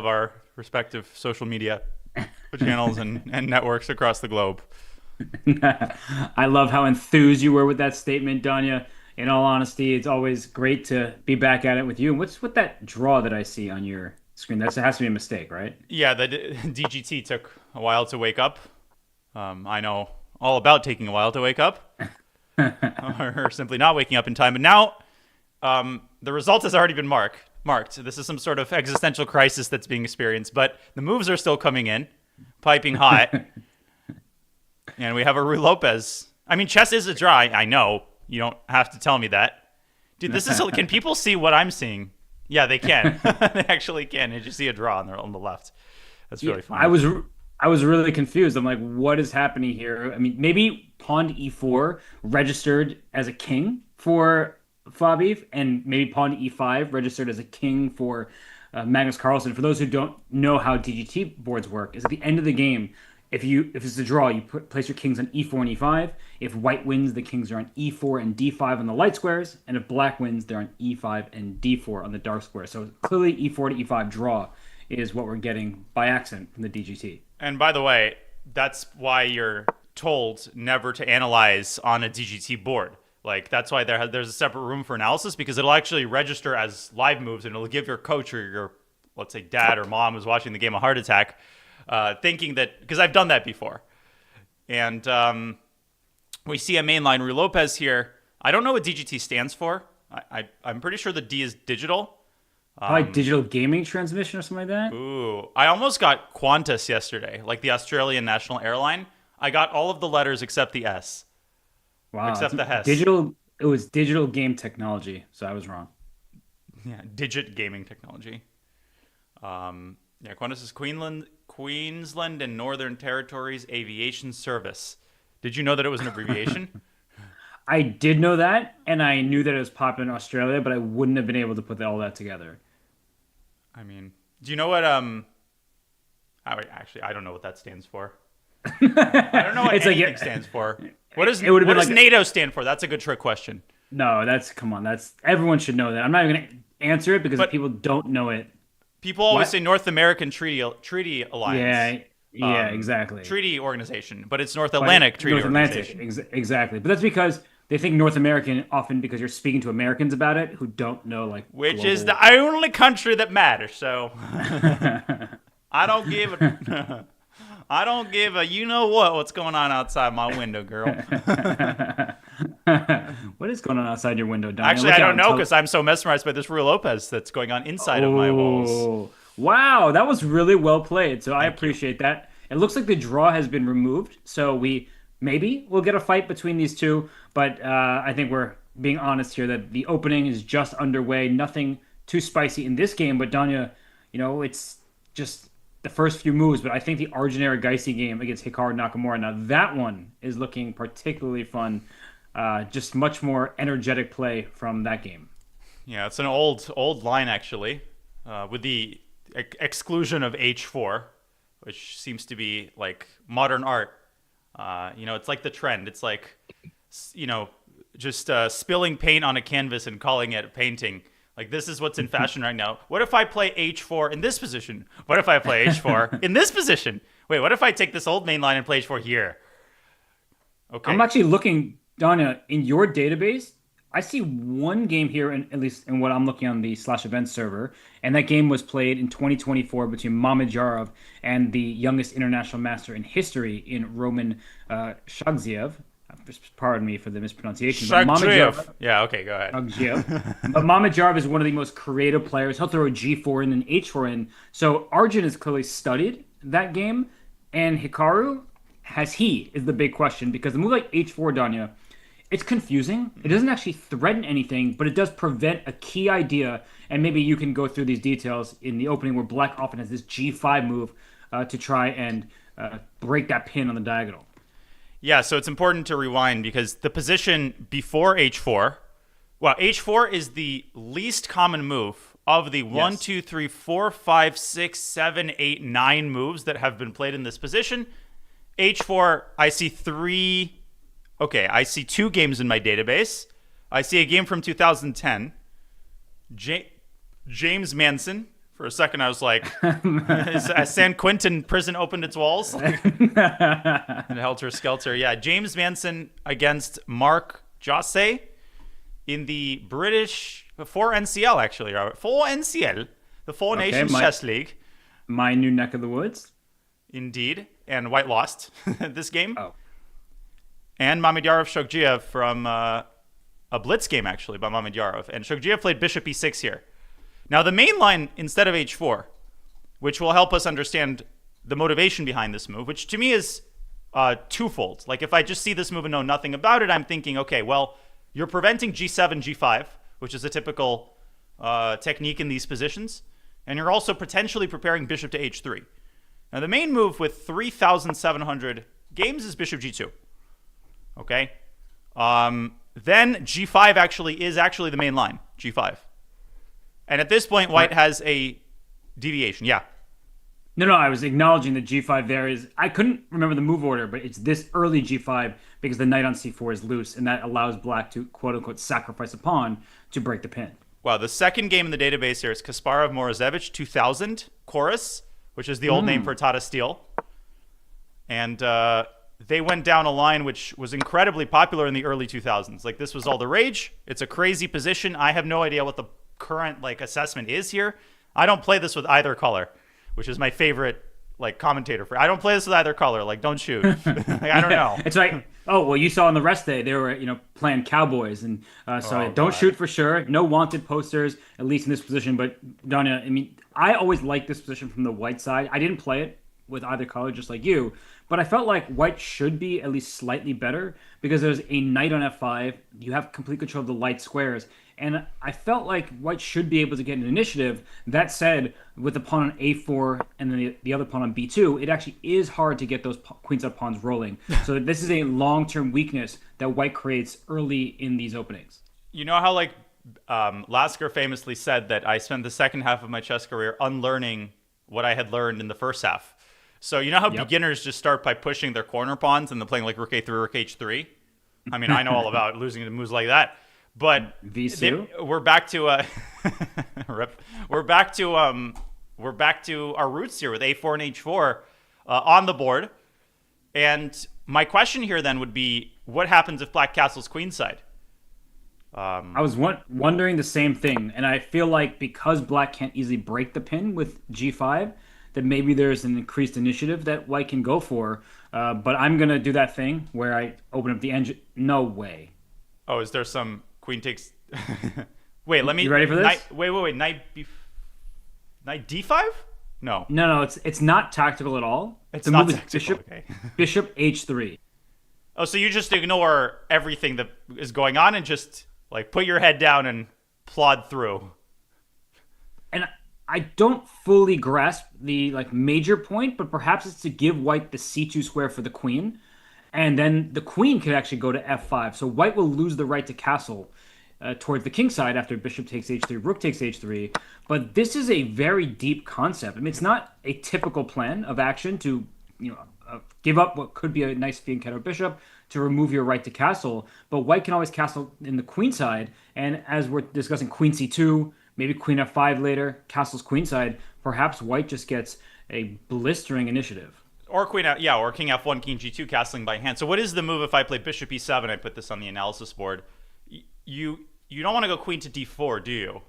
of our respective social media channels and networks across the globe. I love how enthused you were with that statement, Danya. In all honesty, it's always great to be back at it with you. And what's with that draw that I see on your screen? That has to be a mistake, right? Yeah, the DGT took a while to wake up. I know all about taking a while to wake up, or simply not waking up in time. But now, the result has already been marked. This is some sort of existential crisis that's being experienced, but the moves are still coming in, piping hot. And we have a Rui Lopez. I mean, chess is a draw. I know. You don't have to tell me that. Dude, can people see what I'm seeing? Yeah, they can. They actually can. They just see a draw on the left. That's really funny. I was really confused. I'm like, what is happening here? I mean, maybe pawn to e4 registered as a king for Fabio, and maybe pawn to e5 registered as a king for Magnus Carlsen. For those who don't know how DGT boards work, is at the end of the game, if it's a draw, you place your kings on e4 and e5. If white wins, the kings are on e4 and d5 on the light squares, and if black wins, they're on e5 and d4 on the dark squares. So clearly, e4 to e5 draw is what we're getting by accident from the DGT. And by the way, that's why you're told never to analyze on a DGT board. Like, that's why there's a separate room for analysis, because it'll actually register as live moves, and it'll give your coach or your, let's say, dad or mom who's watching the game a heart attack, thinking that, because I've done that before. And we see a mainline Rui Lopez here. I don't know what DGT stands for. I'm pretty sure the D is digital. Probably digital gaming transmission or something like that. Ooh, I almost got Qantas yesterday, like the Australian national airline. I got all of the letters except the S, Wow, except the Hess. digital. It was digital game technology, so I was wrong. Yeah, digit gaming technology. Yeah, Qantas is Queensland and Northern Territories Aviation Service. Did you know that it was an abbreviation? I did know that, and I knew that it was popular in Australia, but I wouldn't have been able to put all that together. I mean, do you know what actually, I don't know what that stands for. I don't know what It's like anything stands for. What does it would have what been does like NATO stand for? That's a good trick question. no, that's come on, that's everyone should know that. I'm not even gonna answer it because if But people don't know it. people always What? say North American Treaty Yeah, Alliance. yeah, exactly. Treaty Organization, but it's North But Atlantic Treaty North Atlantic, Organization. exactly. But that's because they think North American often because you're speaking to Americans about it who don't know like Which is global. the only country that matters. So I don't give a I don't give a you know what's going on outside my window, girl. What is going on outside your window, Daniel? Actually, Look I out don't and know tell- because I'm so mesmerized by this Rui Lopez that's going on inside of my walls. Oh, wow, that was really well played. So I Thank you. appreciate that. It looks like the draw has been removed, so we'll get a fight between these two. But I think we're being honest here that the opening is just underway. Nothing too spicy in this game, but Danya, it's just the first few moves. But I think the Arjun Erigaisi game against Hikaru Nakamura, now that one is looking particularly fun. Just much more energetic play from that game. Yeah, it's an old line actually, with the exclusion of H4, which seems to be like modern art. It's like the trend. It's like, just spilling paint on a canvas and calling it painting. Like, this is what's in fashion right now. What if I play H4 in this position? What if I play H4 in this position? Wait, what if I take this old main line and play H4 here? Okay. I'm actually looking, Donna, in your database. I see one game here, at least in what I'm looking on the slash events server, and that game was played in 2024 between Mamedyarov and the youngest international master in history in Roman Shagziev. Pardon me for the mispronunciation. But Shagdriv. Yeah, okay, go ahead. But Mamedyarov is one of the most creative players. He'll throw a G4 in and H4 in. So Arjun has clearly studied that game, and Hikaru is the big question because the move like H4, Danya, it's confusing. It doesn't actually threaten anything, but it does prevent a key idea. And maybe you can go through these details in the opening where Black often has this G5 move to try and break that pin on the diagonal. Yeah, so it's important to rewind because the position before H4, H4 is the least common move of the 1, Yes. 2, 3, 4, 5, 6, 7, 8, 9 moves that have been played in this position. H4, I see three. Okay, I see two games in my database. I see a game from 2010. James Manson For a second, I was like, has San Quentin prison opened its walls? And helter skelter. Yeah, James Manson against Mark Josse in the British 4 NCL, actually, Robert. 4 NCL, the Four Nations Chess League. My new neck of the woods. Indeed. And White lost this game. Oh. And Mamedyarov Shogiev from a blitz game, actually, by Mamedyarov. And Shogiev played bishop e6 here. Now, the main line instead of h4, which will help us understand the motivation behind this move, which to me is twofold. Like, if I just see this move and know nothing about it, I'm thinking, okay, well, you're preventing g7, g5, which is a typical technique in these positions, and you're also potentially preparing bishop to h3. Now, the main move with 3,700 games is bishop g2. Okay? Then g5 actually is the main line, g5. And at this point, White has a deviation. Yeah. No, I was acknowledging that g5 there is... I couldn't remember the move order, but it's this early g5 because the knight on c4 is loose, and that allows black to, quote-unquote, sacrifice a pawn to break the pin. Wow, the second game in the database here is Kasparov-Morozevich 2000 Chorus, which is the old name for Tata Steel. And they went down a line which was incredibly popular in the early 2000s. Like, this was all the rage. It's a crazy position. I have no idea what the current assessment is here. I don't play this with either color, which is my favorite commentator for. I don't play this with either color. Like, don't shoot. I don't know. It's like, oh well, you saw on the rest day they were playing Cowboys, and don't shoot for sure. No wanted posters, at least in this position. But Danya, I mean, I always liked this position from the White side. I didn't play it with either color, just like you. But I felt like White should be at least slightly better because there's a knight on f5. You have complete control of the light squares. And I felt like White should be able to get an initiative. That said, with the pawn on a4 and then the other pawn on b2, it actually is hard to get those queenside pawns rolling. So this is a long-term weakness that White creates early in these openings. You know how Lasker famously said that I spent the second half of my chess career unlearning what I had learned in the first half. So you know how beginners just start by pushing their corner pawns and then playing like rook a3, rook h3? I mean, I know all about losing to moves like that. But we're back to we're back to our roots here with a4 and h4 on the board. And my question here then would be, what happens if Black castles queenside? I was wondering the same thing, and I feel like because Black can't easily break the pin with g5, that maybe there's an increased initiative that White can go for. But I'm gonna do that thing where I open up the engine. No way. Oh, is there some queen takes? Wait, let me. You ready for this? Wait. Knight d5? No. It's not tactical at all. It's not tactical. Bishop h3. Oh, so you just ignore everything that is going on and just put your head down and plod through. And I don't fully grasp the major point, but perhaps it's to give White the c2 square for the queen. And then the queen could actually go to f5. So White will lose the right to castle towards the king side after bishop takes h3, rook takes h3. But this is a very deep concept. I mean, it's not a typical plan of action to give up what could be a nice fianchetto bishop to remove your right to castle. But White can always castle in the queen side. And as we're discussing queen c2, maybe queen f5 later, castles queen side, perhaps White just gets a blistering initiative. Or or king f1, king g2, castling by hand. So what is the move if I play bishop e7? I put this on the analysis board. You don't want to go queen to d4, do you?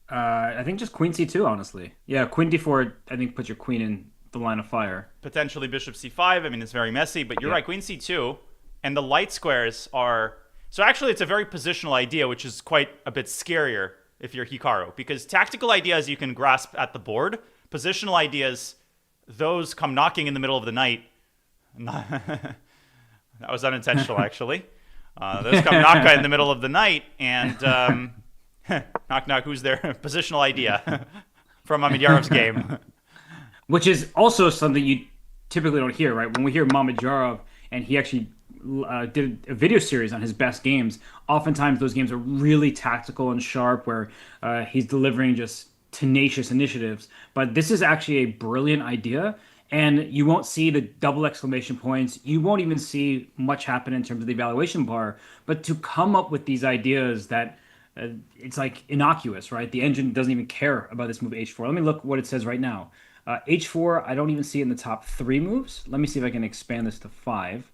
I think just queen c2, honestly. Yeah, queen d4, I think puts your queen in the line of fire. Potentially bishop c5. I mean, it's very messy, but you're right, queen c2. And the light squares are... So actually, it's a very positional idea, which is quite a bit scarier if you're Hikaru. Because tactical ideas you can grasp at the board. Positional ideas... Those come knocking in the middle of the night. That was unintentional, actually. Those come knock in the middle of the night, and knock, who's there? Positional idea from Mamedyarov's game. Which is also something you typically don't hear, right? When we hear Mamedyarov, and he actually did a video series on his best games, oftentimes those games are really tactical and sharp, where he's delivering just tenacious initiatives. But this is actually a brilliant idea, and you won't see the double exclamation points. You won't even see much happen in terms of the evaluation bar. But to come up with these ideas that It's like innocuous, right? The engine doesn't even care about this move h4. Let me look what it says right now. H4, I don't even see it in the top three moves. Let me see if I can expand this to five.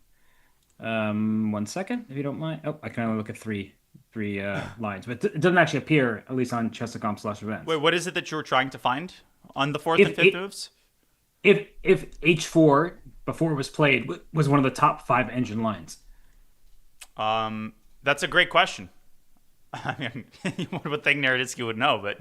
1 second, if you don't mind. Oh, I can only look at three lines, but it doesn't actually appear, at least on chess.com/events. Wait, what is it that you were trying to find on the fourth and If fifth it, moves? if H4 before it was played was one of the top five engine lines. That's a great question. I mean, one would think Naroditsky would know, but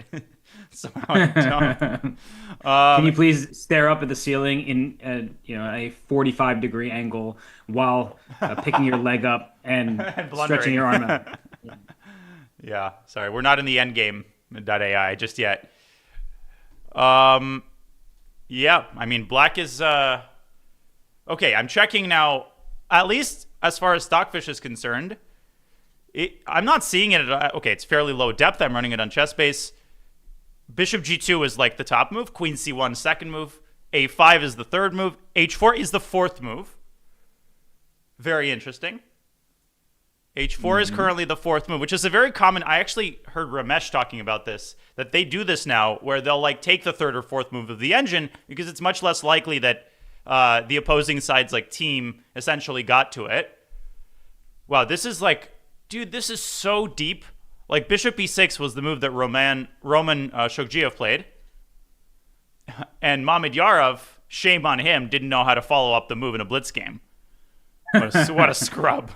somehow I don't. Can you please stare up at the ceiling in a 45-degree angle while picking your leg up and And stretching blundering. your arm out? Yeah, sorry, we're not in the endgame.ai just yet. Um, yeah, I mean, black is okay. I'm checking now. At least as far as Stockfish is concerned, I'm not seeing it. Okay, it's fairly low depth. I'm running it on ChessBase. Bishop G2 is like the top move. Queen C1 second move. A5 is the third move. H4 is the fourth move. Very interesting. H4 is currently the fourth move, which is a very common. I actually heard Ramesh talking about this, that they do this now, where they'll like take the third or fourth move of the engine because it's much less likely that the opposing side's like team essentially got to it. Wow, this is like, dude, this is so deep. Like Bishop B6 was the move that Roman Shogiev played, and Mamedyarov, shame on him, didn't know how to follow up the move in a blitz game. What a scrub.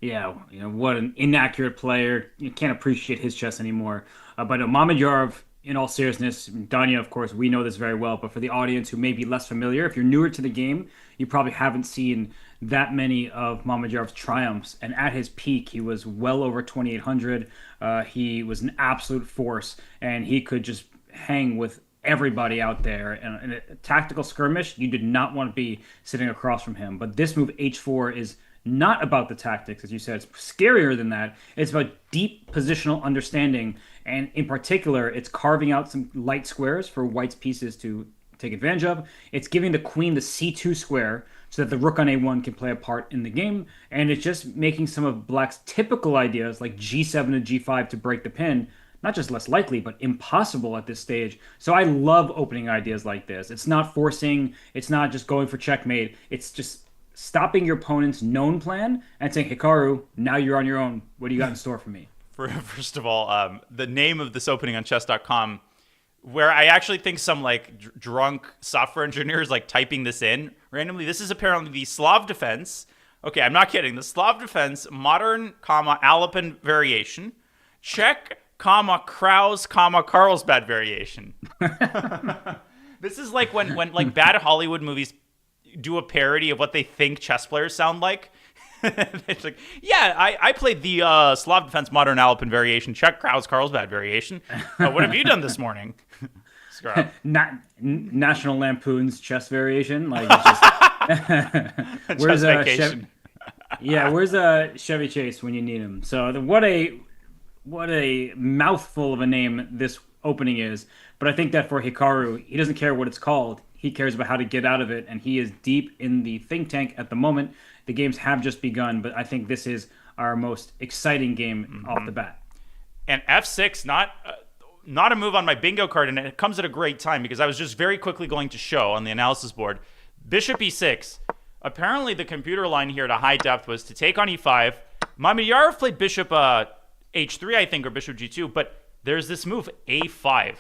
Yeah, what an inaccurate player. You can't appreciate his chess anymore. But Mamedyarov, in all seriousness, Danya, of course, we know this very well. But for the audience who may be less familiar, if you're newer to the game, you probably haven't seen that many of Mamedyarov's triumphs. And at his peak, he was well over 2,800. He was an absolute force, and he could just hang with everybody out there. And in a tactical skirmish, you did not want to be sitting across from him. But this move, H4, is not about the tactics, as you said. It's scarier than that. It's about deep positional understanding, and in particular, it's carving out some light squares for white's pieces to take advantage of. It's giving the queen the c2 square so that the rook on a1 can play a part in the game, and it's just making some of black's typical ideas like g7 to g5 to break the pin not just less likely, but impossible at this stage. So I love opening ideas like this. It's not forcing, it's not just going for checkmate, it's just stopping your opponent's known plan and saying, Hikaru, now you're on your own. What do you got in store for me? First of all, the name of this opening on chess.com, where I actually think some like drunk software engineers like typing this in randomly. This is apparently the Slav defense. Okay, I'm not kidding. The Slav defense, modern, Alapin variation, Czech, Kraus, Carlsbad variation. This is like when like bad Hollywood movies do a parody of what they think chess players sound like. It's like, yeah, I played the Slav defense modern Alapin variation, Czech Kraus Carlsbad variation. What have you done this morning? National Lampoon's chess variation, like it's just where's vacation. Where's Chevy Chase when you need him? So what a mouthful of a name this opening is. But I think that for Hikaru, he doesn't care what it's called. He cares about how to get out of it, and he is deep in the think tank at the moment. The games have just begun, but I think this is our most exciting game off the bat. And F6, not a move on my bingo card, and it comes at a great time because I was just very quickly going to show on the analysis board. Bishop E6. Apparently, the computer line here at a high depth was to take on E5. Mamedyarov played Bishop H3, I think, or Bishop G2, but there's this move A5.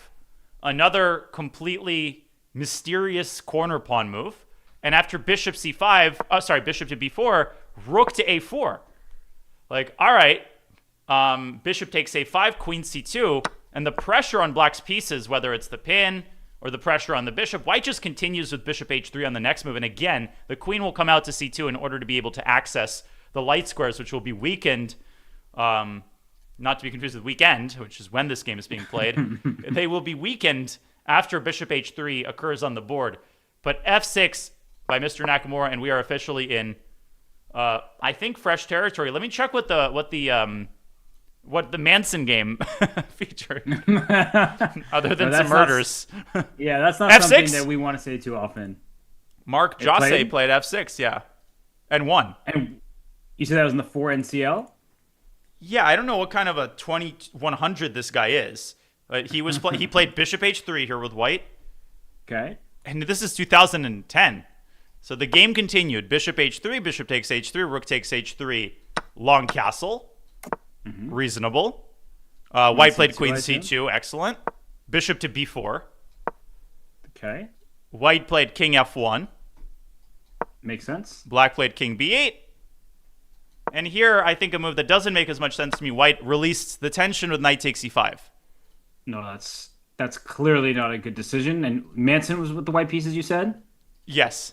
Another completely mysterious corner pawn move. And after Bishop C5, Bishop to B4, Rook to A4. Like, all right, Bishop takes A5, Queen C2, and the pressure on Black's pieces, whether it's the pin or the pressure on the bishop, White just continues with Bishop H3 on the next move. And again, the queen will come out to C2 in order to be able to access the light squares, which will be weakened. Not to be confused with weekend, which is when this game is being played. They will be weakened after Bishop H3 occurs on the board. But F6 by Mr. Nakamura, and we are officially in, I think, fresh territory. Let me check what the Manson game featured, other than some murders. Yeah, that's not F6? something that we want to say too often. Mark Josse played F6, yeah, and won. And you said that was in the 4 NCL? Yeah, I don't know what kind of a 2100 this guy is. But he played bishop h3 here with white. Okay. And this is 2010. So the game continued. Bishop h3, bishop takes h3, rook takes h3, long castle. Reasonable. White played queen c2, excellent. Bishop to b4. Okay. White played king f1. Makes sense. Black played king b8. And here, I think a move that doesn't make as much sense to me, white released the tension with knight takes e5. No, that's clearly not a good decision. And Manson was with the white pieces, you said? Yes.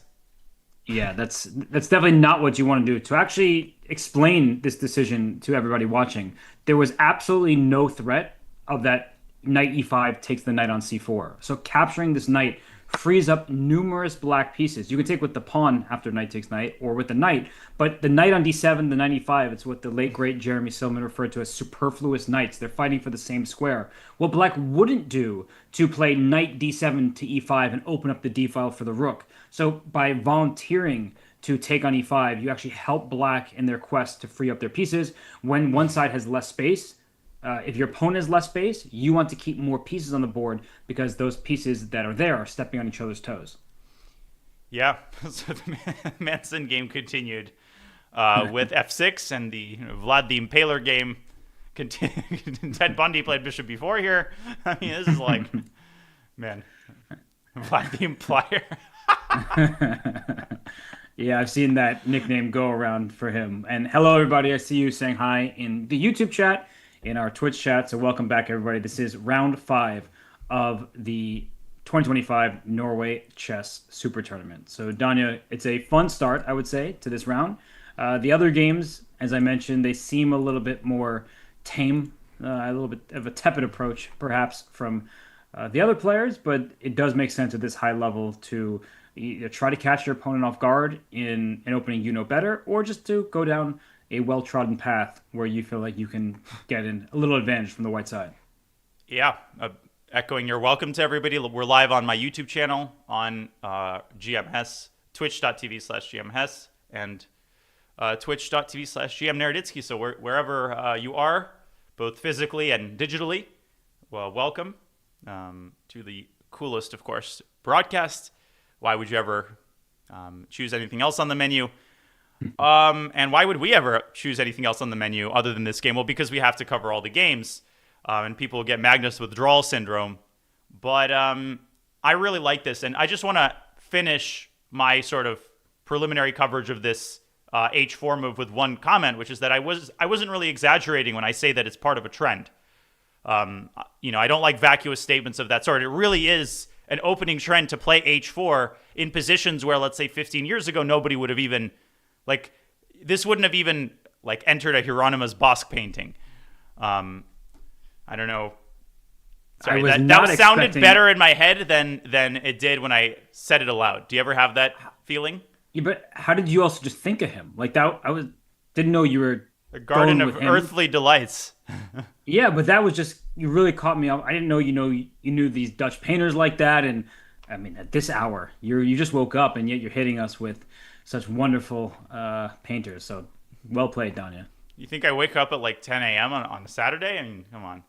Yeah, that's definitely not what you want to do. To actually explain this decision to everybody watching, there was absolutely no threat of that knight e5 takes the knight on c4. So capturing this knight frees up numerous black pieces. You can take with the pawn after knight takes knight, or with the knight, but the knight on d7, the knight e5, it's what the late great Jeremy Silman referred to as superfluous knights. They're fighting for the same square. What black wouldn't do to play knight d7 to e5 and open up the d file for the rook. So by volunteering to take on e5, you actually help black in their quest to free up their pieces. When one side has less space, if your opponent has less space, you want to keep more pieces on the board because those pieces that are there are stepping on each other's toes. Yeah, so the Manson game continued with f6, and the Vlad the Impaler game continued. Ted Bundy played bishop b4 here. I mean, this is like, man, Vlad the Impaler. Yeah, I've seen that nickname go around for him. And hello, everybody. I see you saying hi in the YouTube chat, in our Twitch chat. So welcome back, everybody. This is round 5 of the 2025 Norway Chess Super Tournament. So, Danya, it's a fun start, I would say, to this round. The other games, as I mentioned, they seem a little bit more tame, a little bit of a tepid approach, perhaps, from the other players, but it does make sense at this high level to either try to catch your opponent off guard in an opening you know better, or just to go down a well-trodden path where you feel like you can get in a little advantage from the white side. Yeah, echoing your welcome to everybody. We're live on my YouTube channel on GM Hess, twitch.tv/GM Hess, and twitch.tv/GM Naroditsky. So wherever you are, both physically and digitally, well, welcome to the coolest, of course, broadcast. Why would you ever choose anything else on the menu? And why would we ever choose anything else on the menu other than this game? Well, because we have to cover all the games, and people get Magnus withdrawal syndrome. But I really like this, and I just want to finish my sort of preliminary coverage of this h4 move with one comment, which is that I wasn't really exaggerating when I say that it's part of a trend. I don't like vacuous statements of that sort. It really is an opening trend to play h4 in positions where, let's say, 15 years ago, nobody would have even, this wouldn't have even, entered a Hieronymus Bosch painting. I don't know. Sorry, that sounded better in my head than it did when I said it aloud. Do you ever have that feeling? Yeah, but how did you also just think of him? Didn't know you were a garden of earthly delights. Yeah, but that was just, you really caught me off. I didn't know you knew these Dutch painters like that, and I mean at this hour you just woke up and yet you're hitting us with such wonderful painters. So well played, Danya. You think I wake up at 10 a.m. on a Saturday? I mean, come on.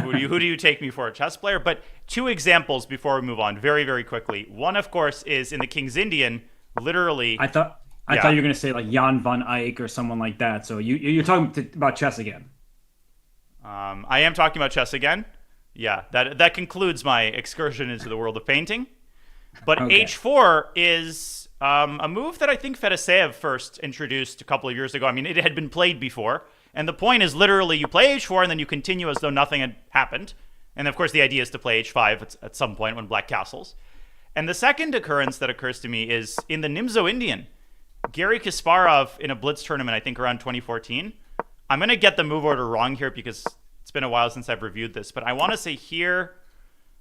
Who do you take me for, a chess player? But 2 examples before we move on, very, very quickly. One, of course, is in the King's Indian. Literally, I thought you were going to say Jan van Eyck or someone like that. So you're talking about chess again. I am talking about chess again. Yeah, that concludes my excursion into the world of painting. But okay. H4 is a move that I think Fedoseev first introduced a couple of years ago. I mean, it had been played before. And the point is literally you play h4 and then you continue as though nothing had happened. And of course the idea is to play h5 at some point when black castles. And the second occurrence that occurs to me is in the Nimzo Indian. Garry Kasparov in a Blitz tournament, I think around 2014. I'm going to get the move order wrong here because it's been a while since I've reviewed this. But I want to say here,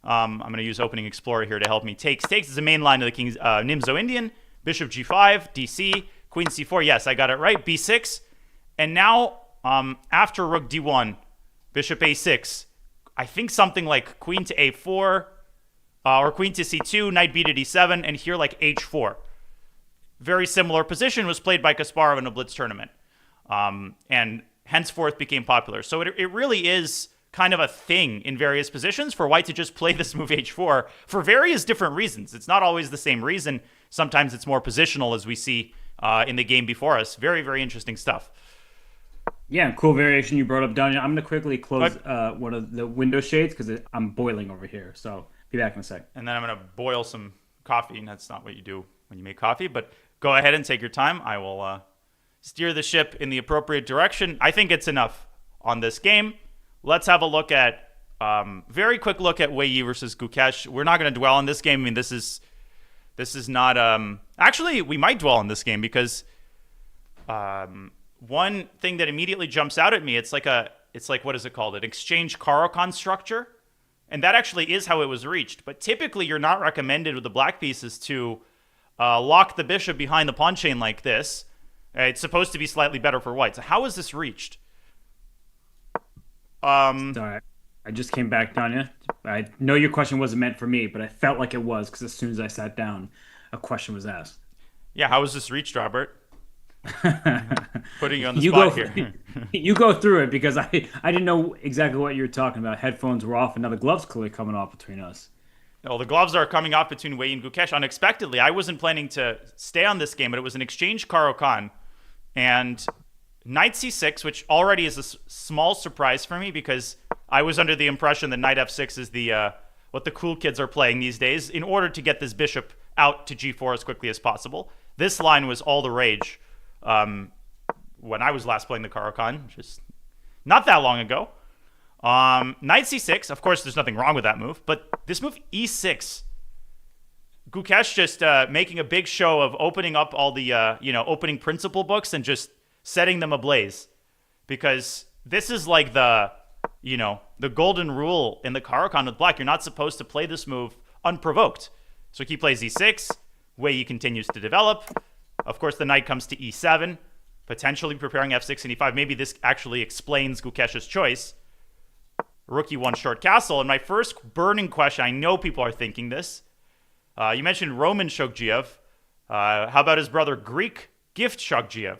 I'm going to use Opening Explorer here to help me. Takes is the main line of the King's Nimzo Indian. Bishop g5, dc, queen c4. Yes, I got it right. b6. And now... after rook d1, bishop a6, I think something like queen to a4, or queen to c2, knight b to d7, and here h4. Very similar position was played by Kasparov in a Blitz tournament. And henceforth became popular. So it really is kind of a thing in various positions for white to just play this move h4 for various different reasons. It's not always the same reason. Sometimes it's more positional, as we see in the game before us. Very, very interesting stuff. Yeah, cool variation you brought up, Danya. I'm going to quickly close one of the window shades because I'm boiling over here. So be back in a sec. And then I'm going to boil some coffee. And that's not what you do when you make coffee. But go ahead and take your time. I will steer the ship in the appropriate direction. I think it's enough on this game. Let's have a look at very quick look at Wei Yi versus Gukesh. We're not going to dwell on this game. I mean, this is not actually we might dwell on this game because one thing that immediately jumps out at me, it's like what is it called? An exchange Caro-Kann structure. And that actually is how it was reached. But typically you're not recommended with the black pieces to lock the bishop behind the pawn chain like this. It's supposed to be slightly better for white. So how is this reached? Sorry, I just came back, Danya. I know your question wasn't meant for me, but I felt like it was because as soon as I sat down, a question was asked. Yeah, how is this reached, Robert? Putting you on the spot here. You go through it because I didn't know exactly what you were talking about. Headphones were off, and now the gloves clearly coming off between us. Well, the gloves are coming off between Wei and Gukesh unexpectedly. I wasn't planning to stay on this game, but it was an exchange Caro-Kann. And knight c6, which already is a small surprise for me because I was under the impression that knight f6 is the what the cool kids are playing these days in order to get this bishop out to g4 as quickly as possible. This line was all the rage when I was last playing the Caro-Kann, just not that long ago. Knight c6, of course, there's nothing wrong with that move, but this move e6, Gukesh just making a big show of opening up all the opening principle books and just setting them ablaze, because this is like the golden rule in the Caro-Kann with black. You're not supposed to play this move unprovoked. So he plays e6, Wei Yi continues to develop. Of course, the knight comes to e7, potentially preparing f6 and e5. Maybe this actually explains Gukesh's choice. Rook e1 short castle. And my first burning question, I know people are thinking this. You mentioned Roman Shogiev. How about his brother Greek Gift Shogiev?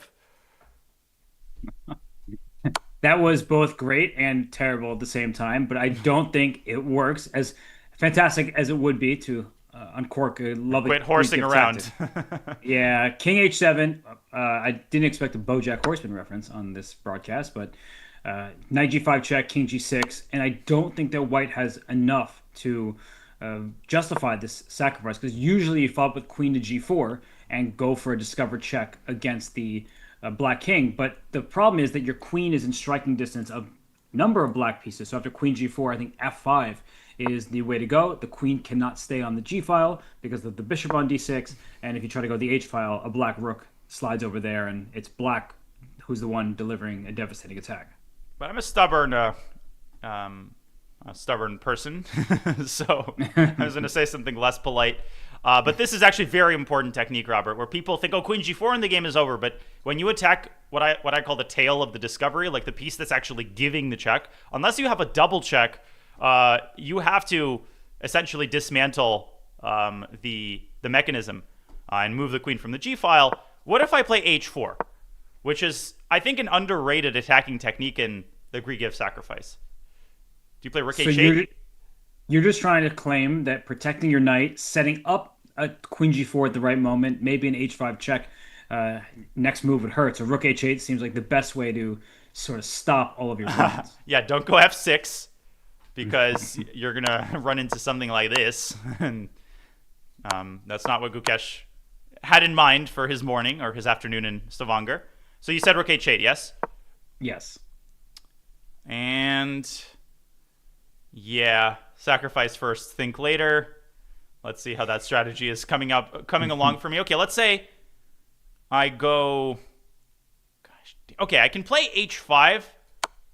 That was both great and terrible at the same time, but I don't think it works as fantastic as it would be to uncork a lovely. Quit horsing around. Yeah, King h7. I didn't expect a BoJack Horseman reference on this broadcast, but knight g5 check, king g6, and I don't think that white has enough to justify this sacrifice, because usually you follow up with queen to g4 and go for a discovered check against the black king. But the problem is that your queen is in striking distance of a number of black pieces. So after queen g4, I think f5 is the way to go. The queen cannot stay on the g file because of the bishop on d6, and if you try to go the h file, a black rook slides over there, and it's black who's the one delivering a devastating attack. But I'm a stubborn person, so I was going to say something less polite. But this is actually very important technique, Robert, where people think, oh, queen g4 and the game is over. But when you attack what I call the tail of the discovery, like the piece that's actually giving the check, unless you have a double check, you have to essentially dismantle the mechanism and move the queen from the g file. What if I play h4, which is, I think, an underrated attacking technique in the Greek gift sacrifice? Do you play rook h8? You're just trying to claim that protecting your knight, setting up a queen g4 at the right moment, maybe an h5 check, next move would hurt. So rook h8 seems like the best way to sort of stop all of your plans. Yeah, don't go f6, because you're going to run into something like this. And that's not what Gukesh had in mind for his morning or his afternoon in Stavanger. So you said rook h8, yes? Yes. And yeah, sacrifice first, think later. Let's see how that strategy is coming along for me. Okay, let's say I go, okay, I can play h5.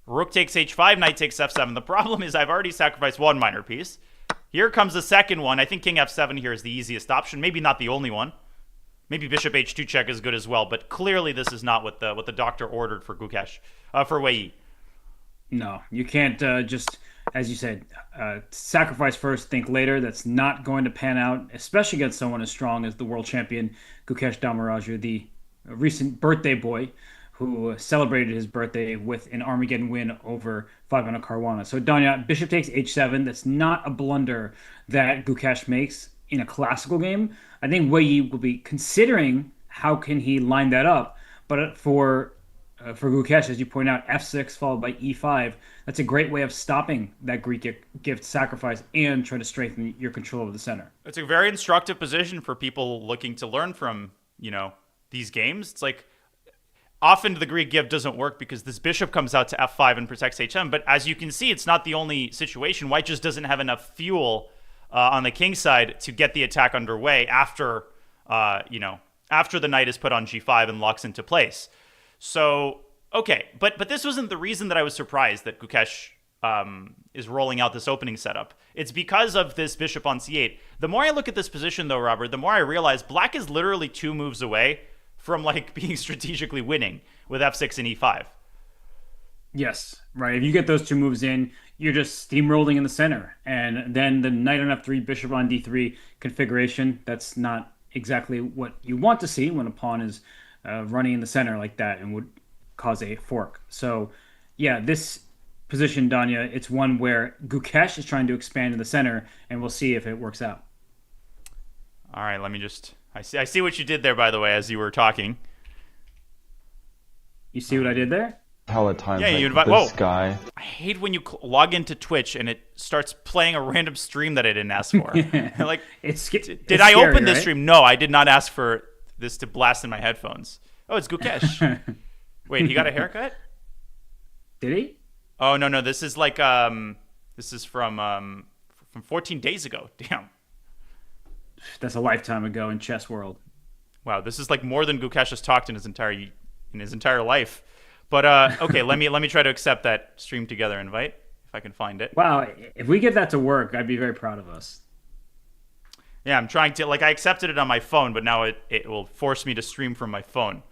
Rook takes h5, knight takes f7. The problem is I've already sacrificed one minor piece. Here comes the second one. I think king f7 here is the easiest option. Maybe not the only one. Maybe bishop h2 check is good as well, but clearly this is not what the doctor ordered for Gukesh, for Wei Yi. No, you can't just, as you said, sacrifice first, think later. That's not going to pan out, especially against someone as strong as the world champion Gukesh Damaraju, the recent birthday boy, who celebrated his birthday with an Armageddon win over 500 Caruana. So Danya, bishop takes h7. That's not a blunder that Gukesh makes in a classical game. I think Wei Yi will be considering how can he line that up. But for Gukesh, as you point out, f6 followed by e5. That's a great way of stopping that Greek gift sacrifice and try to strengthen your control of the center. It's a very instructive position for people looking to learn from, these games. It's like often the Greek gift doesn't work because this bishop comes out to f5 and protects hm. But as you can see, it's not the only situation. White just doesn't have enough fuel on the king side to get the attack underway after the knight is put on g5 and locks into place. So, okay, but this wasn't the reason that I was surprised that Gukesh is rolling out this opening setup. It's because of this bishop on c8. The more I look at this position, though, Robert, the more I realize black is literally 2 moves away from being strategically winning with f6 and e5. Yes, right. If you get those 2 moves in, you're just steamrolling in the center. And then the knight on f3, bishop on d3 configuration, that's not exactly what you want to see when a pawn is running in the center like that and would cause a fork. So, yeah, this position, Danya, it's one where Gukesh is trying to expand in the center, and we'll see if it works out. All right, let me just... I see what you did there, by the way, as you were talking. You see what I did there? Palatine. Yeah, like you invite... this Whoa! guy. I hate when you log into Twitch and it starts playing a random stream that I didn't ask for. Like, did I open this stream? No, I did not ask for this to blast in my headphones. Oh, it's Gukesh. Wait, he got a haircut? Did he? Oh, no. This is this is from 14 days ago. Damn. That's a lifetime ago in chess world. Wow, this is more than Gukesh has talked in his entire life. But okay, let me try to accept that stream together invite if I can find it. Wow, if we get that to work, I'd be very proud of us. Yeah, I'm trying to I accepted it on my phone, but now it will force me to stream from my phone.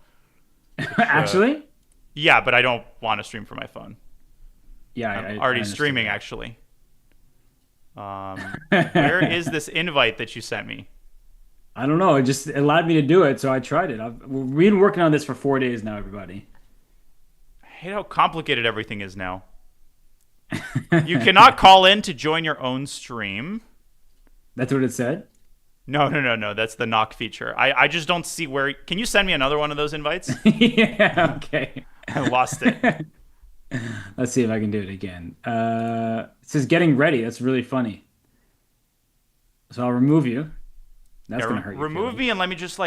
Which, Actually? Yeah, but I don't want to stream from my phone. Yeah, I'm already streaming that. Actually. Where is this invite that you sent me? I don't know. It just allowed me to do it, so I tried it. We've been working on this for 4 days now, everybody. I hate how complicated everything is now. You cannot call in to join your own stream. That's what it said? No. That's the knock feature. I just don't see where... Can you send me another one of those invites? Yeah, okay. I lost it. Let's see if I can do it again. It says getting ready. That's really funny. So I'll remove you. That's going to hurt you. Remove me and let me just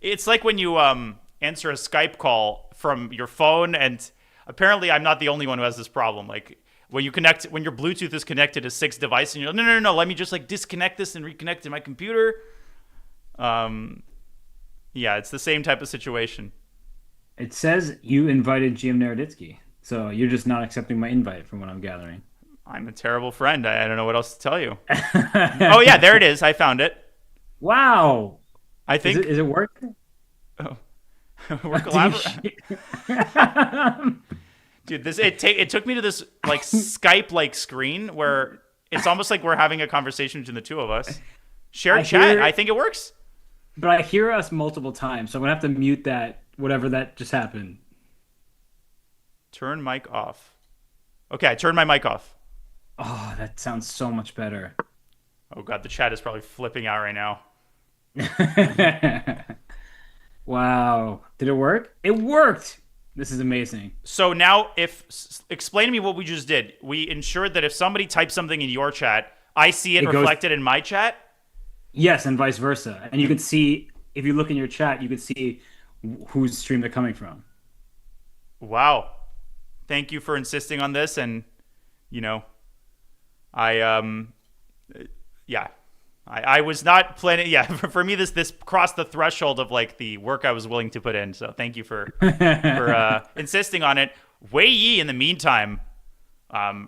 It's like when you answer a Skype call from your phone, and apparently I'm not the only one who has this problem. When your Bluetooth is connected to 6 devices, and you're like, no, let me just disconnect this and reconnect to my computer. Yeah, it's the same type of situation. It says you invited GM Naroditsky, so you're just not accepting my invite from what I'm gathering. I'm a terrible friend. I don't know what else to tell you. Oh yeah, there it is. I found it. Wow. I think is it working? Oh. We're collaborating. Dude, it took me to this Skype screen where it's almost like we're having a conversation between the two of us. Shared chat. I think it works. But I hear us multiple times, so I'm gonna have to mute that, whatever that just happened. Turn mic off. Okay, I turned my mic off. Oh, that sounds so much better. Oh god, the chat is probably flipping out right now. Wow. Did it work? It worked! This is amazing. So now, explain to me what we just did. We ensured that if somebody types something in your chat, I see it reflected in my chat? Yes, and vice versa. And you could see, if you look in your chat, you could see whose stream they're coming from. Wow. Thank you for insisting on this. And, I was not planning. Yeah, for me, this crossed the threshold of the work I was willing to put in. So thank you for insisting on it. Wei Yi, in the meantime,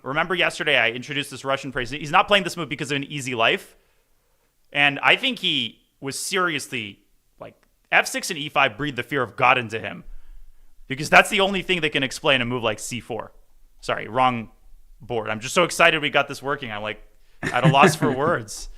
remember yesterday I introduced this Russian phrase. He's not playing this move because of an easy life. And I think he was seriously f6 and e5 breathed the fear of God into him, because that's the only thing that can explain a move like c4. Sorry, wrong board. I'm just so excited we got this working. I'm at a loss for words.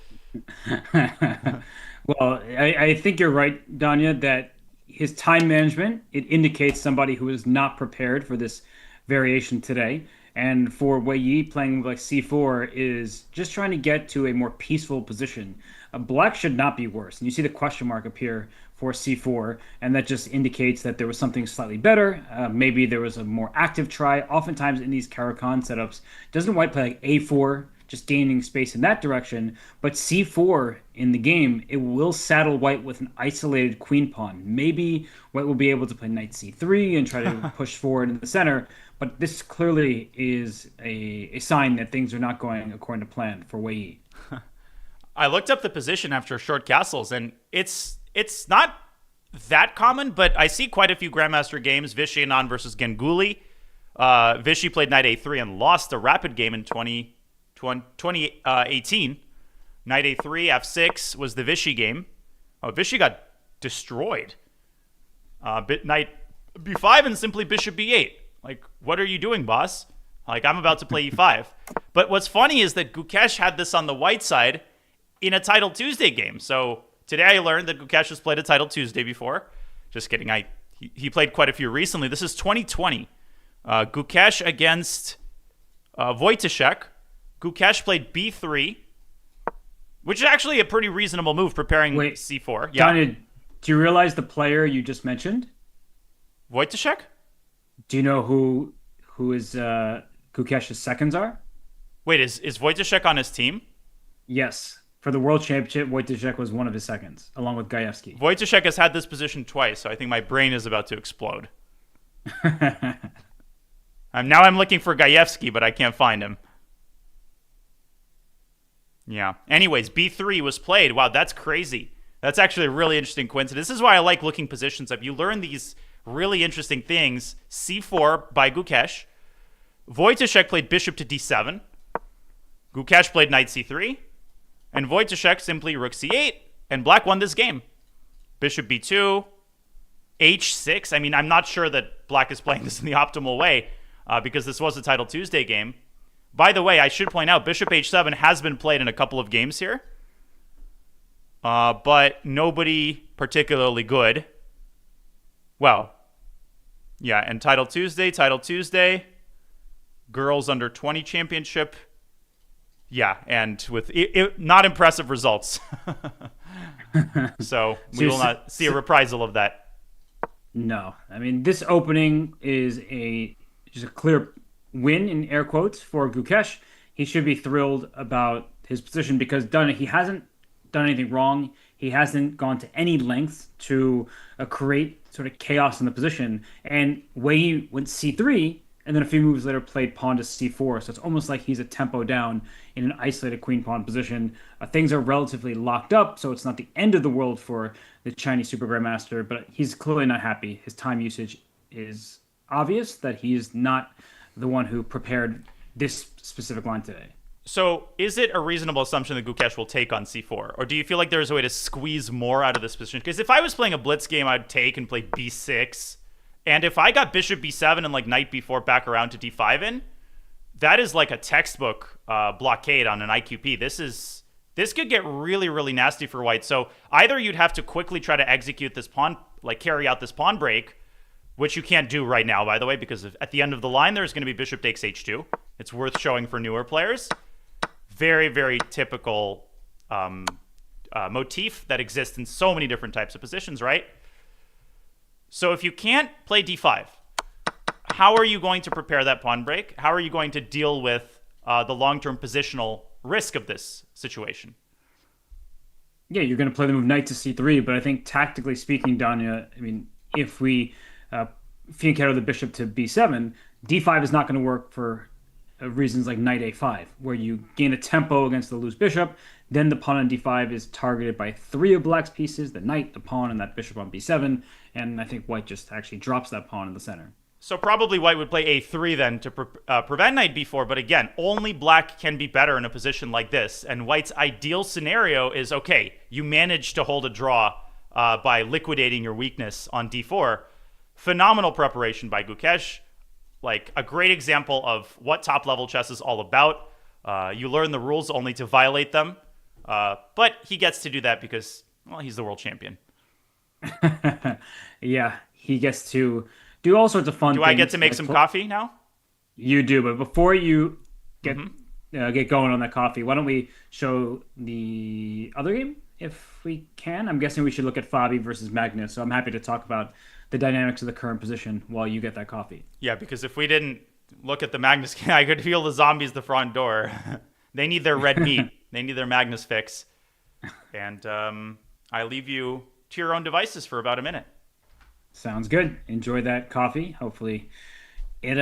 Well, I think you're right, Danya, that his time management, it indicates somebody who is not prepared for this variation today. And for Wei Yi, playing like c4 is just trying to get to a more peaceful position. Black should not be worse. And you see the question mark appear for c4, and that just indicates that there was something slightly better. Maybe there was a more active try. Oftentimes in these Caro-Kann setups, doesn't white play like a4, just gaining space in that direction, but c4 in the game, it will saddle white with an isolated queen pawn. Maybe white will be able to play knight c3 and try to push forward in the center, but this clearly is a sign that things are not going according to plan for Wei Yi. I looked up the position after short castles, and it's not that common, but I see quite a few Grandmaster games. Vishy Anand versus Ganguly. Vishy played knight a3 and lost a rapid game in 2018. Knight a3, f6 was the Vishy game. Oh, Vishy got destroyed. Knight b5 and simply bishop b8. Like, what are you doing, boss? Like, I'm about to play e5. But what's funny is that Gukesh had this on the white side in a Title Tuesday game. So today I learned that Gukesh has played a Title Tuesday before. Just kidding. He played quite a few recently. This is 2020. Gukesh against Wojciech. Gukesh played b3, which is actually a pretty reasonable move, preparing c4. Yeah. Danya, do you realize the player you just mentioned? Wojciech? Do you know who is Gukesh's seconds are? Wait, is Wojciech on his team? Yes. For the World Championship, Wojciech was one of his seconds, along with Gajewski. Wojciech has had this position twice, so I think my brain is about to explode. Now I'm looking for Gajewski, but I can't find him. Yeah. Anyways, b3 was played. Wow, that's crazy. That's actually a really interesting coincidence. This is why I like looking positions up. You learn these really interesting things. c4 by Gukesh. Wojciech played bishop to d7. Gukesh played knight c3. And Wojciech simply rook c8. And black won this game. Bishop b2. h6. I mean, I'm not sure that black is playing this in the optimal way because this was a Title Tuesday game. By the way, I should point out, bishop h7 has been played in a couple of games here. But nobody particularly good. Well, yeah, and Title Tuesday, Girls Under 20 Championship. Yeah, and with not impressive results. So we will not see a reprisal of that. No. I mean, this opening is just a clear win, in air quotes, for Gukesh. He should be thrilled about his position because he hasn't done anything wrong. He hasn't gone to any lengths to create sort of chaos in the position. And Wei went c3, and then a few moves later played pawn to c4. So it's almost like he's a tempo down in an isolated queen pawn position. Things are relatively locked up, so it's not the end of the world for the Chinese Super Grandmaster, but he's clearly not happy. His time usage is obvious that he is not the one who prepared this specific line today. So is it a reasonable assumption that Gukesh will take on c4? Or do you feel like there's a way to squeeze more out of this position? Because if I was playing a blitz game, I'd take and play b6. And if I got bishop b7 and like knight b4 back around to d5 in, that is like a textbook blockade on an IQP. This could get really, really nasty for white. So either you'd have to quickly try to execute this pawn, like carry out this pawn break, which you can't do right now, by the way, because at the end of the line, there's going to be bishop takes h2. It's worth showing for newer players. Very, very typical motif that exists in so many different types of positions, right? So if you can't play d5, how are you going to prepare that pawn break? How are you going to deal with the long-term positional risk of this situation? Yeah, you're going to play the move knight to c3, but I think tactically speaking, Danya, I mean, if we fianchetto the bishop to b7, d5 is not going to work for reasons like knight a5, where you gain a tempo against the loose bishop, then the pawn on d5 is targeted by three of black's pieces, the knight, the pawn, and that bishop on b7, and I think white just actually drops that pawn in the center. So probably white would play a3 then to prevent knight b4, but again, only black can be better in a position like this, and white's ideal scenario is, okay, you manage to hold a draw by liquidating your weakness on d4. Phenomenal preparation by Gukesh. Like a great example of what top-level chess is all about. You learn the rules only to violate them. But he gets to do that because, well, he's the world champion. Yeah, he gets to do all sorts of fun Do I get things. to make some coffee now? You do, but before you get Mm-hmm. get going on that coffee, why don't we show the other game if we can? I'm guessing we should look at Fabi versus Magnus. So I'm happy to talk about the dynamics of the current position while you get that coffee. Yeah, because if we didn't look at the Magnus, I could feel the zombies the front door. They need their red meat. They need their Magnus fix. And I leave you to your own devices for about a minute. Sounds good. Enjoy that coffee. Hopefully it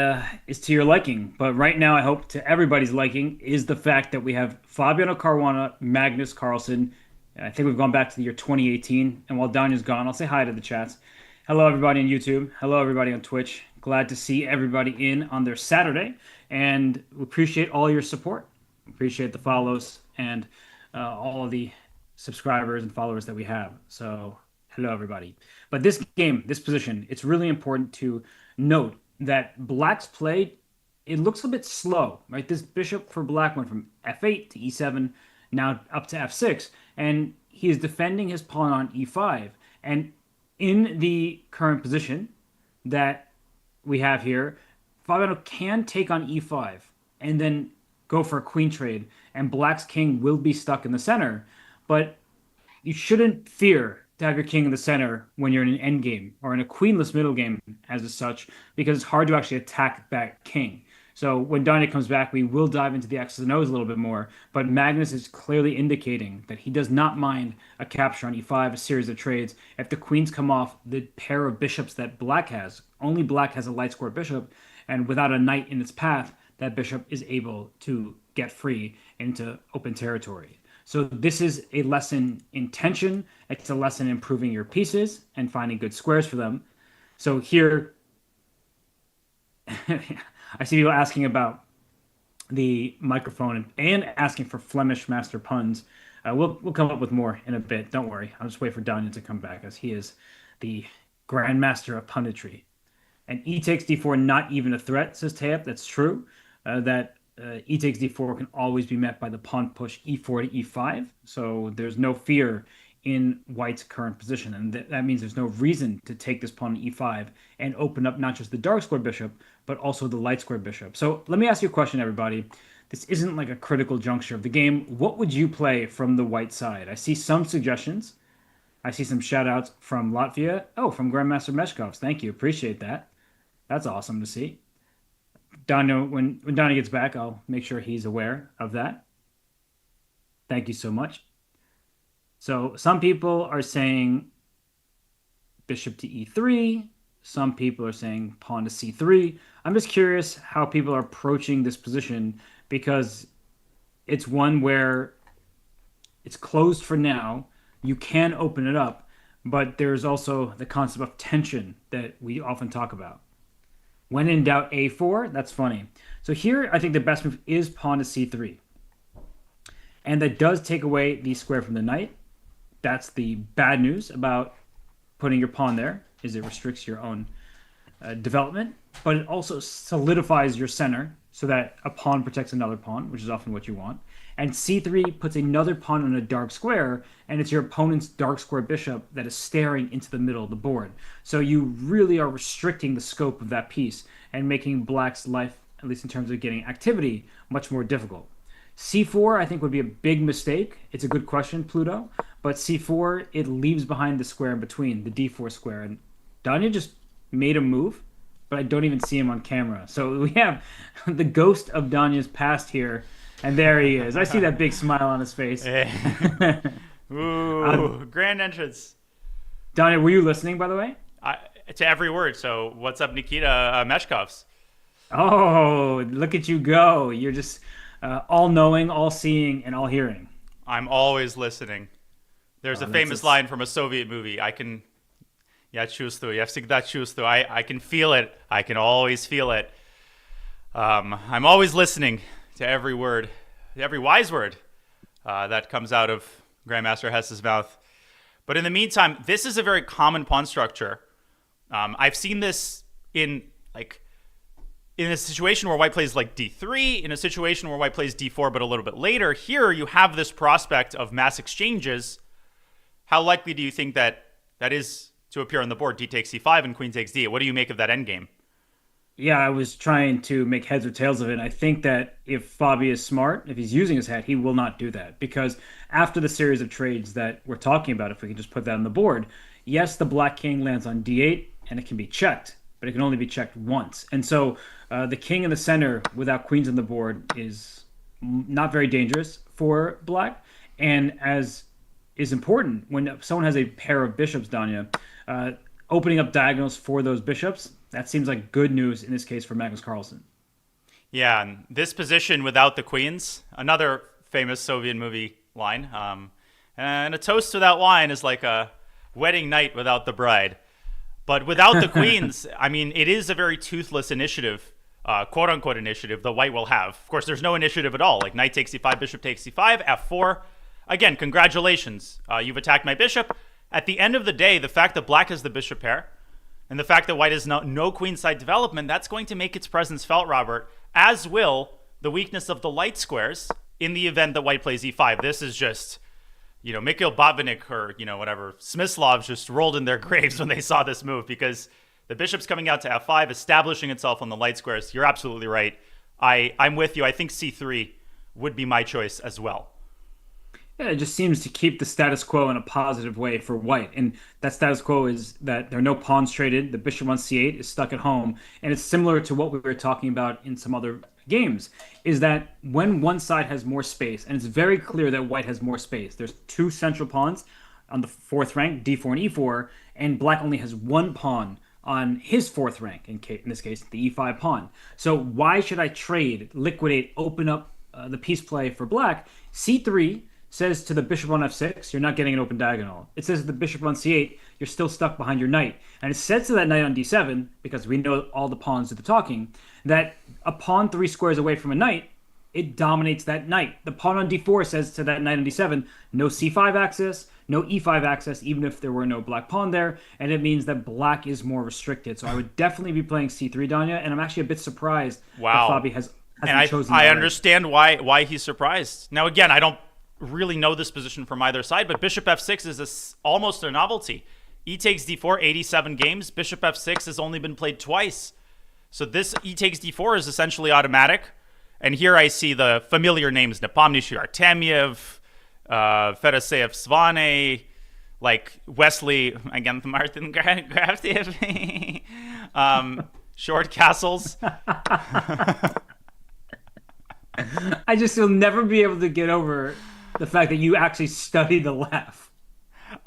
is to your liking. But right now, I hope to everybody's liking is the fact that we have Fabiano Caruana, Magnus Carlsen. I think we've gone back to the year 2018. And while Danya's gone, I'll say hi to the chats. Hello, everybody on YouTube. Hello, everybody on Twitch. Glad to see everybody in on their Saturday. And we appreciate all your support. Appreciate the follows and all of the subscribers and followers that we have. So, hello, everybody. But this game, this position, it's really important to note that Black's play, it looks a bit slow, right? This bishop for Black went from f8 to e7, now up to f6, and he is defending his pawn on e5. And in the current position that we have here, Fabiano can take on e5 and then go for a queen trade, and Black's king will be stuck in the center. But you shouldn't fear to have your king in the center when you're in an endgame or in a queenless middle game as such, because it's hard to actually attack that king. So when Danya comes back, we will dive into the X's and O's a little bit more. But Magnus is clearly indicating that he does not mind a capture on e5, a series of trades. If the queens come off the pair of bishops that Black has, only Black has a light square bishop, and without a knight in its path, that bishop is able to get free into open territory. So this is a lesson in tension. It's a lesson in improving your pieces and finding good squares for them. So here, I see people asking about the microphone and asking for Flemish master puns. We'll come up with more in a bit. Don't worry. I'll just wait for Danya to come back, as he is the grandmaster of punditry. And e takes d4, not even a threat, says Tayep. That's true. That e takes d4 can always be met by the pawn push e4 to e5. So there's no fear in White's current position. And that means there's no reason to take this pawn e5 and open up not just the dark square bishop, but also the light square bishop. So let me ask you a question, everybody. This isn't like a critical juncture of the game. What would you play from the white side? I see some suggestions. I see some shout outs from Latvia. Oh, from Grandmaster Meshkovs. Thank you. Appreciate that. That's awesome to see. Danya, when Danya gets back, I'll make sure he's aware of that. Thank you so much. So some people are saying bishop to e3. Some people are saying pawn to c3. I'm just curious how people are approaching this position, because it's one where it's closed for now. You can open it up, but there's also the concept of tension that we often talk about. When in doubt, a4. That's funny. So here, I think the best move is pawn to c3. And that does take away the square from the knight. That's the bad news about putting your pawn there, is it restricts your own development. But it also solidifies your center so that a pawn protects another pawn, which is often what you want. And c3 puts another pawn on a dark square, and it's your opponent's dark square bishop that is staring into the middle of the board. So you really are restricting the scope of that piece and making Black's life, at least in terms of getting activity, much more difficult. c4, I think, would be a big mistake. It's a good question, Pluto. But c4, it leaves behind the square in between, the d4 square. And Danya just made a move, but I don't even see him on camera. So we have the ghost of Danya's past here. And there he is. I see that big smile on his face. Ooh, grand entrance. Danya, were you listening, by the way? To every word. So what's up, Nikita Meshkovs? Oh, look at you go. You're just all-knowing, all-seeing, and all-hearing. I'm always listening. There's a famous line from a Soviet movie. I can... Я чувствую. Я всегда чувствую. I can feel it. I can always feel it. I'm always listening to every word, every wise word that comes out of Grandmaster Hess's mouth. But in the meantime, this is a very common pawn structure. I've seen this in a situation where White plays like d3, in a situation where White plays d4, but a little bit later. Here, you have this prospect of mass exchanges. How likely do you think that is to appear on the board. D takes c5 and queen takes d. What do you make of that endgame? Yeah, I was trying to make heads or tails of it. I think that if Fabi is smart, if he's using his head, he will not do that because after the series of trades that we're talking about, if we can just put that on the board, yes, the black king lands on d8 and it can be checked, but it can only be checked once. And so the king in the center without queens on the board is not very dangerous for black. And as is important when someone has a pair of bishops, Danya, opening up diagonals for those bishops, that seems like good news in this case for Magnus Carlsen. Yeah, and this position without the queens, another famous Soviet movie line. And a toast to that wine is like a wedding night without the bride. But without the queens, I mean, it is a very toothless initiative, quote unquote initiative, the white will have. Of course, there's no initiative at all. Like knight takes c5, bishop takes c5, f4. Again, congratulations. You've attacked my bishop. At the end of the day, the fact that black has the bishop pair and the fact that white has no queenside development, that's going to make its presence felt, Robert, as will the weakness of the light squares in the event that white plays e5. This is just, Mikhail Botvinnik or, whatever, Smyslov just rolled in their graves when they saw this move because the bishop's coming out to f5, establishing itself on the light squares. You're absolutely right. I'm with you. I think c3 would be my choice as well. Yeah, it just seems to keep the status quo in a positive way for white. And that status quo is that there are no pawns traded. The bishop on c8 is stuck at home. And it's similar to what we were talking about in some other games, is that when one side has more space, and it's very clear that white has more space, there's two central pawns on the fourth rank, d4 and e4, and black only has one pawn on his fourth rank, in this case, the e5 pawn. So why should I trade, liquidate, open up the piece play for black? c3 says to the bishop on f6, you're not getting an open diagonal. It says to the bishop on c8, you're still stuck behind your knight. And it says to that knight on d7, because we know all the pawns do the talking, that a pawn 3 squares away from a knight, it dominates that knight. The pawn on d4 says to that knight on d7, no c5 access, no e5 access, even if there were no black pawn there, and it means that black is more restricted. So I would definitely be playing c3, Danya, and I'm actually a bit surprised that Fabi hasn't chosen that. I understand why he's surprised. Now, again, I don't really know this position from either side, but bishop f6 is almost a novelty. E takes d4, 87 games. Bishop f6 has only been played twice. So this e takes d4 is essentially automatic. And here I see the familiar names, Nepomniachtchi Artemiev, Fedoseev Svane, like Wesley, again, Martin Graftev, short castles. I just will never be able to get over the fact that you actually studied the laugh.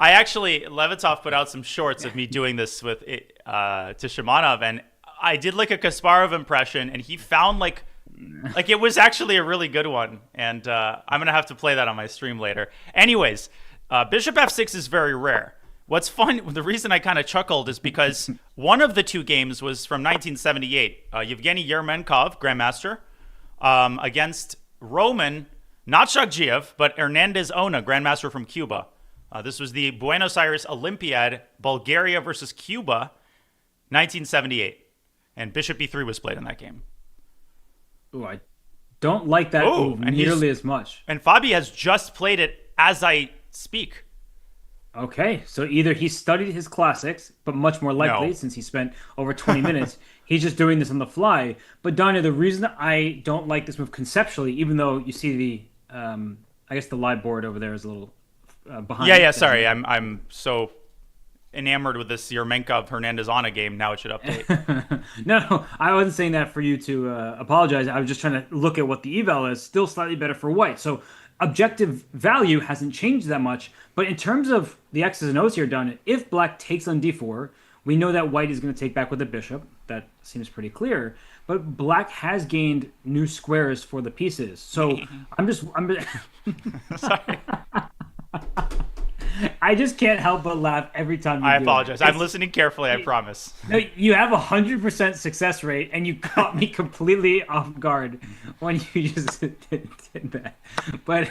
Levitov put out some shorts of me doing this with to Shimanov, and I did like a Kasparov impression, and he found like it was actually a really good one, and I'm gonna have to play that on my stream later. Anyways, bishop f6 is very rare. What's fun, the reason I kind of chuckled is because one of the two games was from 1978. Yevgeny Yermenkov, grandmaster, against Roman, not Shakjiev, but Hernandez Ona, grandmaster from Cuba. This was the Buenos Aires Olympiad, Bulgaria versus Cuba, 1978. And bishop e3 was played in that game. Ooh, I don't like that move nearly as much. And Fabi has just played it as I speak. Okay, so either he studied his classics, but much more likely, since he spent over 20 minutes, he's just doing this on the fly. But Danya, the reason I don't like this move conceptually, even though you see the, I guess the live board over there is a little behind. Yeah, sorry. I'm so enamored with this Yermenkov Hernandez Ana game. Now it should update. No, I wasn't saying that for you to apologize. I was just trying to look at what the eval is. Still slightly better for white. So objective value hasn't changed that much. But in terms of the X's and O's here, Donna, if black takes on d4, we know that white is going to take back with the bishop. That seems pretty clear. But black has gained new squares for the pieces. So I'm Sorry. I just can't help but laugh every time you I apologize. I'm listening carefully, I promise. No, you have 100% success rate, and you caught me completely off guard when you just did that. But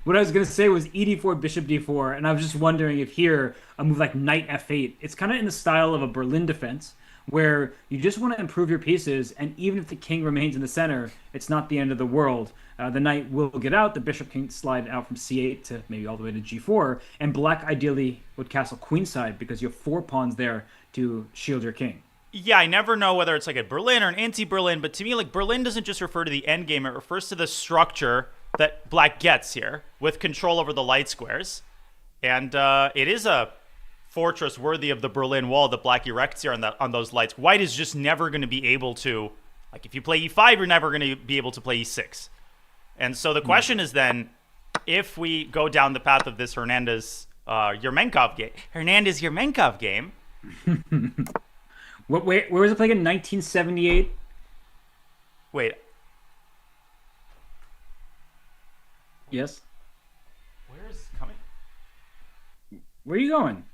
what I was going to say was e4, bishop d4, and I was just wondering if here, a move like knight f8, it's kind of in the style of a Berlin defense, where you just want to improve your pieces, and even if the king remains in the center, it's not the end of the world. The knight will get out, the bishop can slide out from c8 to maybe all the way to g4, and black ideally would castle queenside because you have four pawns there to shield your king. Yeah, I never know whether it's like a Berlin or an anti-Berlin, but to me, like Berlin doesn't just refer to the end game; it refers to the structure that black gets here with control over the light squares, and it is a fortress worthy of the Berlin Wall that black erects here on those lights. White is just never going to be able to, like, if you play e5, you're never going to be able to play e6. And so the question is then, if we go down the path of this Yermenkov game. Where was it playing in 1978? Wait, Yes. where is it coming? Where are you going?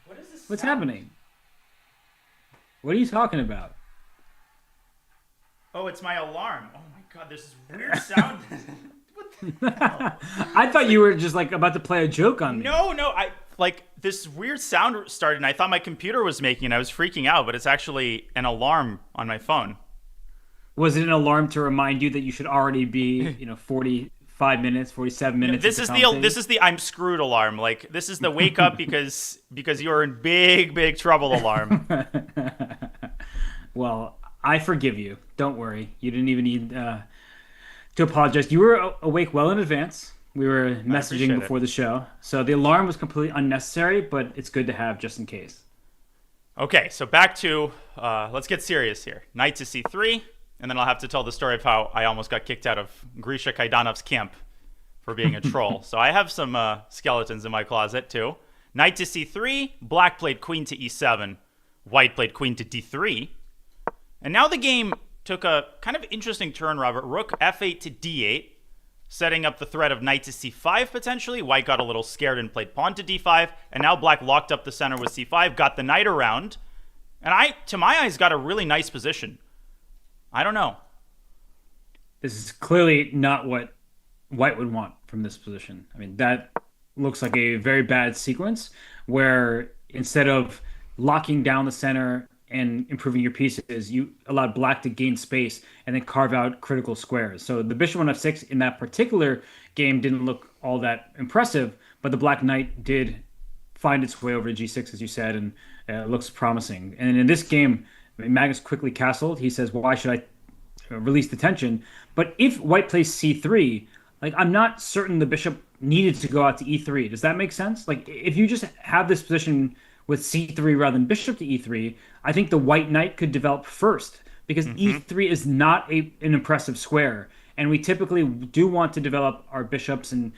What is this? What's sound? happening? What are you talking about? Oh, it's my alarm. Oh my god, this is weird sound. What the hell? I thought you were just like about to play a joke on me. No, I like this weird sound started, and I thought my computer was making it. I was freaking out, but it's actually an alarm on my phone. Was it an alarm to remind you that you should already be, 45 minutes, 47 minutes? This is the I'm screwed alarm. Like this is the wake up because you're in big trouble alarm. Well, I forgive you. Don't worry. You didn't even need to apologize. You were awake well in advance. We were messaging before the show. So the alarm was completely unnecessary, but it's good to have just in case. Okay, so back to let's get serious here. Knight to c3, and then I'll have to tell the story of how I almost got kicked out of Grisha Kaidanov's camp for being a troll. So I have some skeletons in my closet too. Knight to c3, black played queen to e7, white played queen to d3. And now the game took a kind of interesting turn, Robert. Rook f8 to d8, setting up the threat of knight to c5 potentially. White got a little scared and played pawn to d5, and now black locked up the center with c5, got the knight around, and to my eyes, got a really nice position. I don't know. This is clearly not what white would want from this position. I mean, that looks like a very bad sequence where instead of locking down the center and improving your pieces, you allowed black to gain space and then carve out critical squares. So the bishop on f6 in that particular game didn't look all that impressive, but the black knight did find its way over to g6, as you said, and it looks promising. And in this game, Magnus quickly castled. He says, why should I release the tension? But if white plays c3, like, I'm not certain the bishop needed to go out to e3. Does that make sense? Like, if you just have this position with c3 rather than bishop to e3, I think the white knight could develop first because e3 is not an impressive square. And we typically do want to develop our bishops and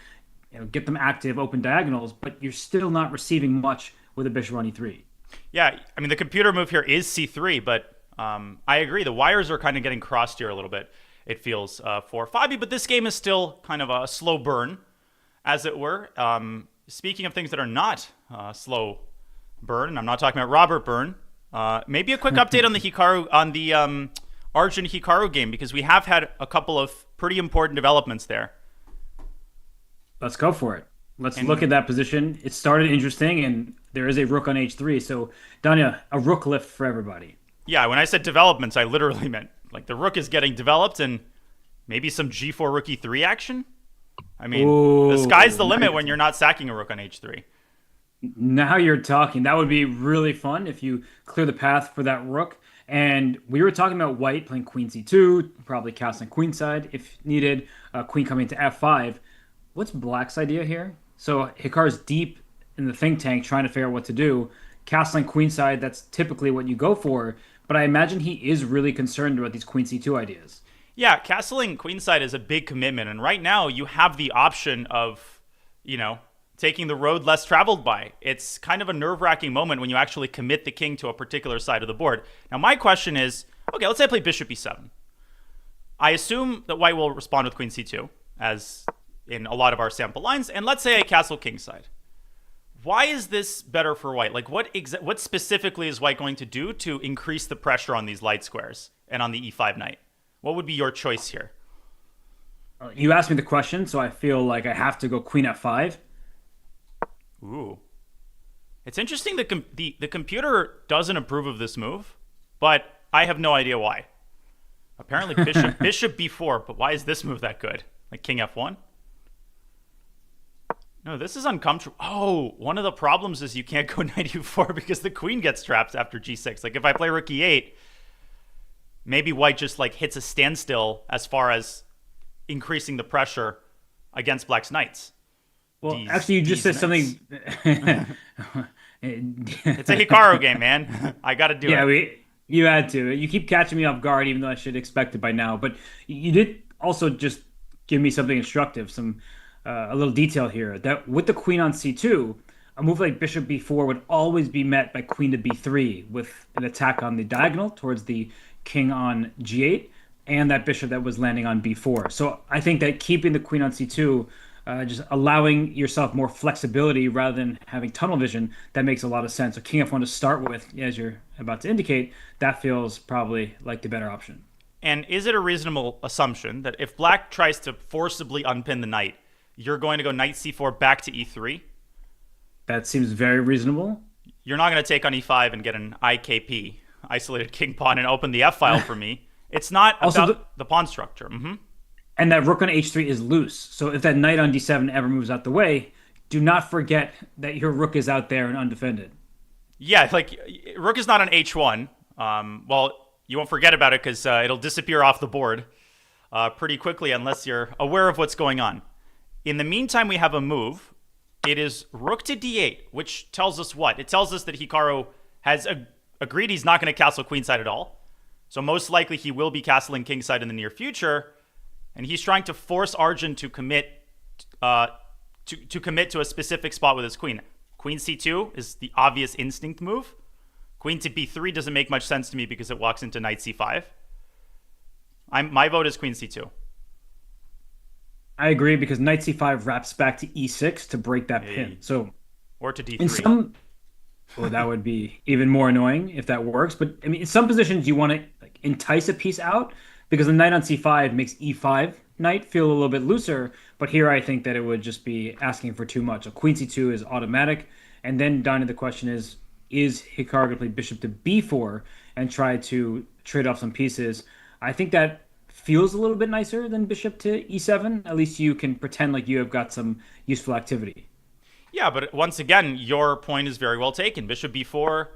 get them active, open diagonals, but you're still not receiving much with a bishop on e3. Yeah, I mean, the computer move here is c3, but I agree. The wires are kind of getting crossed here a little bit, it feels, for Fabi, but this game is still kind of a slow burn, as it were. Speaking of things that are not slow burn, and I'm not talking about Robert Byrne, maybe a quick update on the Arjun Hikaru game, because we have had a couple of pretty important developments there. Let's go for it. Let's look at that position. It started interesting, and there is a rook on h3. So, Danya, a rook lift for everybody. Yeah, when I said developments, I literally meant like the rook is getting developed and maybe some g4 rook e3 action. I mean, the sky's the limit when you're not sacking a rook on h3. Now you're talking. That would be really fun if you clear the path for that rook. And we were talking about white playing queen c2, probably castling queenside if needed, queen coming to f5. What's black's idea here? So Hikaru's deep in the think tank trying to figure out what to do. Castling queenside, that's typically what you go for. But I imagine he is really concerned about these queen c2 ideas. Yeah, castling queenside is a big commitment. And right now you have the option of, taking the road less traveled by. It's kind of a nerve-wracking moment when you actually commit the king to a particular side of the board. Now, my question is, okay, let's say I play bishop e7. I assume that white will respond with queen c2, as in a lot of our sample lines, and let's say I castle kingside. Why is this better for white? Like, what specifically is white going to do to increase the pressure on these light squares and on the e5 knight? What would be your choice here? You asked me the question, so I feel like I have to go queen f5. Ooh. It's interesting that the computer doesn't approve of this move, but I have no idea why. Apparently bishop b4, but why is this move that good? Like king f1? No, this is uncomfortable. Oh, one of the problems is you can't go knight u4 because the queen gets trapped after g6. Like if I play rook e8, maybe white just like hits a standstill as far as increasing the pressure against black's knights. Well, actually, you just said something. It's a Hikaru game, man. I got to do it. Yeah, you had to. You keep catching me off guard, even though I should expect it by now. But you did also just give me something instructive, a little detail here. That with the queen on c2, a move like bishop b4 would always be met by queen to b3 with an attack on the diagonal towards the king on g8 and that bishop that was landing on b4. So I think that keeping the queen on c2, just allowing yourself more flexibility rather than having tunnel vision, that makes a lot of sense. So king f1 to start with, as you're about to indicate, that feels probably like the better option. And is it a reasonable assumption that if black tries to forcibly unpin the knight, you're going to go knight c4 back to e3? That seems very reasonable. You're not going to take on e5 and get an IKP, isolated king pawn, and open the f file for me. It's not also about the pawn structure. Mm-hmm. And that rook on h3 is loose. So if that knight on d7 ever moves out the way, do not forget that your rook is out there and undefended. Yeah, like rook is not on h1. Well, you won't forget about it because it'll disappear off the board pretty quickly unless you're aware of what's going on. In the meantime, we have a move. It is rook to d8, which tells us what? It tells us that Hikaru has agreed he's not going to castle queenside at all. So most likely he will be castling kingside in the near future. And he's trying to force Arjun to commit to commit to a specific spot with his queen. Queen c2 is the obvious instinct move. Queen to b3 doesn't make much sense to me because it walks into knight c5. My vote is queen c2. I agree because knight c5 wraps back to e6 to break that pin. So, or to d3. In some, well, that would be even more annoying if that works. But I mean, in some positions you want to like entice a piece out because the knight on c5 makes e5 knight feel a little bit looser. But here I think that it would just be asking for too much. A queen c2 is automatic, and then down to the question is Hikaru going to play bishop to b4 and try to trade off some pieces? I think that feels a little bit nicer than bishop to e7. At least you can pretend like you have got some useful activity. Yeah, but once again, your point is very well taken. Bishop b4,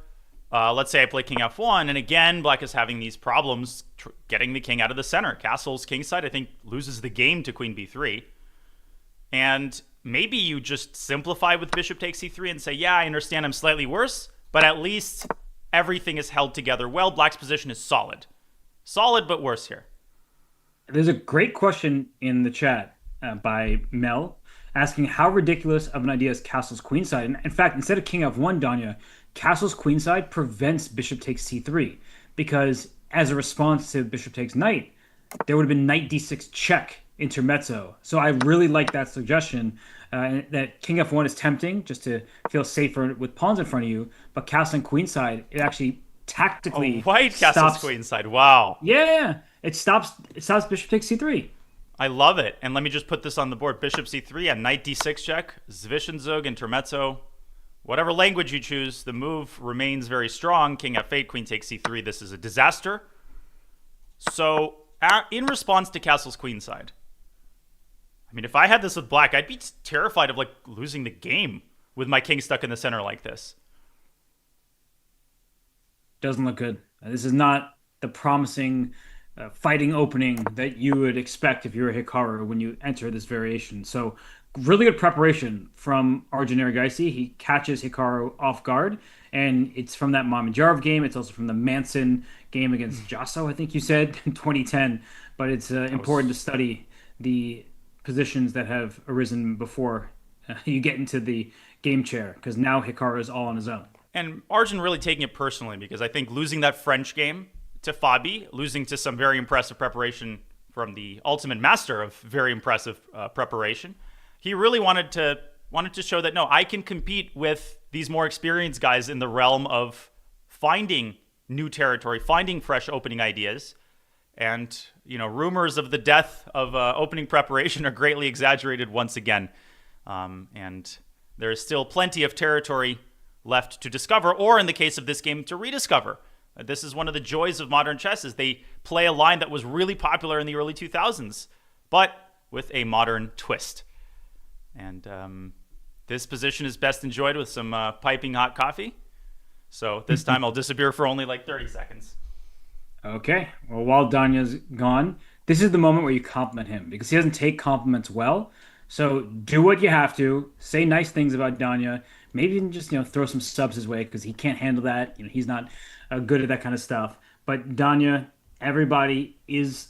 let's say I play king f1, and again, black is having these problems getting the king out of the center. Castles kingside, I think, loses the game to queen b3. And maybe you just simplify with bishop takes c3 and say, yeah, I understand I'm slightly worse, but at least everything is held together well. Black's position is solid. Solid, but worse here. There's a great question in the chat by Mel asking how ridiculous of an idea is castle's queenside. And in fact, instead of king f1, Danya, castle's queenside prevents bishop takes c3 because as a response to bishop takes knight, there would have been knight d6 check intermezzo. So I really like that suggestion that king f1 is tempting just to feel safer with pawns in front of you, but castling queenside, it actually tactically white castles queenside. Wow. Yeah. It stops bishop takes c3. I love it. And let me just put this on the board. Bishop c3 and knight d6 check. Zwischenzug, intermezzo. Whatever language you choose, the move remains very strong. King f8, queen takes c3. This is a disaster. So in response to castle's queenside, I mean, if I had this with black, I'd be terrified of like losing the game with my king stuck in the center like this. Doesn't look good. This is not the promising fighting opening that you would expect if you're a Hikaru when you enter this variation. So really good preparation from Arjun Erigaisi. He catches Hikaru off guard, and it's from that Mamedyarov game. It's also from the Manson game against Jasso, I think you said, in 2010. But it's important to study the positions that have arisen before you get into the game chair, because now Hikaru is all on his own. And Arjun really taking it personally, because I think losing that French game to Fabi, losing to some very impressive preparation from the ultimate master of very impressive preparation, he really wanted to show that, no, I can compete with these more experienced guys in the realm of finding new territory, finding fresh opening ideas. And, rumors of the death of opening preparation are greatly exaggerated once again. And there is still plenty of territory left to discover, or in the case of this game, to rediscover. This is one of the joys of modern chess, is they play a line that was really popular in the early 2000s, but with a modern twist. And this position is best enjoyed with some piping hot coffee. So this time I'll disappear for only like 30 seconds. Okay. Well, while Danya's gone, this is the moment where you compliment him because he doesn't take compliments well. So do what you have to. Say nice things about Danya. Maybe even just throw some subs his way because he can't handle that. He's not good at that kind of stuff. But Danya, everybody is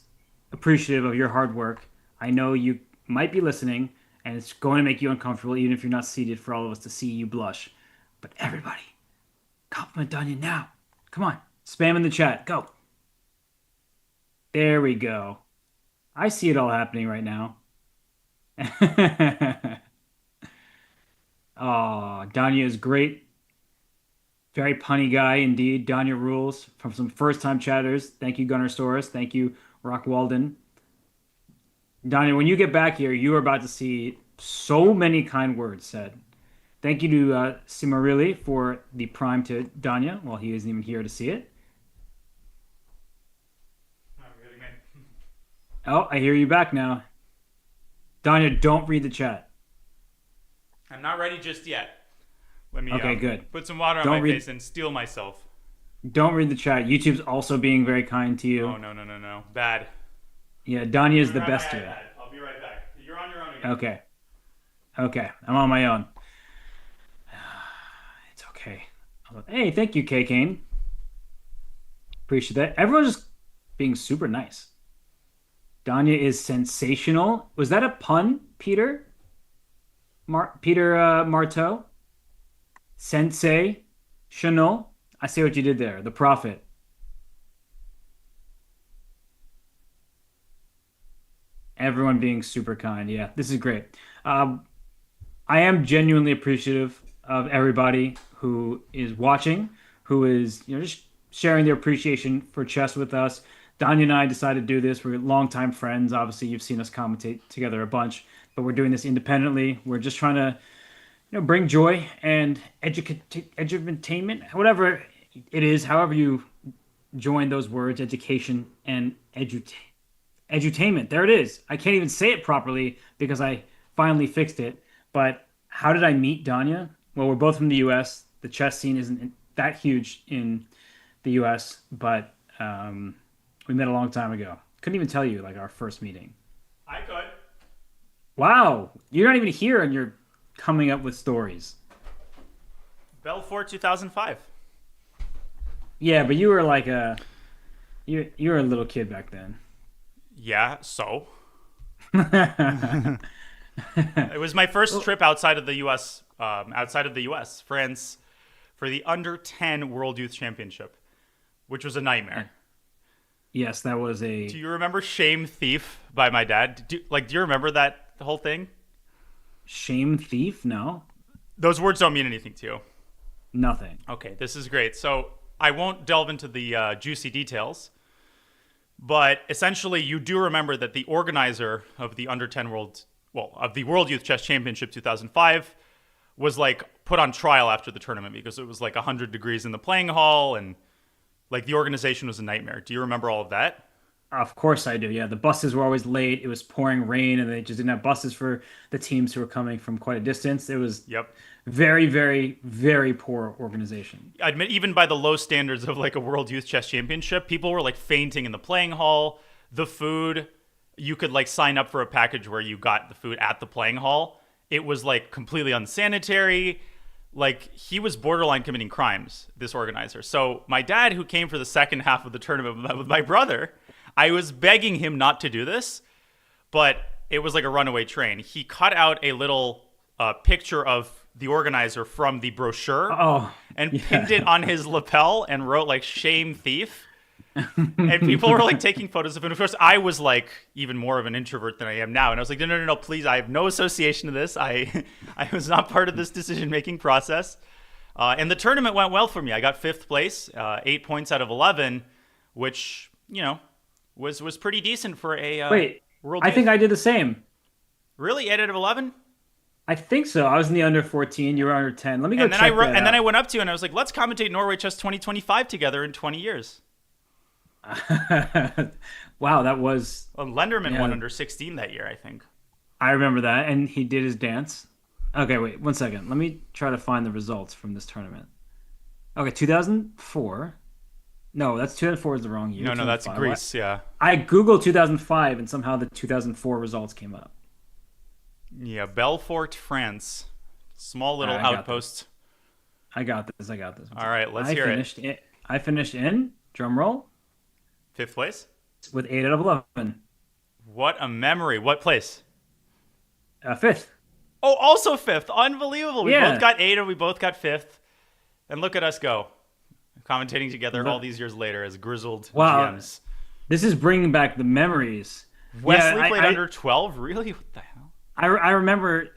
appreciative of your hard work. I know you might be listening, and it's going to make you uncomfortable, even if you're not seated, for all of us to see you blush. But everybody, compliment Danya now. Come on, spam in the chat. Go. There we go. I see it all happening right now. Oh, Danya is great. Very punny guy indeed. Danya rules from some first-time chatters. Thank you, Gunnar Soros. Thank you, Rock Walden. Danya, when you get back here, you are about to see so many kind words said. Thank you to Simarili for the prime to Danya while he isn't even here to see it. Oh, I hear you back now. Danya, don't read the chat. I'm not ready just yet. Let me good. Put some water on my face and steel myself. Don't read the chat. YouTube's also being very kind to you. Oh, no. Bad. Yeah, Danya is the best here. I'll be right back. You're on your own again. Okay. I'm on my own. It's okay. Hey, thank you, K Kane. Appreciate that. Everyone's just being super nice. Danya is sensational. Was that a pun, Peter? Peter Marteau? Sensei? Chanel? I see what you did there. The prophet. Everyone being super kind. Yeah, this is great. I am genuinely appreciative of everybody who is watching, who is just sharing their appreciation for chess with us. Danya and I decided to do this. We're longtime friends. Obviously, you've seen us commentate together a bunch, but we're doing this independently. We're just trying to, bring joy and edutainment, whatever it is, however you join those words, education and edutainment. There it is. I can't even say it properly because I finally fixed it. But how did I meet Danya? Well, we're both from the U.S. The chess scene isn't that huge in the U.S., but we met a long time ago. Couldn't even tell you our first meeting. I could. Wow, you're not even here, and you're coming up with stories. Belfort 2005. Yeah, but you were you were a little kid back then. Yeah, so it was my first trip outside of the U.S. France, for the under 10 World Youth Championship, which was a nightmare. Yes, that was a. Do you remember "Shame Thief" by my dad? Do you remember that whole thing? Shame Thief? No. Those words don't mean anything to you. Nothing. Okay, this is great. So I won't delve into the juicy details, but essentially you do remember that the organizer of the under 10 of the World Youth Chess Championship 2005 was put on trial after the tournament because it was 100 degrees in the playing hall and the organization was a nightmare. Do you remember all of that? Of course I do. Yeah, the buses were always late. It was pouring rain, and they just didn't have buses for the teams who were coming from quite a distance. It was very, very, very poor organization. I admit, even by the low standards of a World Youth Chess Championship, people were fainting in the playing hall. The food, you could sign up for a package where you got the food at the playing hall. It was completely unsanitary. He was borderline committing crimes, this organizer. So my dad, who came for the second half of the tournament with my brother, I was begging him not to do this, but it was like a runaway train. He cut out a little picture of the organizer from the brochure and pinned it on his lapel and wrote "Shame Thief." And people were taking photos of him. Of course, I was even more of an introvert than I am now. And I was no, please, I have no association to this. I was not part of this decision-making process. And the tournament went well for me. I got 5th place, 8 points out of 11, which, was pretty decent for a Wait, World I Youth. think I did the same. Really? 8 out of 11? I think so. I was in the under 14. You were under 10. Let me go And then I check that and then I out. went up to you and I was like, let's commentate Norway Chess 2025 together in 20 years. Wow, that was Well, Lenderman won yeah. under 16 that year, I think. I remember that, and he did his dance. Okay, wait 1 second. Let me try to find the results from this tournament. Okay, 2004. No, that's 2004 is the wrong year. No, no, that's 2005. What? Greece. Yeah, I googled 2005, and somehow the 2004 results came up. yeah. Belfort, France. Small All little right, I got this. outpost. I got this. I got this. All right, let's I hear it. finished it. I finished in drum roll Fifth place. with 8 out of 11. What a memory. What place? Fifth. Oh, also fifth. Unbelievable. We both Yeah. got eight and we both got fifth. And look at us go. Commentating together all The- these years later as grizzled Wow. GMs. This is bringing back the memories. Yeah, Wesley played under 12? Really? What the hell? I remember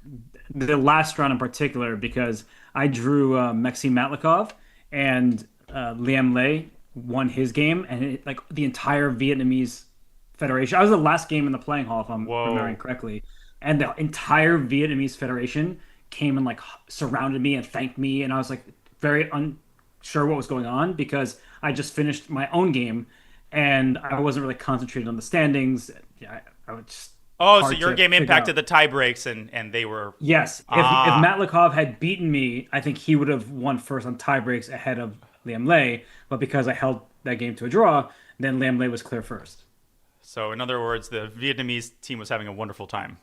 the last round in particular because I drew Maxim Matlikov and Liam Lay won his game and like the entire Vietnamese federation. I was the last game in the playing hall if I'm Whoa. remembering correctly, and the entire Vietnamese federation came and like surrounded me and thanked me, and I was like very unsure what was going on because I just finished my own game and I wasn't really concentrated on the standings. Yeah, I was just Oh, so hard your to game figure impacted out. the tie breaks and they were. Yes, if Ah. Matlikov had beaten me, I think he would have won first on tie breaks ahead of Liam Lay. But because I held that game to a draw, then Liam Lay was clear first. So, in other words, the Vietnamese team was having a wonderful time.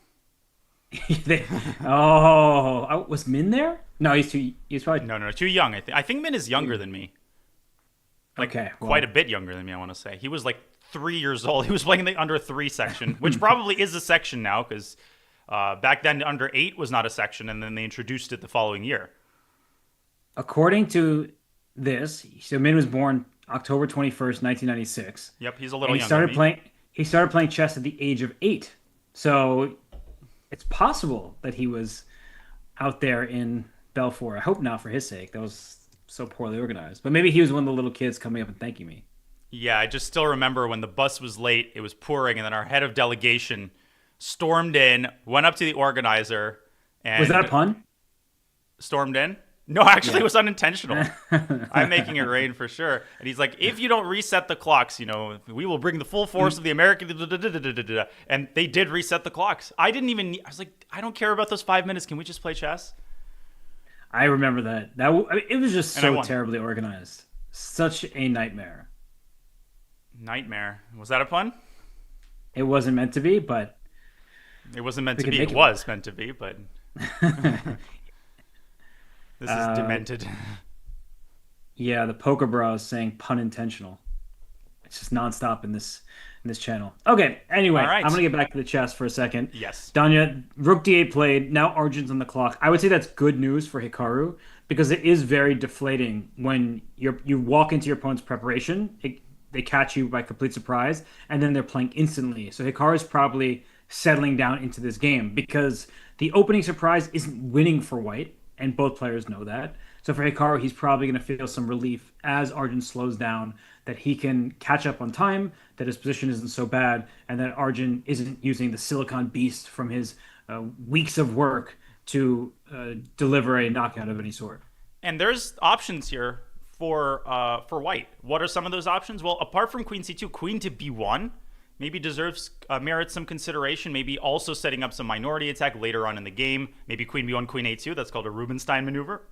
They, oh, was Min there? No, he's too. He's probably No, no, too young, I think. I think Min is younger than me. Like, okay. quite Well, a bit younger than me, I want to say. He was like 3 years old. He was playing in the under three section, which probably is a section now because back then under eight was not a section, and then they introduced it the following year. according to this, so Min was born October 21st, 1996, Yep, he's a and little he younger than started me. playing. He started playing chess at the age of 8. So it's possible that he was out there in Belfort. I hope not for his sake. That was so poorly organized. But maybe he was one of the little kids coming up and thanking me. Yeah, I just still remember when the bus was late, it was pouring, and then our head of delegation stormed in, went up to the organizer, and Was that a pun? stormed in. No, actually, Yeah. it was unintentional. I'm making it rain for sure. And he's like, if you don't reset the clocks, we will bring the full force of the American. And they did reset the clocks. I didn't even. I was like, I don't care about those 5 minutes. Can we just play chess? I remember that. I mean, it was just And I so won. terribly organized. Such a nightmare. Nightmare. Was that a pun? It wasn't meant to be, but It wasn't meant we to could be. make It it. was meant to be, but this is demented. Yeah, the poker bra is saying pun intentional. It's just nonstop in this channel. Okay, anyway, All right. I'm gonna get back to the chess for a second. Yes. Danya, Rook D8 played. Now Arjun's on the clock. I would say that's good news for Hikaru because it is very deflating when you walk into your opponent's preparation. They catch you by complete surprise, and then they're playing instantly. So Hikaru's probably settling down into this game because the opening surprise isn't winning for White, and both players know that. So for Hikaru, he's probably going to feel some relief as Arjun slows down that he can catch up on time, that his position isn't so bad, and that Arjun isn't using the Silicon Beast from his weeks of work to deliver a knockout of any sort. And there's options here for white. What are some of those options? Well, apart from queen c2, queen to b1 maybe deserves merits some consideration. Maybe also setting up some minority attack later on in the game. Maybe queen b1, queen a2. That's called a Rubinstein maneuver.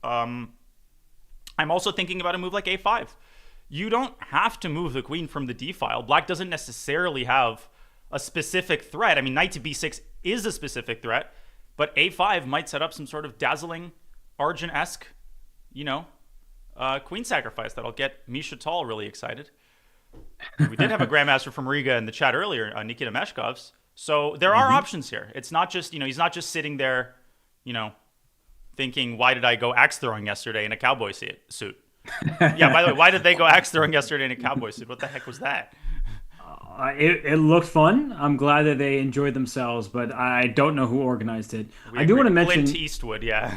I'm also thinking about a move like a5. You don't have to move the queen from the d file. Black doesn't necessarily have a specific threat. I mean, knight to b6 is a specific threat, but a5 might set up some sort of dazzling Arjun-esque, queen sacrifice that'll get Misha Tal really excited. We did have a grandmaster from Riga in the chat earlier, Nikita Meshkovs. So there are options here. It's not just, he's not just sitting there, thinking, why did I go axe throwing yesterday in a cowboy suit? Yeah, by the way, why did they go axe throwing yesterday in a cowboy suit? What the heck was that? It looked fun. I'm glad that they enjoyed themselves, but I don't know who organized it. We I do want to agreed. mention, Clint Eastwood, yeah.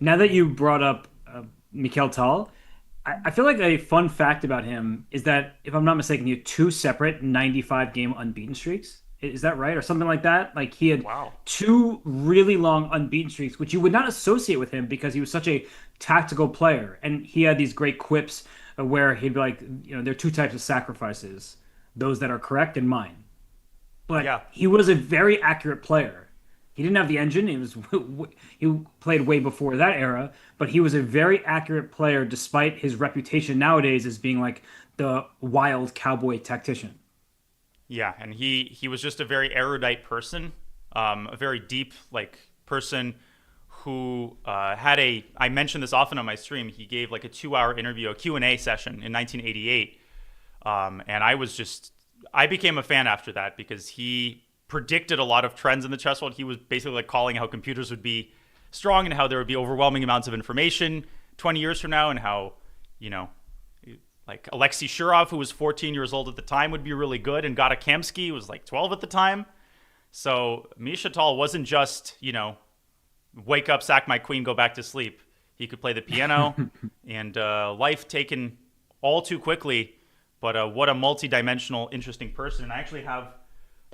now that you brought up Mikhail Tal, I feel like a fun fact about him is that, if I'm not mistaken, he had two separate 95 game unbeaten streaks Is that right? Or something like that? Like he had Wow. two really long unbeaten streaks, which you would not associate with him because he was such a tactical player. And he had these great quips where he'd be like, there are two types of sacrifices, those that are correct and mine. But Yeah. he was a very accurate player. He didn't have the engine. He played way before that era, but he was a very accurate player despite his reputation nowadays as being like the wild cowboy tactician. Yeah, and he was just a very erudite person, a very deep like person who had a. I mentioned this often on my stream. He gave like a 2 hour interview, a Q&A session in 1988, and I became a fan after that because he predicted a lot of trends in the chess world. He was basically like calling how computers would be strong and how there would be overwhelming amounts of information 20 years from now, and how you know like Alexei Shurov, who was 14 years old at the time, would be really good, and Gata Kamsky was like 12 at the time. So Misha Tal wasn't just, wake up, sack my queen, go back to sleep. He could play the piano, and life taken all too quickly. But what a multi-dimensional, interesting person. And I actually have,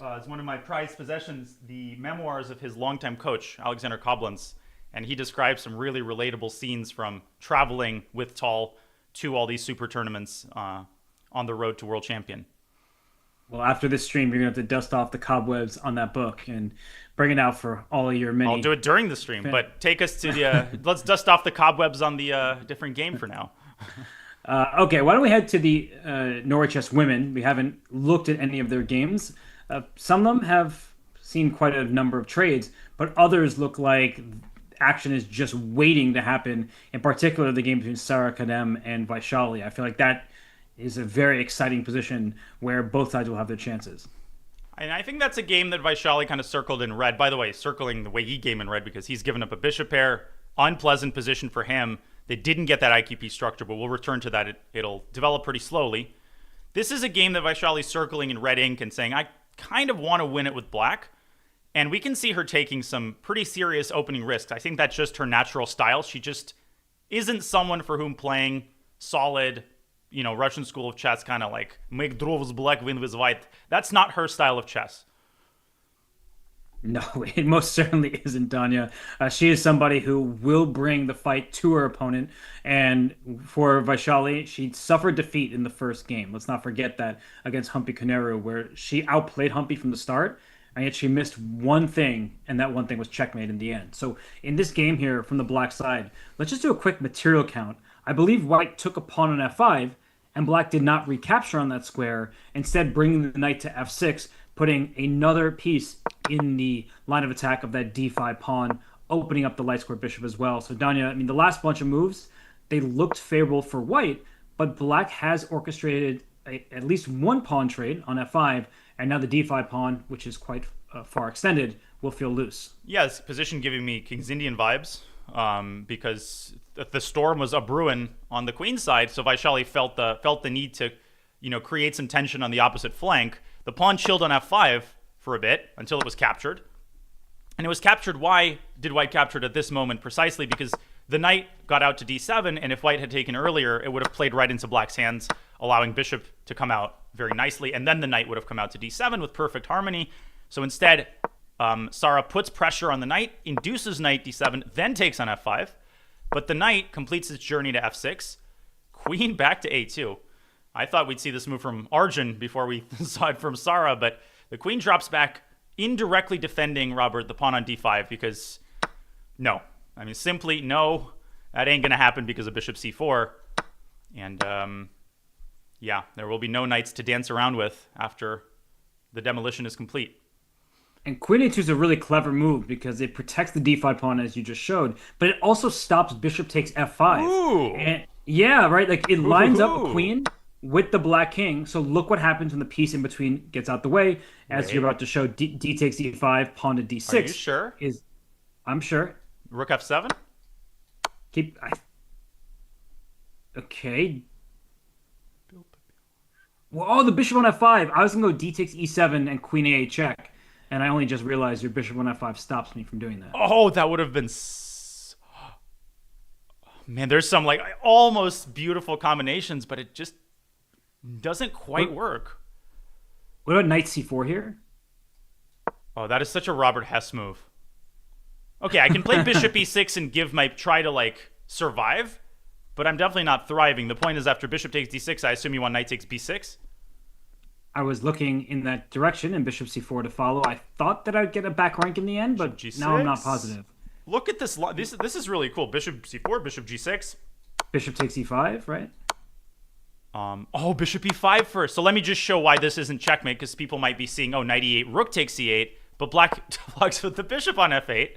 as one of my prized possessions, the memoirs of his longtime coach, Alexander Koblenz. And he describes some really relatable scenes from traveling with Tal to all these super tournaments on the road to world champion. Well, after this stream, you're gonna have to dust off the cobwebs on that book and bring it out for all of your I'll many. do it during the stream, but take us to the. Let's dust off the cobwebs on the different game for now. Okay, why don't we head to the Norway Chess women? We haven't looked at any of their games. Some of them have seen quite a number of trades, but others look like action is just waiting to happen. In particular, the game between Sarah Kadem and Vaishali. I feel like that is a very exciting position where both sides will have their chances. And I think that's a game that Vaishali kind of circled in red. By the way, circling the way he game in red because he's given up a bishop pair, unpleasant position for him. They didn't get that IQP structure, but we'll return to that. It'll develop pretty slowly. This is a game that Vaishali's circling in red ink and saying, I kind of want to win it with black. And we can see her taking some pretty serious opening risks. I think that's just her natural style. She just isn't someone for whom playing solid, Russian school of chess, kind of like make draw with black, win with white. That's not her style of chess. No, it most certainly isn't, Danya. She is somebody who will bring the fight to her opponent. And for Vaishali, she suffered defeat in the first game. Let's not forget that against Humpy Koneru, where she outplayed Humpy from the start, and yet she missed one thing, and that one thing was checkmate in the end. So in this game here from the black side, let's just do a quick material count. I believe white took a pawn on f5, and black did not recapture on that square, instead bringing the knight to f6, putting another piece in the line of attack of that d5 pawn, opening up the light square bishop as well. So Danya, I mean, the last bunch of moves, they looked favorable for white, but black has orchestrated at least one pawn trade on f5, and now the d5 pawn, which is quite far extended, will feel loose. Yes, position giving me King's Indian vibes because the storm was a brewing on the queen side, so Vaishali felt the need to, create some tension on the opposite flank. The pawn chilled on f5 for a bit until it was captured. And it was captured. Why did white capture it at this moment? Precisely because the knight got out to d7, and if white had taken earlier, it would have played right into black's hands, allowing bishop to come out very nicely, and then the knight would have come out to d7 with perfect harmony. So instead, Sarah puts pressure on the knight, induces knight d7, then takes on f5, but the knight completes its journey to f6, queen back to a2. I thought we'd see this move from Arjun before we saw it from Sarah, but the queen drops back, indirectly defending Robert the pawn on d5 because no. I mean, simply no, that ain't going to happen because of bishop c4. And yeah, there will be no knights to dance around with after the demolition is complete. And queen a2 is a really clever move because it protects the d5 pawn as you just showed, but it also stops bishop takes f5. Ooh. And yeah, right? Like it lines up a queen with the black king. So look what happens when the piece in between gets out the way. As you're about to show, d takes d5, pawn to d6. Are you sure? I'm sure. Rook f7? Okay. Well, oh, the bishop on f5. I was going to go d takes e7 and queen a8 check. And I only just realized your bishop on f5 stops me from doing that. Oh, that would have been... Man, there's some like almost beautiful combinations, but it just doesn't quite work. What about knight c4 here? Oh, that is such a Robert Hess move. Okay, I can play bishop e6 and try to like survive, but I'm definitely not thriving. The point is, after bishop takes d6, I assume you want knight takes b6. I was looking in that direction and bishop c4 to follow. I thought that I'd get a back rank in the end, but G6? now I'm not positive. Look at this. This is really cool. Bishop c4, bishop g6. Bishop takes e5, right? Oh, bishop e5 first. So let me just show why this isn't checkmate, because people might be seeing, oh, knight e8, rook takes c8, but black blocks with the bishop on f8.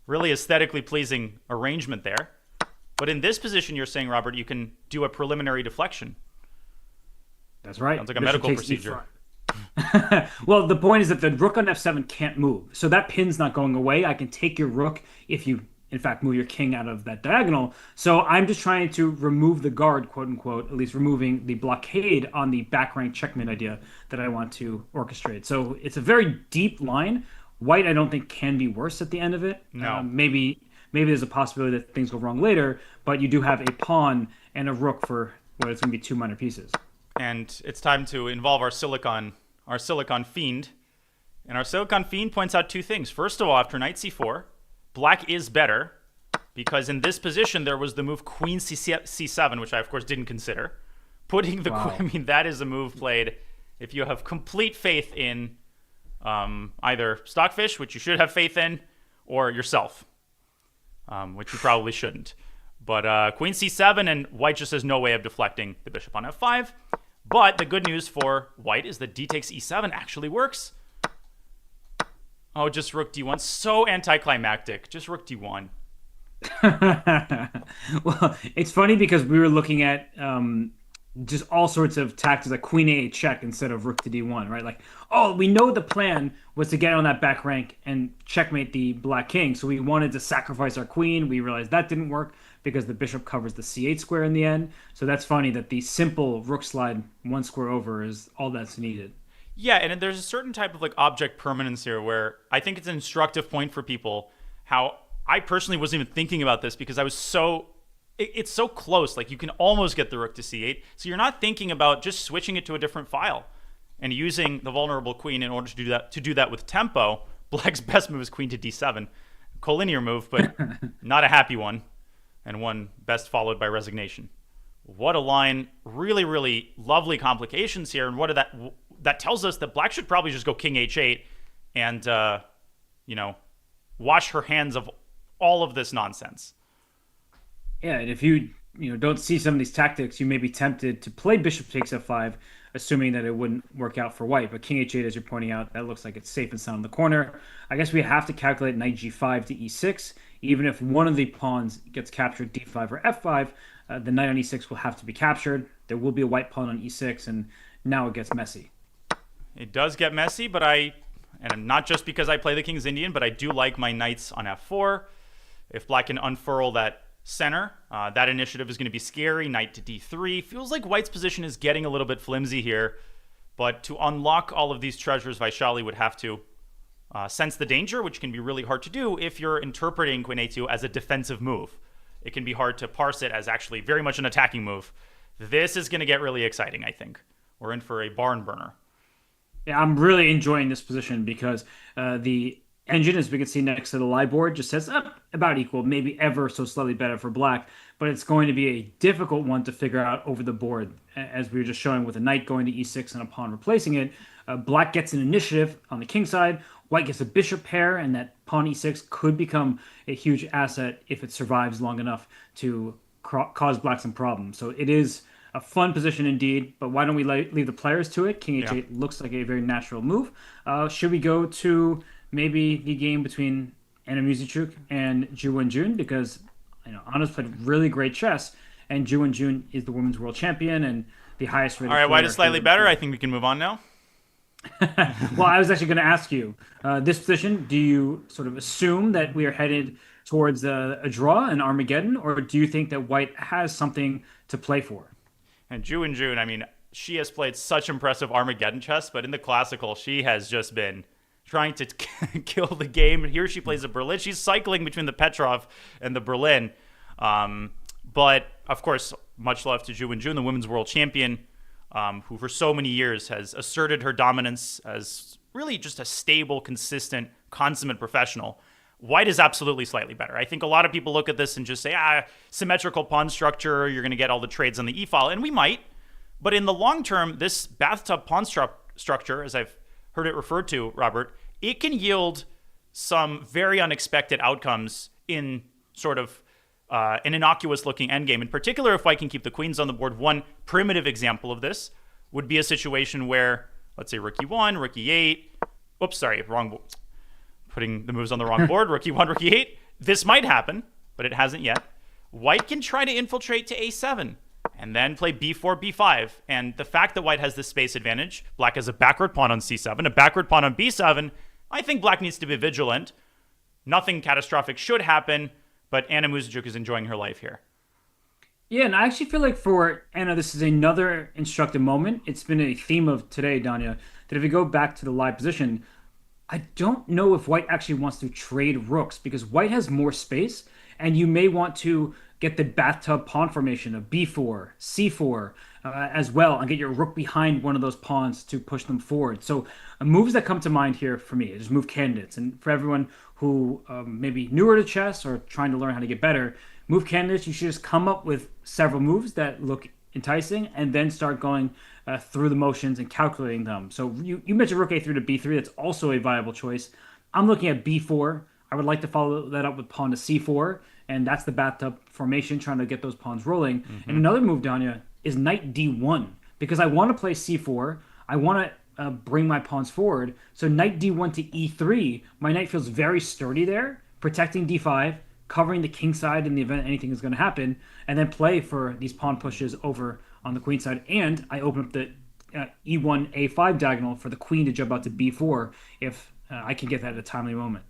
Really aesthetically pleasing arrangement there. But in this position, you're saying, Robert, you can do a preliminary deflection. That's right. Sounds like a medical procedure. Well, the point is that the rook on f7 can't move. So that pin's not going away. I can take your rook if you, in fact, move your king out of that diagonal. So I'm just trying to remove the guard, quote unquote, at least removing the blockade on the back rank checkmate idea that I want to orchestrate. So it's a very deep line. White, I don't think, can be worse at the end of it. No. Maybe there's a possibility that things go wrong later, but you do have a pawn and a rook for what is going to be two minor pieces. And it's time to involve our silicon fiend. And our silicon fiend points out two things. First of all, after knight c4, black is better, because in this position there was the move queen c7, which I of course didn't consider. Putting the Wow. queen, I mean, that is a move played if you have complete faith in either Stockfish, which you should have faith in, or yourself, which you probably shouldn't. But queen c7, and white just has no way of deflecting the bishop on f5. But the good news for white is that d takes e7 actually works. Oh, just rook d1. So anticlimactic. Just rook d1. Well, it's funny because we were looking at just all sorts of tactics like queen a8 check instead of rook to d1, right? Like, oh, we know the plan was to get on that back rank and checkmate the black king. So we wanted to sacrifice our queen. We realized that didn't work because the bishop covers the c8 square in the end. So that's funny that the simple rook slide one square over is all that's needed. Yeah, and there's a certain type of like object permanence here where I think it's an instructive point for people how I personally wasn't even thinking about this because I was it's so close. Like you can almost get the rook to c8. So you're not thinking about just switching it to a different file and using the vulnerable queen in order to do that with tempo. Black's best move is queen to d7. Collinear move, but not a happy one, and one best followed by resignation. What a line. Really, really lovely complications here. And what that tells us that black should probably just go king h8 and wash her hands of all of this nonsense. Yeah, and if you don't see some of these tactics, you may be tempted to play bishop takes f5, assuming that it wouldn't work out for white. But king h8, as you're pointing out, that looks like it's safe and sound in the corner. I guess we have to calculate knight g5 to e6. Even if one of the pawns gets captured, d5 or f5, the knight on e6 will have to be captured. There will be a white pawn on e6, and now it gets messy. It does get messy, but and not just because I play the King's Indian, but I do like my knights on f4. If black can unfurl that center, that initiative is going to be scary. Knight to d3. Feels like white's position is getting a little bit flimsy here, but to unlock all of these treasures, Vaishali would have to sense the danger, which can be really hard to do if you're interpreting queen a2 as a defensive move. It can be hard to parse it as actually very much an attacking move. This is going to get really exciting, I think. We're in for a barn burner. Yeah, I'm really enjoying this position because the engine, as we can see next to the live board, just says about equal, maybe ever so slightly better for black, but it's going to be a difficult one to figure out over the board, as we were just showing with a knight going to e6 and a pawn replacing it. Black gets an initiative on the king side, white gets a bishop pair, and that pawn e6 could become a huge asset if it survives long enough to cause black some problems. So it is a fun position indeed, but why don't we leave the players to it? King h8 looks like a very natural move. Should we go to maybe the game between Anna Muzichuk and Ju Wenjun? Because Anna's played really great chess, and Ju Wenjun is the women's world champion and the highest rated. All right, white is slightly better. I think we can move on now. Well, I was actually going to ask you, this position, do you sort of assume that we are headed towards a draw, an Armageddon, or do you think that white has something to play for? And Ju Wenjun, I mean, she has played such impressive Armageddon chess, but in the classical, she has just been trying to kill the game. Here she plays a Berlin. She's cycling between the Petrov and the Berlin. But, of course, much love to Ju Wenjun, the women's world champion, who for so many years has asserted her dominance as really just a stable, consistent, consummate professional, white is absolutely slightly better. I think a lot of people look at this and just say, symmetrical pawn structure, you're going to get all the trades on the e-file, and we might. But in the long term, this bathtub pawn structure, as I've heard it referred to, Robert, it can yield some very unexpected outcomes in sort of an innocuous-looking endgame. In particular, if white can keep the queens on the board, one primitive example of this would be a situation where, let's say, rook e1, rook e8. Oops, sorry, wrong. Putting the moves on the wrong board. Rook e1, rook e8. This might happen, but it hasn't yet. White can try to infiltrate to a7 and then play b4, b5. And the fact that white has this space advantage, black has a backward pawn on c7, a backward pawn on b7. I think black needs to be vigilant. Nothing catastrophic should happen, but Anna Muzychuk is enjoying her life here. Yeah, and I actually feel like for Anna, this is another instructive moment. It's been a theme of today, Danya, that if we go back to the live position, I don't know if white actually wants to trade rooks because white has more space, and you may want to get the bathtub pawn formation of b4, c4 as well, and get your rook behind one of those pawns to push them forward. So moves that come to mind here for me, just move candidates. And for everyone who may be newer to chess or trying to learn how to get better, move candidates, you should just come up with several moves that look enticing and then start going through the motions and calculating them. So you mentioned rook a3 to b3. That's also a viable choice. I'm looking at b4. I would like to follow that up with pawn to c4, and that's the bathtub formation, trying to get those pawns rolling. Mm-hmm. And another move, Danya, is knight d1, because I want to play c4. I want to bring my pawns forward. So knight d1 to e3, my knight feels very sturdy there, protecting d5, covering the king side in the event anything is going to happen, and then play for these pawn pushes over on the queen side. And I open up the e1, a5 diagonal for the queen to jump out to b4 if I can get that at a timely moment.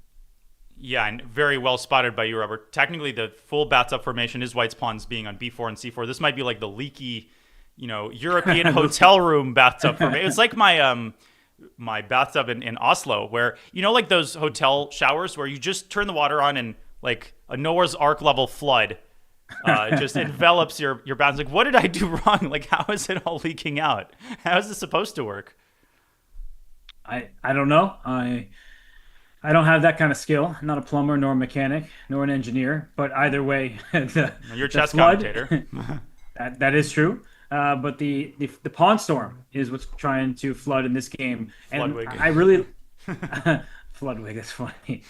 Yeah, and very well spotted by you, Robert. Technically, the full bathtub formation is white's pawns being on b4 and c4. This might be like the leaky, European hotel room bathtub formation. It's like my my bathtub in Oslo, where, like those hotel showers where you just turn the water on and like a Noah's Ark level flood just envelops your bath. Like, what did I do wrong? Like, how is it all leaking out? How is this supposed to work? I don't know. I don't have that kind of skill. I'm not a plumber, nor a mechanic, nor an engineer. But either way, you're a chess flood, commentator. that is true. But the pawn storm is what's trying to flood in this game. And Floodwig. I really Floodwig is funny.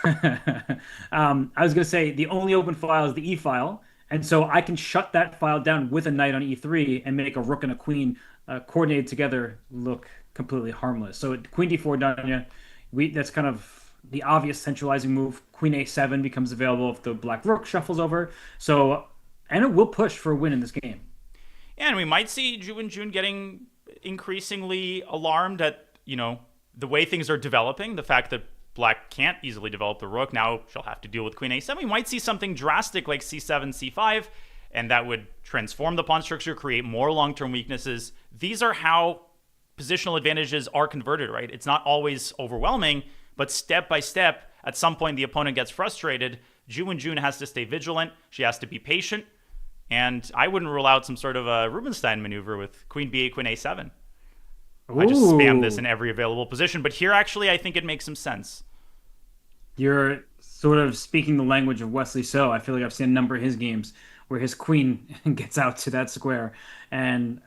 I was going to say the only open file is the E file. And so I can shut that file down with a knight on E3 and make a rook and a queen coordinated together look completely harmless. So queen D4, Danya, that's kind of the obvious centralizing move. Queen A7 becomes available if the black rook shuffles over. So Anna will push for a win in this game. Yeah, and we might see Ju and Jun getting increasingly alarmed at, the way things are developing. The fact that black can't easily develop the rook. Now she'll have to deal with queen A7. We might see something drastic like C7, C5, and that would transform the pawn structure, create more long-term weaknesses. These are how positional advantages are converted, right? It's not always overwhelming, but step by step, at some point the opponent gets frustrated. Ju and Jun has to stay vigilant. She has to be patient. And I wouldn't rule out some sort of a Rubinstein maneuver with queen b8, queen a7. Ooh. I just spam this in every available position. But here, actually, I think it makes some sense. You're sort of speaking the language of Wesley So. I feel like I've seen a number of his games where his queen gets out to that square. And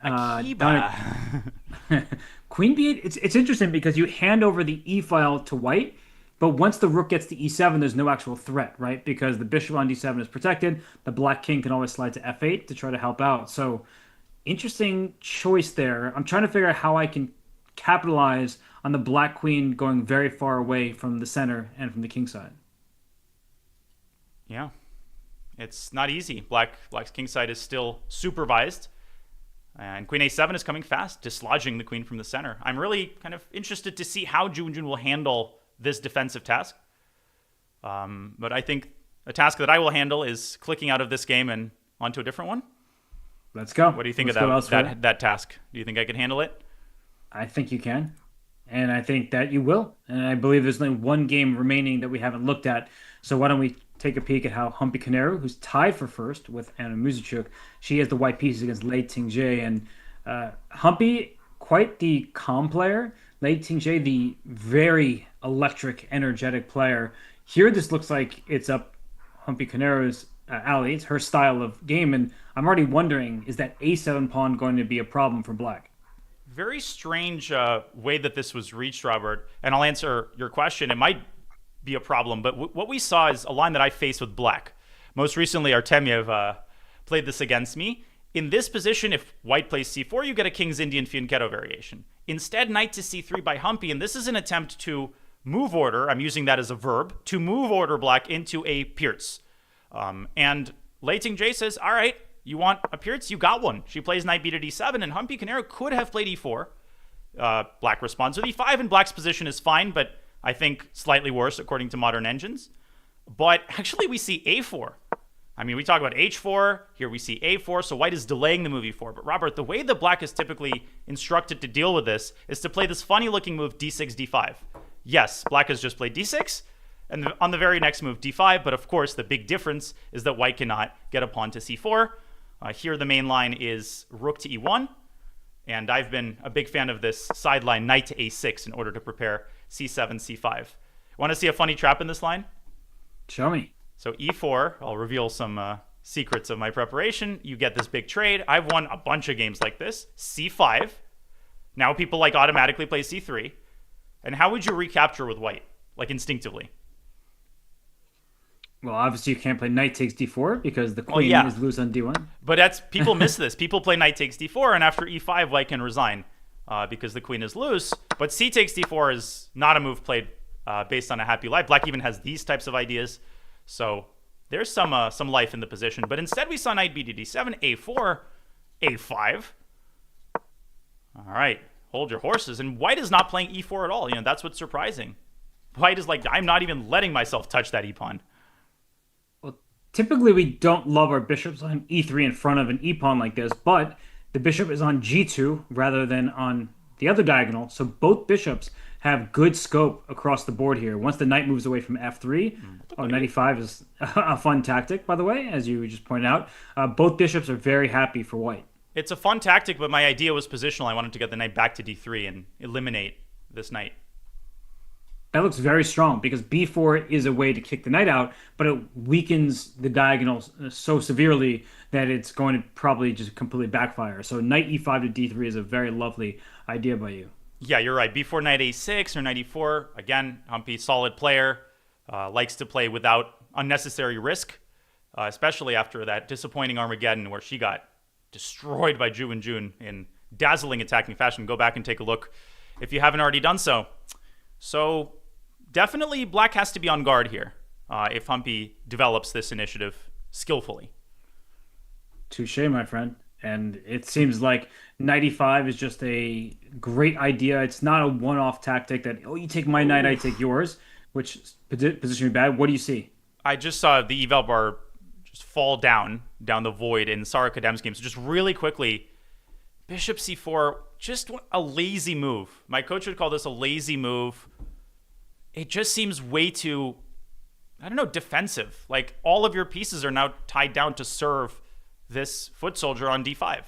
queen b8, it's interesting because you hand over the e file to white, but once the rook gets to e7, there's no actual threat, right? Because the bishop on d7 is protected. The black king can always slide to f8 to try to help out. So interesting choice there. I'm trying to figure out how I can capitalize on the black queen going very far away from the center and from the king side. Yeah. It's not easy. Black's king side is still supervised. And queen a7 is coming fast, dislodging the queen from the center. I'm really kind of interested to see how Ju and Jun will handle this defensive task. But I think a task that I will handle is clicking out of this game and onto a different one. Let's go. What do you think of that task? Do you think I can handle it? I think you can. And I think that you will. And I believe there's only one game remaining that we haven't looked at. So why don't we take a peek at how Humpy Koneru, who's tied for first with Anna Muzychuk, she has the white pieces against Lei Tingzhe. And Humpy, quite the calm player, Lei Tingzhe, the very electric, energetic player. Here, this looks like it's up Humpy Canero's alley. It's her style of game, and I'm already wondering, is that A7 pawn going to be a problem for Black? Very strange way that this was reached, Robert. And I'll answer your question. It might be a problem, but what we saw is a line that I faced with Black. Most recently, Artemiev played this against me. In this position, if white plays c4, you get a king's Indian fianchetto variation. Instead, knight to c3 by Humpy, and this is an attempt to move order. I'm using that as a verb, to move order Black into a Pierce. And Lei Tingzhe says, all right, you want a Pierce? You got one. She plays knight b to d7, and Humpy Canero could have played e4. Black responds with e5, and Black's position is fine, but I think slightly worse according to modern engines. But actually, we see a4. I mean, we talk about h4. Here we see a4, so white is delaying the move e4. But Robert, the way that Black is typically instructed to deal with this is to play this funny-looking move d6, d5. Yes, Black has just played d6, and on the very next move d5, but of course the big difference is that white cannot get a pawn to c4. Here the main line is rook to e1, and I've been a big fan of this sideline knight to a6 in order to prepare c7, c5. Want to see a funny trap in this line? Show me. So e4, I'll reveal some secrets of my preparation. You get this big trade. I've won a bunch of games like this. c5. Now people like automatically play c3. And how would you recapture with white? Like instinctively? Well, obviously you can't play knight takes d4 because the Well, queen yeah. is loose on d1. But that's people miss this. People play knight takes d4, and after e5, white can resign because the queen is loose. But c takes d4 is not a move played based on a happy life. Black even has these types of ideas. So there's some life in the position. But instead we saw knight b to d7, a4, a5. All right, hold your horses. And white is not playing e4 at all. You know, that's what's surprising. White is like, I'm not even letting myself touch that e-pawn. Well, typically we don't love our bishops on e3 in front of an e-pawn like this, but the bishop is on g2 rather than on the other diagonal. So both bishops have good scope across the board here. Once the knight moves away from f3, knight e5 is a fun tactic, by the way, as you just pointed out. Both bishops are very happy for white. It's a fun tactic, but my idea was positional. I wanted to get the knight back to d3 and eliminate this knight. That looks very strong because b4 is a way to kick the knight out, but it weakens the diagonal so severely that it's going to probably just completely backfire. So knight e5 to d3 is a very lovely idea by you. Yeah, you're right. Before knight a6 or knight e4, again, Humpy, solid player, likes to play without unnecessary risk, especially after that disappointing Armageddon where she got destroyed by Ju and Jun in dazzling attacking fashion. Go back and take a look if you haven't already done so. So definitely Black has to be on guard here if Humpy develops this initiative skillfully. Touche, my friend. And it seems like knight e5 is just a great idea. It's not a one-off tactic that, oh, you take my knight, I take yours, which position me bad. What do you see? I just saw the eval bar just fall down the void in Sara Kadem's game. So just really quickly, bishop c4, just a lazy move. My coach would call this a lazy move. It just seems way too, I don't know, defensive. Like all of your pieces are now tied down to serve this foot soldier on d5.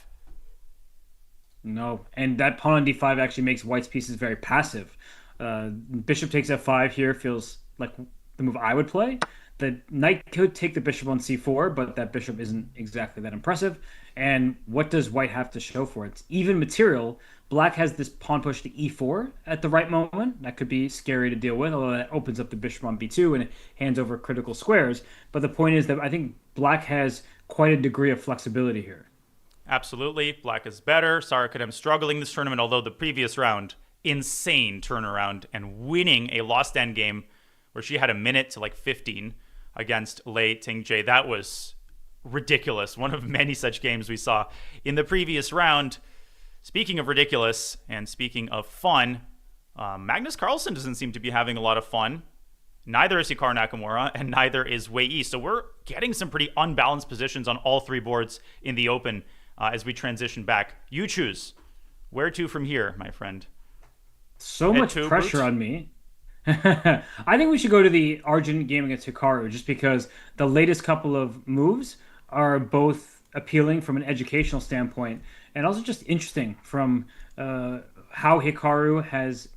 No, and that pawn on d5 actually makes white's pieces very passive. Bishop takes f5 here feels like the move I would play. The knight could take the bishop on c4, but that bishop isn't exactly that impressive. And what does white have to show for it? It's even material. Black has this pawn push to e4 at the right moment. That could be scary to deal with, although that opens up the bishop on b2 and it hands over critical squares. But the point is that I think Black has quite a degree of flexibility here. Absolutely. Black is better. Sara Kadem struggling this tournament, although the previous round, insane turnaround and winning a lost endgame where she had a minute to like 15 against Lei Tingzhe. That was ridiculous. One of many such games we saw in the previous round. Speaking of ridiculous and speaking of fun, Magnus Carlsen doesn't seem to be having a lot of fun. Neither is Hikaru Nakamura, and neither is Wei Yi. So we're getting some pretty unbalanced positions on all three boards in the Open as we transition back. You choose. Where to from here, my friend? So much pressure on me. I think we should go to the Argent game against Hikaru just because the latest couple of moves are both appealing from an educational standpoint and also just interesting from how Hikaru has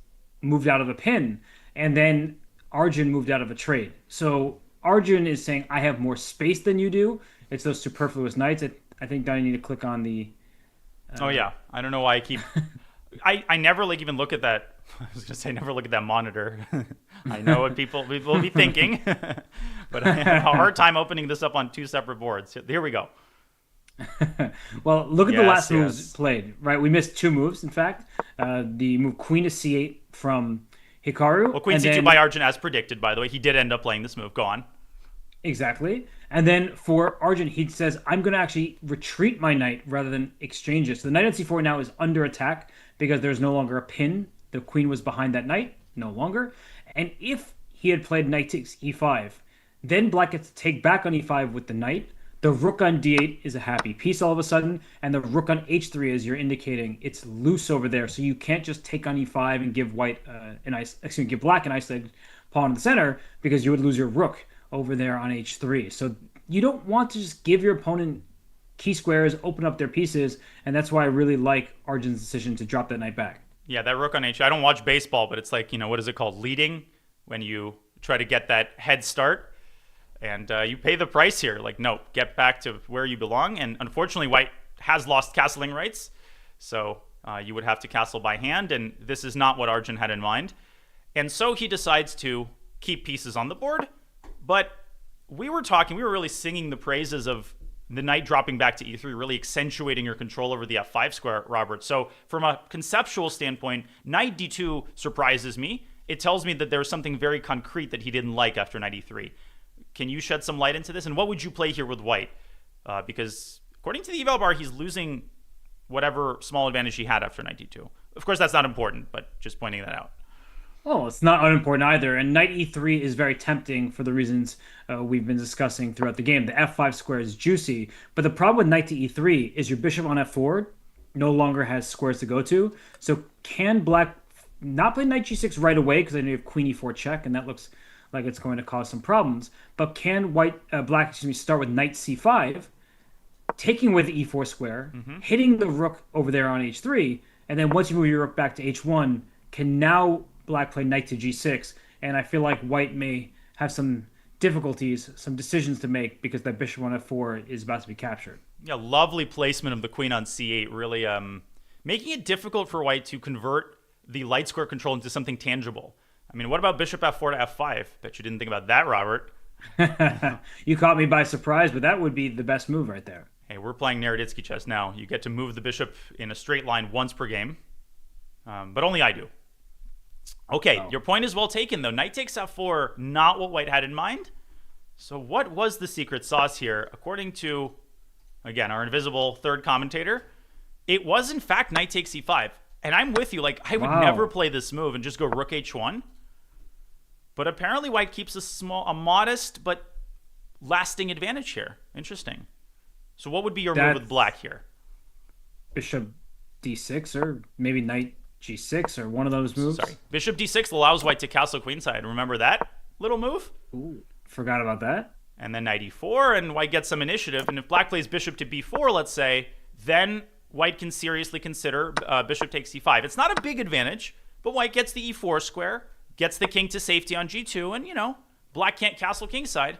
moved out of a pin, and then Arjun moved out of a trade. So Arjun is saying, I have more space than you do. It's those superfluous knights. I think I need to click on the. Oh yeah, I don't know why I keep. I never like even look at that. I was gonna say never look at that monitor. I know what people will be thinking, but I have a hard time opening this up on two separate boards. Here we go. Well, look at the Yes, last moves yes. played, right? We missed two moves, in fact. The move Queen to C8 from Hikaru, Well, Queen and C2 then by Arjun as predicted. By the way, he did end up playing this move. Go on. exactly. And then for Arjun, he says, I'm going to actually retreat my knight rather than exchange it. So the knight on C4 now is under attack because there's no longer a pin. The queen was behind that knight, no longer. And if he had played knight takes E5, then black gets to take back on E5 with the knight. The rook on D8 is a happy piece all of a sudden, and the rook on H3, as you're indicating, it's loose over there, so you can't just take on E5 and give give black an isolated pawn in the center because you would lose your rook over there on H3. So you don't want to just give your opponent key squares, open up their pieces, and that's why I really like Arjun's decision to drop that knight back. Yeah, that rook on H. I don't watch baseball, but it's like, what is it called? Leading, when you try to get that head start. And you pay the price here. Like, no, get back to where you belong. And unfortunately, white has lost castling rights. So you would have to castle by hand. And this is not what Arjun had in mind. And so he decides to keep pieces on the board. But we were really singing the praises of the knight dropping back to E3, really accentuating your control over the F5 square, Robert. So from a conceptual standpoint, knight D2 surprises me. It tells me that there's something very concrete that he didn't like after knight E3. Can you shed some light into this? And what would you play here with white? Because according to the eval bar, he's losing whatever small advantage he had after knight d2. Of course, that's not important, but just pointing that out. Oh, it's not unimportant either. And knight e3 is very tempting for the reasons we've been discussing throughout the game. The f5 square is juicy, but the problem with knight to e3 is your bishop on f4 no longer has squares to go to. So can black not play knight g6 right away because I know you have queen e4 check, and that looks like it's going to cause some problems. But can black start with knight c5, taking away the e4 square, hitting the rook over there on h3, and then once you move your rook back to h1, can now black play knight to g6, and I feel like white may have some difficulties, some decisions to make because that bishop on f4 is about to be captured. Yeah, lovely placement of the queen on c8, really making it difficult for white to convert the light square control into something tangible. I mean, what about bishop f4 to f5? Bet you didn't think about that, Robert. You caught me by surprise, but that would be the best move right there. Hey, we're playing Naroditsky chess now. You get to move the bishop in a straight line once per game, but only I do. Okay, Your point is well taken, though. Knight takes f4, not what white had in mind. So what was the secret sauce here? According to, again, our invisible third commentator, it was, in fact, knight takes e5. And I'm with you. Like, I would never play this move and just go rook h1. But apparently white keeps a modest but lasting advantage here. Interesting. So what would be your move with black here? Bishop d6 or maybe knight g6 or one of those moves. Sorry. Bishop d6 allows white to castle queenside. Remember that little move? Ooh, forgot about that. And then knight e4, and white gets some initiative. And if black plays bishop to b4, let's say, then white can seriously consider bishop takes e5. It's not a big advantage, but white gets the e4 square, gets the king to safety on g2, and, black can't castle kingside.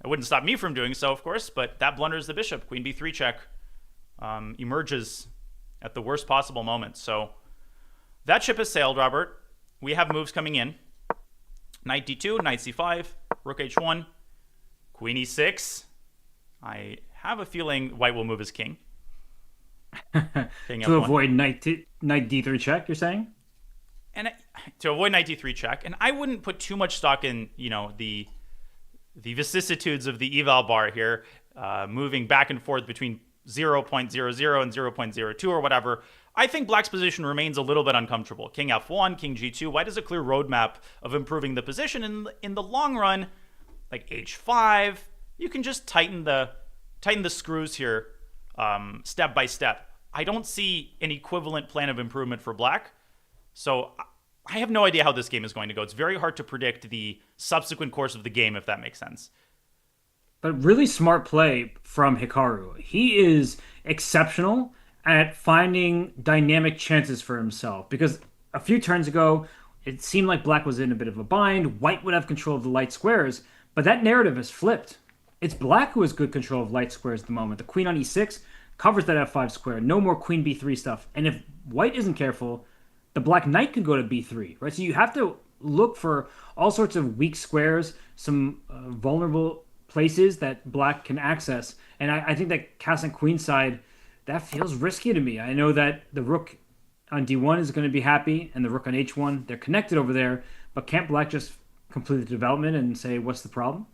It wouldn't stop me from doing so, of course, but that blunders the bishop. Queen b3 check emerges at the worst possible moment. So that ship has sailed, Robert. We have moves coming in. Knight d2, knight c5, rook h1, queen e6. I have a feeling white will move his king. To avoid knight d3 check, you're saying? And to avoid knight d3 check. And I wouldn't put too much stock in, the vicissitudes of the eval bar here, moving back and forth between 0.00 and 0.02 or whatever. I think black's position remains a little bit uncomfortable. King f1, king g2. White has a clear roadmap of improving the position. In the long run, like h5, you can just tighten the screws here step by step. I don't see an equivalent plan of improvement for black. So I have no idea how this game is going to go. It's very hard to predict the subsequent course of the game, if that makes sense. But really smart play from Hikaru. He is exceptional at finding dynamic chances for himself. Because a few turns ago, it seemed like black was in a bit of a bind. White would have control of the light squares, but that narrative has flipped. It's black who has good control of light squares at the moment. The queen on e6 covers that f5 square. No more queen b3 stuff. And if white isn't careful, the black knight could go to b3, right? So you have to look for all sorts of weak squares, some vulnerable places that black can access. And I think that castling queenside, that feels risky to me. I know that the rook on d1 is going to be happy, and the rook on h1, they're connected over there. But can't black just complete the development and say, what's the problem?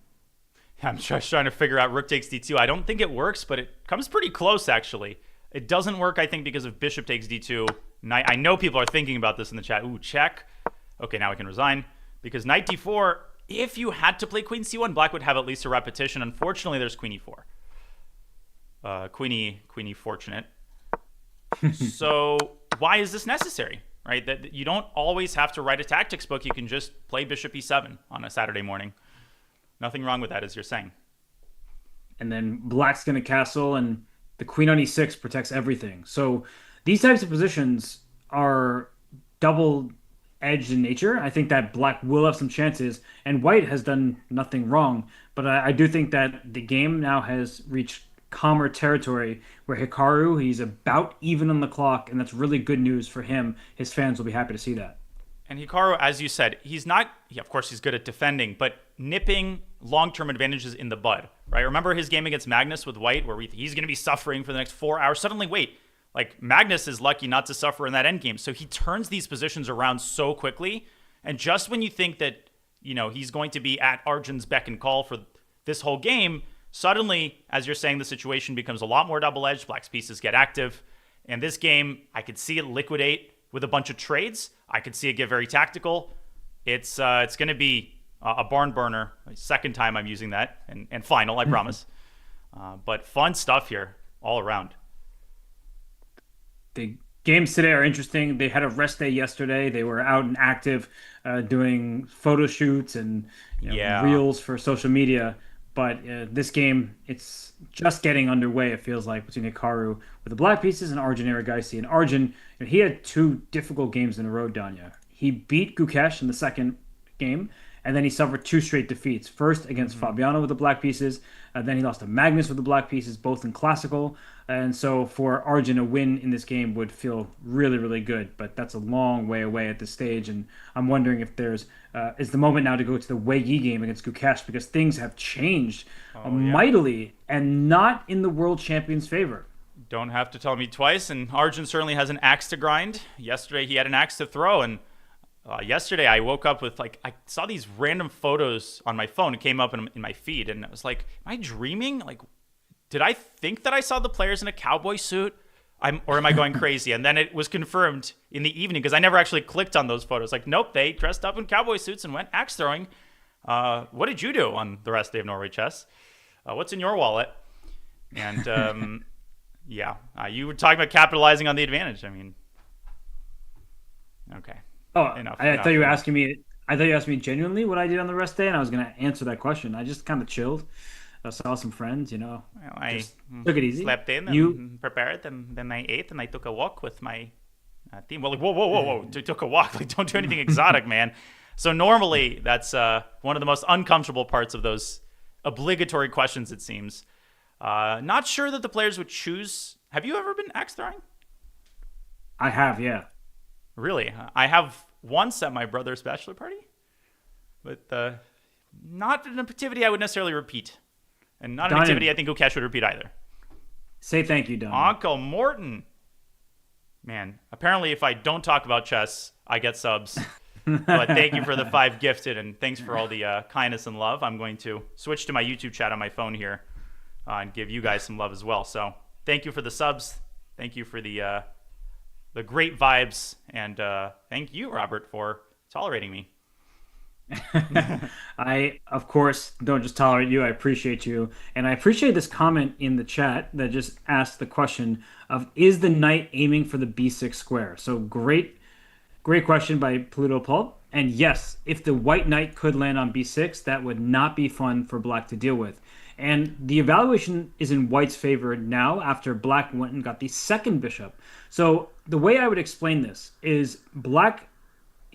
I'm just trying to figure out rook takes d2. I don't think it works, but it comes pretty close, actually. It doesn't work, I think, because of bishop takes d2. Knight, I know people are thinking about this in the chat. Ooh, check. Okay, now we can resign. Because knight d4, if you had to play queen c1, black would have at least a repetition. Unfortunately, there's queen e4. Queenie fortunate. So why is this necessary, right? That you don't always have to write a tactics book. You can just play bishop e7 on a Saturday morning. Nothing wrong with that, as you're saying. And then black's going to castle, and the queen on e6 protects everything. So these types of positions are double-edged in nature. I think that black will have some chances, and white has done nothing wrong. But I do think that the game now has reached calmer territory where Hikaru, he's about even on the clock, and that's really good news for him. His fans will be happy to see that. And Hikaru, as you said, of course, he's good at defending, but nipping long-term advantages in the bud, right? Remember his game against Magnus with white, where he's going to be suffering for the next 4 hours. Suddenly, wait, like Magnus is lucky not to suffer in that endgame. So he turns these positions around so quickly. And just when you think that, he's going to be at Arjun's beck and call for this whole game, suddenly, as you're saying, the situation becomes a lot more double-edged. Black's pieces get active. And this game, I could see it liquidate with a bunch of trades. I could see it get very tactical. It's going to be a barn burner. Second time I'm using that, and final, I promise. But fun stuff here all around. The games today are interesting. They had a rest day yesterday. They were out and active, doing photo shoots and reels for social media. But this game, it's just getting underway, it feels like, between Hikaru with the black pieces and Arjun Erigaisi. And Arjun, he had 2 difficult games in a row, Danya. He beat Gukesh in the second game, and then he suffered 2 straight defeats. First against Fabiano with the black pieces, then he lost to Magnus with the black pieces, both in classical. And so for Arjun, a win in this game would feel really, really good. But that's a long way away at this stage. And I'm wondering if is the moment now to go to the Wei Yi game against Gukesh, because things have changed mightily and not in the world champion's favor. Don't have to tell me twice. And Arjun certainly has an axe to grind. Yesterday he had an axe to throw. And yesterday I woke up with, I saw these random photos on my phone. It came up in my feed. And I was like, am I dreaming? Like, did I think that I saw the players in a cowboy suit? Or am I going crazy? And then it was confirmed in the evening, because I never actually clicked on those photos. Like, nope, they dressed up in cowboy suits and went axe throwing. What did you do on the rest day of Norway Chess? What's in your wallet? And you were talking about capitalizing on the advantage. I mean, okay. Oh, I thought you were asking me. I thought you asked me genuinely what I did on the rest day, and I was going to answer that question. I just kind of chilled. I saw some friends, Well, I took it easy. Slept in and prepared, and then I ate, and I took a walk with my team. Well, like, whoa. Took a walk. Like, don't do anything exotic, man. So normally that's one of the most uncomfortable parts of those obligatory questions, it seems. Not sure that the players would choose. Have you ever been axe throwing? I have, yeah. Really? I have once at my brother's bachelor party, but not an activity I would necessarily repeat. And not an activity I think Gukesh would repeat either. Say thank you, Don. Uncle Morton. Man, apparently if I don't talk about chess, I get subs. But thank you for the 5 gifted, and thanks for all the kindness and love. I'm going to switch to my YouTube chat on my phone here and give you guys some love as well. So thank you for the subs. Thank you for the great vibes. And thank you, Robert, for tolerating me. I, of course, don't just tolerate you. I appreciate you. And I appreciate this comment in the chat that just asked the question of, is the knight aiming for the b6 square? So great question by Pluto Pulp. And yes, if the white knight could land on b6, that would not be fun for black to deal with. And the evaluation is in white's favor now after black went and got the second bishop. So the way I would explain this is black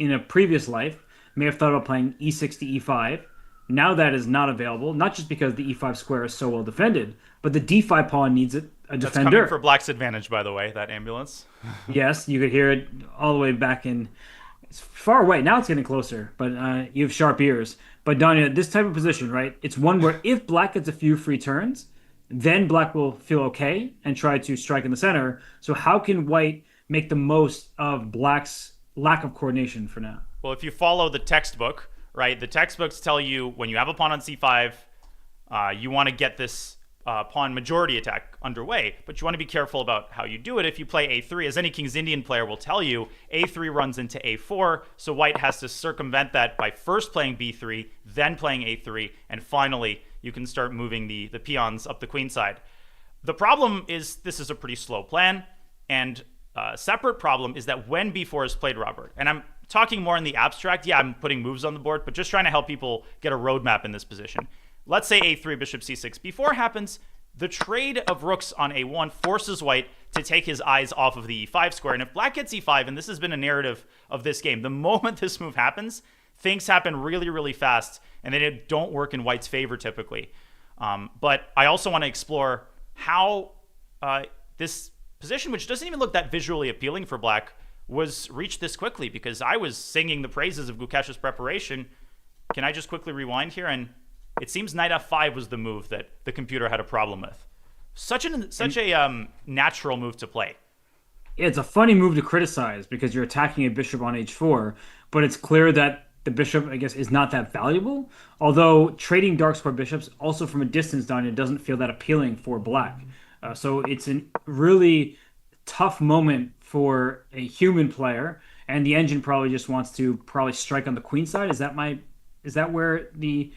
in a previous life may have thought about playing e6 to e5. Now that is not available, not just because the e5 square is so well defended, but the d5 pawn needs a That's coming for defender. Black's advantage, by the way, that ambulance. Yes, you could hear it all the way back in. It's far away. Now it's getting closer, but you have sharp ears. But Danya, this type of position, right? It's one where if Black gets a few free turns, then Black will feel okay and try to strike in the center. So how can White make the most of Black's lack of coordination for now? Well, if you follow the textbook, right, the textbooks tell you when you have a pawn on c5, you want to get this pawn majority attack underway, but you want to be careful about how you do it. If you play a3, as any King's Indian player will tell you, a3 runs into a4, so White has to circumvent that by first playing b3, then playing a3, and finally you can start moving the peons up the queen side. The problem is this is a pretty slow plan, and a separate problem is that when b4 is played, Robert, and I'm talking more in the abstract, yeah, I'm putting moves on the board, but just trying to help people get a roadmap in this position. Let's say a3, bishop c6. Before happens, the trade of rooks on a1 forces White to take his eyes off of the e5 square. And if Black gets e5, and this has been a narrative of this game, the moment this move happens, things happen really, really fast, and they don't work in White's favor typically. But I also want to explore how this position, which doesn't even look that visually appealing for Black, was reached this quickly, because I was singing the praises of Gukesh's preparation. Can I just quickly rewind here? And it seems knight f5 was the move that the computer had a problem with. Such a natural move to play. It's a funny move to criticize because you're attacking a bishop on h4, but it's clear that the bishop, I guess, is not that valuable. Although trading dark square bishops, also from a distance down, it doesn't feel that appealing for Black. So it's a really tough moment for a human player, and the engine probably just wants to strike on the queen side. Is that where the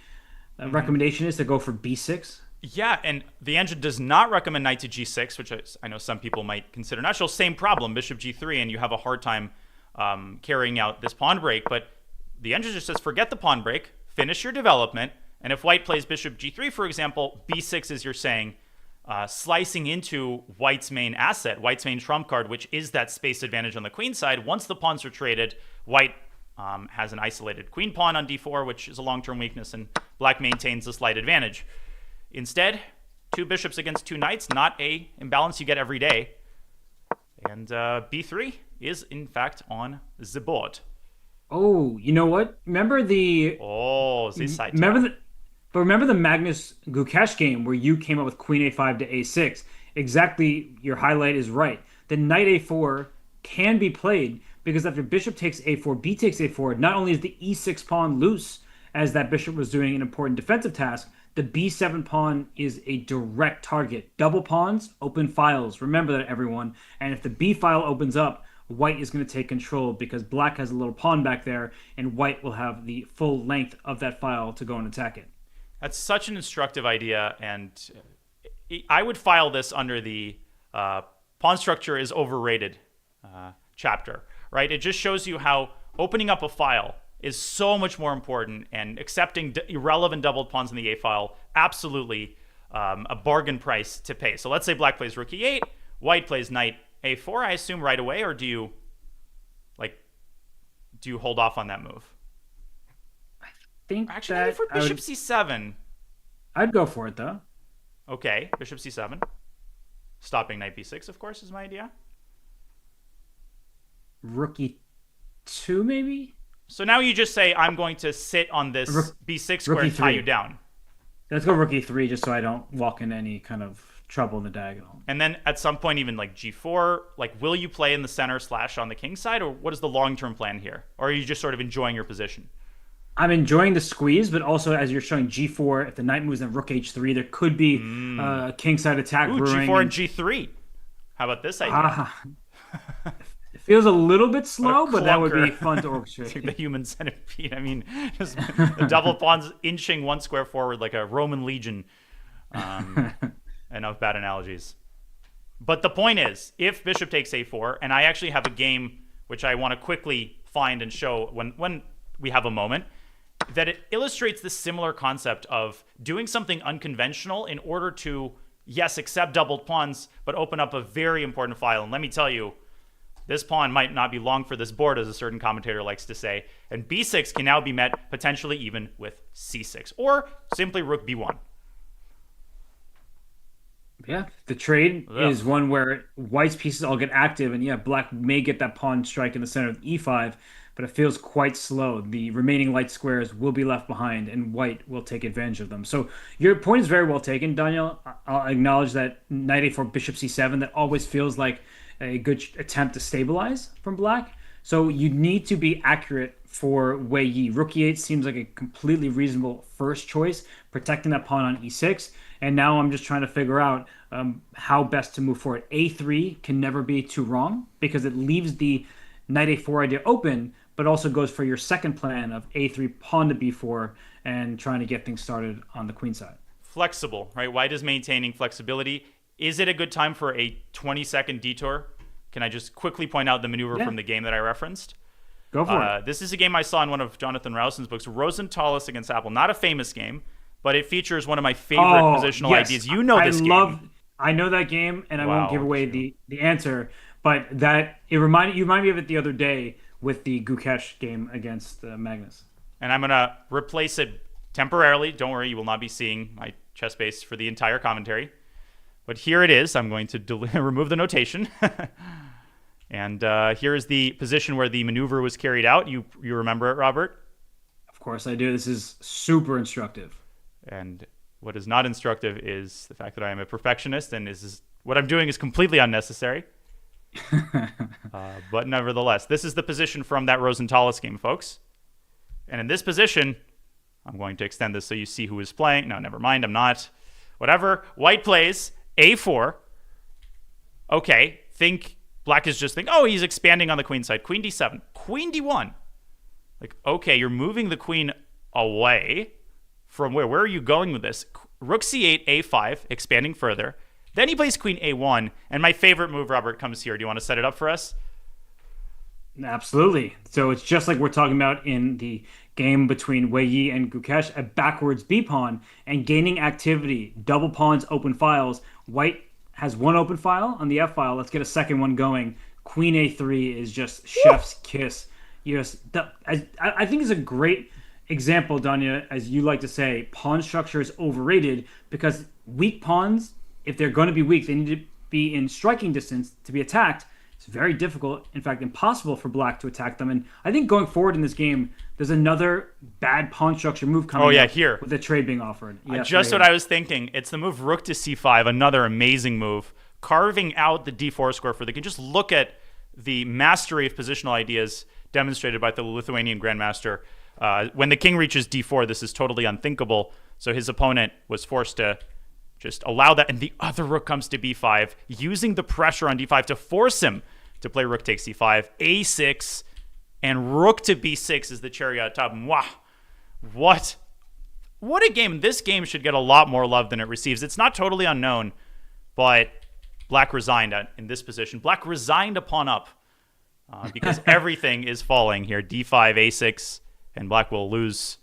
recommendation is to go for b6? Yeah, and the engine does not recommend knight to g6, which I know some people might consider natural. Same problem, bishop g3, and you have a hard time carrying out this pawn break. But the engine just says, forget the pawn break, finish your development, and if White plays bishop g3, for example, b6 is, you're saying, slicing into White's main asset, White's main trump card, which is that space advantage on the queen side. Once the pawns are traded, White has an isolated queen pawn on d4, which is a long-term weakness, and Black maintains a slight advantage. Instead, two bishops against two knights, not a imbalance you get every day. And b3 is, in fact, on the board. Oh, you know what? Remember the This side. remember the Magnus Gukesh game where you came up with queen a5 to a6. Exactly, your highlight is right. The knight a4 can be played because after bishop takes a4, b takes a4, not only is the e6 pawn loose, as that bishop was doing an important defensive task, the b7 pawn is a direct target. Double pawns, open files. Remember that, everyone. And if the b file opens up, White is going to take control because Black has a little pawn back there, and White will have the full length of that file to go and attack it. That's such an instructive idea, and I would file this under the pawn structure is overrated chapter, right? It just shows you how opening up a file is so much more important, and accepting irrelevant doubled pawns in the a file, absolutely a bargain price to pay. So let's say Black plays rook e8, White plays knight a4, I assume right away, or do you hold off on that move? Think Actually, maybe for bishop c7. I'd go for it, though. Okay, bishop c7. Stopping knight b6, of course, is my idea. Rook e2, maybe? So now you just say, I'm going to sit on this b6 square and tie you down. Let's go rook e3 just so I don't walk into any kind of trouble in the diagonal. And then at some point, even like g4, will you play in the center / on the king side, or what is the long-term plan here? Or are you just sort of enjoying your position? I'm enjoying the squeeze, but also as you're showing g4, if the knight moves in rook h3, there could be a kingside attack brewing. g4 and g3. How about this idea? It feels a little bit slow, but that would be fun to It's like orchestrate. the human centipede. I mean, just the double pawns inching one square forward like a Roman legion. Enough bad analogies. But the point is, if bishop takes a4, and I actually have a game which I want to quickly find and show when we have a moment, that it illustrates this similar concept of doing something unconventional in order to, yes, accept doubled pawns, but open up a very important file. And let me tell you, This pawn might not be long for this board, as a certain commentator likes to say, and b6 can now be met potentially even with c6, or simply rook b1. Yeah, the trade is one where white's pieces all get active, and yeah, black may get that pawn strike in the center of e5, but it feels quite slow. The remaining light squares will be left behind, and white will take advantage of them. So your point is very well taken, Daniel. I'll acknowledge that knight a4, bishop c7, that always feels like a good attempt to stabilize from black. So you need to be accurate for Wei Yi. Rook e8 seems like a completely reasonable first choice, protecting that pawn on e6. And now I'm just trying to figure out how best to move forward. A3 can never be too wrong because it leaves the knight a4 idea open, but also goes for your second plan of a3 pawn to b4 and trying to get things started on the queen side. Flexible, right? White is maintaining flexibility. Is it a good time for a 20-second detour? Can I just quickly point out the maneuver from the game that I referenced? Go for it. This is a game I saw in one of Jonathan Rowson's books, Rosenthalis against Apple. Not a famous game, but it features one of my favorite positional ideas. You know this game. I know that game, and I won't give away the answer, but that you reminded me of it the other day with the Gukesh game against Magnus. And I'm going to replace it temporarily. Don't worry, you will not be seeing my chess base for the entire commentary. But here it is. I'm going to remove the notation. And here is the position where the maneuver was carried out. You remember it, Robert? Of course I do. This is super instructive. And what is not instructive is the fact that I am a perfectionist, and what I'm doing is completely unnecessary. But nevertheless, this is the position from that Rosenthalis game, folks. And in this position, I'm going to extend this so you see who is playing. No, never mind. I'm not. Whatever. White plays a4. Okay. Black is just oh, he's expanding on the queen side. Queen d7. Queen d1. Like, okay, you're moving the queen away from where? Where are you going with this? Rook c8, a5, expanding further. Then he plays queen a1. And my favorite move, Robert, comes here. Do you want to set it up for us? Absolutely. So it's just like we're talking about in the game between Wei Yi and Gukesh, a backwards B pawn and gaining activity. Double pawns, open files. White has one open file on the F file. Let's get a second one going. Queen A3 is just chef's kiss. Yes, I think it's a great example, Danya, as you like to say. Pawn structure is overrated because weak pawns, if they're going to be weak, they need to be in striking distance to be attacked. It's very difficult, in fact, impossible for black to attack them. And I think going forward in this game, there's another bad pawn structure move coming up here with the trade being offered. Just what I was thinking. It's the move rook to c5, another amazing move. Carving out the d4 square for the king. Just look at the mastery of positional ideas demonstrated by the Lithuanian grandmaster. When the king reaches d4, this is totally unthinkable. So his opponent was forced to just allow that. And the other rook comes to b5, using the pressure on d5 to force him to play rook takes c5, a6, and rook to b6 is the cherry on top. Wow. What a game. This game should get a lot more love than it receives. It's not totally unknown, but black resigned in this position. Black resigned a pawn up because everything is falling here. d5, a6, and black will lose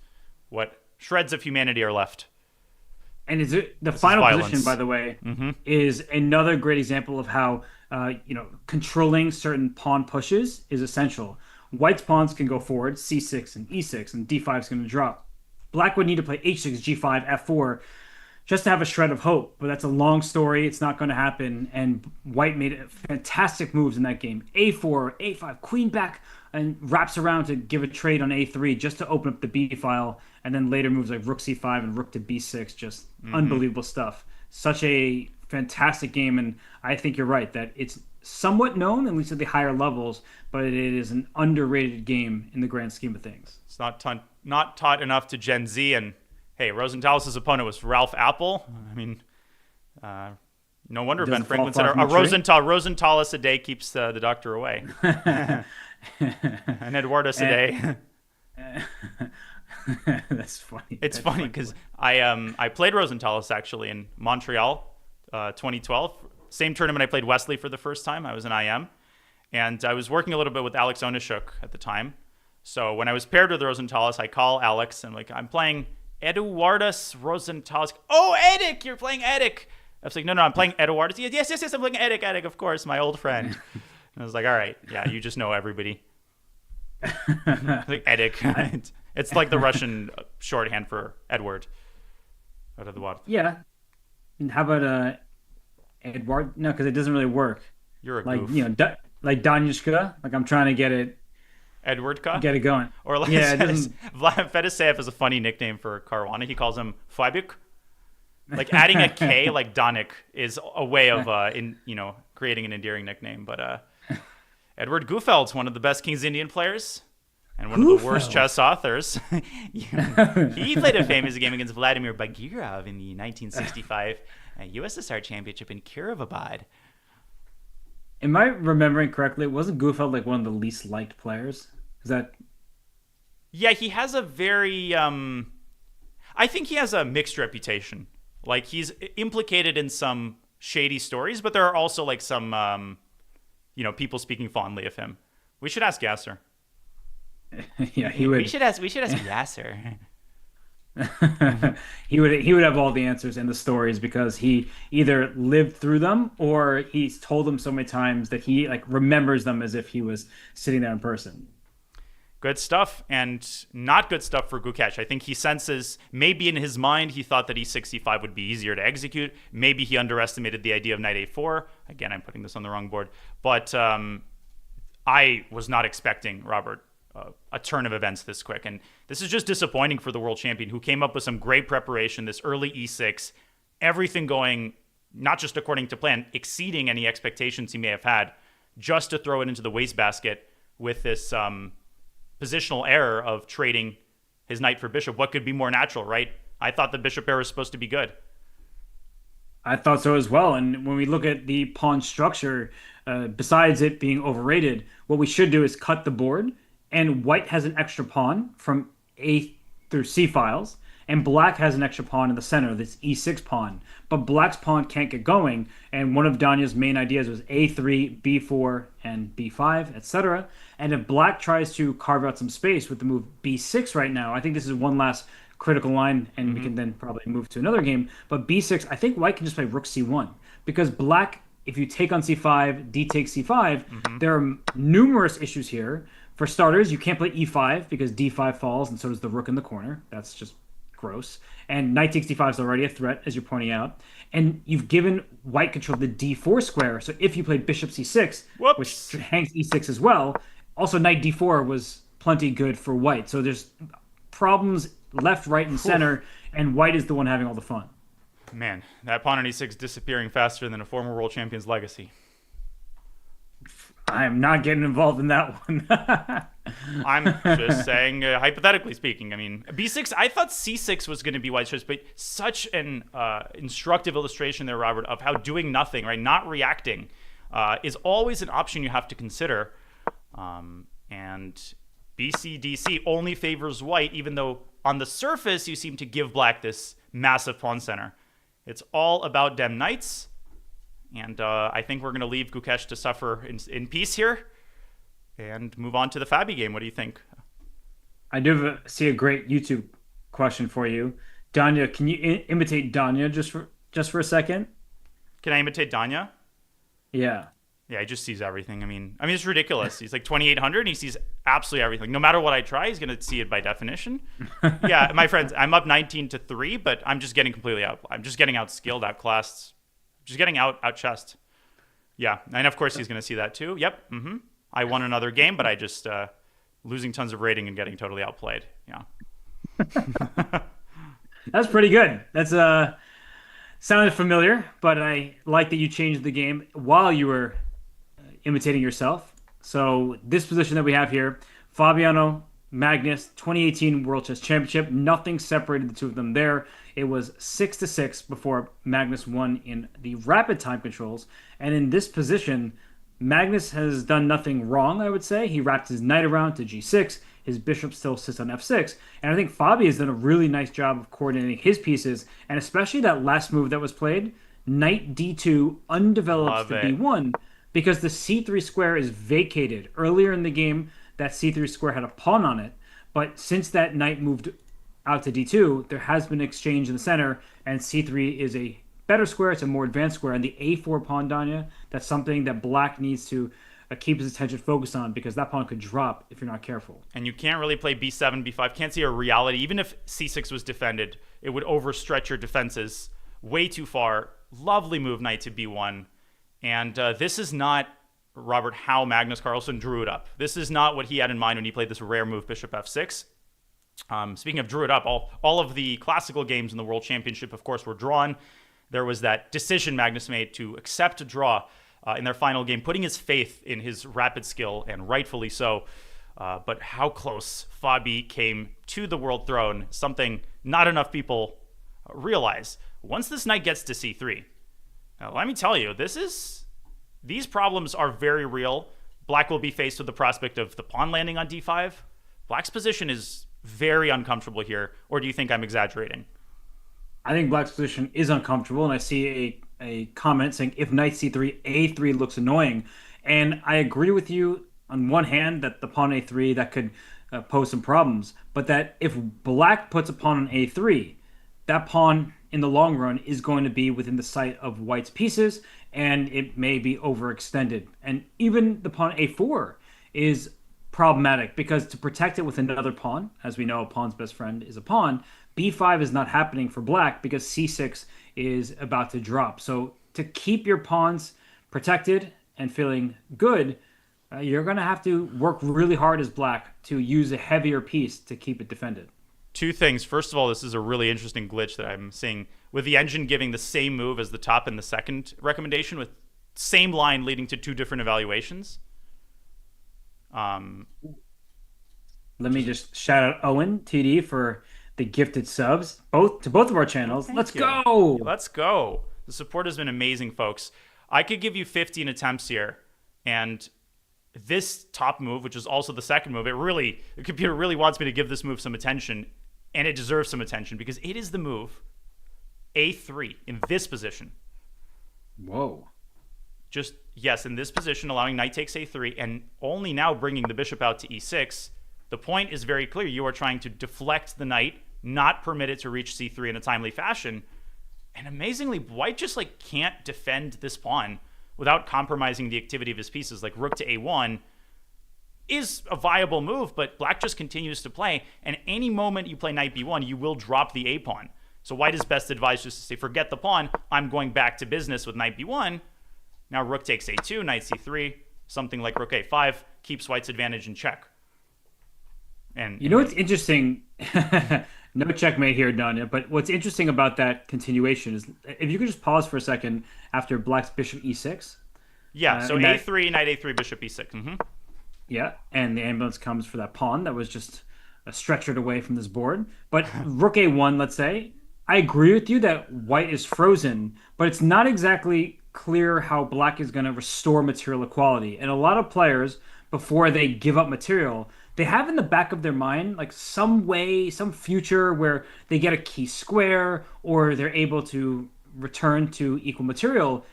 what shreds of humanity are left. And the final position, by the way, is another great example of how controlling certain pawn pushes is essential. White's pawns can go forward, c6 and e6, and d5 is going to drop. Black would need to play h6, g5, f4, just to have a shred of hope. But that's a long story. It's not going to happen. And white made fantastic moves in that game. a4, a5, queen back, and wraps around to give a trade on a3 just to open up the b file. And then later moves like rook c5 and rook to b6. Just unbelievable stuff. Such a fantastic game. And I think you're right that it's somewhat known, at least at the higher levels, but it is an underrated game in the grand scheme of things. It's not taught enough to Gen Z. And hey, Rosenthalis' opponent was Ralph Apple. I mean, no wonder Ben Franklin said a Rosenthalis a day keeps the doctor away. And Eduardus a day. That's funny. It's funny because I played Rosenthalis actually in Montreal, 2012. Same tournament I played Wesley for the first time. I was in IM. And I was working a little bit with Alex Onishuk at the time. So when I was paired with Rosenthalis, I call Alex and I'm playing Eduardus Rosenthalis. Oh, Edik, you're playing Edik. I was like, no, I'm playing Eduardus. Yes, I'm playing Edik, of course, my old friend. I was like, all right, yeah, you just know everybody. Like Edik. It's like the Russian shorthand for Edward out of the water. Yeah. And how about Edward? No, because it doesn't really work. You're a Like, goof. Like Danyushka. Like I'm trying to Edwardka? get it going. Or like Yeah, it doesn't. Vlad Fedoseev has a funny nickname for Caruana. He calls him Fabik. Like adding a K, like Donik, is a way of creating an endearing nickname. But Edward Goofeld's one of the best King's Indian players and one of the worst chess authors. He played a famous game against Vladimir Bagirov in the 1965 USSR Championship in Kirovabad. Am I remembering correctly? Wasn't Goofeld like one of the least liked players? Is that Yeah, he has a very I think he has a mixed reputation. Like he's implicated in some shady stories, but there are also like some people speaking fondly of him. We should ask Yasser. yeah, he would We should ask Yasser. he would have all the answers and the stories because he either lived through them or he's told them so many times that he like remembers them as if he was sitting there in person. Good stuff, and not good stuff for Gukesh. I think he senses, maybe in his mind, he thought that E65 would be easier to execute. Maybe he underestimated the idea of knight A4. Again, I'm putting this on the wrong board. But I was not expecting, Robert, a turn of events this quick. And this is just disappointing for the world champion, who came up with some great preparation, this early E6, everything going not just according to plan, exceeding any expectations he may have had, just to throw it into the wastebasket with this positional error of trading his knight for bishop. What could be more natural, right? I thought the bishop error was supposed to be good. I thought so as well. And when we look at the pawn structure, besides it being overrated, what we should do is cut the board. And white has an extra pawn from A through C files, and black has an extra pawn in the center, this E6 pawn. But black's pawn can't get going, and one of Danya's main ideas was A3, B4, and B5, etc. And if black tries to carve out some space with the move B6 right now, I think this is one last critical line, and we can then probably move to another game. But B6, I think white can just play rook C1, because black, if you take on C5, D takes C5, there are numerous issues here. For starters, you can't play E5 because D5 falls, and so does the rook in the corner. That's just gross. And knight takes D5 is already a threat, as you're pointing out. And you've given white control of the D4 square. So if you played bishop C6, which hangs E6 as well, also knight D4 was plenty good for white. So there's problems left, right, and center, and white is the one having all the fun. Man, that pawn on E6 disappearing faster than a former world champion's legacy. I am not getting involved in that one. I'm just saying, hypothetically speaking. I mean, B6, I thought C6 was going to be white's choice, but such an instructive illustration there, Robert, of how doing nothing, right, not reacting, is always an option you have to consider. And BC-DC only favors white, even though on the surface you seem to give black this massive pawn center. It's all about dem knights. And I think we're going to leave Gukesh to suffer in peace here and move on to the Fabi game. What do you think? I do see a great YouTube question for you. Danya, can you imitate Danya just for a second? Can I imitate Danya? Yeah. Yeah, he just sees everything. I mean, it's ridiculous. He's like 2,800 and he sees absolutely everything. No matter what I try, he's going to see it by definition. Yeah, my friends, I'm up 19-3, but I'm just getting completely out. I'm just getting outskilled, outclassed. Just getting out-chessed. Yeah, and of course he's going to see that too. Yep. I won another game, but I just losing tons of rating and getting totally outplayed. Yeah. That's pretty good. That's sounded familiar, but I like that you changed the game while you were imitating yourself. So this position that we have here, Fabiano, Magnus, 2018 World Chess Championship. Nothing separated the two of them there. It was 6-6 before Magnus won in the rapid time controls. And in this position, Magnus has done nothing wrong, I would say. He wrapped his knight around to G6. His bishop still sits on F6. And I think Fabi has done a really nice job of coordinating his pieces, and especially that last move that was played, knight D2 undeveloped to B1, because the C3 square is vacated. Earlier in the game, that C3 square had a pawn on it. But since that knight moved out to D2, there has been an exchange in the center, and C3 is a better square. It's a more advanced square. And the A4 pawn, Danya, that's something that black needs to keep his attention focused on because that pawn could drop if you're not careful. And you can't really play b7, b5. Can't see a reality. Even if c6 was defended, it would overstretch your defenses way too far. Lovely move, knight to b1. And this is not, Robert, how Magnus Carlsen drew it up. This is not what he had in mind when he played this rare move, bishop f6. Speaking of drew it up, all of the classical games in the World Championship, of course, were drawn. There was that decision Magnus made to accept a draw in their final game, putting his faith in his rapid skill, and rightfully so. But how close Fabi came to the world throne, something not enough people realize. Once this knight gets to c3, now, let me tell you, these problems are very real. Black will be faced with the prospect of the pawn landing on d5. Black's position is very uncomfortable here, or do you think I'm exaggerating? I think Black's position is uncomfortable, and I see a comment saying if knight c3, a3 looks annoying. And I agree with you on one hand that the pawn a3, that could pose some problems, but that if Black puts a pawn on a3, that pawn in the long run is going to be within the sight of White's pieces, and it may be overextended. And even the pawn a4 is problematic because to protect it with another pawn, as we know, a pawn's best friend is a pawn, b5 is not happening for Black because c6 is about to drop. So to keep your pawns protected and feeling good, you're going to have to work really hard as Black to use a heavier piece to keep it defended. Two things. First of all, this is a really interesting glitch that I'm seeing with the engine giving the same move as the top and the second recommendation with same line leading to two different evaluations. Let me just shout out Owen TD for the gifted subs, both of our channels. Let's go. Let's go. The support has been amazing, folks. I could give you 15 attempts here, and this top move, which is also the second move, the computer really wants me to give this move some attention, and it deserves some attention because it is the move a3 in this position. Whoa. Just, yes, in this position, allowing knight takes a3, and only now bringing the bishop out to e6. The point is very clear. You are trying to deflect the knight, not permit it to reach c3 in a timely fashion. And amazingly, White just can't defend this pawn without compromising the activity of his pieces. Like rook to a1 is a viable move, but Black just continues to play. And any moment you play knight b1, you will drop the a pawn. So White is best advised just to say, forget the pawn. I'm going back to business with knight b1. Now rook takes a2, knight c3. Something like rook a5 keeps White's advantage in check. And you know what's interesting? No checkmate here, Danya. But what's interesting about that continuation is if you could just pause for a second after Black's bishop e6. Yeah, so a3, knight a3, bishop e6. Mm-hmm. Yeah, and the ambulance comes for that pawn that was just stretchered away from this board. But rook a1, let's say, I agree with you that White is frozen, but it's not exactly clear how Black is going to restore material equality. And a lot of players, before they give up material, they have in the back of their mind some way, some future where they get a key square or they're able to return to equal material.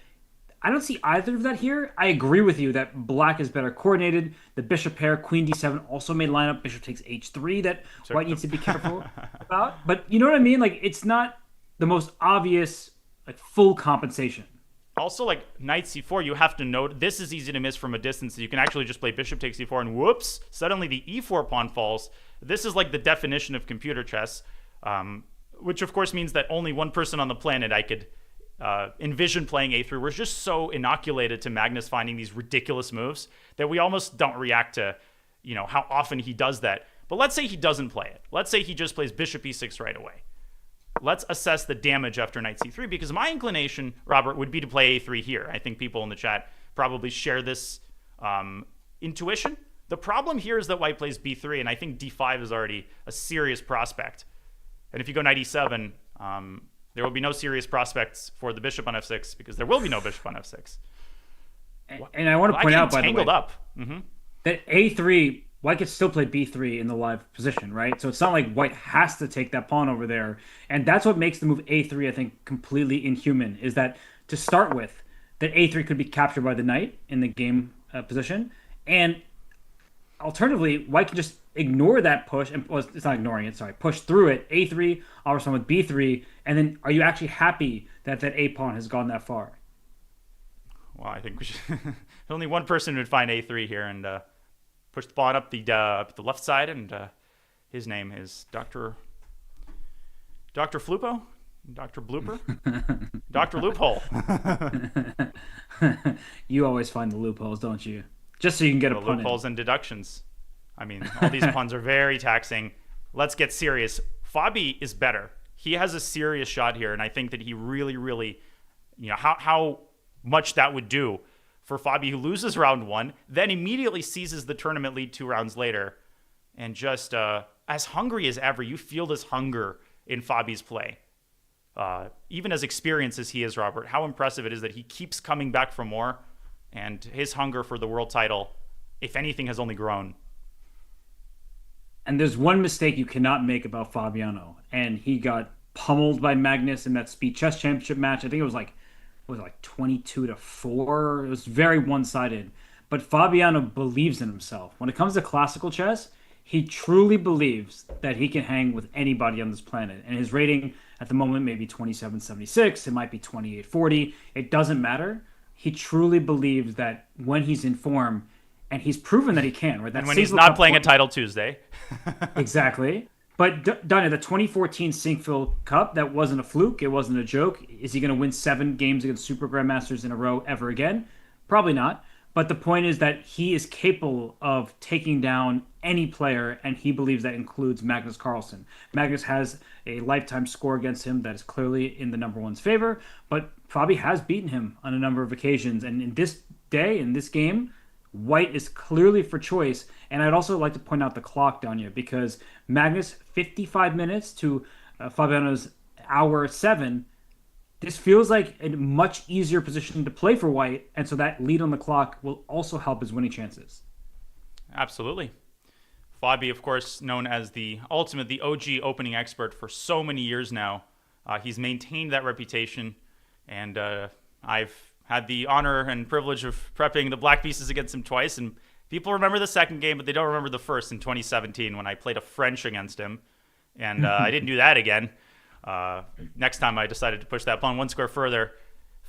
I don't see either of that here. I agree with you that Black is better coordinated. The bishop pair, queen d7 also may line up. Bishop takes h3 that White needs to be careful about. But you know what I mean? It's not the most obvious full compensation. Also, knight c4, you have to note, this is easy to miss from a distance. You can actually just play bishop takes e4, and whoops, suddenly the e4 pawn falls. This is the definition of computer chess, which of course means that only one person on the planet I could envision playing a3. We're just so inoculated to Magnus finding these ridiculous moves that we almost don't react to, how often he does that. But let's say he doesn't play it. Let's say he just plays bishop e6 right away. Let's assess the damage after knight c3, because my inclination, Robert, would be to play a3 here. I think people in the chat probably share this intuition. The problem here is that White plays b3, and I think d5 is already a serious prospect. And if you go knight e7, there will be no serious prospects for the bishop on f6, because there will be no bishop on f6. And I want to point out, by the way, up. that a3, White could still play b3 in the live position, right? So it's not like White has to take that pawn over there. And that's what makes the move a3, I think, completely inhuman, is that to start with, that a3 could be captured by the knight in the game position. And alternatively, White can just ignore that push, and well, it's not ignoring it, sorry, push through it, a3, offers on with b3, and then are you actually happy that that a pawn has gone that far? Well, I think we should. Only one person would find A3 here and push the pawn up the left side, and his name is Dr. Flupo, Dr. Blooper, Dr. Loophole. You always find the loopholes, don't you? Just so you can get a The pun in. loopholes and deductions. I mean, all these puns are very taxing. Let's get serious. Fabi is better. He has a serious shot here, and I think that he really, really, how much that would do for Fabi, who loses round one, then immediately seizes the tournament lead 2 rounds later, and just as hungry as ever. You feel this hunger in Fabi's play. Even as experienced as he is, Robert, how impressive it is that he keeps coming back for more, and his hunger for the world title, if anything, has only grown. And there's one mistake you cannot make about Fabiano, and he got pummeled by Magnus in that Speed Chess Championship match. I think it was like 22-4. It was very one-sided. But Fabiano believes in himself. When it comes to classical chess, he truly believes that he can hang with anybody on this planet. And his rating at the moment may be 2776. It might be 2840. It doesn't matter. He truly believes that when he's in form, and he's proven that he can, right? That And when he's not playing a Title Tuesday. Exactly. But Dunne, the 2014 Sinkville Cup, that wasn't a fluke. It wasn't a joke. Is he going to win 7 games against Super Grandmasters in a row ever again? Probably not. But the point is that he is capable of taking down any player, and he believes that includes Magnus Carlsen. Magnus has a lifetime score against him that is clearly in the number one's favor, but Fabi has beaten him on a number of occasions. And in this game, White is clearly for choice. And I'd also like to point out the clock, Danya, because Magnus 55 minutes to Fabiano's hour 7. This feels like a much easier position to play for White, and so that lead on the clock will also help his winning chances. Absolutely. Fabi, of course, known as the OG opening expert for so many years now. He's maintained that reputation, and I've had the honor and privilege of prepping the black pieces against him twice, and people remember the second game, but they don't remember the first in 2017 when I played a French against him, and I didn't do that again. Next time I decided to push that pawn 1 square further.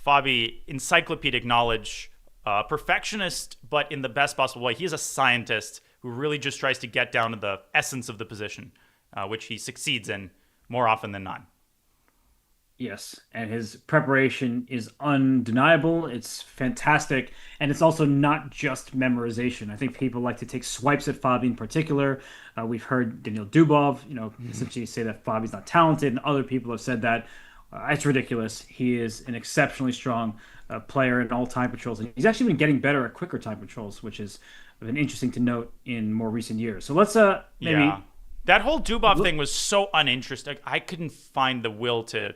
Fabi, encyclopedic knowledge, perfectionist, but in the best possible way. He is a scientist who really just tries to get down to the essence of the position, which he succeeds in more often than not. Yes, and his preparation is undeniable. It's fantastic, and it's also not just memorization. I think people like to take swipes at Fabi in particular. We've heard Daniil Dubov, essentially say that Fabi's not talented, and other people have said that. It's ridiculous. He is an exceptionally strong player in all time controls, and he's actually been getting better at quicker time controls, which has been interesting to note in more recent years. So let's maybe... Yeah. That whole Dubov thing was so uninteresting. I couldn't find the will to...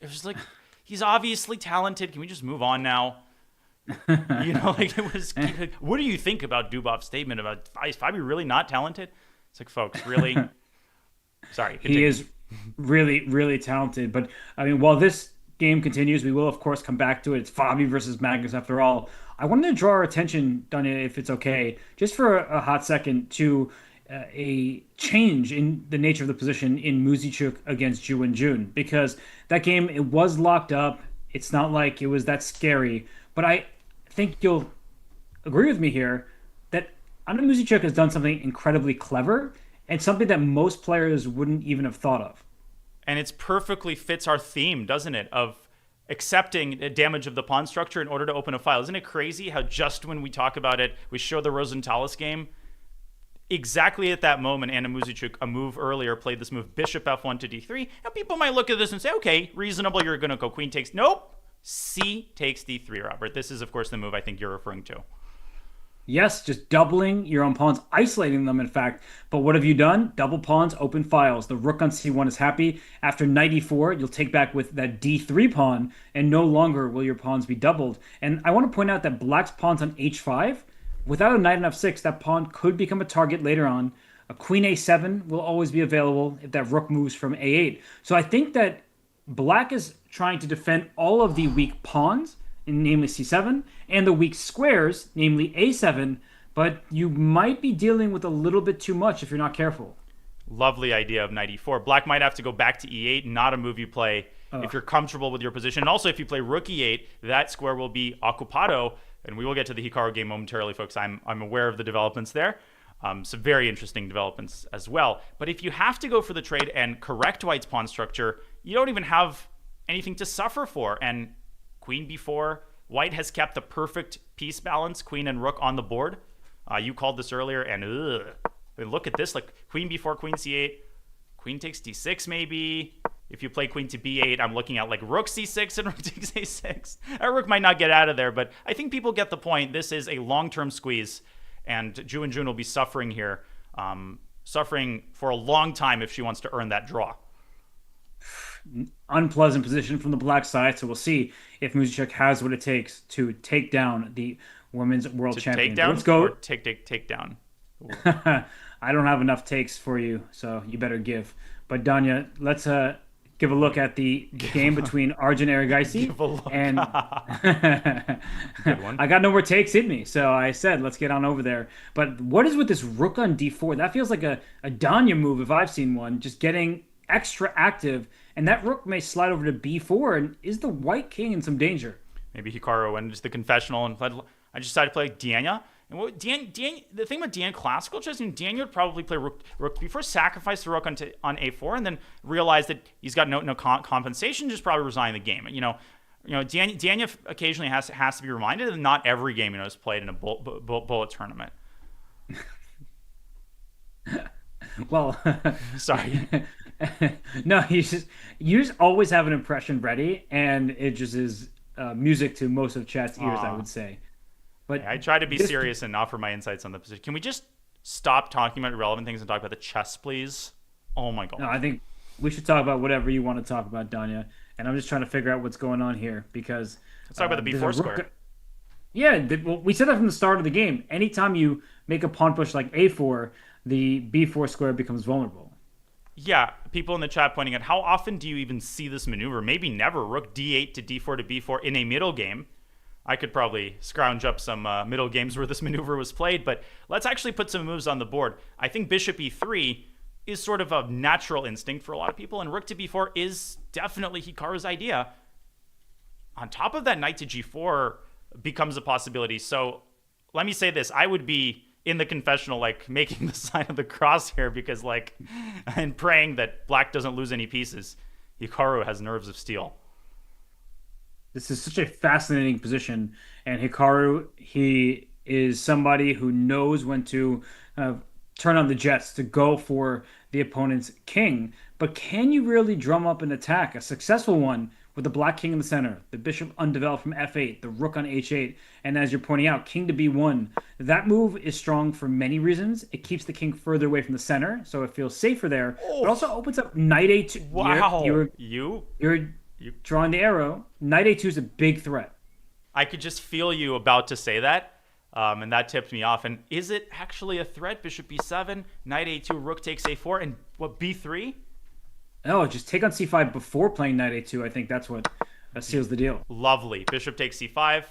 It was like, he's obviously talented. Can we just move on now? It was. What do you think about Dubov's statement about is Fabi really not talented? It's like, folks, really? Sorry. Continue. He is really, really talented. But I mean, while this game continues, we will of course come back to it. It's Fabi versus Magnus after all. I wanted to draw our attention, Danya, if it's okay, just for a hot second, to a change in the nature of the position in Muzichuk against Ju and Jun, because that game, it was locked up. It's not like it was that scary, but I think you'll agree with me here that Anna Muzichuk has done something incredibly clever and something that most players wouldn't even have thought of. And it perfectly fits our theme, doesn't it, of accepting the damage of the pawn structure in order to open a file. Isn't it crazy how just when we talk about it, we show the Rosenthalis game, exactly at that moment, Anna Muzichuk, a move earlier, played this move, bishop f1 to d3. Now, people might look at this and say, okay, reasonable, you're going to go queen takes. Nope. C takes d3, Robert. This is, of course, the move I think you're referring to. Yes, just doubling your own pawns, isolating them, in fact. But what have you done? Double pawns, open files. The rook on c1 is happy. After knight e4, you'll take back with that d3 pawn, and no longer will your pawns be doubled. And I want to point out that black's pawns on h5, without a knight on f6, that pawn could become a target later on. A queen a7 will always be available if that rook moves from a8. So I think that black is trying to defend all of the weak pawns, namely c7, and the weak squares, namely a7, but you might be dealing with a little bit too much if you're not careful. Lovely idea of knight e4. Black might have to go back to e8, not a move you play if you're comfortable with your position. And also, if you play rook e8, that square will be occupado, and we will get to the Hikaru game momentarily, folks. I'm aware of the developments there. Some very interesting developments as well. But if you have to go for the trade and correct white's pawn structure, you don't even have anything to suffer for. And queen b4, white has kept the perfect piece balance, queen and rook on the board. You called this earlier, and look at this, like queen b4, queen c8, queen takes d6 maybe. If you play queen to b8, I'm looking at like rook c6 and rook takes a6. Our rook might not get out of there, but I think people get the point. This is a long-term squeeze, and Ju and Jun will be suffering here, suffering for a long time if she wants to earn that draw. Unpleasant position from the black side, so we'll see if Musichuk has what it takes to take down the women's world champion. Take down? Let's go. Or take down. I don't have enough takes for you, so you better give. But Danya, let's give a look at the game between Arjun Erigaisi and Good one. I got no more takes in me, so I said let's get on over there. But what is with this rook on d4? That feels like a Danya move if I've seen one, just getting extra active, and that rook may slide over to b4, and is the white king in some danger? Maybe Hikaru went into the confessional and played. I just decided to play Diana. And what the thing about Diana classical chess, Diana would probably play rook before, sacrifice the rook on a4, and then realize that he's got no compensation, just probably resign the game. Diana occasionally has to be reminded that not every game is played in a bullet tournament. Well, sorry. No, you just always have an impression ready, and it just is music to most of chat's ears, I would say. But I try to be serious and offer my insights on the position. Can we just stop talking about irrelevant things and talk about the chess, please? Oh my god. No, I think we should talk about whatever you want to talk about, Danya. And I'm just trying to figure out what's going on here because let's talk about the b4 square. Yeah, we said that from the start of the game. Anytime you make a pawn push like a4, the b4 square becomes vulnerable. Yeah, people in the chat pointing out, how often do you even see this maneuver? Maybe never. Rook d8 to d4 to b4 in a middle game. I could probably scrounge up some middle games where this maneuver was played, but let's actually put some moves on the board. I think bishop e3 is sort of a natural instinct for a lot of people, and rook to b4 is definitely Hikaru's idea. On top of that, knight to g4 becomes a possibility. So let me say this. I would be in the confessional, like, making the sign of the cross here because, like, and praying that black doesn't lose any pieces. Hikaru has nerves of steel. This is such a fascinating position, and Hikaru, he is somebody who knows when to turn on the jets to go for the opponent's king. But can you really drum up an attack, a successful one, with the black king in the center, the bishop undeveloped from f8, the rook on h8, and as you're pointing out, king to b1? That move is strong for many reasons. It keeps the king further away from the center, so it feels safer there. But also opens up knight a2. Wow. You're drawing the arrow. Knight a2 is a big threat. I could just feel you about to say that, and that tipped me off. And is it actually a threat? Bishop b7, knight a2, rook takes a4, and what, b3? No, just take on c5 before playing knight a2. I think that's what seals the deal. Lovely. Bishop takes c5.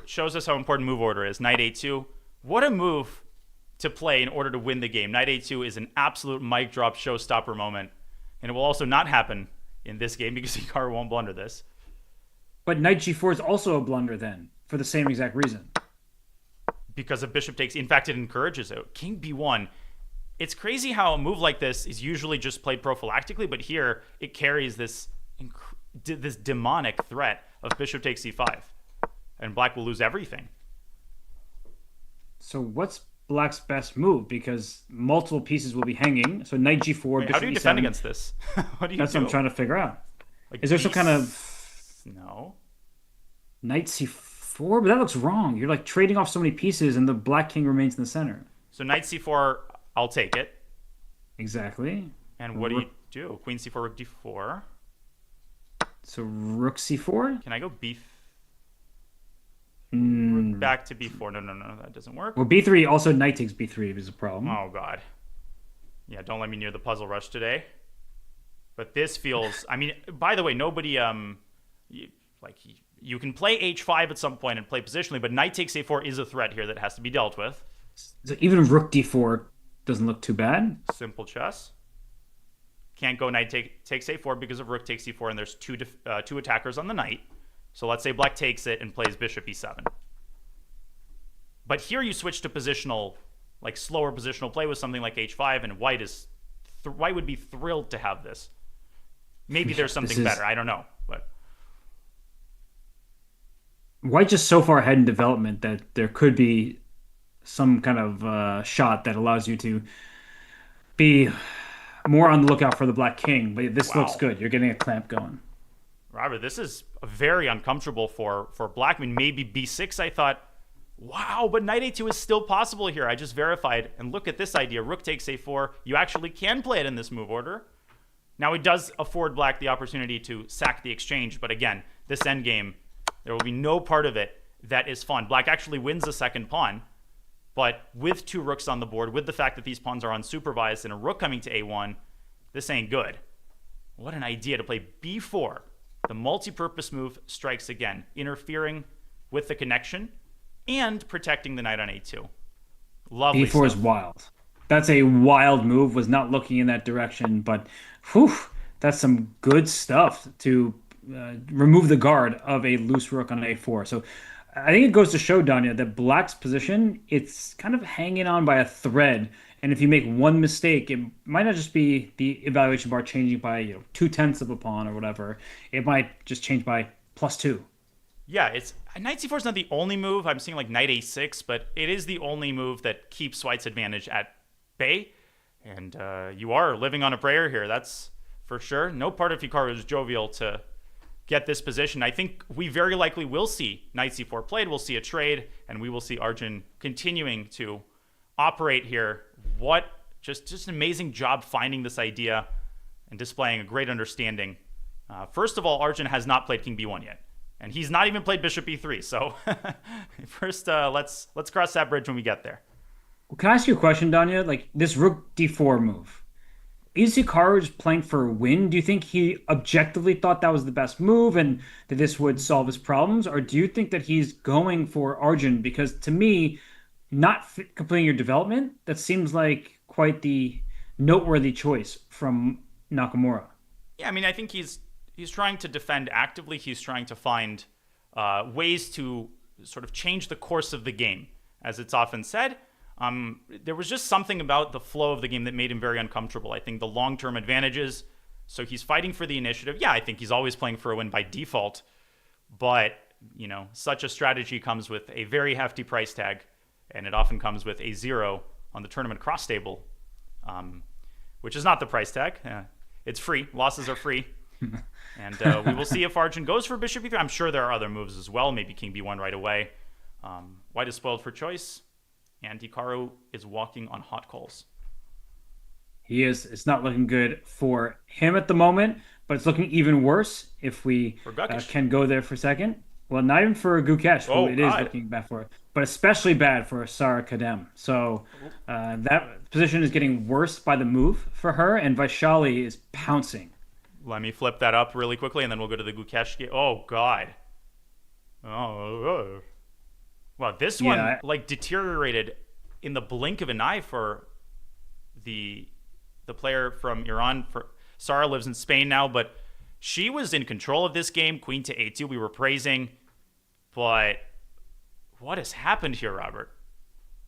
Shows us how important move order is. Knight a2. What a move to play in order to win the game. Knight a2 is an absolute mic drop showstopper moment, and it will also not happen in this game because Hikaru won't blunder this. But knight g4 is also a blunder then, for the same exact reason. Because of bishop takes, in fact, it encourages it. King b1. It's crazy how a move like this is usually just played prophylactically, but here it carries this demonic threat of bishop takes c5. And black will lose everything. So what's black's best move? Because multiple pieces will be hanging. So knight g4, Wait, bishop how do you e7. defend against this? What do you That's do? what I'm trying to figure out. Like is there some kind of... No. Knight c4? But that looks wrong. You're like trading off so many pieces and the black king remains in the center. So knight c4, I'll take it. Exactly. And what do you do? Queen c4, rook d4. So rook c4? Can I go b... Mm. Back to b4. No, that doesn't work. Well, b3, also knight takes b3 is a problem. Oh, God. Yeah, don't let me near the puzzle rush today. But this feels... I mean, by the way, nobody... You can play h5 at some point and play positionally, but knight takes a4 is a threat here that has to be dealt with. So even rook d4 doesn't look too bad. Simple chess. can't go knight takes a4 because of rook takes c4, and there's two attackers on the knight. So let's say black takes it and plays bishop e7. But here you switch to positional, like slower positional play with something like h5, and white would be thrilled to have this. Maybe there's something better. I don't know, but White just so far ahead in development that there could be some kind of shot that allows you to be more on the lookout for the black king. But this looks good. You're getting a clamp going. Robert, this is very uncomfortable for black. I mean, maybe b6, I thought, wow, but knight a2 is still possible here. I just verified, and look at this idea. Rook takes a4. You actually can play it in this move order. Now, it does afford black the opportunity to sack the exchange, but again, this endgame, there will be no part of it that is fun. Black actually wins the second pawn, but with two rooks on the board, with the fact that these pawns are unsupervised and a rook coming to a1, this ain't good. What an idea to play b4. The multi-purpose move strikes again, interfering with the connection and protecting the knight on a2. Lovely b4 stuff. is wild. That's a wild move. Was not looking in that direction, but whew, that's some good stuff to remove the guard of a loose rook on a4. So I think it goes to show, Danya, that black's position, it's kind of hanging on by a thread. And if you make one mistake, it might not just be the evaluation bar changing by 2/10 of a pawn or whatever. It might just change by +2. Yeah, it's knight c4 is not the only move. I'm seeing like knight a6, but it is the only move that keeps white's advantage at bay. And you are living on a prayer here, that's for sure. No part of Hikaru is jovial to get this position. I think we very likely will see knight c4 played. We'll see a trade, and we will see Arjun continuing to operate here. What just an amazing job finding this idea and displaying a great understanding. First of all, Arjun has not played king b1 yet, and he's not even played bishop e3. So first, let's cross that bridge when we get there. Well, can I ask you a question, Danya? Like this rook d4 move, is Hikaru just playing for a win? Do you think he objectively thought that was the best move and that this would solve his problems? Or do you think that he's going for Arjun? Because to me, not completing your development, that seems like quite the noteworthy choice from Nakamura. Yeah, I mean, I think he's trying to defend actively. He's trying to find ways to sort of change the course of the game, as it's often said. There was just something about the flow of the game that made him very uncomfortable. I think the long-term advantages, so he's fighting for the initiative. Yeah, I think he's always playing for a win by default, but, such a strategy comes with a very hefty price tag, and it often comes with a 0 on the tournament cross table, which is not the price tag. It's free. Losses are free. And we will see if Arjun goes for bishop e3. I'm sure there are other moves as well, maybe king b1 right away. White is spoiled for choice, and Hikaru is walking on hot coals. He is. It's not looking good for him at the moment, but it's looking even worse if we can go there for a second. Well, not even for Gukesh, who it is looking bad for, but especially bad for Sara Kadem. So that position is getting worse by the move for her, and Vaishali is pouncing. Let me flip that up really quickly, and then we'll go to the Gukesh game. Oh, God. Oh. Wow, this one deteriorated in the blink of an eye for the player from Iran. Sara lives in Spain now, but she was in control of this game. Queen to a2, we were praising. But what has happened here, Robert?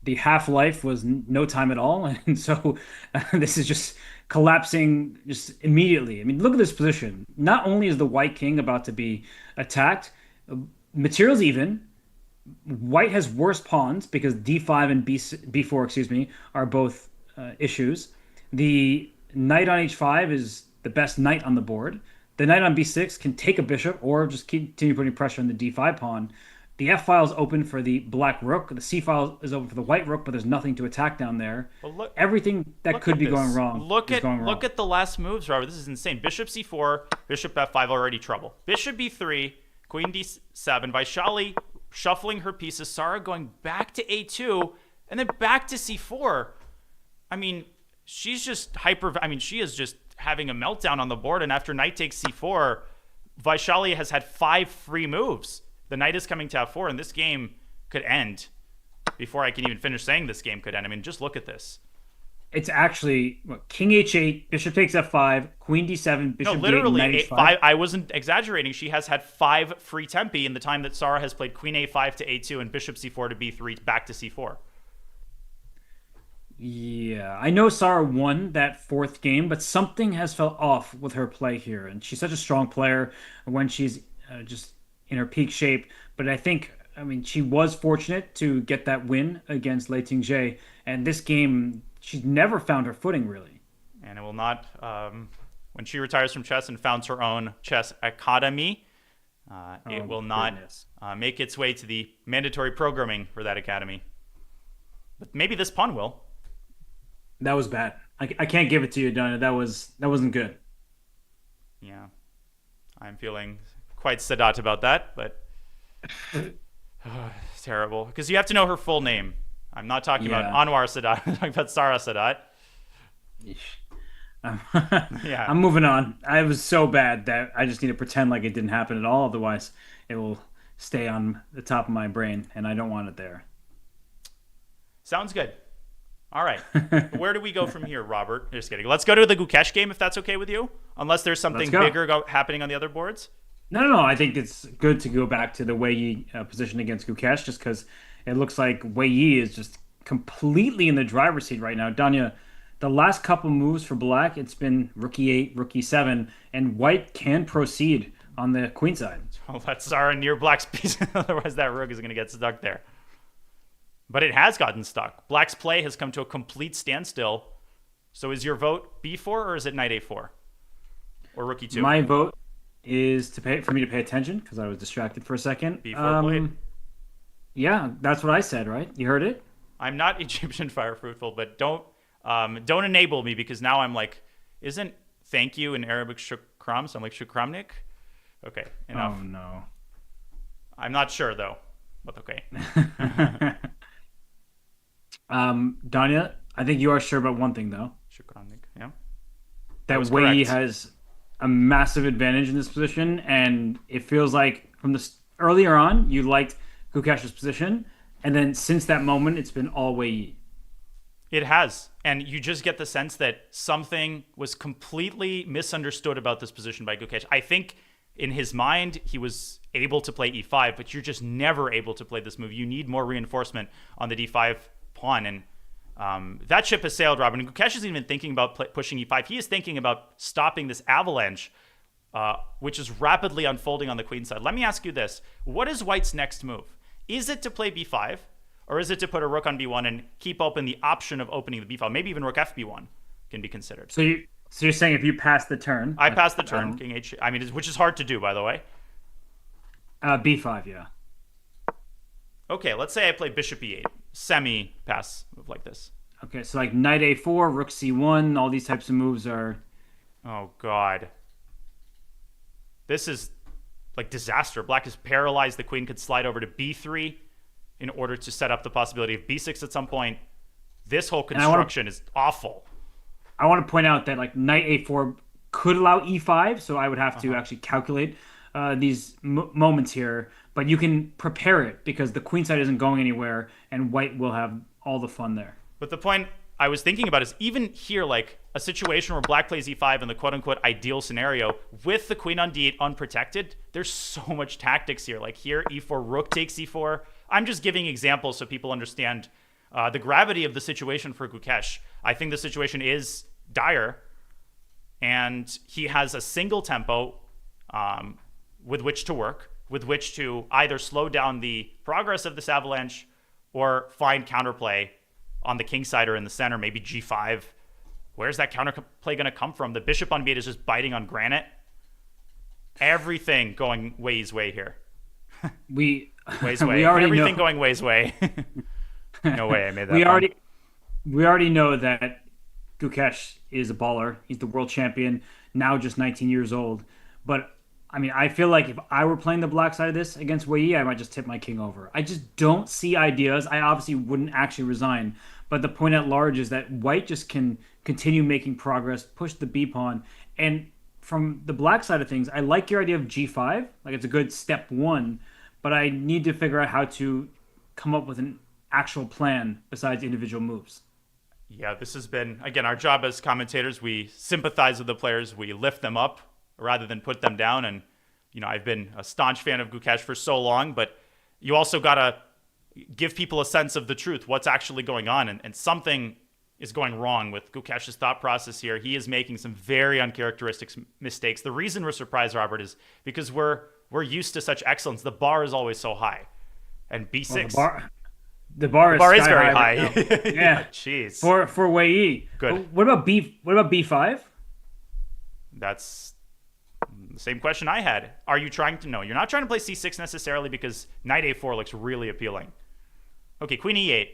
The half-life was no time at all, and so this is just collapsing just immediately. I mean, look at this position. Not only is the white king about to be attacked, material's even. White has worse pawns because d5 and b4, are both issues. The knight on h5 is the best knight on the board. The knight on b6 can take a bishop or just continue putting pressure on the d5 pawn. The f file is open for the black rook. The c file is open for the white rook, but there's nothing to attack down there. Well, everything that could be going wrong Look at the last moves, Robert. This is insane. Bishop c4, bishop f5, already trouble. Bishop b3, queen d7, Vaishali shuffling her pieces, Sara going back to a2, and then back to c4. I mean, she's just she is just having a meltdown on the board, and after knight takes c4, Vaishali has had 5 free moves. The knight is coming to f4, and this game could end before I can even finish saying this game could end. I mean, just look at this. It's actually what, King H8, Bishop takes F5, Queen D7, No, Bishop D8, and literally Knight H5. five. I wasn't exaggerating. She has had 5 free tempi in the time that Sarah has played Queen A5 to A2 and Bishop C4 to B3 back to C4. Yeah, I know Sarah won that fourth game, but something has felt off with her play here, and she's such a strong player when she's just in her peak shape. But I mean, she was fortunate to get that win against Lei Ting-Jie, and this game, she's never found her footing really. And it will not. When she retires from chess and founds her own chess academy, it Oh, will not goodness. make its way to the mandatory programming for that academy. But maybe this pawn will. That was bad. I can't give it to you, Donna. That wasn't good. Yeah, I'm feeling quite Sadat about that, but it's terrible because you have to know her full name. I'm not talking about Yeah. Anwar Sadat. I'm talking about Sarah Sadat. I'm Yeah. I'm moving on. I was so bad that I just need to pretend like it didn't happen at all. Otherwise, it will stay on the top of my brain, and I don't want it there. Sounds good. All right. Where do we go from here, Robert? Just kidding. Let's go to the Gukesh game if that's okay with you. Unless there's something Let's go. bigger happening on the other boards. No. I think it's good to go back to the Wei Yi position against Gukesh, just because it looks like Wei Yi is just completely in the driver's seat right now. Danya, the last couple moves for Black, it's been Rook E8, Rook E7, and White can proceed on the queen side. Oh, that's Sarah near Black's piece. Otherwise, that rook is going to get stuck there. But it has gotten stuck. Black's play has come to a complete standstill. So is your vote B4 or is it knight A4? Or rook E2? My vote is for me to pay attention because I was distracted for a second. B4 played. Yeah, that's what I said, right? You heard it? I'm not Egyptian fire fruitful, but don't enable me because now I'm like, isn't thank you in Arabic shukram? So I'm like shukramnik. Okay, enough. Oh no. I'm not sure though, but okay. Danya, I think you are sure about one thing though. Shukramnik. Yeah. That That was Wei Yi correct. has a massive advantage in this position, and it feels like from earlier on you liked Gukesh's position, and then since that moment it's been all Wei Yi. It has. And you just get the sense that something was completely misunderstood about this position by Gukesh. I think in his mind, he was able to play e5, but you're just never able to play this move. You need more reinforcement on the d5 pawn. And that ship has sailed, Robin. And Gukesh isn't even thinking about pushing e5. He is thinking about stopping this avalanche, which is rapidly unfolding on the queen side. Let me ask you this. What is White's next move? Is it to play b5? Or is it to put a rook on b1 and keep open the option of opening the b file? Maybe even rook fb1 can be considered. So you're saying if you pass the turn, I passed the turn, king h. I mean, which is hard to do, by the way. b5, yeah. Okay, let's say I play bishop e8, semi-pass move like this. Okay, so like knight a4, rook c1, all these types of moves are. Oh God, this is like disaster. Black has paralyzed. The queen could slide over to b3 in order to set up the possibility of b6 at some point. This whole construction is awful. I want to point out that like knight a4 could allow e5, so I would have to actually calculate these moments here. But you can prepare it because the queen side isn't going anywhere, and White will have all the fun there. But the point I was thinking about is even here, like a situation where Black plays e5 in the quote-unquote ideal scenario with the queen on d8 unprotected, there's so much tactics here. Like here, e4, rook takes e4. I'm just giving examples so people understand the gravity of the situation for Gukesh. I think the situation is dire, and he has a single tempo with which to work, with which to either slow down the progress of this avalanche or find counterplay on the king side or in the center, maybe g5. Where's that counterplay going to come from? The bishop on b8 is just biting on granite. Everything going Wei's way here. We Wei's way. we already Everything know. going Wei's way. No way I made that we pun. already know that Gukesh is a baller. He's the world champion, now just 19 years old. But I mean, I feel like if I were playing the black side of this against Wei Yi, I might just tip my king over. I just don't see ideas. I obviously wouldn't actually resign. But the point at large is that White just can continue making progress, push the B pawn. And from the black side of things, I like your idea of G5. Like it's a good step one, but I need to figure out how to come up with an actual plan besides individual moves. Yeah, this has been, again, our job as commentators. We sympathize with the players. We lift them up rather than put them down. And, I've been a staunch fan of Gukesh for so long, but you also got to give people a sense of the truth, what's actually going on. And something is going wrong with Gukesh's thought process here. He is making some very uncharacteristic mistakes. The reason we're surprised, Robert, is because we're used to such excellence. The bar is always so high. And B6... Well, the bar is very high. high. Right yeah, jeez. For Wei Yi. Good. What about B5? That's the same question I had. Are you trying to? No, you're not trying to play C6 necessarily because Knight A4 looks really appealing. Okay, Queen E8.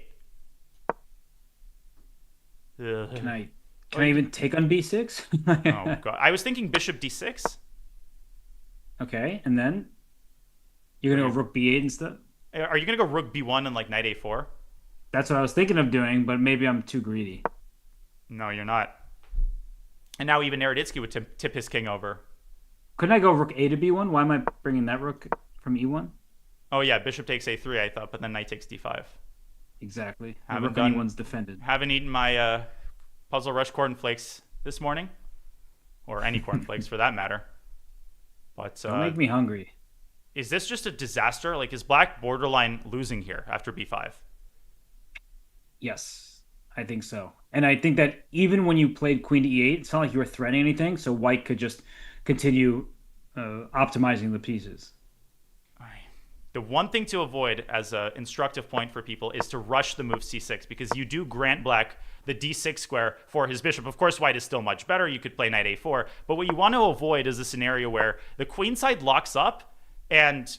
Can I even take on B6? Oh god, I was thinking Bishop D6. Okay, and then you're gonna go Rook B8 instead. Are you gonna go Rook B1 and like Knight A4? That's what I was thinking of doing, but maybe I'm too greedy. No, you're not. And now even Naroditsky would tip his king over. Couldn't I go Rook A to B1? Why am I bringing that Rook from E1? Oh yeah, Bishop takes A3, I thought, but then Knight takes D5. Exactly. Haven't Rook on E1's defended. Haven't eaten my Puzzle Rush cornflakes this morning, or any cornflakes for that matter. But Don't make me hungry. Is this just a disaster? Like, is Black borderline losing here after B5? Yes, I think so. And I think that even when you played Queen to E8, it's not like you were threatening anything, so White could just continue optimizing the pieces. The one thing to avoid as an instructive point for people is to rush the move C6 because you do grant Black the D6 square for his bishop. Of course, White is still much better. You could play Knight A4. But what you want to avoid is a scenario where the queen side locks up and,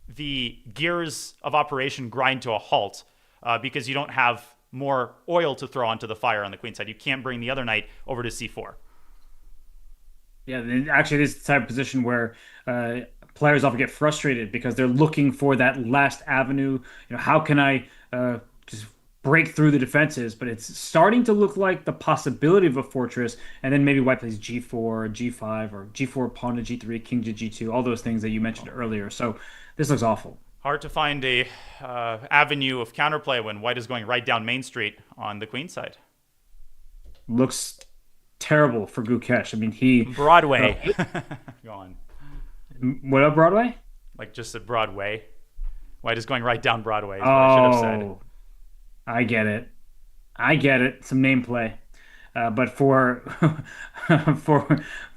the gears of operation grind to a halt because you don't have more oil to throw onto the fire on the queen side. You can't bring the other knight over to C4. Yeah, actually, this is the type of position where players often get frustrated because they're looking for that last avenue. How can I just break through the defenses? But it's starting to look like the possibility of a fortress, and then maybe White plays G4, G5, or G4, pawn to G3, king to G2, all those things that you mentioned earlier. So this looks awful. Hard to find a avenue of counterplay when White is going right down Main Street on the queen side. Looks terrible for Gukesh. I mean, he... Broadway. Go on. What up, Broadway? Like just a Broadway. White is going right down Broadway is what I should have said. I get it. Some name play. But for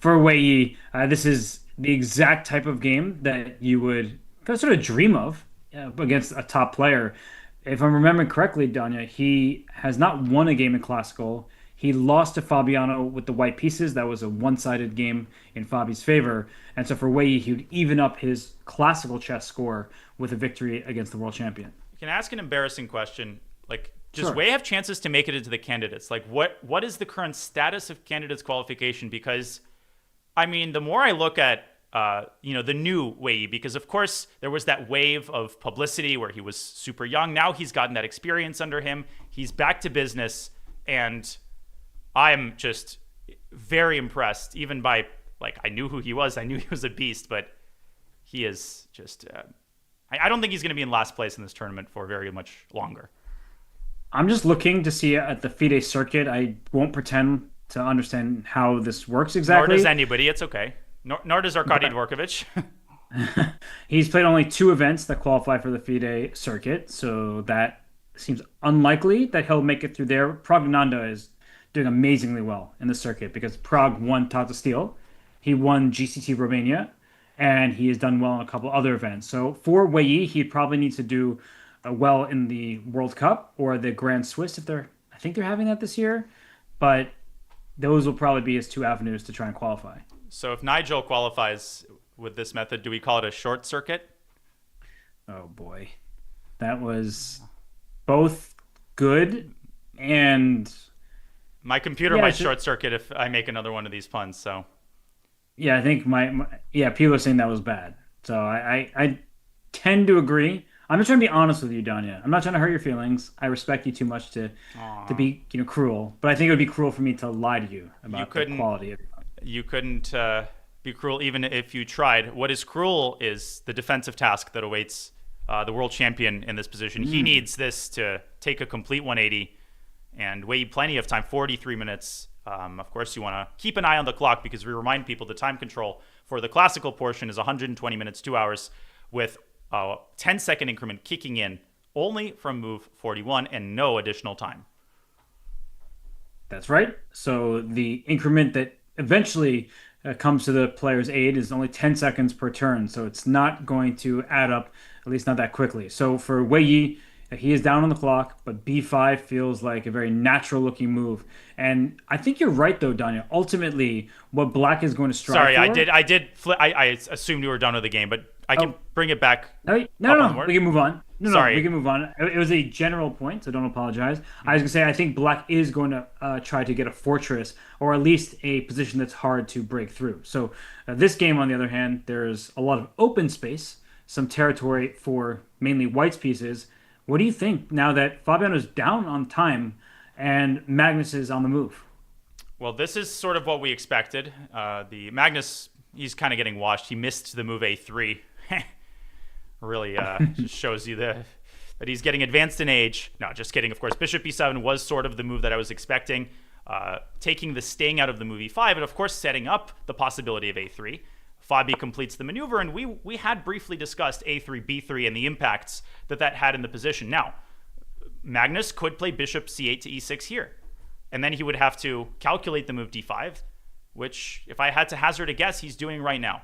Wei Yi, this is the exact type of game that you would sort of dream of against a top player. If I'm remembering correctly, Danya, he has not won a game in Classical. He lost to Fabiano with the white pieces. That was a one-sided game in Fabi's favor. And so for Wei Yi, he would even up his Classical chess score with a victory against the world champion. You can ask an embarrassing question. Like, does Sure. Wei have chances to make it into the candidates? Like, what is the current status of candidates qualification? Because, I mean, the more I look at, the new Wei Yi, because of course there was that wave of publicity where he was super young. Now he's gotten that experience under him. He's back to business, and I'm just very impressed, even by, like, I knew who he was. I knew he was a beast, but he is just, I don't think he's going to be in last place in this tournament for very much longer. I'm just looking to see at the FIDE circuit. I won't pretend to understand how this works exactly. Nor does anybody. It's okay. Nor does Arkady Dvorkovich. He's played only 2 events that qualify for the FIDE circuit, so that seems unlikely that he'll make it through there. Pragnanda is doing amazingly well in the circuit because Prague won Tata Steel. He won GCT Romania, and he has done well in a couple other events. So for Wei Yi, he probably needs to do well in the World Cup or the Grand Swiss I think they're having that this year, but those will probably be his 2 avenues to try and qualify. So if Nigel qualifies with this method, do we call it a short circuit? Oh boy. That was both good and... My computer might short circuit if I make another one of these puns, so... Yeah, I think people are saying that was bad. So I tend to agree. I'm just trying to be honest with you, Danya. I'm not trying to hurt your feelings. I respect you too much to be cruel. But I think it would be cruel for me to lie to you about the quality of it. You couldn't be cruel even if you tried. What is cruel is the defensive task that awaits the world champion in this position. He needs this to take a complete 180 and wait plenty of time, 43 minutes. Of course, you want to keep an eye on the clock because we remind people the time control for the classical portion is 120 minutes, 2 hours, with a 10-second increment kicking in only from move 41 and no additional time. That's right. So the increment that eventually comes to the player's aid is only 10 seconds per turn. So it's not going to add up, at least not that quickly. So for Wei Yi, he is down on the clock, but b5 feels like a very natural looking move. And I think you're right, though, Daniel. Ultimately, what Black is going to strive Sorry, for... I assumed you were done with the game, but I can bring it back. No, we can move on. Sorry. We can move on. It was a general point, so don't apologize. I was going to say, I think Black is going to try to get a fortress, or at least a position that's hard to break through. So this game, on the other hand, there's a lot of open space, some territory for mainly White's pieces. What do you think now that Fabiano's down on time and Magnus is on the move? Well, this is sort of what we expected. The Magnus, he's kind of getting washed. He missed the move a3. Really just shows you that he's getting advanced in age. No, just kidding. Of course, bishop b7 was sort of the move that I was expecting, taking the sting out of the move e5, and of course setting up the possibility of a3. Fabi completes the maneuver, and we had briefly discussed a3, b3, and the impacts that had in the position. Now, Magnus could play bishop c8 to e6 here, and then he would have to calculate the move d5, which, if I had to hazard a guess, he's doing right now.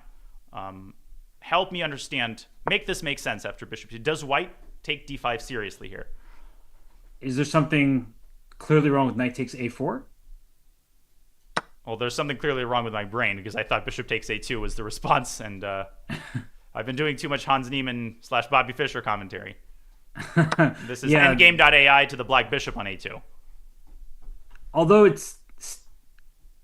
Help me understand. Make this make sense after bishop. Does White take d5 seriously here? Is there something clearly wrong with knight takes a4? Well, there's something clearly wrong with my brain because I thought bishop takes a2 was the response, and I've been doing too much Hans Niemann / Bobby Fischer commentary. This is endgame.ai to the black bishop on a2. Although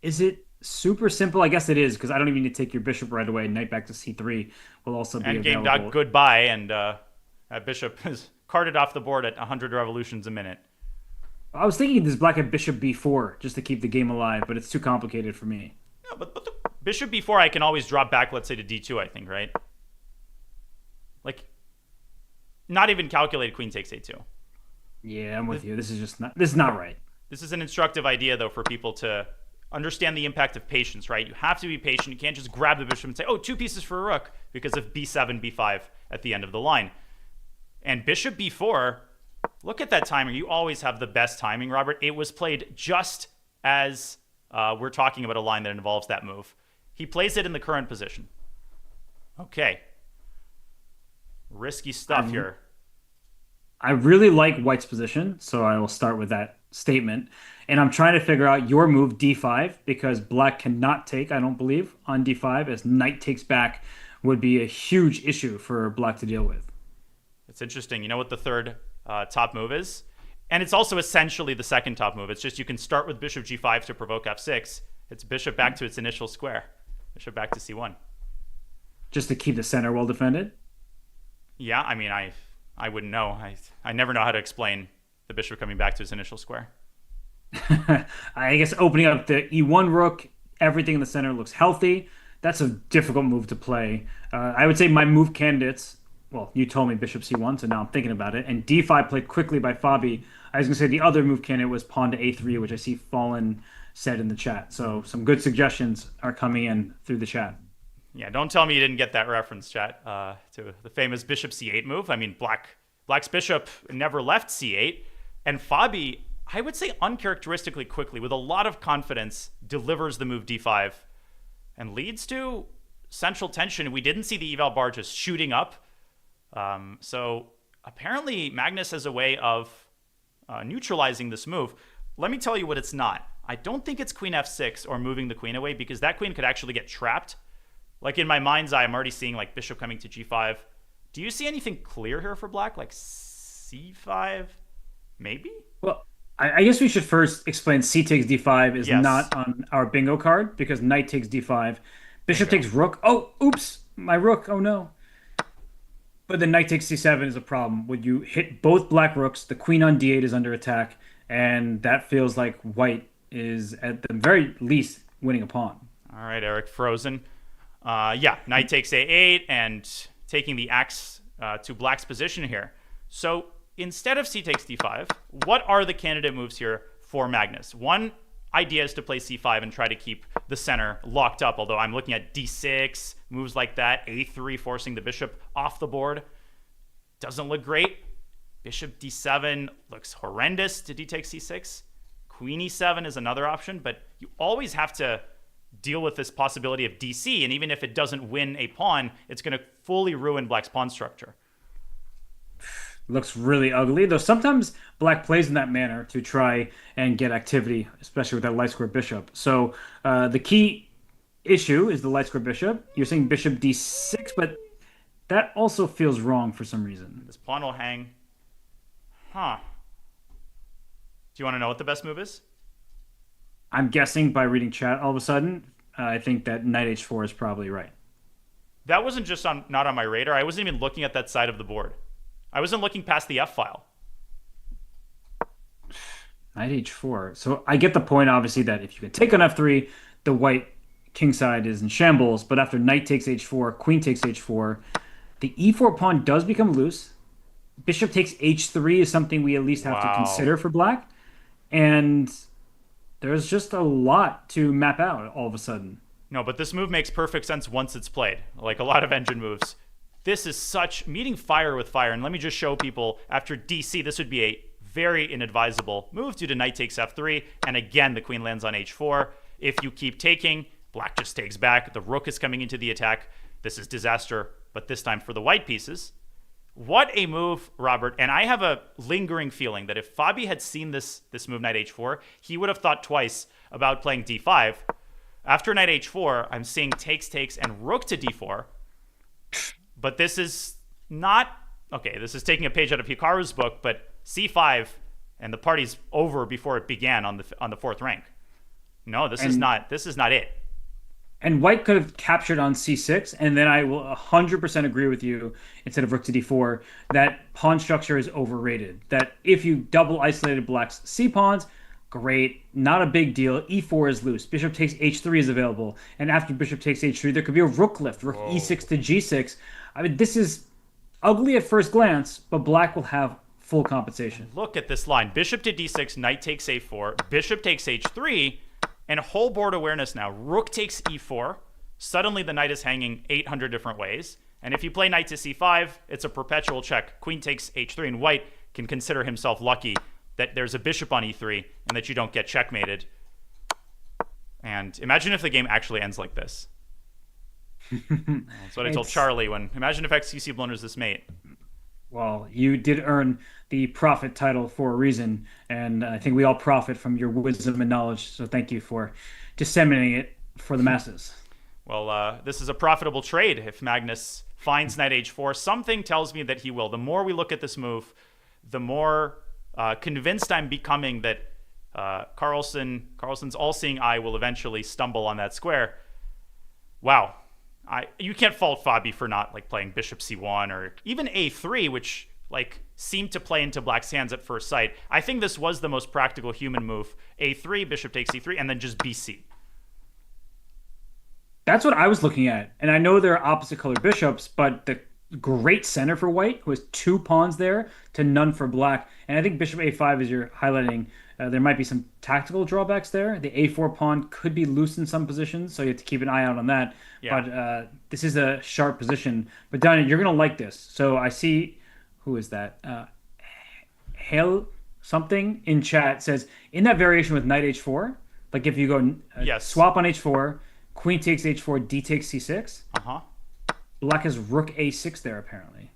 is it super simple? I guess it is, because I don't even need to take your bishop right away. Knight back to c3 will also be available. Goodbye, and that bishop is carted off the board at 100 revolutions a minute. I was thinking this Black at bishop b4 just to keep the game alive, but it's too complicated for me. Yeah, but the bishop b4 I can always drop back, let's say, to d2, I think, right? Like, not even calculate queen takes a2. Yeah, I'm with you. This is not right. This is an instructive idea, though, for people to understand the impact of patience, right? You have to be patient. You can't just grab the bishop and say, oh, 2 pieces for a rook because of b7, b5 at the end of the line. And bishop b4, look at that timing. You always have the best timing, Robert. It was played just as we're talking about a line that involves that move. He plays it in the current position. Okay. Risky stuff here. I really like White's position, so I will start with that statement. And I'm trying to figure out your move, d5, because Black cannot take, I don't believe, on d5, as knight takes back would be a huge issue for Black to deal with. It's interesting. You know what the third top move is? And it's also essentially the second top move. It's just you can start with bishop g5 to provoke f6. It's bishop back to its initial square. Bishop back to c1. Just to keep the center well defended? Yeah, I mean, I wouldn't know. I never know how to explain the bishop coming back to its initial square. I guess opening up the e1 rook, everything in the center looks healthy. That's a difficult move to play. I would say my move candidates, well, you told me bishop c1, so now I'm thinking about it. And d5 played quickly by Fabi. I was going to say the other move candidate was pawn to a3, which I see Fallen said in the chat. So some good suggestions are coming in through the chat. Yeah, don't tell me you didn't get that reference, chat, to the famous bishop c8 move. I mean, Black's bishop never left c8. And Fabi, I would say uncharacteristically quickly, with a lot of confidence, delivers the move d5 and leads to central tension. We didn't see the eval bar just shooting up. So apparently Magnus has a way of neutralizing this move. Let me tell you what it's not. I don't think it's queen f6 or moving the queen away, because that queen could actually get trapped. Like, in my mind's eye, I'm already seeing, like, bishop coming to g5. Do you see anything clear here for Black? Like, c5? Maybe? Well, I guess we should first explain c takes d5 is Yes. not on our bingo card, because knight takes d5. Bishop takes rook. Oh, oops, my rook. Oh, no. But then knight takes c7 is a problem. When you hit both black rooks, the queen on d8 is under attack, and that feels like White is, at the very least, winning a pawn. All right, Eric, frozen. Yeah, knight takes a8 and taking the axe to Black's position here. So instead of c takes d5, what are the candidate moves here for Magnus. One idea is to play c5 and try to keep the center locked up, although I'm looking at d6, moves like that, a3 forcing the bishop off the board. Doesn't look great. Bishop d7 looks horrendous to d takes c6. Queen e7 is another option, but you always have to deal with this possibility of dc, and even if it doesn't win a pawn, it's going to fully ruin black's pawn structure. Looks really ugly, though sometimes black plays in that manner to try and get activity, especially with that light square bishop. So the key issue is the light square bishop. You're saying bishop d6, but that also feels wrong for some reason. This pawn will hang. Huh. Do you want to know what the best move is? I'm guessing by reading chat all of a sudden, I think that knight h4 is probably right. That wasn't just not on my radar. I wasn't even looking at that side of the board. I wasn't looking past the F file. Knight h4. So I get the point, obviously, that if you can take on f3, the white king side is in shambles. But after knight takes h4, queen takes h4, the e4 pawn does become loose. Bishop takes h3 is something we at least have to consider for black. And there's just a lot to map out all of a sudden. No, but this move makes perfect sense once it's played. Like a lot of engine moves. This is such meeting fire with fire. And let me just show people, after DC, this would be a very inadvisable move due to knight takes f3. And again, the queen lands on h4. If you keep taking, black just takes back. The rook is coming into the attack. This is disaster, but this time for the white pieces. What a move, Robert. And I have a lingering feeling that if Fabi had seen this move, knight h4, he would have thought twice about playing d5. After knight h4, I'm seeing takes, and rook to d4. But this is not... Okay, this is taking a page out of Hikaru's book, but c5, and the party's over before it began on the fourth rank. No, this is not it. And white could have captured on c6, and then I will 100% agree with you, instead of rook to d4, that pawn structure is overrated. That if you double isolated black's c pawns, great, not a big deal. e4 is loose. Bishop takes h3 is available. And after bishop takes h3, there could be a rook lift, rook e6 to g6. I mean, this is ugly at first glance, but black will have full compensation. Look at this line. Bishop to d6, knight takes a4, bishop takes h3, and whole board awareness now. Rook takes e4. Suddenly the knight is hanging 800 different ways. And if you play knight to c5, it's a perpetual check. Queen takes h3, and white can consider himself lucky that there's a bishop on e3 and that you don't get checkmated. And imagine if the game actually ends like this. That's what I told Charlie when, imagine if XQC blunders this mate. Well, you did earn the prophet title for a reason, and I think we all profit from your wisdom and knowledge, so thank you for disseminating it for the masses. Well, this is a profitable trade if Magnus finds knight h4. Something tells me that he will. The more we look at this move, the more convinced I'm becoming that Carlsen's all-seeing eye will eventually stumble on that square. Wow. You can't fault Fabi for not playing bishop c1 or even a3, which seemed to play into black's hands at first sight. I think this was the most practical human move. a3, bishop takes e3, and then just bc. That's what I was looking at. And I know they're opposite colored bishops, but the great center for white, who has two pawns there, to none for black. And I think bishop a5, as you're highlighting, there might be some tactical drawbacks there. The a4 pawn could be loose in some positions, so you have to keep an eye out on that. Yeah. But this is a sharp position. But Daniel, you're going to like this. So I see, who is that? Hail something in chat says, in that variation with knight h4, if you go swap on h4, queen takes h4, d takes c6. Black has rook a6 there, apparently.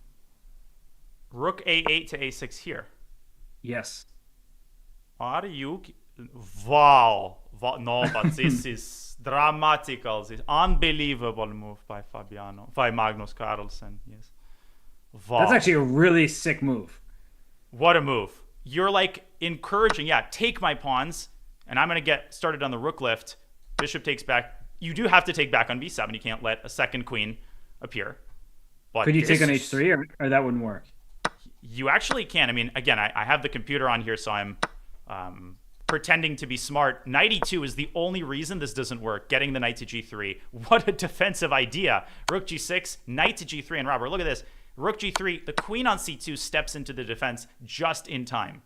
Rook a8 to a6 here. Yes. Are you... Wow. No, but this is dramatical. This unbelievable move by Magnus Carlsen. Yes. Wow. That's actually a really sick move. What a move. You're encouraging, take my pawns, and I'm going to get started on the rook lift. Bishop takes back. You do have to take back on b7. You can't let a second queen appear. But could you take on h3, or that wouldn't work? You actually can. I mean, again, I have the computer on here, so I'm pretending to be smart. Knight e2 is the only reason this doesn't work, getting the knight to g3. What a defensive idea. Rook g6, knight to g3, and Robert, look at this. Rook g3, the queen on c2 steps into the defense just in time.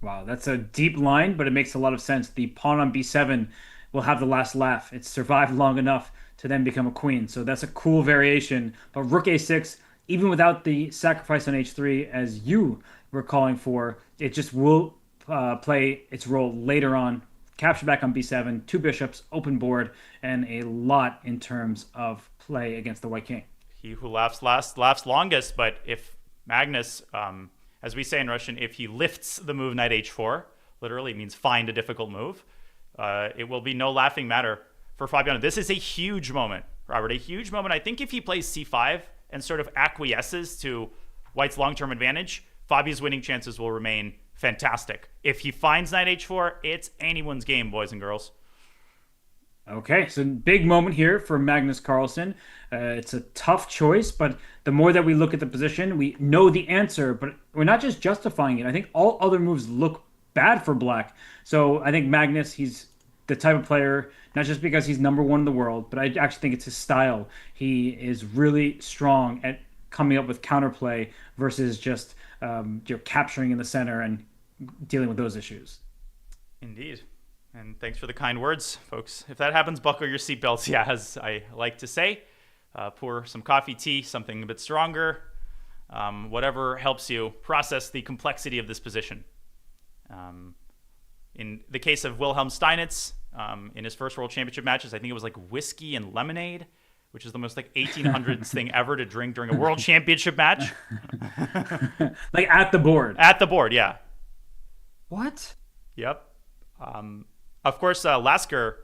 Wow, that's a deep line, but it makes a lot of sense. The pawn on b7 will have the last laugh. It's survived long enough to then become a queen. So that's a cool variation. But rook a6, even without the sacrifice on h3, as you were calling for, it just will play its role later on. Capture back on b7, two bishops, open board, and a lot in terms of play against the white king. He who laughs last laughs longest. But if Magnus, as we say in Russian, if he lifts the move knight h4, literally means find a difficult move, it will be no laughing matter for Fabiano. This is a huge moment, Robert, a huge moment. I think if he plays c5 and sort of acquiesces to White's long-term advantage, Fabi's winning chances will remain fantastic. If he finds knight h4, it's anyone's game, boys and girls. Okay, so big moment here for Magnus Carlsen. It's a tough choice, but the more that we look at the position, we know the answer, but we're not just justifying it. I think all other moves look bad for Black. So I think Magnus, he's the type of player, not just because he's number one in the world, but I actually think it's his style. He is really strong at coming up with counterplay versus just capturing in the center and dealing with those issues. Indeed. And thanks for the kind words, folks. If that happens, buckle your seatbelts. Yeah, as I like to say, pour some coffee, tea, something a bit stronger, whatever helps you process the complexity of this position. In the case of Wilhelm Steinitz, in his first World Championship matches, I think it was like whiskey and lemonade, which is the most like 1800s thing ever to drink during a World Championship match. Like at the board. At the board, yeah. What? Yep. Of course, Lasker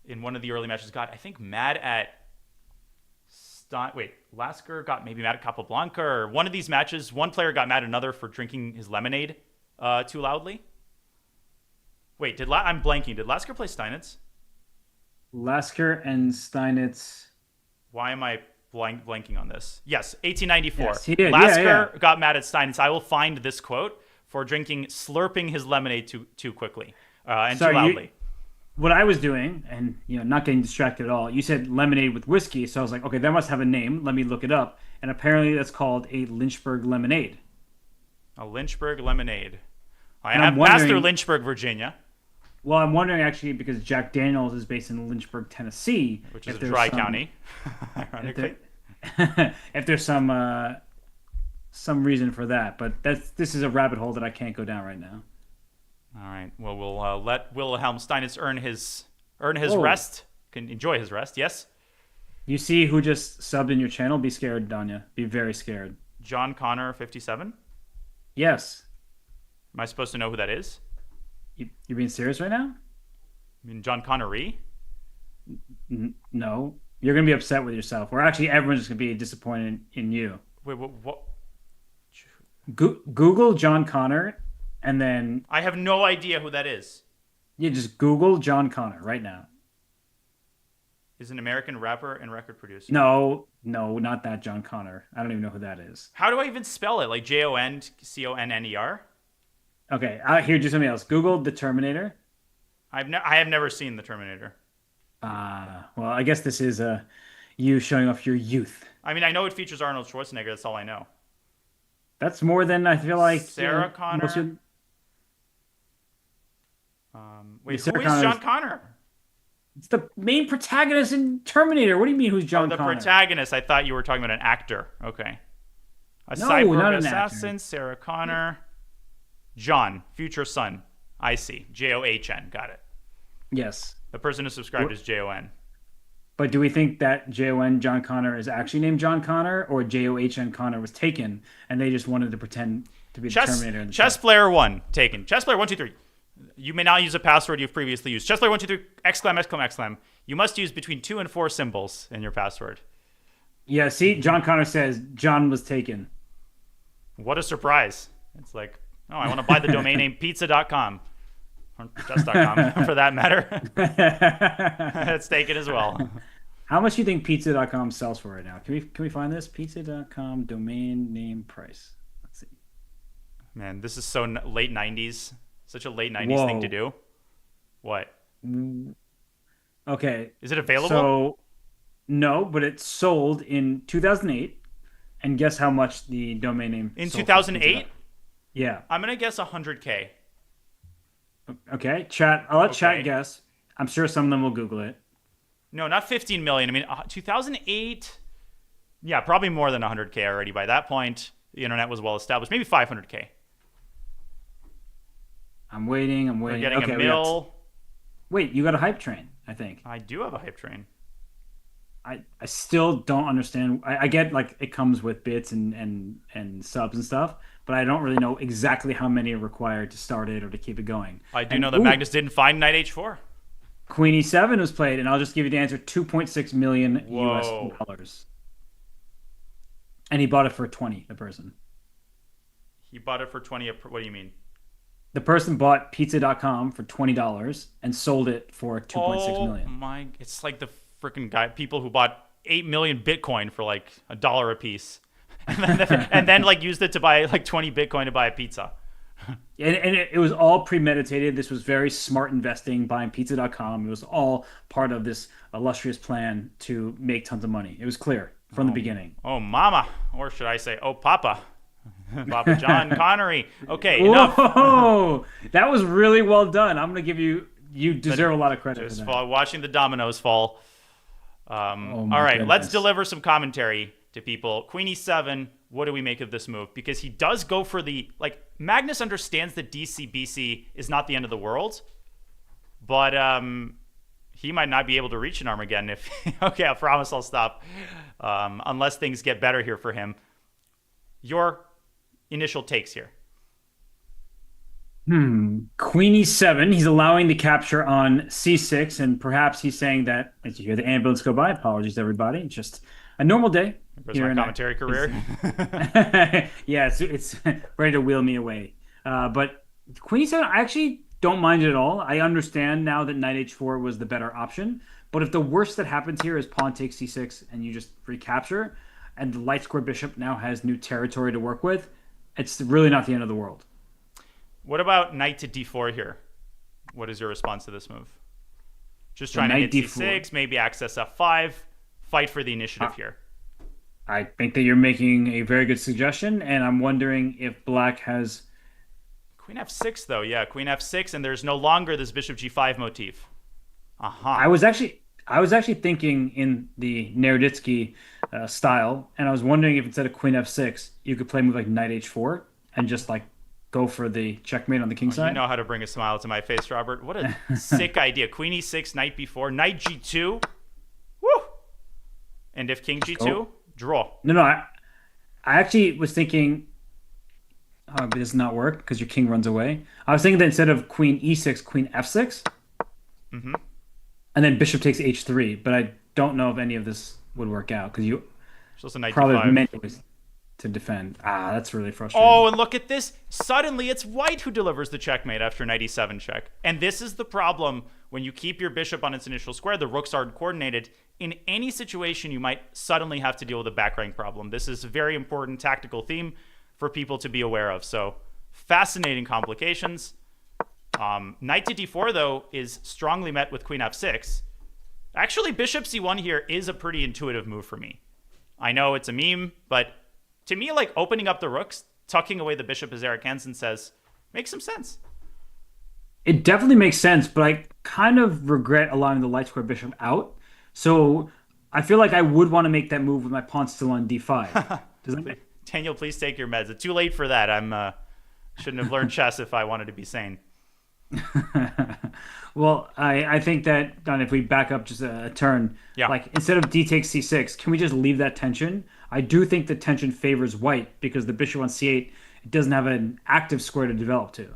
in one of the early matches got, I think, mad at Lasker got maybe mad at Capablanca, or one of these matches, one player got mad at another for drinking his lemonade too loudly. Wait, I'm blanking. Did Lasker play Steinitz? Lasker and Steinitz. Why am I blanking on this? Yes, 1894. Yes, he did. Lasker got mad at Steinitz. I will find this quote for slurping his lemonade too quickly and too loudly. What I was doing, and not getting distracted at all, you said lemonade with whiskey, so I was like, okay, that must have a name. Let me look it up. And apparently that's called a Lynchburg lemonade. A Lynchburg lemonade. I have passed through Lynchburg, Virginia. Well, I'm wondering actually, because Jack Daniels is based in Lynchburg, Tennessee, which is a dry county, ironically. If there's some reason for that, but this is a rabbit hole that I can't go down right now. All right. Well, we'll let Wilhelm Steinitz earn his rest. Can enjoy his rest. Yes. You see who just subbed in your channel? Be scared, Danya. Be very scared. John Connor 57. Yes. Am I supposed to know who that is? You're being serious right now? I mean, John Connery? No. You're gonna be upset with yourself. Or actually, everyone's just gonna be disappointed in you. Wait, what? Google John Connor. And then I have no idea who that is. You just Google John Connor right now. Is an American rapper and record producer. No, not that John Connor. I don't even know who that is. How do I even spell it? Like JONCONNER? Okay, here, do something else. Google The Terminator. I have never seen The Terminator. Well, I guess this is you showing off your youth. I mean, I know it features Arnold Schwarzenegger. That's all I know. That's more than I feel like. Sarah Connor. Wait, who is John Connor? It's the main protagonist in Terminator. What do you mean, who's John Connor? The protagonist. I thought you were talking about an actor. Okay. No, cyber not an assassin, actor. Sarah Connor. John, future son. I see. JOHN. Got it. Yes. The person who subscribed is JON. But do we think that JON John Connor is actually named John Connor, or JOHN Connor was taken and they just wanted to pretend to be the Terminator? In the chess player 1 taken. Chess player 1, 2, 3. You may not use a password you've previously used. Chess player 1, 2, 3, exclam, exclam, exclam. You must use between 2 and 4 symbols in your password. Yeah, see, John Connor says John was taken. What a surprise. It's like, oh, I want to buy the domain name pizza.com. Or chess.com, for that matter. It's taken as well. How much do you think pizza.com sells for right now? Can we find this? Pizza.com domain name price. Let's see. Man, this is so late 90s. Such a late 90s thing to do. What? Okay. Is it available? So, no, but it sold in 2008. And guess how much the domain name in sold 2008? Yeah. I'm going to guess $100K. Okay, chat. I'll let chat Okay. guess. I'm sure some of them will Google it. No, not 15 million. I mean, 2008. Yeah, probably more than 100K already by that point. The internet was well established. Maybe 500K. I'm waiting. I'm We're waiting. getting a Okay, we got. mill. Wait, you got a hype train, I think. I do have a hype train. I still don't understand. I get like it comes with bits and subs and stuff, but I don't really know exactly how many are required to start it or to keep it going. I do know And that Magnus didn't find Knight H4. Queen E7 was played, and I'll just give you the answer: 2.6 million US Whoa. dollars. And he bought it for 20, the person. He bought it for 20. What do you mean? The person bought pizza.com for $20 and sold it for 2.6 Oh million. my! It's like the freaking guy, people who bought 8 million Bitcoin for like $1 a piece, and then like used it to buy like 20 Bitcoin to buy a pizza. And it was all premeditated. This was very smart investing, buying pizza.com. It was all part of this illustrious plan to make tons of money. It was clear from the beginning. Oh, mama, or should I say, oh, papa, Papa John Connery. Okay, enough. Whoa! That was really well done. I'm going to give you, you deserve a lot of credit for Just that. watching the dominoes fall. Oh my All right, let's goodness. deliver some commentary to people. Queen E7, what do we make of this move? Because he does go for the, like, Magnus understands that DCBC is not the end of the world, but he might not be able to reach an Armageddon if, okay, I promise I'll stop, unless things get better here for him. Your initial takes here. Queen E7, he's allowing the capture on C6, and perhaps he's saying that, as you hear the ambulance go by, apologies everybody, just a normal day. There's here my in commentary career. Yeah, it's ready to wheel me away. But Queen E7, I actually don't mind it at all. I understand now that Knight H4 was the better option. But if the worst that happens here is pawn takes C6 and you just recapture, and the light square bishop now has new territory to work with, it's really not the end of the world. What about knight to d4 here? What is your response to this move? Just So trying to knight hit d4. c6, maybe access f5, fight for the initiative here. I think that you're making a very good suggestion, and I'm wondering if Black has. Queen f6, though. Yeah, queen f6, and there's no longer this bishop g5 motif. I was actually thinking in the Naroditsky style, and I was wondering if instead of Queen f6, you could play a move like Knight h4 and just like go for the checkmate on the king You side. know how to bring a smile to my face, Robert. What a sick idea. Queen e6, knight b4, knight g2. Woo! And if king g2, go. draw. No, I actually was thinking, oh, it does not work because your king runs away. I was thinking that instead of Queen e6, Queen f6, and then bishop takes h3, but I don't know if any of this would work out because you So it's a knight probably have d5. many ways to defend. That's really frustrating. Oh, and look at this. Suddenly, it's white who delivers the checkmate after knight e7 check. And this is the problem when you keep your bishop on its initial square. The rooks aren't coordinated. In any situation, you might suddenly have to deal with a back rank problem. This is a very important tactical theme for people to be aware of. So, fascinating complications. Knight to d4, though, is strongly met with queen f6. Actually, bishop c1 here is a pretty intuitive move for me. I know it's a meme, but to me, like opening up the rooks, tucking away the bishop, as Eric Hansen says, makes some sense. It definitely makes sense, but I kind of regret allowing the light square bishop out. So I feel like I would want to make that move with my pawn still on d5. Does that make Daniel, please take your meds. It's too late for that. Shouldn't have learned chess if I wanted to be sane. Well, I think that, Don, if we back up just a turn, Yeah. like instead of d takes c6, can we just leave that tension? I do think the tension favors white because the bishop on c8 it doesn't have an active square to develop to.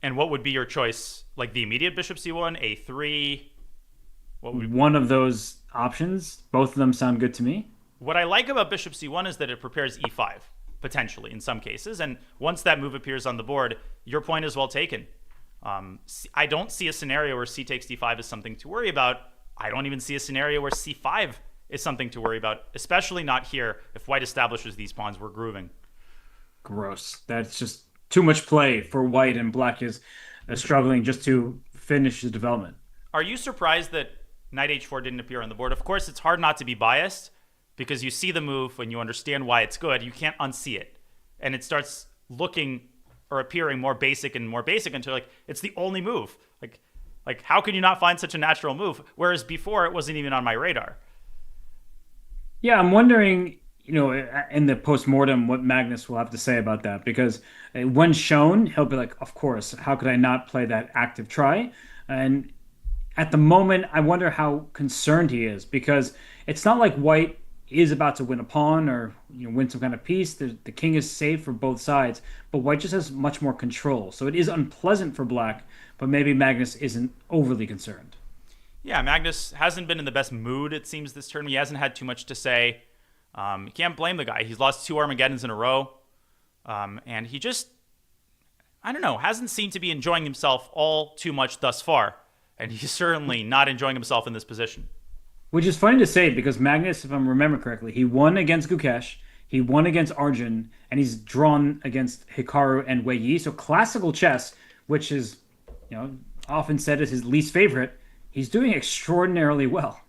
And what would be your choice? Like the immediate bishop c1, a3? One of those options, both of them sound good to me. What I like about bishop c1 is that it prepares e5, potentially, in some cases. And once that move appears on the board, your point is well taken. I don't see a scenario where c takes d5 is something to worry about. I don't even see a scenario where c5 is something to worry about, especially not here. If white establishes these pawns, we're grooving. Gross. That's just too much play for white, and black is struggling just to finish the development. Are you surprised that knight h4 didn't appear on the board? Of course, it's hard not to be biased because you see the move and you understand why it's good. You can't unsee it. And it starts looking are appearing more basic and more basic until like it's the only move. Like how can you not find such a natural move? Whereas before it wasn't even on my radar. Yeah, I'm wondering, in the post-mortem, what Magnus will have to say about that. Because when shown, he'll be like, of course, how could I not play that active try? And at the moment, I wonder how concerned he is because it's not like White is about to win a pawn or win some kind of piece. The king is safe for both sides, but White just has much more control. So it is unpleasant for Black, but maybe Magnus isn't overly concerned. Yeah, Magnus hasn't been in the best mood, it seems, this turn. He hasn't had too much to say. You can't blame the guy. He's lost 2 Armageddons in a row. And he just, I don't know, hasn't seemed to be enjoying himself all too much thus far. And he's certainly not enjoying himself in this position. Which is funny to say because Magnus, if I remember correctly, he won against Gukesh, he won against Arjun, and he's drawn against Hikaru and Wei Yi. So classical chess, which is, often said is his least favorite, he's doing extraordinarily well.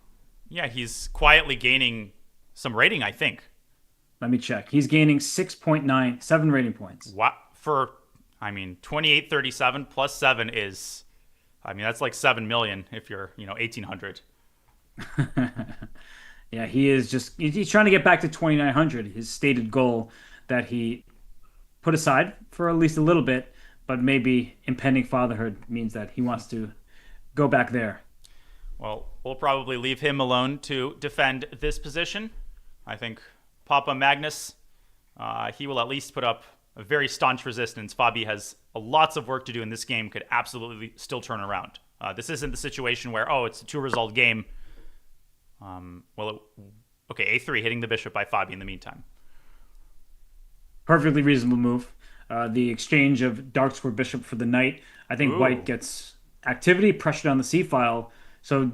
Yeah, he's quietly gaining some rating, I think. Let me check. He's gaining 6.97 rating points. What? 2837 plus 7 is, that's like 7 million if you're, 1800. Yeah, he's trying to get back to 2900, his stated goal that he put aside for at least a little bit, but maybe impending fatherhood means that he wants to go back there. Well, we'll probably leave him alone to defend this position. I think Papa Magnus, he will at least put up a very staunch resistance. Fabi has lots of work to do in this game, could absolutely still turn around. This isn't the situation where, it's a 2-result game. Okay, A3, hitting the bishop by Fabi in the meantime. Perfectly reasonable move. The exchange of dark square bishop for the knight. I think White gets activity, pressure on the c-file. So,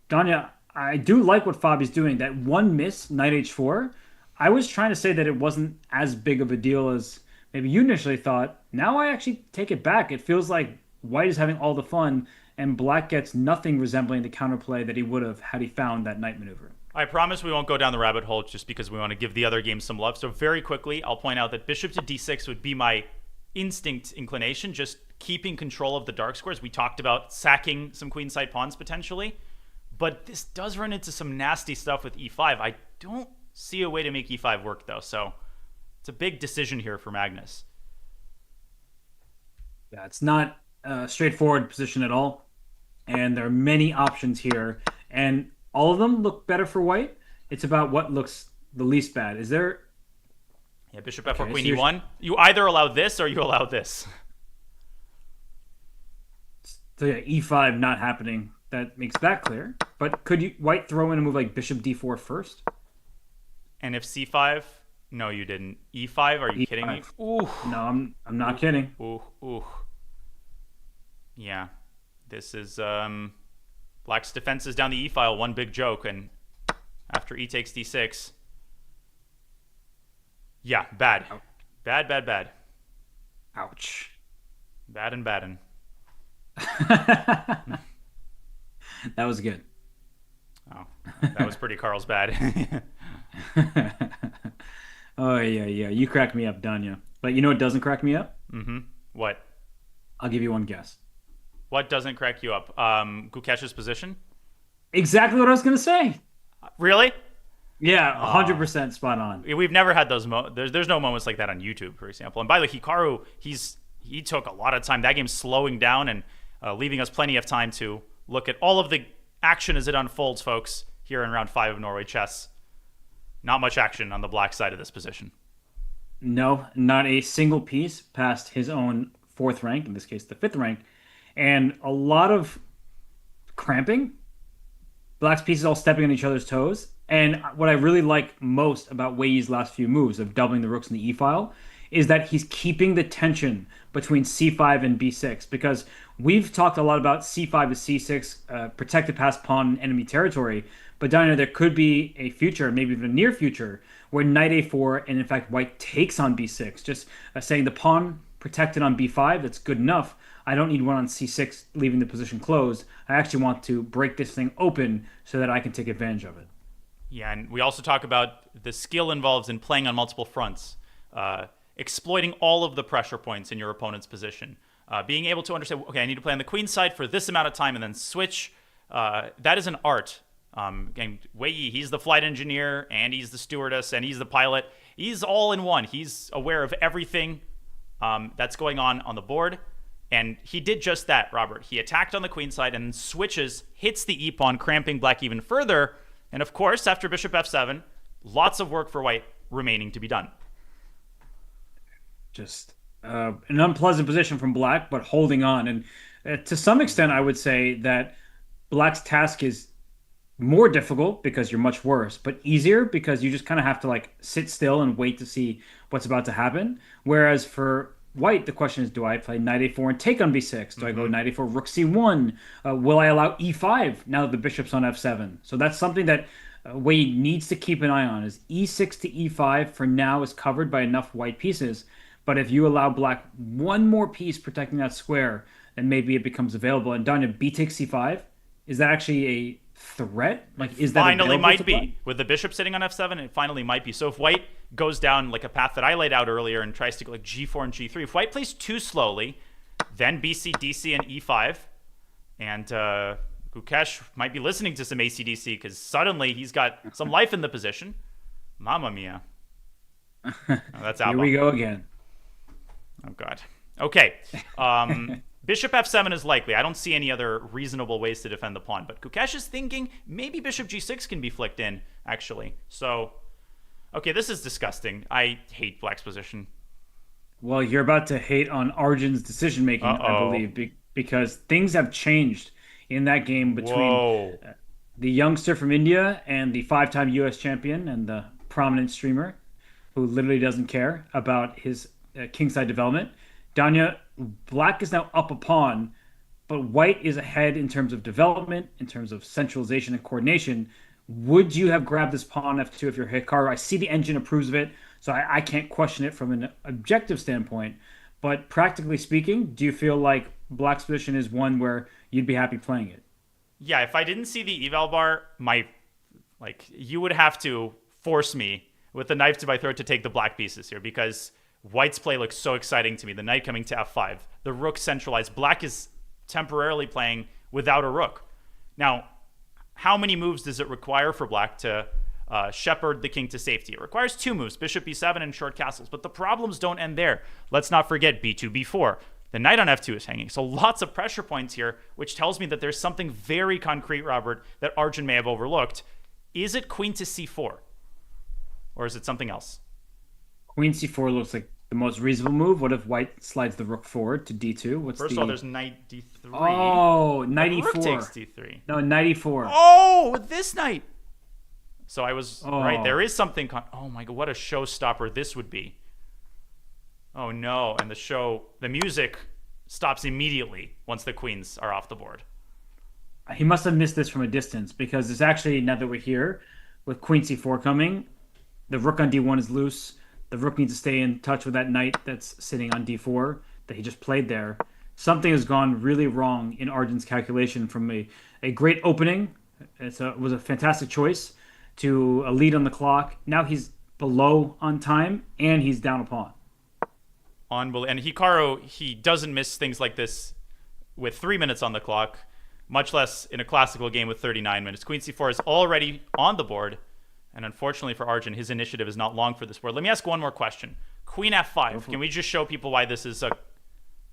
Danya, I do like what Fabi's doing. That one miss, knight h4, I was trying to say that it wasn't as big of a deal as maybe you initially thought. Now I actually take it back. It feels like White is having all the fun, and Black gets nothing resembling the counterplay that he would have had he found that knight maneuver. I promise we won't go down the rabbit hole just because we want to give the other games some love. So very quickly, I'll point out that bishop to d6 would be my instinct inclination, just keeping control of the dark squares. We talked about sacking some queenside pawns potentially, but this does run into some nasty stuff with e5. I don't see a way to make e5 work, though, so it's a big decision here for Magnus. Yeah, it's not a straightforward position at all, and there are many options here, and all of them look better for White. It's about what looks the least bad. Is there... Yeah, bishop f4, queen e1. You either allow this or you allow this. So yeah, e5 not happening. That makes that clear. But could White throw in a move like bishop d4 first? And if c5? No, you didn't. e5? Are you kidding me? Ooh. No, I'm not kidding. Ooh. Yeah. This is Black's defenses down the e-file, one big joke, and after e takes d6. Yeah, bad. Ouch. Bad. Ouch. Bad and baddin'. That was good. Oh, that was pretty Carl's bad. Oh, yeah. You crack me up, Danya. But you know what doesn't crack me up? Mm-hmm. What? I'll give you one guess. What doesn't crack you up? Gukesh's position? Exactly what I was going to say. Really? Yeah, 100% spot on. We've never had those there's no moments like that on YouTube, for example. And by the way, Hikaru, he took a lot of time. That game's slowing down and leaving us plenty of time to look at all of the action as it unfolds, folks, here in round 5 of Norway Chess. Not much action on the Black side of this position. No, not a single piece past his own 4th rank, in this case the 5th rank, and a lot of cramping. Black's pieces all stepping on each other's toes. And what I really like most about Wei Yi's last few moves of doubling the rooks in the e-file is that he's keeping the tension between c5 and b6, because we've talked a lot about c5 to c6, protect the past pawn in enemy territory, but down here there could be a future, maybe even a near future, where knight a4 and in fact White takes on b6, just saying the pawn protected on b5, that's good enough. I don't need one on c6 leaving the position closed. I actually want to break this thing open so that I can take advantage of it. Yeah, and we also talk about the skill involved in playing on multiple fronts. exploiting all of the pressure points in your opponent's position. Being able to understand, okay, I need to play on the queen side for this amount of time and then switch. That is an art. Again, Wei Yi, he's the flight engineer, and he's the stewardess, and he's the pilot. He's all in one. He's aware of everything that's going on the board. And he did just that, Robert. He attacked on the queen side and switches, hits the e-pawn, cramping black even further. And of course, after bishop f7, lots of work for white remaining to be done. Just an unpleasant position from black, but holding on. And to some extent, I would say that black's task is more difficult because you're much worse, but easier because you just kind of have to like sit still and wait to see what's about to happen. Whereas for white, the question is, do I play knight a4 and take on b6? Do I go knight a4, rook c1? Will I allow e5 now that the bishop's on f7? So that's something that Wei needs to keep an eye on. Is e6 to e5 for now is covered by enough white pieces. But if you allow black one more piece protecting that square, then maybe it becomes available. And Danya, b takes c5, is that actually a threat? Like, is that finally might be play? with the bishop sitting on f7? It finally might be. So if white goes down like a path that I laid out earlier and tries to go like g4 and g3, if white plays too slowly, then bc, dc, and e5, and Gukesh might be listening to some ACDC because suddenly he's got some life in the position. Mamma mia! Oh, that's Here we go again. Oh god. Okay. Bishop f7 is likely. I don't see any other reasonable ways to defend the pawn. But Gukesh is thinking maybe bishop g6 can be flicked in, actually. So, okay, this is disgusting. I hate black's position. Well, you're about to hate on Arjun's decision making, I believe, because things have changed in that game between the youngster from India and the five-time U.S. champion and the prominent streamer who literally doesn't care about his kingside development. Danya, black is now up a pawn, but white is ahead in terms of development, in terms of centralization and coordination. Would you have grabbed this pawn f2 if you're Hikaru? I see the engine approves of it, so I can't question it from an objective standpoint. But practically speaking, do you feel like black's position is one where you'd be happy playing it? Yeah, if I didn't see the eval bar, you would have to force me with the knife to my throat to take the black pieces here because white's play looks so exciting to me. The knight coming to f5. The rook centralized. Black is temporarily playing without a rook. Now, how many moves does it require for black to shepherd the king to safety? It requires 2 moves, bishop b7 and short castles. But the problems don't end there. Let's not forget b2, b4. The knight on f2 is hanging. So lots of pressure points here, which tells me that there's something very concrete, Robert, that Arjun may have overlooked. Is it queen to c4? Or is it something else? Queen c4 looks like the most reasonable move. What if white slides the rook forward to d2? First of all, there's knight d3. Oh, knight e4. Rook takes d3. No, knight e4. Oh, with this knight. So I was right. There is something. Oh my god, what a showstopper this would be. Oh no, and the music stops immediately once the queens are off the board. He must have missed this from a distance because it's actually, now that we're here, with queen c4 coming, the rook on d1 is loose. The rook needs to stay in touch with that knight that's sitting on d4 that he just played there. Something has gone really wrong in Arjun's calculation from a great opening. It was a fantastic choice to a lead on the clock. Now he's below on time, and he's down a pawn. Unbelievable. And Hikaru, he doesn't miss things like this with 3 minutes on the clock, much less in a classical game with 39 minutes. Queen c4 is already on the board. And unfortunately for Arjun, his initiative is not long for this board. Let me ask one more question. Queen f5. Can we just show people why this is a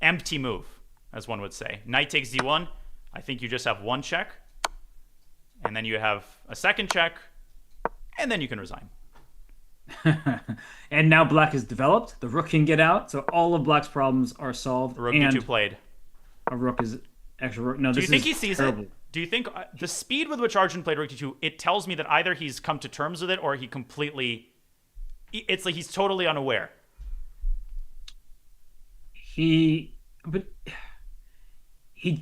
empty move, as one would say? Knight takes d1. I think you just have one check. And then you have a second check. And then you can resign. And now black is developed. The rook can get out. So all of black's problems are solved. The rook d2 played. A rook is extra rook. No, Do this you think is he sees terrible. it? Do you think the speed with which Arjun played rook d2, it tells me that either he's come to terms with it or he completely... It's like he's totally unaware. He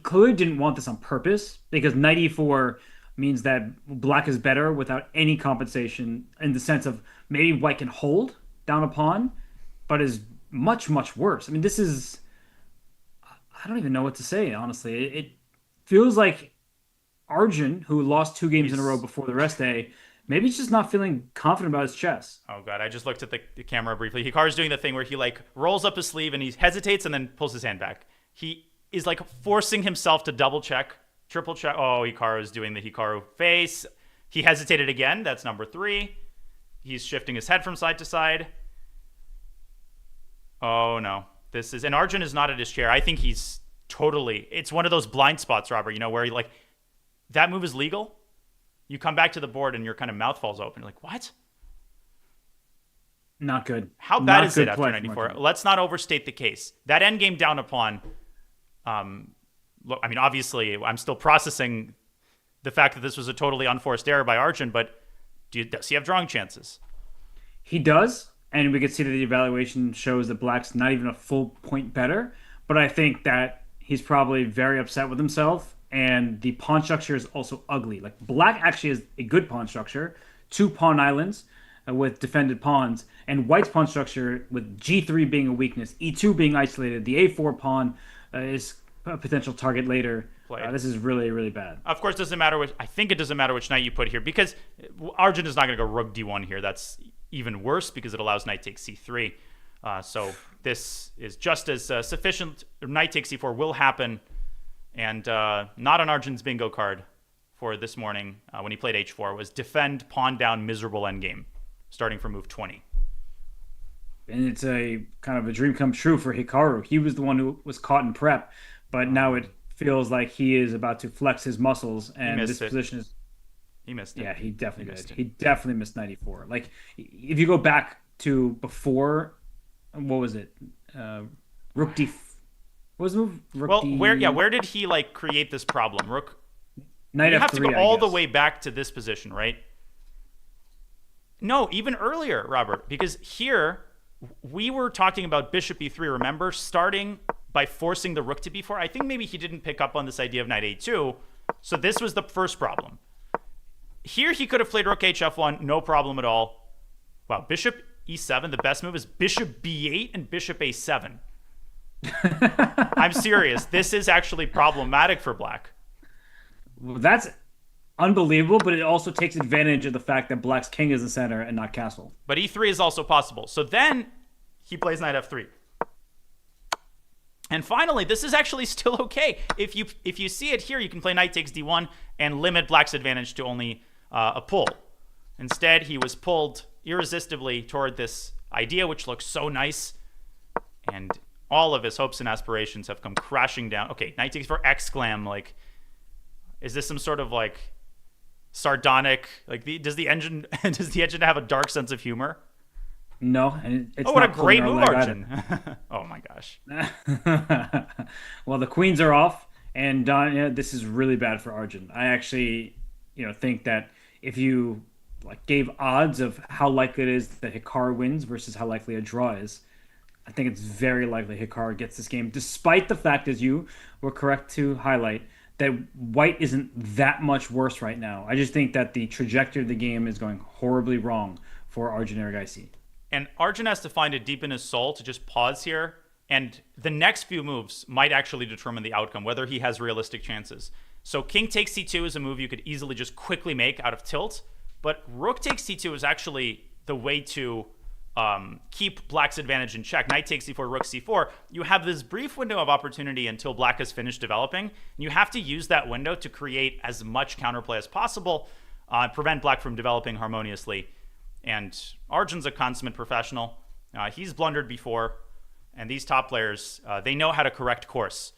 clearly didn't want this on purpose because knight e4 means that black is better without any compensation in the sense of maybe white can hold down a pawn, but is much, much worse. I mean, this is... I don't even know what to say, honestly. It feels like Arjun, who lost 2 games in a row before the rest day, Maybe he's just not feeling confident about his chess. Oh god, I just looked at the camera briefly. Hikaru's doing the thing where he like rolls up his sleeve and he hesitates and then pulls his hand back. He is like forcing himself to double check, triple check. Oh, Hikaru's doing the Hikaru face. He hesitated again. That's number 3. He's shifting his head from side to side. Oh no. And Arjun is not at his chair. I think he's totally, it's one of those blind spots, Robert, where he like, that move is legal. You come back to the board and your kind of mouth falls open. You're like, what? Not good. How bad is it after 94? Let's not overstate the case. That endgame down a pawn, look, I mean, obviously, I'm still processing the fact that this was a totally unforced error by Arjun, but does he have drawing chances? He does, and we can see that the evaluation shows that Black's not even a full point better. But I think that he's probably very upset with himself, and the pawn structure is also ugly. Like Black actually has a good pawn structure, 2 pawn islands with defended pawns, and White's pawn structure with G3 being a weakness, E2 being isolated, the A4 pawn is a potential target later. This is really, really bad. Of course, I think it doesn't matter which knight you put here because Arjun is not going to go rook d1 here. That's even worse because it allows knight takes c3. So this is just as sufficient. Knight takes c4 will happen, and not on Arjun's bingo card for this morning when he played h4 was defend pawn down miserable endgame, starting from move 20. And it's a kind of a dream come true for Hikaru. He was the one who was caught in prep, but now it feels like he is about to flex his muscles, and this position is. He missed it. Yeah, he definitely did. He definitely missed 94. Like, if you go back to before, what was it? Rook D. What was the move? Rook D... where did he like create this problem? Rook. Knight you F3, have to go all the way back to this position, right? No, even earlier, Robert, because here we were talking about bishop e3. Remember, starting by forcing the rook to b4. I think maybe he didn't pick up on this idea of knight a2. So this was the first problem. Here he could have played rook hf1, no problem at all. Wow, bishop e7, the best move is bishop b8 and bishop a7. I'm serious. This is actually problematic for Black. Well, that's unbelievable, but it also takes advantage of the fact that Black's king is the center and not castle. But e3 is also possible. So then he plays knight f3. And finally, this is actually still okay. If you see it here, you can play knight takes d1 and limit Black's advantage to only a pull. Instead, he was pulled irresistibly toward this idea, which looks so nice. And all of his hopes and aspirations have come crashing down. Okay, knight takes for exclam. Like, is this some sort of like sardonic? Like, does the engine have a dark sense of humor? No, and it's what a great move, Arjun! Oh my gosh. Well, the queens are off, and this is really bad for Arjun. I actually, think that if you like gave odds of how likely it is that Hikaru wins versus how likely a draw is, I think it's very likely Hikaru gets this game, despite the fact, as you were correct to highlight, that White isn't that much worse right now. I just think that the trajectory of the game is going horribly wrong for Arjun Erigaisi. And Arjun has to find it deep in his soul to just pause here. And the next few moves might actually determine the outcome, whether he has realistic chances. So king takes c2 is a move you could easily just quickly make out of tilt. But rook takes c2 is actually the way to keep Black's advantage in check. Knight takes c4, rook c4. You have this brief window of opportunity until Black has finished developing. And you have to use that window to create as much counterplay as possible, prevent Black from developing harmoniously. And Arjun's a consummate professional. He's blundered before. And these top players, they know how to correct course.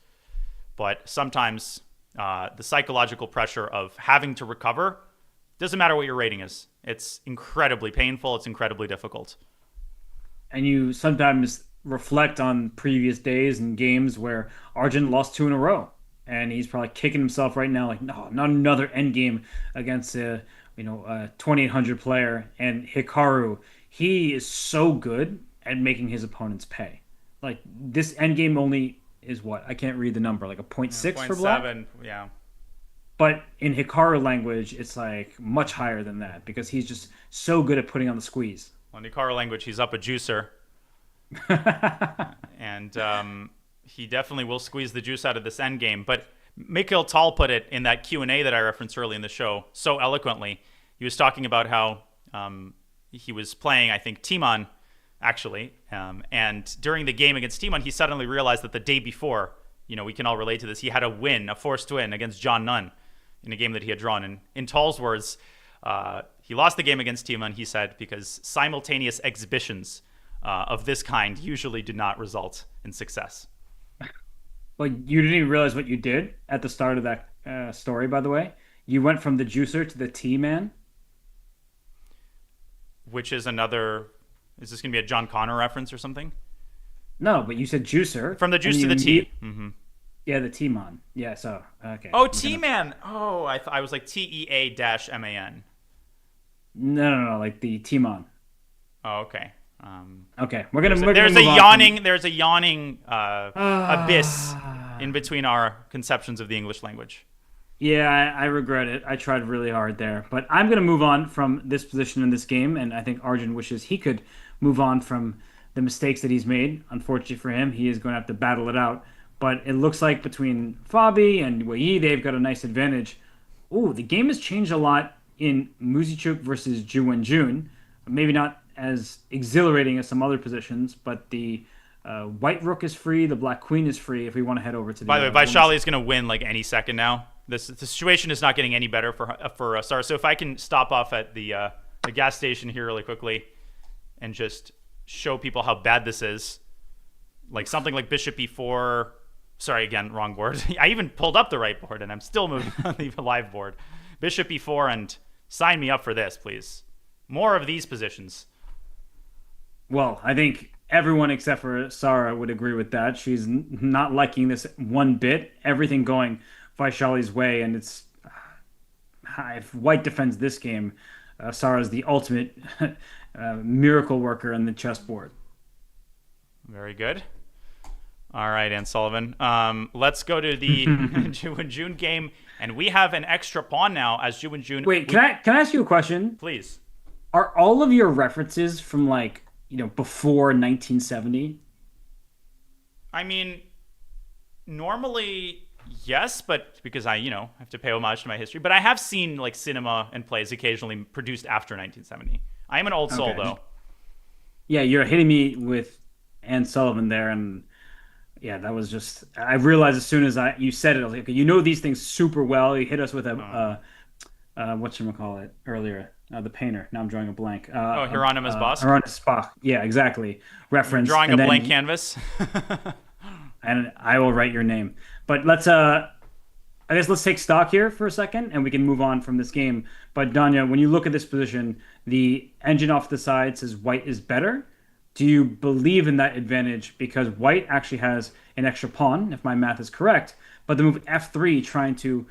But sometimes the psychological pressure of having to recover, doesn't matter what your rating is. It's incredibly painful. It's incredibly difficult. And you sometimes reflect on previous days and games where Arjun lost 2 in a row. And he's probably kicking himself right now, like, no, not another endgame against a 2800 player. And Hikaru, he is so good at making his opponents pay. Like, this endgame only is what? I can't read the number, like a 0.6 for Black? 0.7, yeah. But in Hikaru language, it's like much higher than that because he's just so good at putting on the squeeze. Well, in Hikaru language, he's up a juicer. And he definitely will squeeze the juice out of this endgame. But Mikhail Tal put it in that Q&A that I referenced early in the show so eloquently. he was talking about how he was playing, I think, Timon, actually. And during the game against Timon, he suddenly realized that the day before, we can all relate to this, he had a forced win against John Nunn in a game that he had drawn. And in Tall's words, he lost the game against Timon, he said, because simultaneous exhibitions of this kind usually do not result in success. Well, you didn't even realize what you did at the start of that story, by the way. You went from the juicer to the tea man. Which is another... Is this going to be a John Connor reference or something? No, but you said juicer. From the juice to the tea. Mm-hmm. Yeah, the T-man. Yeah, so, okay. Oh, T-man. Oh, I was like TEA-MAN. No, like the T-man. Oh, okay. Okay, there's a yawning abyss in between our conceptions of the English language. Yeah, I regret it. I tried really hard there. But I'm going to move on from this position in this game, and I think Arjun wishes he could move on from the mistakes that he's made. Unfortunately for him, he is going to have to battle it out. But it looks like between Fabi and Wei, they've got a nice advantage. Ooh, the game has changed a lot in Muzichuk versus Ju Wenjun. Maybe not as exhilarating as some other positions, but the white rook is free, the black queen is free if we want to head over to the... By the way, Vaishali is going to win like any second now. The situation is not getting any better for Sara. So if I can stop off at the gas station here really quickly and just show people how bad this is. Like something like bishop e4... Sorry, again, wrong board. I even pulled up the right board, and I'm still moving on the live board. Bishop e4, and sign me up for this, please. More of these positions. Well, I think everyone except for Sara would agree with that. She's not liking this one bit. Everything going Vaishali's way, and it's... if White defends this game, Sara's the ultimate miracle worker on the chessboard. Very good. All right, Ann Sullivan. Let's go to the Ju Wenjun game, and we have an extra pawn now as Ju Wenjun. Wait, can I ask you a question? Please. Are all of your references from before 1970? I mean, normally yes, but because I have to pay homage to my history. But I have seen cinema and plays occasionally produced after 1970. I am an old soul though. Yeah, you're hitting me with Ann Sullivan there, and. Yeah, that was just... I realized as soon as you said it, I was like, okay, these things super well. You hit us with whatchamacallit earlier, the painter. Now I'm drawing a blank. Hieronymus Bosch? Hieronymus Bosch. Yeah, exactly. Reference. You're drawing a blank canvas? And I will write your name. But let's take stock here for a second, and we can move on from this game. But Danya, when you look at this position, the engine off the side says White is better. Do you believe in that advantage? Because White actually has an extra pawn, if my math is correct, but the move f3, trying to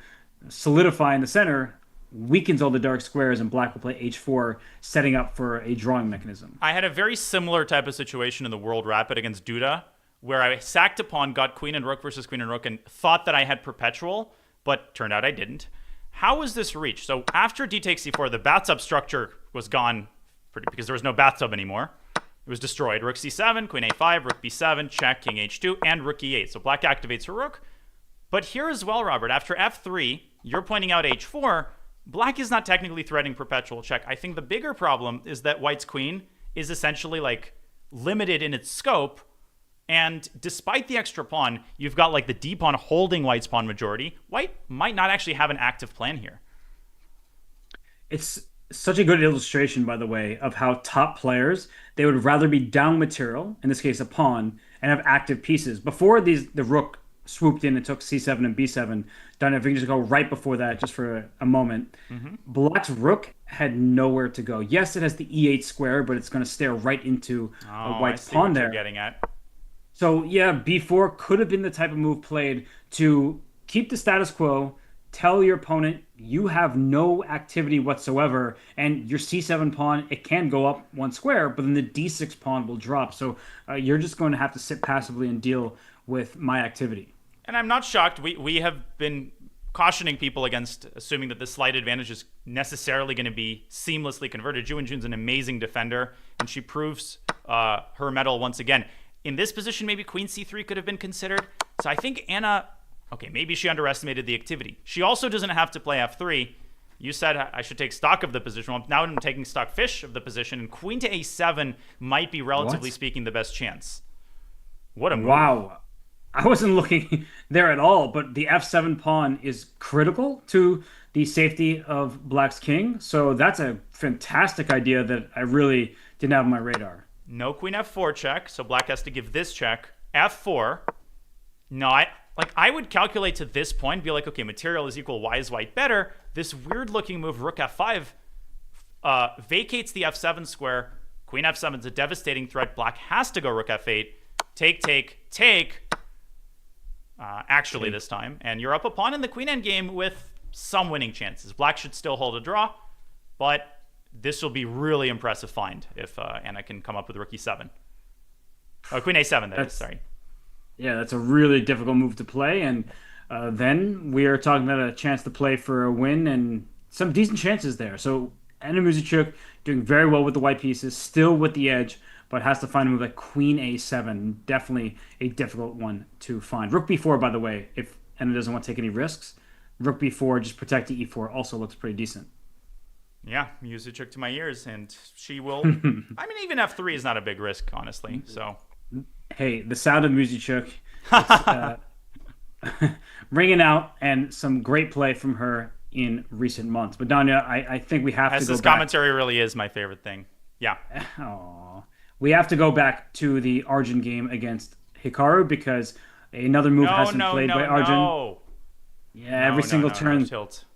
solidify in the center, weakens all the dark squares, and Black will play h4, setting up for a drawing mechanism. I had a very similar type of situation in the World Rapid against Duda, where I sacked a pawn, got queen and rook versus queen and rook, and thought that I had perpetual, but turned out I didn't. How was this reached? So after d takes c4, the bathtub structure was gone because there was no bathtub anymore. It was destroyed. Rook c7, queen a5, rook b7, check, king h2, and rook e8. So black activates her rook. But here as well, Robert, after f3, you're pointing out h4, black is not technically threatening perpetual check. I think the bigger problem is that White's queen is essentially limited in its scope. And despite the extra pawn, you've got the d pawn holding White's pawn majority. White might not actually have an active plan here. It's such a good illustration, by the way, of how top players, they would rather be down material, in this case a pawn, and have active pieces. Before the rook swooped in and took c7 and b7, Donna, if we can just go right before that just for a moment, Black's rook had nowhere to go. Yes, it has the e8 square, but it's going to stare right into White's pawn there. Getting at. So yeah, b4 could have been the type of move played to keep the status quo, tell your opponent you have no activity whatsoever, and your c7 pawn, it can go up one square, but then the d6 pawn will drop. So you're just going to have to sit passively and deal with my activity. And I'm not shocked. We have been cautioning people against assuming that the slight advantage is necessarily going to be seamlessly converted. Ju Wenjun's an amazing defender, and she proves her mettle once again. In this position, maybe queen c3 could have been considered. So I think Anna... Okay, maybe she underestimated the activity. She also doesn't have to play f3. You said I should take stock of the position. Well, now I'm taking stock fish of the position, and queen to a7 might be, relatively speaking, the best chance. What a move. Wow. I wasn't looking there at all, but the f7 pawn is critical to the safety of Black's king. So that's a fantastic idea that I really didn't have on my radar. No queen f4 check, so Black has to give this check. f4. No, I would calculate to this point, be like, okay, material is equal, why is white better? This weird-looking move, rook f5, vacates the f7 square. Queen f7 is a devastating threat. Black has to go rook f8. Take. Actually, this time. And you're up a pawn in the queen endgame with some winning chances. Black should still hold a draw, but this will be really impressive find if Anna can come up with rook e7. Oh, queen a7, that is, sorry. Yeah, that's a really difficult move to play, and then we are talking about a chance to play for a win and some decent chances there. So Anna Muzychuk doing very well with the white pieces, still with the edge, but has to find a move like queen a7. Definitely a difficult one to find. Rook b4, by the way, if Anna doesn't want to take any risks. Rook b4, just protecting e4, also looks pretty decent. Yeah, Muzychuk to my ears, and she will... I mean, even f3 is not a big risk, honestly, so... Hey, the sound of Muzychuk, ringing out, and some great play from her in recent months. But Danya, I think we have to go back. Hess's commentary really is my favorite thing. Yeah. Oh, we have to go back to the Arjun game against Hikaru because another move has been played by Arjun. Yeah, every single turn. Tilt.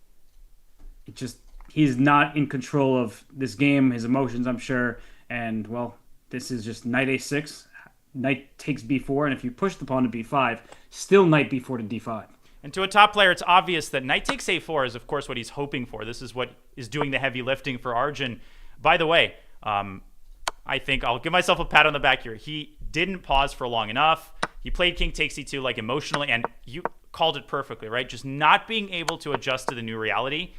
It just he's not in control of this game, his emotions, I'm sure. And well, this is just knight a6. Knight takes b4, and if you push the pawn to b5, still knight b4 to d5. And to a top player, it's obvious that knight takes a4 is, of course, what he's hoping for. This is what is doing the heavy lifting for Arjun. By the way, I think I'll give myself a pat on the back here. He didn't pause for long enough. He played king takes e2 like emotionally, and you called it perfectly, right? Just not being able to adjust to the new reality.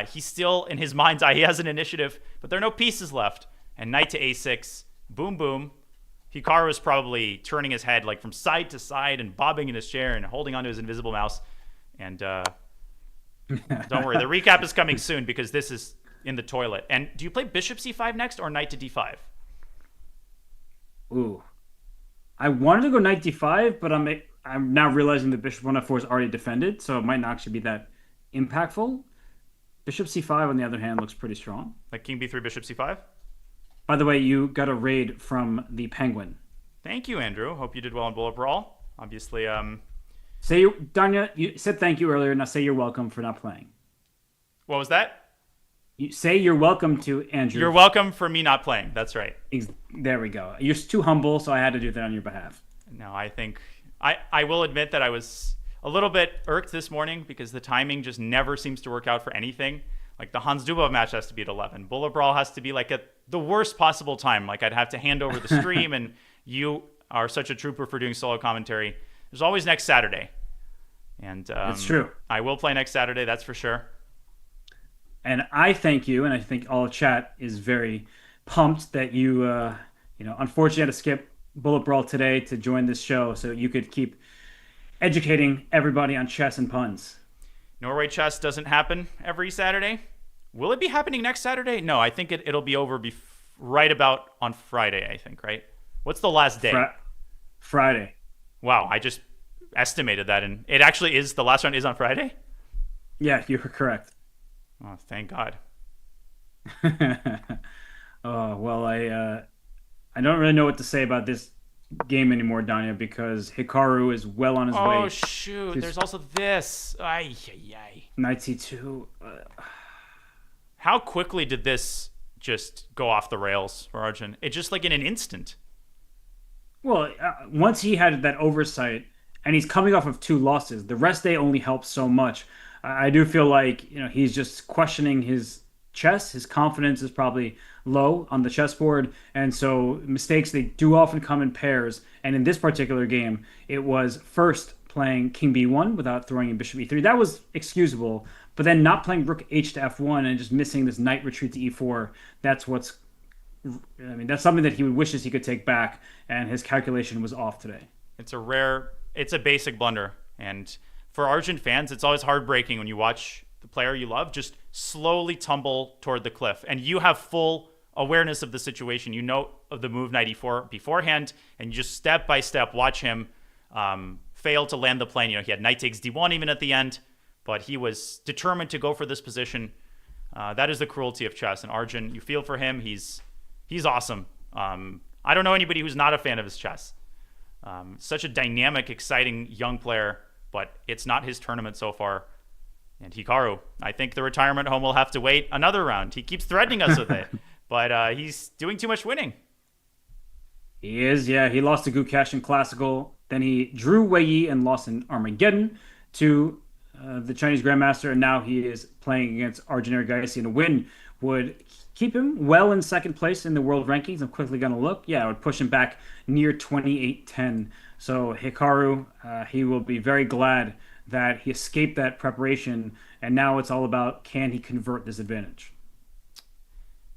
He's still, in his mind's eye, he has an initiative, but there are no pieces left. And knight to a6, boom, boom. Hikaru is probably turning his head like from side to side and bobbing in his chair and holding onto his invisible mouse. And don't worry, the recap is coming soon because this is in the toilet. And do you play bishop c5 next or knight to d5? Ooh, I wanted to go knight d5, but I'm now realizing that bishop 1f4 is already defended, so it might not actually be that impactful. Bishop c5, on the other hand, looks pretty strong. Like king b3, bishop c5? By the way, you got a raid from the Penguin. Thank you, Andrew. Hope you did well in Bullet Brawl. Obviously, Danya, you said thank you earlier. Now say you're welcome for not playing. What was that? You say you're welcome to Andrew. You're welcome for me not playing. That's right. There we go. You're too humble, so I had to do that on your behalf. No, I think... I will admit that I was a little bit irked this morning because the timing just never seems to work out for anything. Like, the Hans Dubov match has to be at 11. Bullet Brawl has to be, like, at the worst possible time. Like, I'd have to hand over the stream, and you are such a trooper for doing solo commentary. There's always next Saturday. And it's true. I will play next Saturday, that's for sure. And I thank you, and I think all chat is very pumped that you, unfortunately had to skip Bullet Brawl today to join this show so you could keep educating everybody on chess and puns. Norway Chess doesn't happen every Saturday. Will it be happening next Saturday? No, I think it'll be over right about on Friday, I think, right? What's the last day? Friday. Wow, I just estimated that, and it actually is, the last round is on Friday? Yeah, you were correct. Oh, thank God. Oh, well, I don't really know what to say about this game anymore, Danya, because Hikaru is well on his way. Oh, shoot. There's also this. Ay. Knight c2. How quickly did this just go off the rails for Arjun? It just like in an instant. Well, once he had that oversight, and he's coming off of 2 losses, the rest day only helps so much. I do feel like he's just questioning his chess. His confidence is probably low on the chessboard, and so mistakes, they do often come in pairs. And in this particular game, it was first playing king b1 without throwing in bishop e3. That was excusable, but then not playing rook h to f1 and just missing this knight retreat to e4. That's something that he wishes he could take back, and his calculation was off today. It's a basic blunder, and for Arjun fans, it's always heartbreaking when you watch the player you love, just slowly tumble toward the cliff. And you have full awareness of the situation. You know of the move knight e4 beforehand, and you just step by step watch him fail to land the plane. He had knight takes d1 even at the end, but he was determined to go for this position. That is the cruelty of chess. And Arjun, you feel for him. He's awesome. I don't know anybody who's not a fan of his chess. Such a dynamic, exciting young player, but it's not his tournament so far. And Hikaru, I think the retirement home will have to wait another round. He keeps threatening us with it, but he's doing too much winning. He is, yeah. He lost to Gukesh in Classical. Then he drew Wei Yi and lost in Armageddon to the Chinese Grandmaster. And now he is playing against Arjun Erigaisi. And a win would keep him well in second place in the world rankings. I'm quickly going to look. Yeah, it would push him back near 28-10. So Hikaru, he will be very glad that he escaped that preparation. And now it's all about, can he convert this advantage?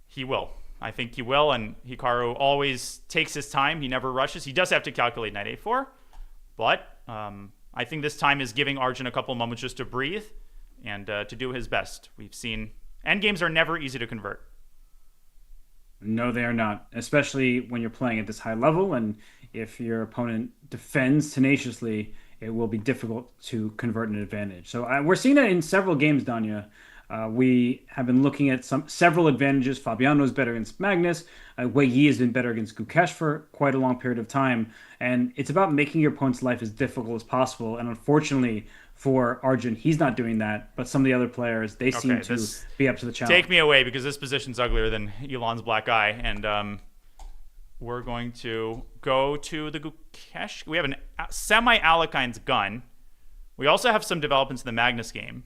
He will. I think he will, and Hikaru always takes his time. He never rushes. He does have to calculate knight a4, but I think this time is giving Arjun a couple moments just to breathe and to do his best. We've seen endgames are never easy to convert. No, they are not, especially when you're playing at this high level, and if your opponent defends tenaciously, it will be difficult to convert an advantage. So we're seeing that in several games, Danya. We have been looking at several advantages. Fabiano is better against Magnus. Wei Yi has been better against Gukesh for quite a long period of time. And it's about making your opponent's life as difficult as possible. And unfortunately for Arjun, he's not doing that. But some of the other players, they seem to be up to the challenge. Take me away, because this position's uglier than Elon's black eye. And we're going to go to the Gukesh. We have a semi-Alekine's gun. We also have some developments in the Magnus game.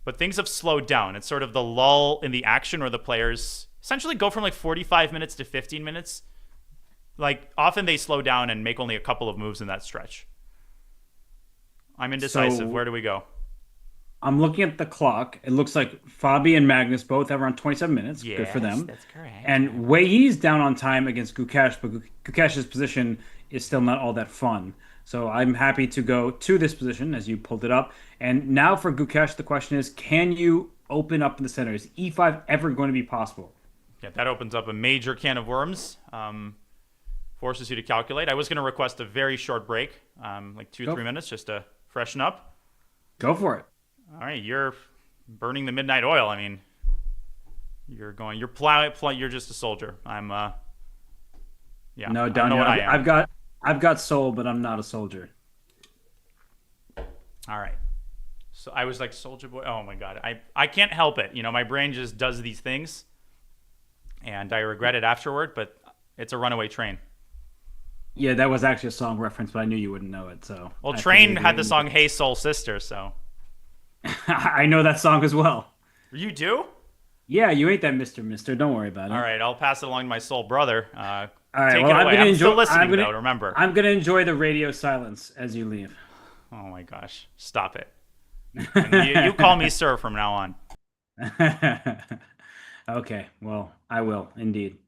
But things have slowed down. It's sort of the lull in the action where the players essentially go from like 45 minutes to 15 minutes. Like, often they slow down and make only a couple of moves in that stretch. I'm indecisive. So, where do we go? I'm looking at the clock. It looks like Fabi and Magnus both have around 27 minutes. Yes, good for them. That's correct. And Wei Yi's down on time against Gukesh, but Gukesh's position is still not all that fun. So I'm happy to go to this position as you pulled it up. And now for Gukesh, the question is, can you open up in the center? Is e5 ever going to be possible? Yeah, that opens up a major can of worms. Forces you to calculate. I was going to request a very short break, like 2-3 minutes, just to freshen up. Go for it. All right, you're burning the midnight oil. I mean, you're just a soldier. Yeah. No, Daniel, I've got soul, but I'm not a soldier. All right. So I was like, soldier boy. Oh my God. I can't help it. My brain just does these things and I regret it afterward, but it's a runaway train. Yeah, that was actually a song reference, but I knew you wouldn't know it. So well, Train had the song Hey Soul Sister, so I know that song as well. You do? Yeah, you ain't that Mister. Don't worry about it. All right, I'll pass it along to my soul brother. All right, take well, it away. I'm still listening, though, remember. I'm going to enjoy the radio silence as you leave. Oh, my gosh. Stop it. You call me sir from now on. Okay, well, I will, indeed.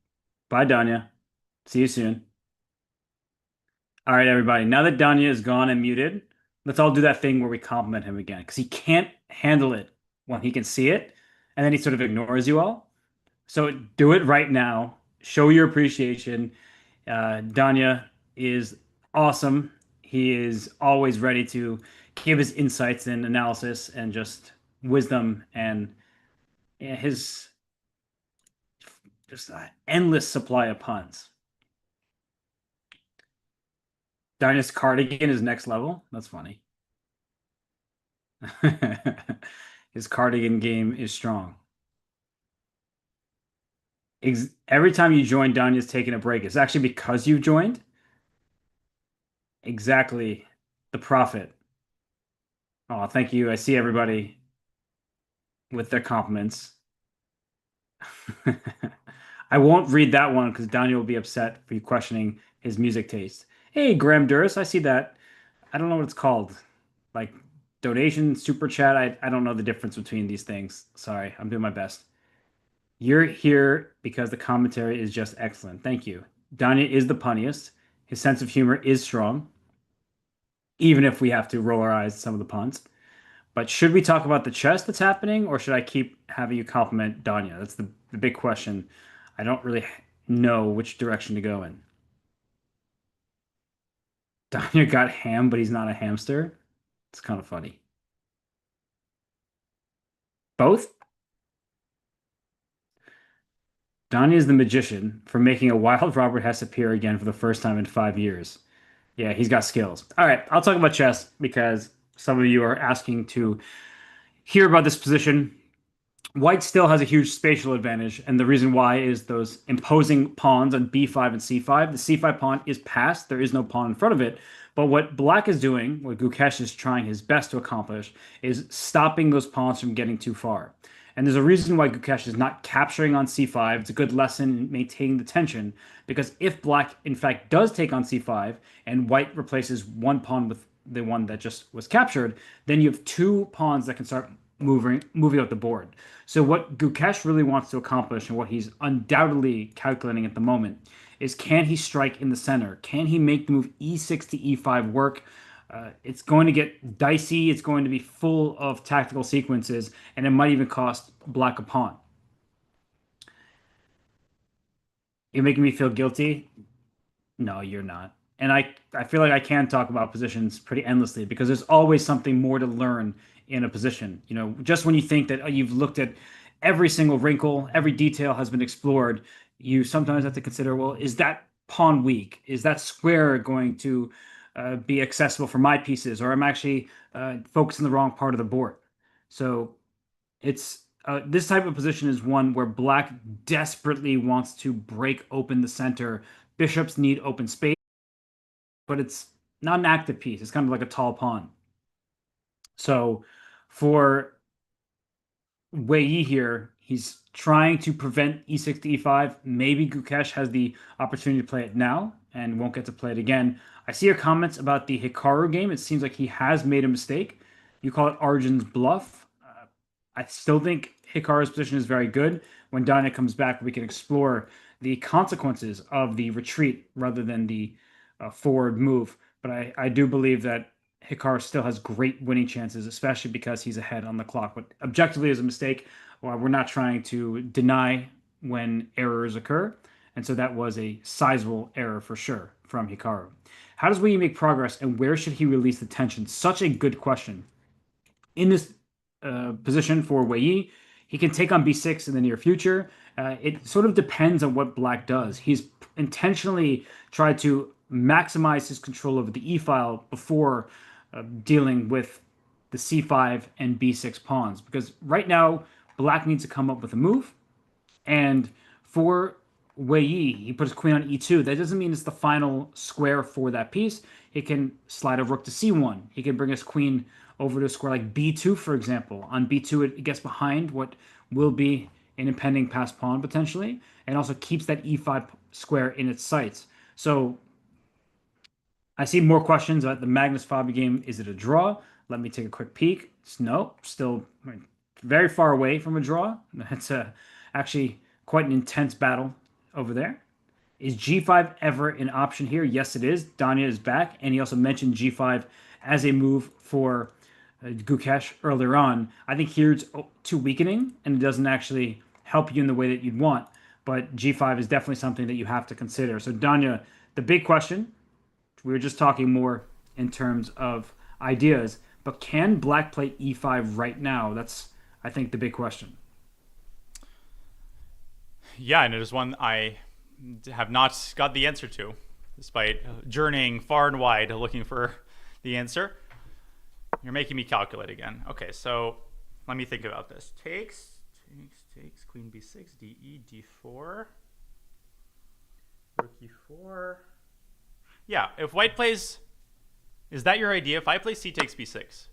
Bye, Danya. See you soon. All right, everybody. Now that Danya is gone and muted, let's all do that thing where we compliment him again, because he can't handle it when he can see it, and then he sort of ignores you all. So do it right now. Show your appreciation. Danya is awesome. He is always ready to give his insights and analysis and just wisdom and his just endless supply of puns. Danya's cardigan is next level. That's funny. His cardigan game is strong. Every time you join, Danya's taking a break. It's actually because you joined. Exactly. The prophet. Oh, thank you. I see everybody with their compliments. I won't read that one because Danya will be upset for you questioning his music taste. Hey, Graham Duras, I see that. I don't know what it's called. Like donation, super chat. I don't know the difference between these things. Sorry, I'm doing my best. You're here because the commentary is just excellent. Thank you. Danya is the punniest. His sense of humor is strong, even if we have to roll our eyes at some of the puns. But should we talk about the chess that's happening, or should I keep having you compliment Danya? That's the big question. I don't really know which direction to go in. Danya got ham, but he's not a hamster. It's kind of funny. Both? Danya is the magician for making a wild Robert Hess appear again for the first time in 5 years. Yeah, he's got skills. All right, I'll talk about chess because some of you are asking to hear about this position. White still has a huge spatial advantage, and the reason why is those imposing pawns on b5 and c5. The c5 pawn is passed, there is no pawn in front of it. But what black is doing, what Gukesh is trying his best to accomplish, is stopping those pawns from getting too far. And there's a reason why Gukesh is not capturing on c5. It's a good lesson in maintaining the tension, because if black, in fact, does take on c5, and white replaces one pawn with the one that just was captured, then you have two pawns that can start moving out the board. So what Gukesh really wants to accomplish and what he's undoubtedly calculating at the moment is, can he strike in the center? Can he make the move e6 to e5 work? It's going to get dicey. It's going to be full of tactical sequences, and it might even cost black a pawn. You're making me feel guilty. No, you're not. And I feel like I can talk about positions pretty endlessly because there's always something more to learn in a position. Just when you think that you've looked at every single wrinkle, every detail has been explored, you sometimes have to consider, well, is that pawn weak? Is that square going to be accessible for my pieces? Or I'm actually focused on the wrong part of the board. So it's this type of position is one where black desperately wants to break open the center. Bishops need open space, but it's not an active piece. It's kind of like a tall pawn. So for Wei Yi here, he's trying to prevent e6 to e5. Maybe Gukesh has the opportunity to play it now and won't get to play it again. I see your comments about the Hikaru game. It seems like he has made a mistake. You call it Arjun's bluff. I still think Hikaru's position is very good. When Danya comes back, we can explore the consequences of the retreat rather than the forward move. But I do believe that Hikaru still has great winning chances, especially because he's ahead on the clock. But objectively, is a mistake. Well, we're not trying to deny when errors occur. And so that was a sizable error for sure from Hikaru. How does Wei make progress, and where should he release the tension? Such a good question. In this position for Wei Yi, he can take on b6 in the near future. It sort of depends on what black does. He's intentionally tried to maximize his control over the e file before dealing with the c5 and b6 pawns, because right now black needs to come up with a move. And for Wei Yi, he put his queen on e2. That doesn't mean it's the final square for that piece. He can slide a rook to c1. He can bring his queen over to a square like b2, for example. On b2, it gets behind what will be an impending passed pawn potentially, and also keeps that e5 square in its sights. So I see more questions about the Magnus Fabi game. Is it a draw? Let me take a quick peek. No, still very far away from a draw. It's actually quite an intense battle over there. Is g5 ever an option here? Yes, it is. Danya is back, and he also mentioned g5 as a move for Gukesh earlier on. I think here it's too weakening, and it doesn't actually help you in the way that you'd want. But g5 is definitely something that you have to consider. So Danya, the big question, we were just talking more in terms of ideas, but can black play e5 right now? That's, I think, the big question. Yeah, and it is one I have not got the answer to, despite journeying far and wide looking for the answer. You're making me calculate again. Okay, so let me think about this. Takes, queen b6, de, d4, rook e4. Yeah, if white plays, is that your idea? If I play c takes b6,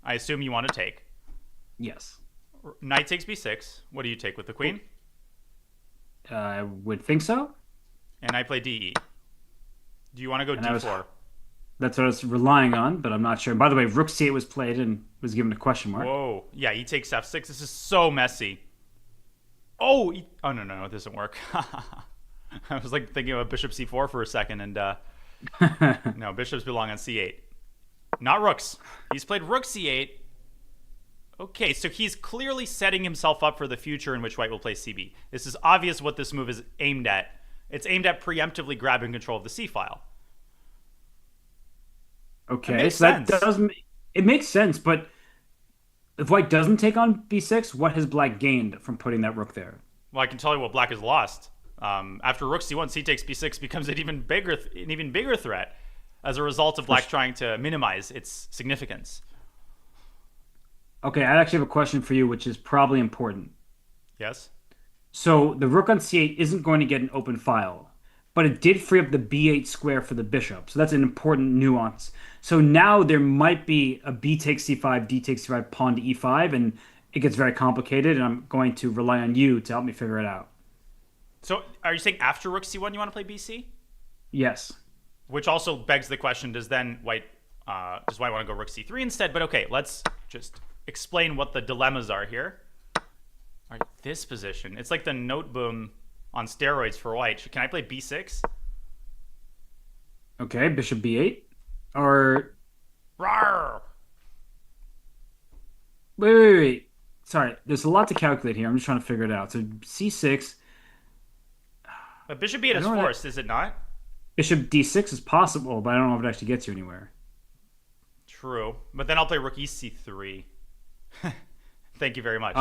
I assume you want to take. Yes. Knight takes b6. What do you take with the queen? I would think so. And I play de. Do you want to go d4? That's what I was relying on, but I'm not sure. By the way, rook c8 was played and was given a question mark. Whoa. Yeah, he takes f6. This is so messy. Oh, no, it doesn't work. I was like thinking about bishop c4 for a second, and no, bishops belong on c8. Not rooks. He's played rook c8. Okay, so he's clearly setting himself up for the future in which white will play CB. This is obvious what this move is aimed at. It's aimed at preemptively grabbing control of the C file. It Okay, makes so that sense. does it makes sense, but if white doesn't take on b6, what has black gained from putting that rook there? Well, I can tell you what black has lost. After rook c1, c takes b6 becomes an even bigger threat as a result of black trying to minimize its significance. Okay, I actually have a question for you, which is probably important. Yes? So the rook on c8 isn't going to get an open file, but it did free up the b8 square for the bishop. So that's an important nuance. So now there might be a b takes c5, d takes c5, pawn to e5, and it gets very complicated, and I'm going to rely on you to help me figure it out. So are you saying after rook c1 you want to play bc? Yes. Which also begs the question: does white want to go rook c3 instead? But okay, let's just explain what the dilemmas are here. All right, this position, it's like the note boom on steroids for white. Can I play b6? Okay, bishop b8. Or Rawr! wait. Sorry, there's a lot to calculate here. I'm just trying to figure it out. So c6. But bishop b8 I is don't know. forced, is it not? Bishop d6 is possible, but I don't know if it actually gets you anywhere. True. But then I'll play rook ec3. Thank you very much.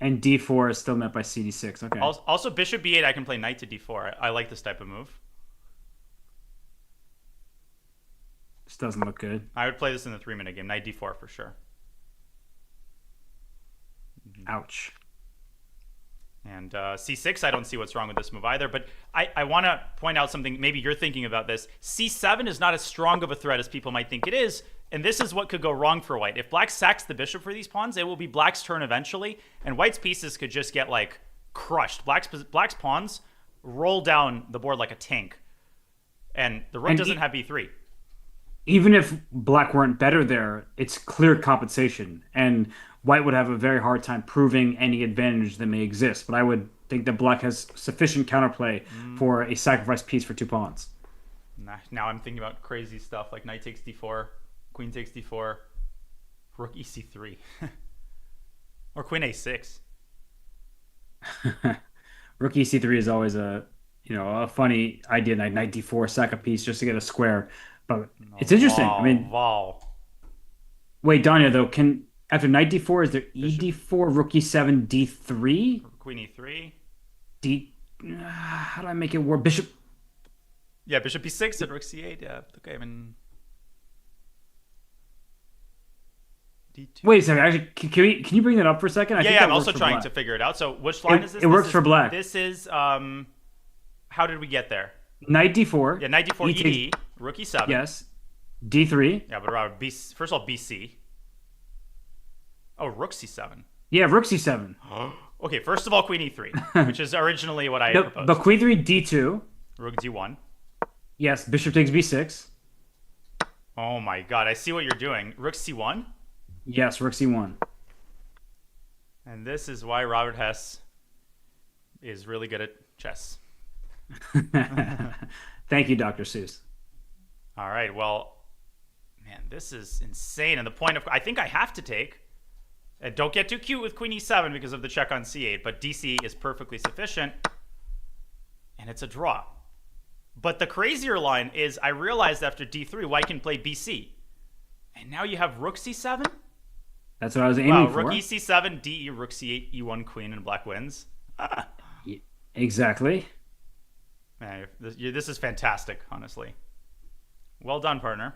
And d4 is still met by cd6. Okay. Also, bishop b8, I can play knight to d4. I like this type of move. This doesn't look good. I would play this in the 3-minute game. Knight d4 for sure. Ouch. And c6, I don't see what's wrong with this move either. But I want to point out something. Maybe you're thinking about this. c7 is not as strong of a threat as people might think it is. And this is what could go wrong for white. If black sacks the bishop for these pawns, it will be black's turn eventually. And white's pieces could just get, like, crushed. Black's pawns roll down the board like a tank. And the rook doesn't have b3. Even if black weren't better there, it's clear compensation. And white would have a very hard time proving any advantage that may exist. But I would think that black has sufficient counterplay for a sacrifice piece for two pawns. Now I'm thinking about crazy stuff like knight takes d4, queen takes d4, rook ec3, or queen a6. Rook ec3 is always a funny idea. Knight d4, sack a piece just to get a square. But it's interesting. I mean, wait, Danya, though, after knight d4, is there e d4, rook e7, d3? Queen e3. How do I make it work? Bishop. Yeah, bishop e6 and rook c8. Yeah, okay, I mean. D2. Wait a second. Actually, can you bring that up for a second? I think Yeah, that I'm works also for trying black. to figure it out. So which line is this? It works for black. This is, how did we get there? Knight d4. Yeah, knight d4, takes- ed, rook e7. Yes. d3. Yeah, but first of all, bc. Oh, rook c7. Yeah, rook c7. Okay, first of all, queen e3, which is originally what I had proposed. But queen 3, d2. Rook d1. Yes, bishop takes b6. Oh my god, I see what you're doing. Rook c1. Yes, rook c1. And this is why Robert Hess is really good at chess. Thank you, Dr. Seuss. All right, well, man, this is insane. And the point of, I think I have to take, and don't get too cute with queen e7 because of the check on c8, but dc is perfectly sufficient, and it's a draw. But the crazier line is I realized after d3, white can play bc. And now you have rook c7? That's what I was aiming for. Rook ec7, de, rook c8, e1 queen, and black wins. Exactly. Man, this is fantastic, honestly. Well done, partner.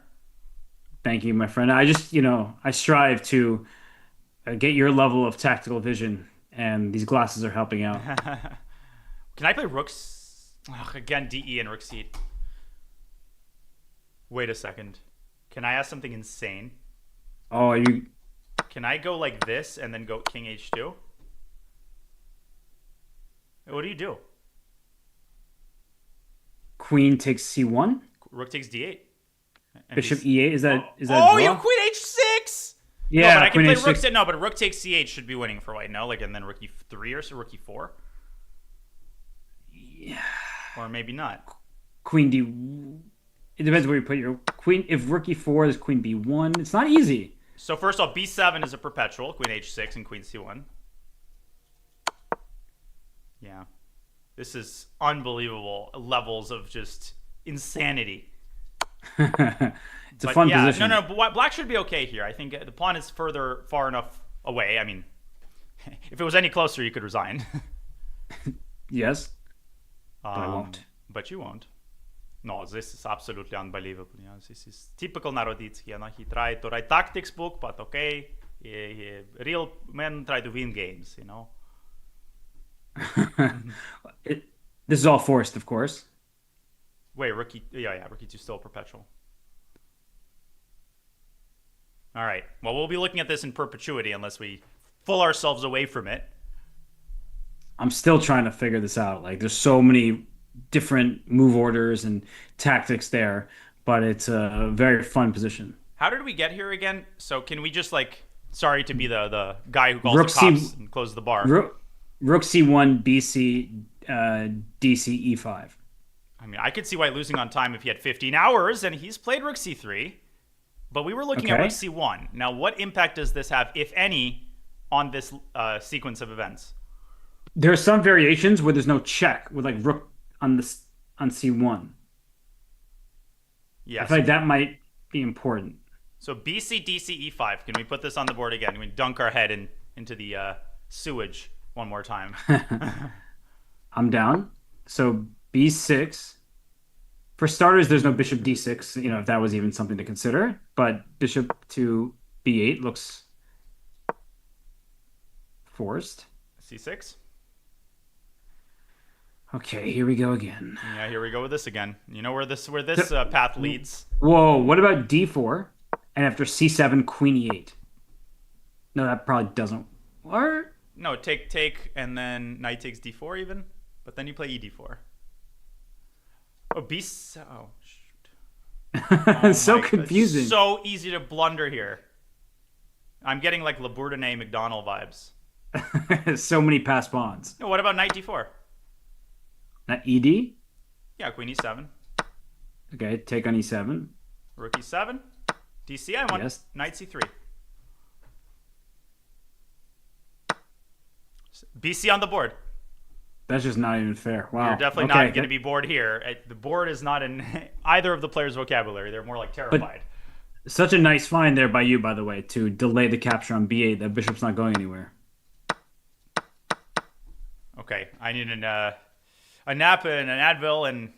Thank you, my friend. I just, I strive to get your level of tactical vision, and these glasses are helping out. Can I play rooks? Ugh, again, de and rook c8. Wait a second. Can I ask something insane? Oh, you... Can I go like this and then go king h2? What do you do? Queen takes c1? Rook takes d8. And Bishop e8? Is that oh, a you draw? have queen h6! Yeah, no, but I can queen play h6. rook. No, but rook takes c8 should be winning for white. No, like, and then rook e3 or so rook e4, Yeah. or maybe not. Queen d... It depends where you put your queen. If rook e4 is queen b1, it's not easy. So first off, b7 is a perpetual, queen h6 and queen c1. Yeah. This is unbelievable levels of just insanity. It's a fun position. No, but black should be okay here. I think the pawn is far enough away. I mean, if it was any closer, you could resign. Yes, but I won't. But you won't. No, this is absolutely unbelievable. Yeah, this is typical Naroditsky. You know, he tried to write tactics book, but okay, real men try to win games. You know. This is all forced, of course. Wait, rookie. Yeah, rookie 2 still perpetual. All right. Well, we'll be looking at this in perpetuity unless we pull ourselves away from it. I'm still trying to figure this out. Like, there's so many different move orders and tactics there, but it's a very fun position. How did we get here again? So can we just sorry to be the guy who calls Rook the cops and close the bar. Rook c1, bc, dc, e5. I mean, I could see White losing on time if he had 15 hours, and he's played Rook c3, but we were looking at Rook c1. Now, what impact does this have, if any, on this sequence of events? There are some variations where there's no check with Rook on c1. Yes. I feel like that might be important. So bc, dc, e5. Can we put this on the board again? Can we dunk our head into the sewage one more time? I'm down. So b6. For starters, there's no bishop d6, if that was even something to consider. But bishop to b8 looks forced. c6. Okay, here we go again. Yeah, here we go with this again. You know where this path leads? Whoa, what about d4? And after c7, queen e8. No, that probably doesn't work. No, take, and then knight takes d4 even. But then you play ed4. Oh, oh, shoot. Oh, so confusing. It's so easy to blunder here. I'm getting like Le Bourdonnais McDonald vibes. So many passed pawns. No, what about knight d4? Not ed? Yeah, queen e7. Okay, take on e7. Rook e7. DC, I want knight c3. BC on the board. That's just not even fair. Wow. You're definitely not going to be bored here. The board is not in either of the players' vocabulary. They're more like terrified. But such a nice find there by you, by the way, to delay the capture on b8. That bishop's not going anywhere. Okay, I need a nap and an Advil, and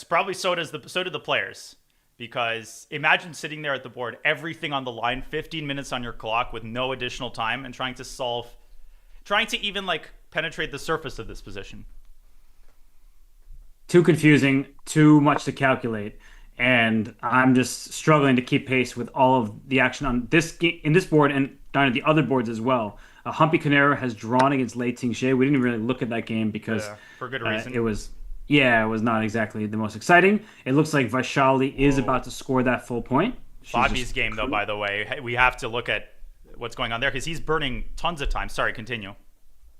probably so did the players. Because imagine sitting there at the board, everything on the line, 15 minutes on your clock with no additional time, and trying to even penetrate the surface of this position. Too confusing, too much to calculate, and I'm just struggling to keep pace with all of the action on in this board and down at the other boards as well. Humpy Canero has drawn against Lei Tingxie. We didn't really look at that game because for good reason. It was not exactly the most exciting. It looks like Vaishali is about to score that full point. Bobby's game, though, by the way, we have to look at what's going on there because he's burning tons of time. Sorry, continue.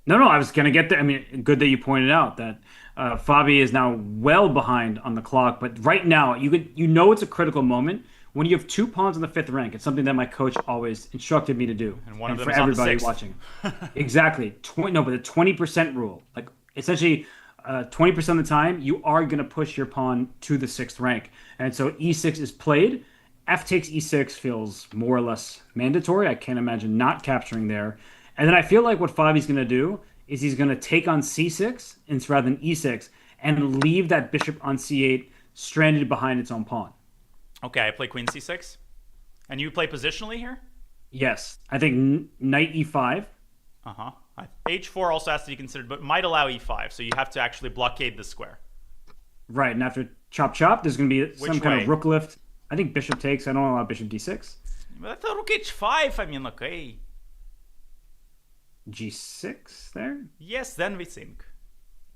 No, I was going to get there. I mean, good that you pointed out that Fabi is now well behind on the clock. But right now, it's a critical moment when you have 2 pawns in the 5th rank. It's something that my coach always instructed me to do. And one of them for is on everybody the 6th. Watching. Exactly. But the 20% rule. Like, essentially, 20% of the time, you are going to push your pawn to the 6th rank. And so e6 is played. F takes e6 feels more or less mandatory. I can't imagine not capturing there. And then I feel like what Fabi's going to do is he's going to take on c6 rather than e6 and leave that bishop on c8 stranded behind its own pawn. Okay, I play queen c6. And you play positionally here? Yes. I think knight e5. Uh-huh. h4 also has to be considered, but might allow e5, so you have to actually blockade the square. Right, and after chop, there's going to be some kind of rook lift. I think bishop takes. I don't allow bishop d6. But I thought rook h5. I mean, look, hey. g6 there? Yes, then we think.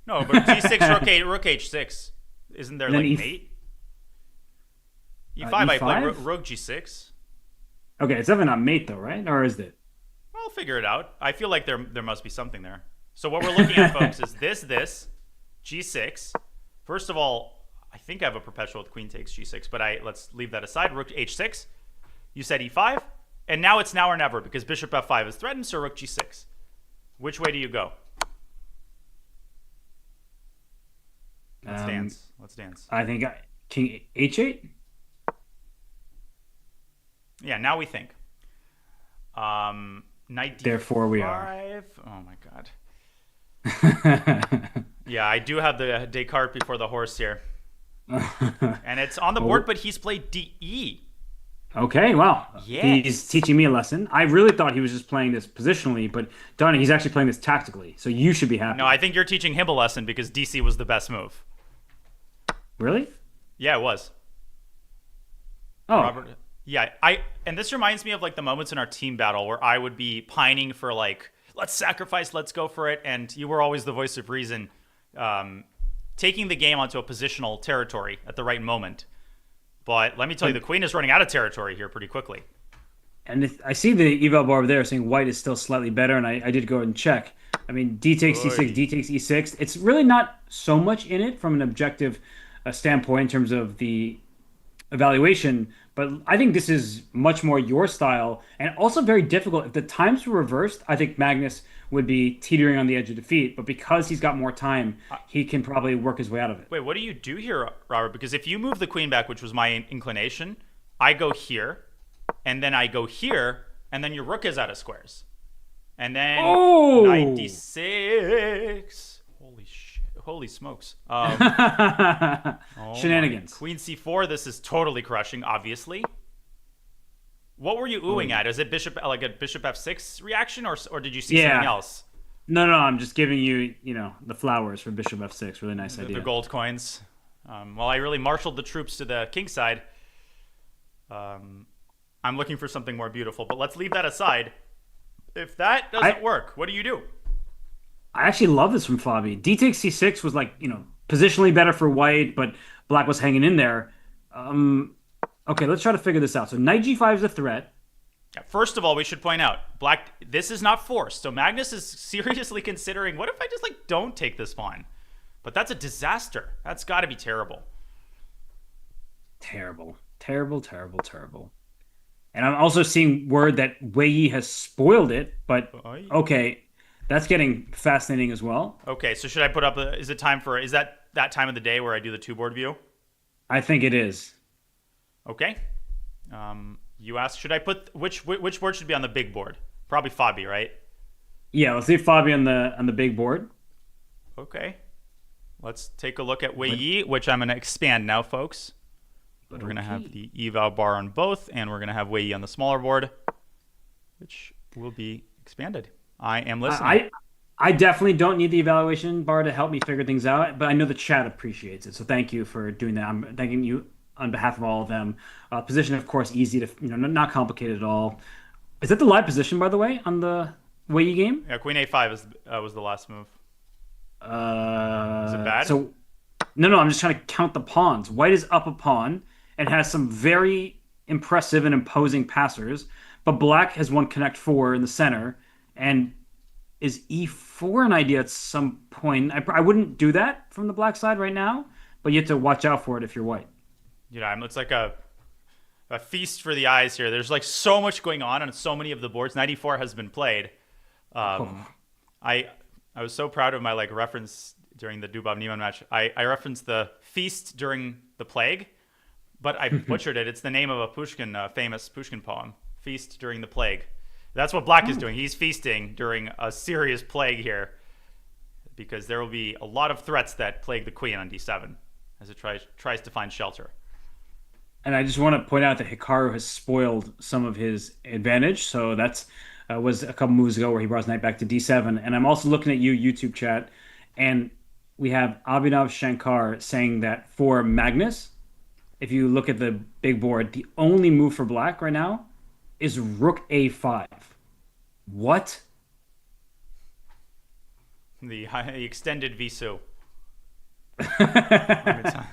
No, but g6, rook h6. Isn't there mate? e5, I play rook g6. Okay, it's definitely not mate though, right? Or is it? I'll figure it out. I feel like there must be something there. So what we're looking at, folks, is this, g6. First of all, I think I have a perpetual with queen takes g6, but let's leave that aside. Rook h6. You said e5, And now it's now or never because bishop f5 is threatened, so rook g6. Which way do you go? Let's dance. Let's dance. I think king h8. Yeah, now we think. Knight d5. Therefore we are. Oh my god. Yeah, I do have the Descartes before the horse here. And it's on the board, but he's played DE. Okay, wow. Yes. He's teaching me a lesson. I really thought he was just playing this positionally, but Donnie, he's actually playing this tactically. So you should be happy. No, I think you're teaching him a lesson because DC was the best move. Really? Yeah, it was. Oh. Robert. Yeah, and this reminds me of like the moments in our team battle where I would be pining for like, let's sacrifice, let's go for it, and you were always the voice of reason, taking the game onto a positional territory at the right moment. But let me tell you, the queen is running out of territory here pretty quickly. And I see the eval bar over there saying white is still slightly better, and I did go ahead and check. I mean, d takes c6, d takes e6. It's really not so much in it from an objective standpoint in terms of the evaluation, but I think this is much more your style and also very difficult. If the times were reversed, I think Magnus would be teetering on the edge of defeat, but because he's got more time, he can probably work his way out of it. Wait, what do you do here, Robert? Because if you move the queen back, which was my inclination, I go here, and then I go here, and then your rook is out of squares. And then knight d6. Holy shit. Holy smokes. Shenanigans. Queen c4, this is totally crushing, obviously. What were you oohing at? Is it like a bishop f6 reaction, or did you see something else? No, I'm just giving you, the flowers for bishop f6. Really nice idea. The gold coins. Well, I really marshaled the troops to the king side. I'm looking for something more beautiful, but let's leave that aside. If that doesn't work, what do you do? I actually love this from Fabi. D takes c6 was like, positionally better for white, but black was hanging in there. Okay, let's try to figure this out. So knight g5 is a threat. First of all, we should point out, black, this is not forced. So Magnus is seriously considering, what if I just don't take this pawn? But that's a disaster. That's got to be terrible. Terrible. And I'm also seeing word that Wei Yi has spoiled it, but okay, that's getting fascinating as well. Okay, so should I put up is it time for, is that time of the day where I do the two-board view? I think it is. Okay. You asked, should I put, which board should be on the big board? Probably Fabi, right? Yeah, let's leave Fabi on the big board. Okay. Let's take a look at Wei Yi, which I'm going to expand now, folks. We're going to have the eval bar on both, and we're going to have Wei Yi on the smaller board, which will be expanded. I am listening. I definitely don't need the evaluation bar to help me figure things out, but I know the chat appreciates it, so thank you for doing that. I'm thanking you on behalf of all of them. Position, of course, easy to, not complicated at all. Is that the live position, by the way, on the Wei Yi game? Yeah, queen a5 was the last move. Is it bad? So, no, I'm just trying to count the pawns. White is up a pawn and has some very impressive and imposing passers, but black has one connect 4 in the center, and is e4 an idea at some point? I wouldn't do that from the black side right now, but you have to watch out for it if you're white. It's like a feast for the eyes here. There's like so much going on so many of the boards. 94 has been played. I was so proud of my reference during the Dubov Niemann match. I referenced the feast during the plague, but I butchered it. It's the name of a Pushkin, famous Pushkin poem. Feast during the plague. That's what black is doing. He's feasting during a serious plague here, because there will be a lot of threats that plague the queen on d7 as it tries to find shelter. And I just want to point out that Hikaru has spoiled some of his advantage. So that's was a couple moves ago where he brought his knight back to d7. And I'm also looking at you, YouTube chat, and we have Abhinav Shankar saying that for Magnus, if you look at the big board, the only move for black right now is rook a5. What? The extended Visu. The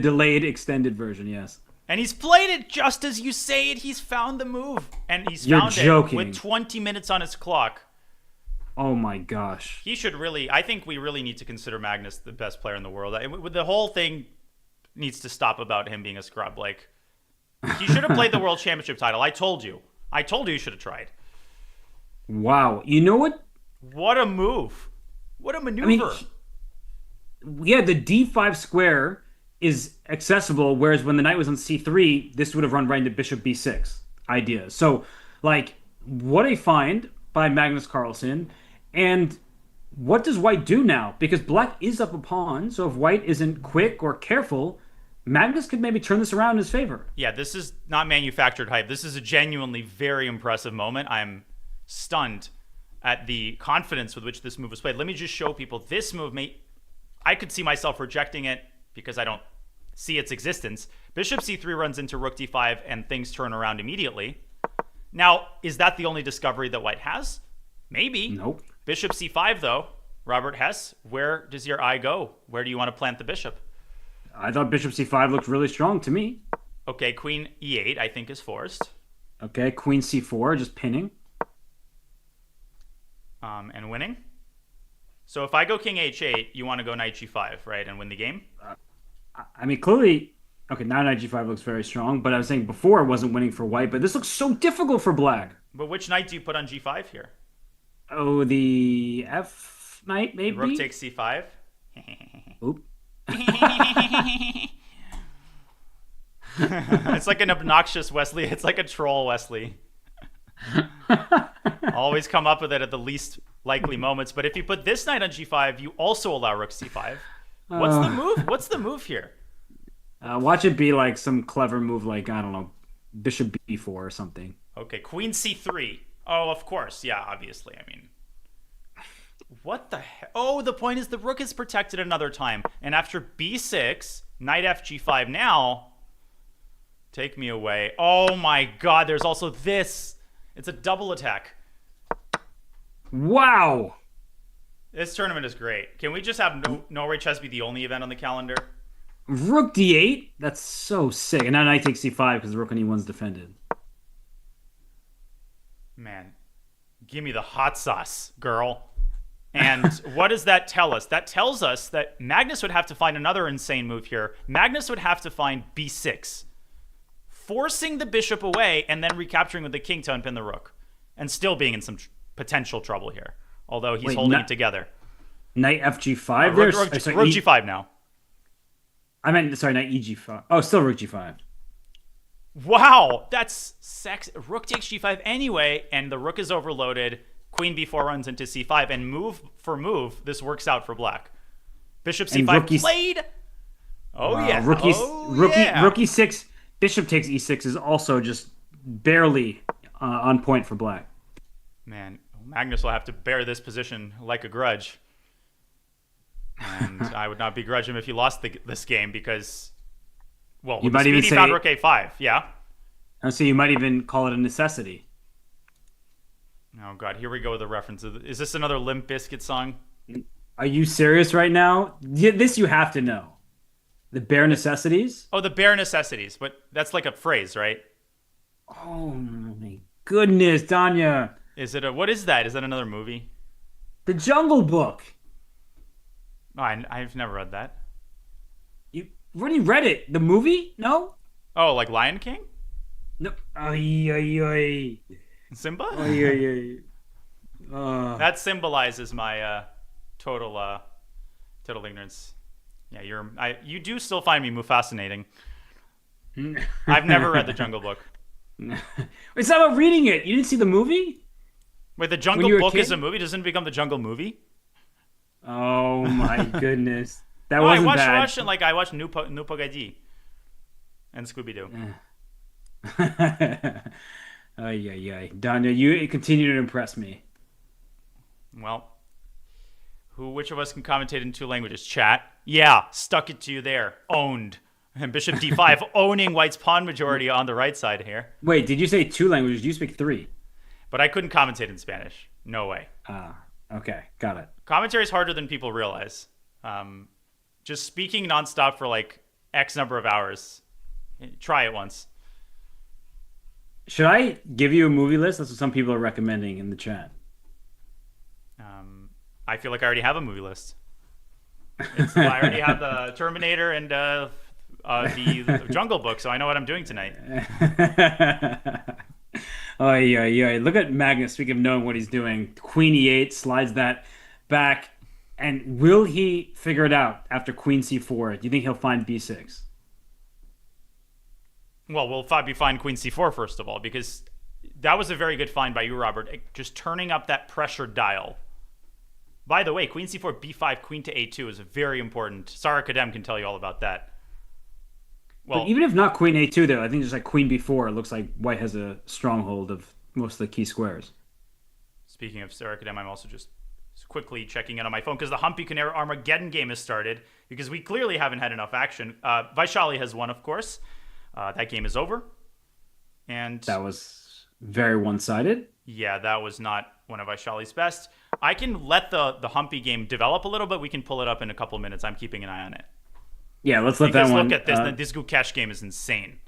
delayed extended version, yes. And he's played it just as you say it. He's found the move. And he's You're found joking. it with 20 minutes on his clock. Oh my gosh. He should really, I think we really need to consider Magnus the best player in the world. The whole thing needs to stop about him being a scrub. He should have played the World Championship title. I told you. I told you should have tried. Wow. You know what? What a move. What a maneuver. I mean, yeah, the d5 square is accessible, whereas when the knight was on c3, this would have run right into bishop b6 idea. So, like, what a find by Magnus Carlsen. And what does white do now? Because black is up a pawn, so if white isn't quick or careful, Magnus could maybe turn this around in his favor. Yeah, this is not manufactured hype. This is a genuinely very impressive moment. I'm stunned at the confidence with which this move was played. Let me just show people this move. I could see myself rejecting it because I don't see its existence. Bishop c3 runs into rook d5 and things turn around immediately. Now, is that the only discovery that white has? Maybe. Nope. Bishop c5, though. Robert Hess, where does your eye go? Where do you want to plant the bishop? I thought bishop c5 looked really strong to me. Okay, queen e8, I think, is forced. Okay, queen c4, just pinning. And winning. So if I go king h8, you want to go knight g5, right, and win the game? I mean, clearly, okay, now knight g5 looks very strong, but I was saying before it wasn't winning for white, but this looks so difficult for black. But which knight do you put on g5 here? Oh, the f knight, maybe? Rook takes c5. Oop. It's like an obnoxious Wesley. It's like a troll Wesley. Always come up with it at the least likely moments. But if you put this knight on g5, you also allow rook c5. What's the move? What's the move here? Watch it be like some clever move like, I don't know, bishop b4 or something. Okay, queen c3. Oh, of course. Yeah, obviously. I mean, what the heck? Oh, the point is the rook is protected another time. And after b6, knight fg5 now. Take me away. Oh my god, there's also this. It's a double attack. Wow. This tournament is great. Can we just have Norway Chess be the only event on the calendar? Rook d8? That's so sick. And now knight takes c5 because the rook on e1's defended. Man, give me the hot sauce, girl. And what does that tell us? That tells us that Magnus would have to find another insane move here. Magnus would have to find b6, forcing the bishop away and then recapturing with the king to unpin the rook, and still being in some potential trouble here. Although he's holding it together. Knight fg5? Rook g5 now. I meant, sorry, knight eg5. Oh, still rook g5. Wow, that's sex. Rook takes g5 anyway, and the rook is overloaded. Queen b4 runs into c5, and move for move, this works out for black. Bishop c5 played. Oh, wow. Yeah. Rook e6. Bishop takes e6 is also just barely on point for black. Man, Magnus will have to bear this position like a grudge. And I would not begrudge him if he lost this game because, well, you might even say, found rook a5, yeah? So you might even call it a necessity. Oh, God, here we go with the reference. Is this another Limp Bizkit song? Are you serious right now? This you have to know. The bare necessities? Oh, the bare necessities. But that's like a phrase, right? Oh, my goodness, Danya. What is that? Is that another movie? The Jungle Book. Oh, I've never read that. You've already read it. The movie? No? Oh, like Lion King? No. Ay. Simba? Ay. That symbolizes my total ignorance. Yeah, you do still find me fascinating. I've never read The Jungle Book. It's not about reading it. You didn't see the movie? Wait, The Jungle Book is a movie? Doesn't it become The Jungle Movie? Oh my goodness. That wasn't bad. I watched Nupogadi and Scooby-Doo. Ay. Danya, you continue to impress me. Well, which of us can commentate in two languages? Chat. Yeah, stuck it to you there. Owned. And Bishop d5 owning white's pawn majority on the right side here. Wait, did you say two languages? You speak three. But I couldn't commentate in Spanish. No way. Okay, got it. Commentary is harder than people realize. Just speaking nonstop for like X number of hours. Try it once. Should I give you a movie list? That's what some people are recommending in the chat. I feel like I already have a movie list. I already have the Terminator and the Jungle Book, so I know what I'm doing tonight. Oh yeah, yeah. Look at Magnus. Speaking of knowing what he's doing, Queen E8 slides that back, and will he figure it out after Queen C4? Do you think he'll find B6? Well, we'll be fine Queen C4 first of all, because that was a very good find by you, Robert. Just turning up that pressure dial. By the way, Queen C4, B5, Queen to A2 is very important. Sarah Kadem can tell you all about that. But Well, even if not Queen A2, though, I think just like Queen B4, it looks like White has a stronghold of most of the key squares. speaking of Sarah Kadem, I'm also just quickly checking in on my phone because the Humpy Canary Armageddon game has started because we clearly haven't had enough action. Vaishali has won, of course. That game is over. And That was very one-sided. yeah, that was not one of Vaishali's best. I can let the Humpy game develop a little bit. We can pull it up in a couple of minutes. I'm keeping an eye on it. Yeah, let's let Because that one. look at this. This Gukesh game is insane.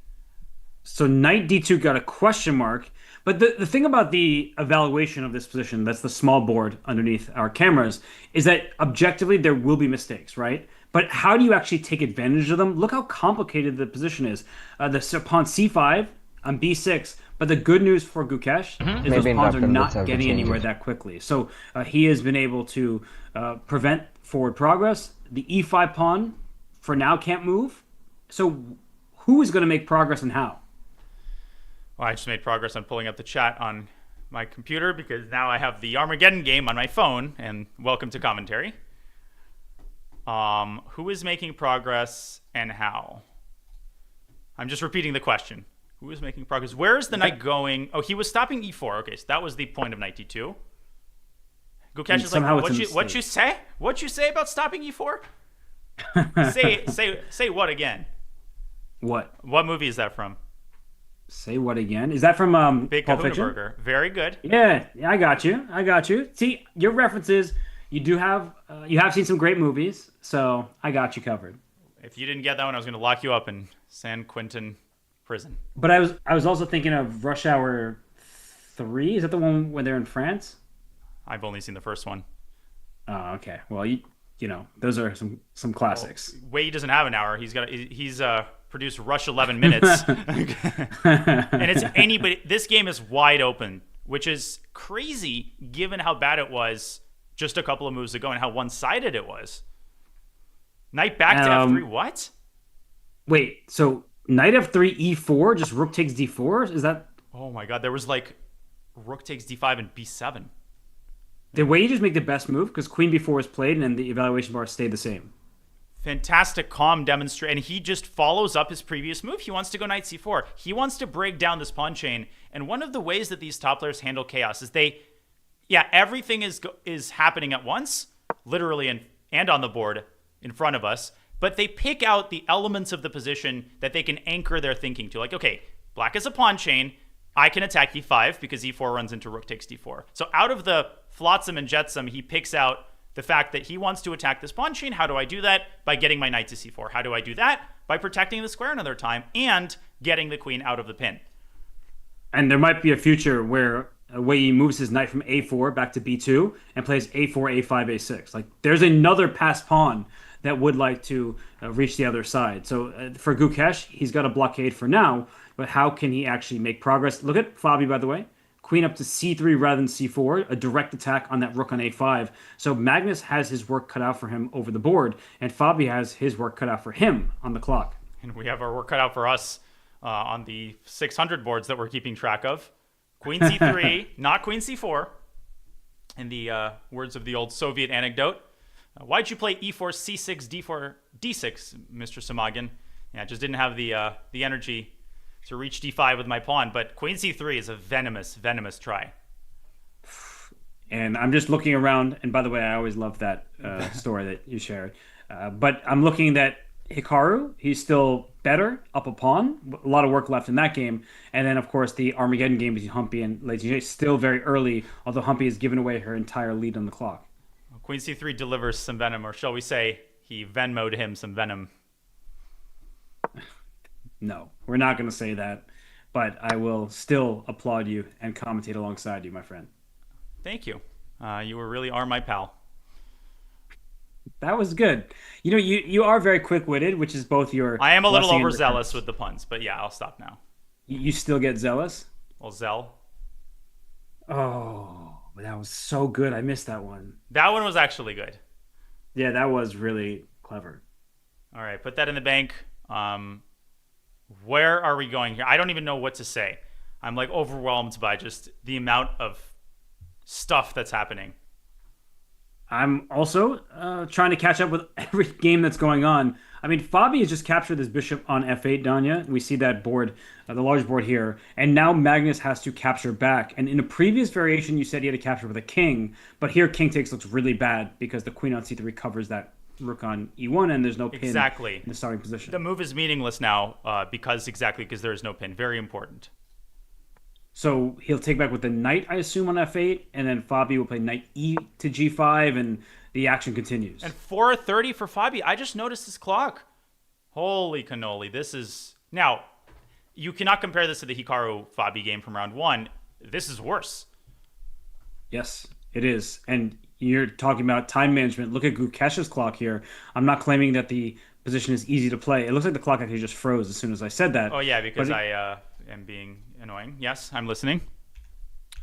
So Knight D2 got a question mark. But the thing about the evaluation of this position, that's the small board underneath our cameras, is that objectively there will be mistakes, right? But how do you actually take advantage of them? Look how complicated the position is. Pawn C5 on B6. But the good news for Gukesh is those Maybe pawns are Inductor not looks have to getting change anywhere it. that quickly. So he has been able to prevent forward progress. The E5 pawn for now can't move. So who is going to make progress and how? Well, I just made progress on pulling up the chat on my computer because now I have the Armageddon game on my phone. And welcome to commentary. Who is making progress and how? I'm just repeating the question. Who is making progress? Where is the knight going? Oh, he was stopping e4. Okay, so that was the point of knight d2. Gukesh is like, somehow it's a what you say? What you say about stopping e4? say what again? What? What movie is that from? Say what again? Is that from Big Pulp Kahuna Fiction? Burger. Very good. Yeah, I got you. I got you. See, your references, you have seen some great movies, so I got you covered. If you didn't get that one, I was going to lock you up in San Quentin prison. But I was also thinking of Rush Hour 3. Is that the one when they're in France? I've only seen the first one. Oh, okay. Well, you know, those are some classics. Wade doesn't have an hour. He's produced Rush 11 minutes. And it's anybody. This game is wide open, which is crazy given how bad it was just a couple of moves ago and how one-sided it was. Knight back to f3. What? Wait, so Knight F3 E4, just Rook takes D4? Is that Oh my god, there was like Rook takes d5 and b7. the way you just make the best move? Because Queen B4 is played and then the evaluation bar stayed the same. Fantastic calm demonstrate, and he just follows up his previous move. He wants to go knight c4. He wants to break down this pawn chain, and one of the ways that these top players handle chaos is everything is happening at once, literally and on the board in front of us, but they pick out the elements of the position that they can anchor their thinking to. Like, okay, black is a pawn chain. I can attack e5 because e4 runs into rook takes d4. So out of the flotsam and jetsam, he picks out the fact that he wants to attack this pawn chain. How do I do that? By getting my knight to c4. How do I do that? By protecting the square another time and getting the queen out of the pin. And there might be a future where he moves his knight from A4 back to B2 and plays A4, A5, A6. Like there's another passed pawn that would like to reach the other side. So for Gukesh, he's got a blockade for now, but how can he actually make progress? Look at Fabi, by the way. Queen up to C3 rather than C4, a direct attack on that rook on A5. So Magnus has his work cut out for him over the board, and Fabi has his work cut out for him on the clock. And we have our work cut out for us on the 600 boards that we're keeping track of. Queen c3, not queen c4. In the words of the old Soviet anecdote, why'd you play e4, c6, d4, d6, Mr. Samagin? Yeah, I just didn't have the energy to reach d5 with my pawn, but queen c3 is a venomous, venomous try. And I'm just looking around, and by the way, I always love that story that you shared. But I'm looking at Hikaru. He's still better up a pawn. A lot of work left in that game. And then, of course, the Armageddon game between Humpy and Lady J still very early, although Humpy has given away her entire lead on the clock. Queen c3 delivers some venom, or shall we say he Venmo'd him some venom. No, we're not going to say that, but I will still applaud you and commentate alongside you, my friend. Thank you. You really are my pal. That was good. You know, you are very quick-witted, which is both your I am a little blessing and your overzealous curse. with the puns, but yeah, I'll stop now. You still get zealous? Well, Zell. Oh, that was so good. I missed that one. That one was actually good. Yeah, that was really clever. All right, put that in the bank. Um, where are we going here? I don't even know what to say. I'm like overwhelmed by just the amount of stuff that's happening. I'm also trying to catch up with every game that's going on. I mean, Fabi has just captured this bishop on f8, Danya. We see that board, the large board here. And now Magnus has to capture back. And in a previous variation, you said he had to capture with a king. But here, king takes looks really bad because the queen on c3 covers that rook on e1, and there's no pin Exactly. in the starting position. The move is meaningless now because there is no pin. Very important. So he'll take back with the knight, I assume, on f8. And then Fabi will play knight e to g5, and the action continues. And 4:30 for Fabi. I just noticed this clock. Holy cannoli. This is... Now, you cannot compare this to the Hikaru Fabi game from round one. This is worse. Yes, it is. And you're talking about time management. Look at Gukesh's clock here. I'm not claiming that the position is easy to play. It looks like the clock actually just froze as soon as I said that. Oh, yeah, because But I am being annoying. Yes, I'm listening.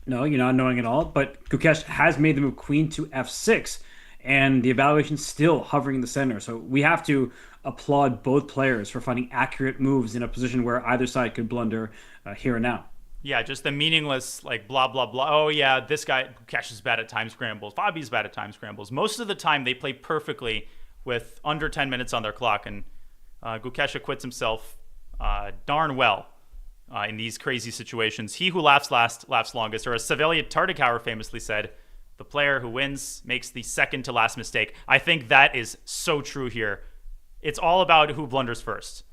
no, you're not knowing at all. But Gukesh has made the move queen to f6, and the evaluation's still hovering in the center. So we have to applaud both players for finding accurate moves in a position where either side could blunder here and now. Yeah, just the meaningless, like, blah, blah, blah. Oh, yeah, this guy, Cash is bad at time scrambles. Fabi's bad at time scrambles. Most of the time, they play perfectly with under 10 minutes on their clock, and Gukesh acquits himself darn well in these crazy situations. He who laughs last laughs longest, or as Savelia Tartakower famously said, the player who wins makes the second to last mistake. I think that is so true here. It's all about who blunders first.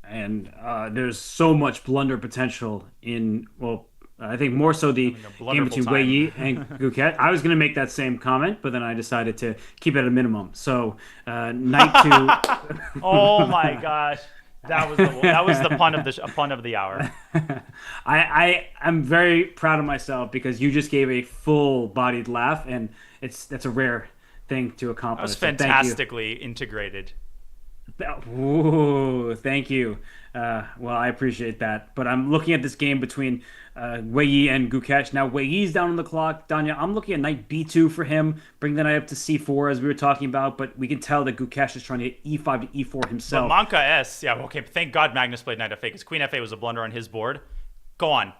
And there's so much blunder potential in, well, I think more so the game between Wei Yi and Guket. I was going to make that same comment, but then I decided to keep it at a minimum. So, knight to. Oh my gosh. That was the pun of the hour. I'm very proud of myself because you just gave a full-bodied laugh, and that's a rare thing to accomplish. That was fantastically integrated. Ooh, thank you. Well, I appreciate that. But I'm looking at this game between Wei Yi and Gukesh. Now, Wei Yi's down on the clock. Danya, I'm looking at knight b2 for him. Bring the knight up to c4 as we were talking about. But we can tell that Gukesh is trying to get e5 to e4 himself. But Manka S, yeah, okay. Thank God Magnus played knight f8 because queen f8 was a blunder on his board. Go on.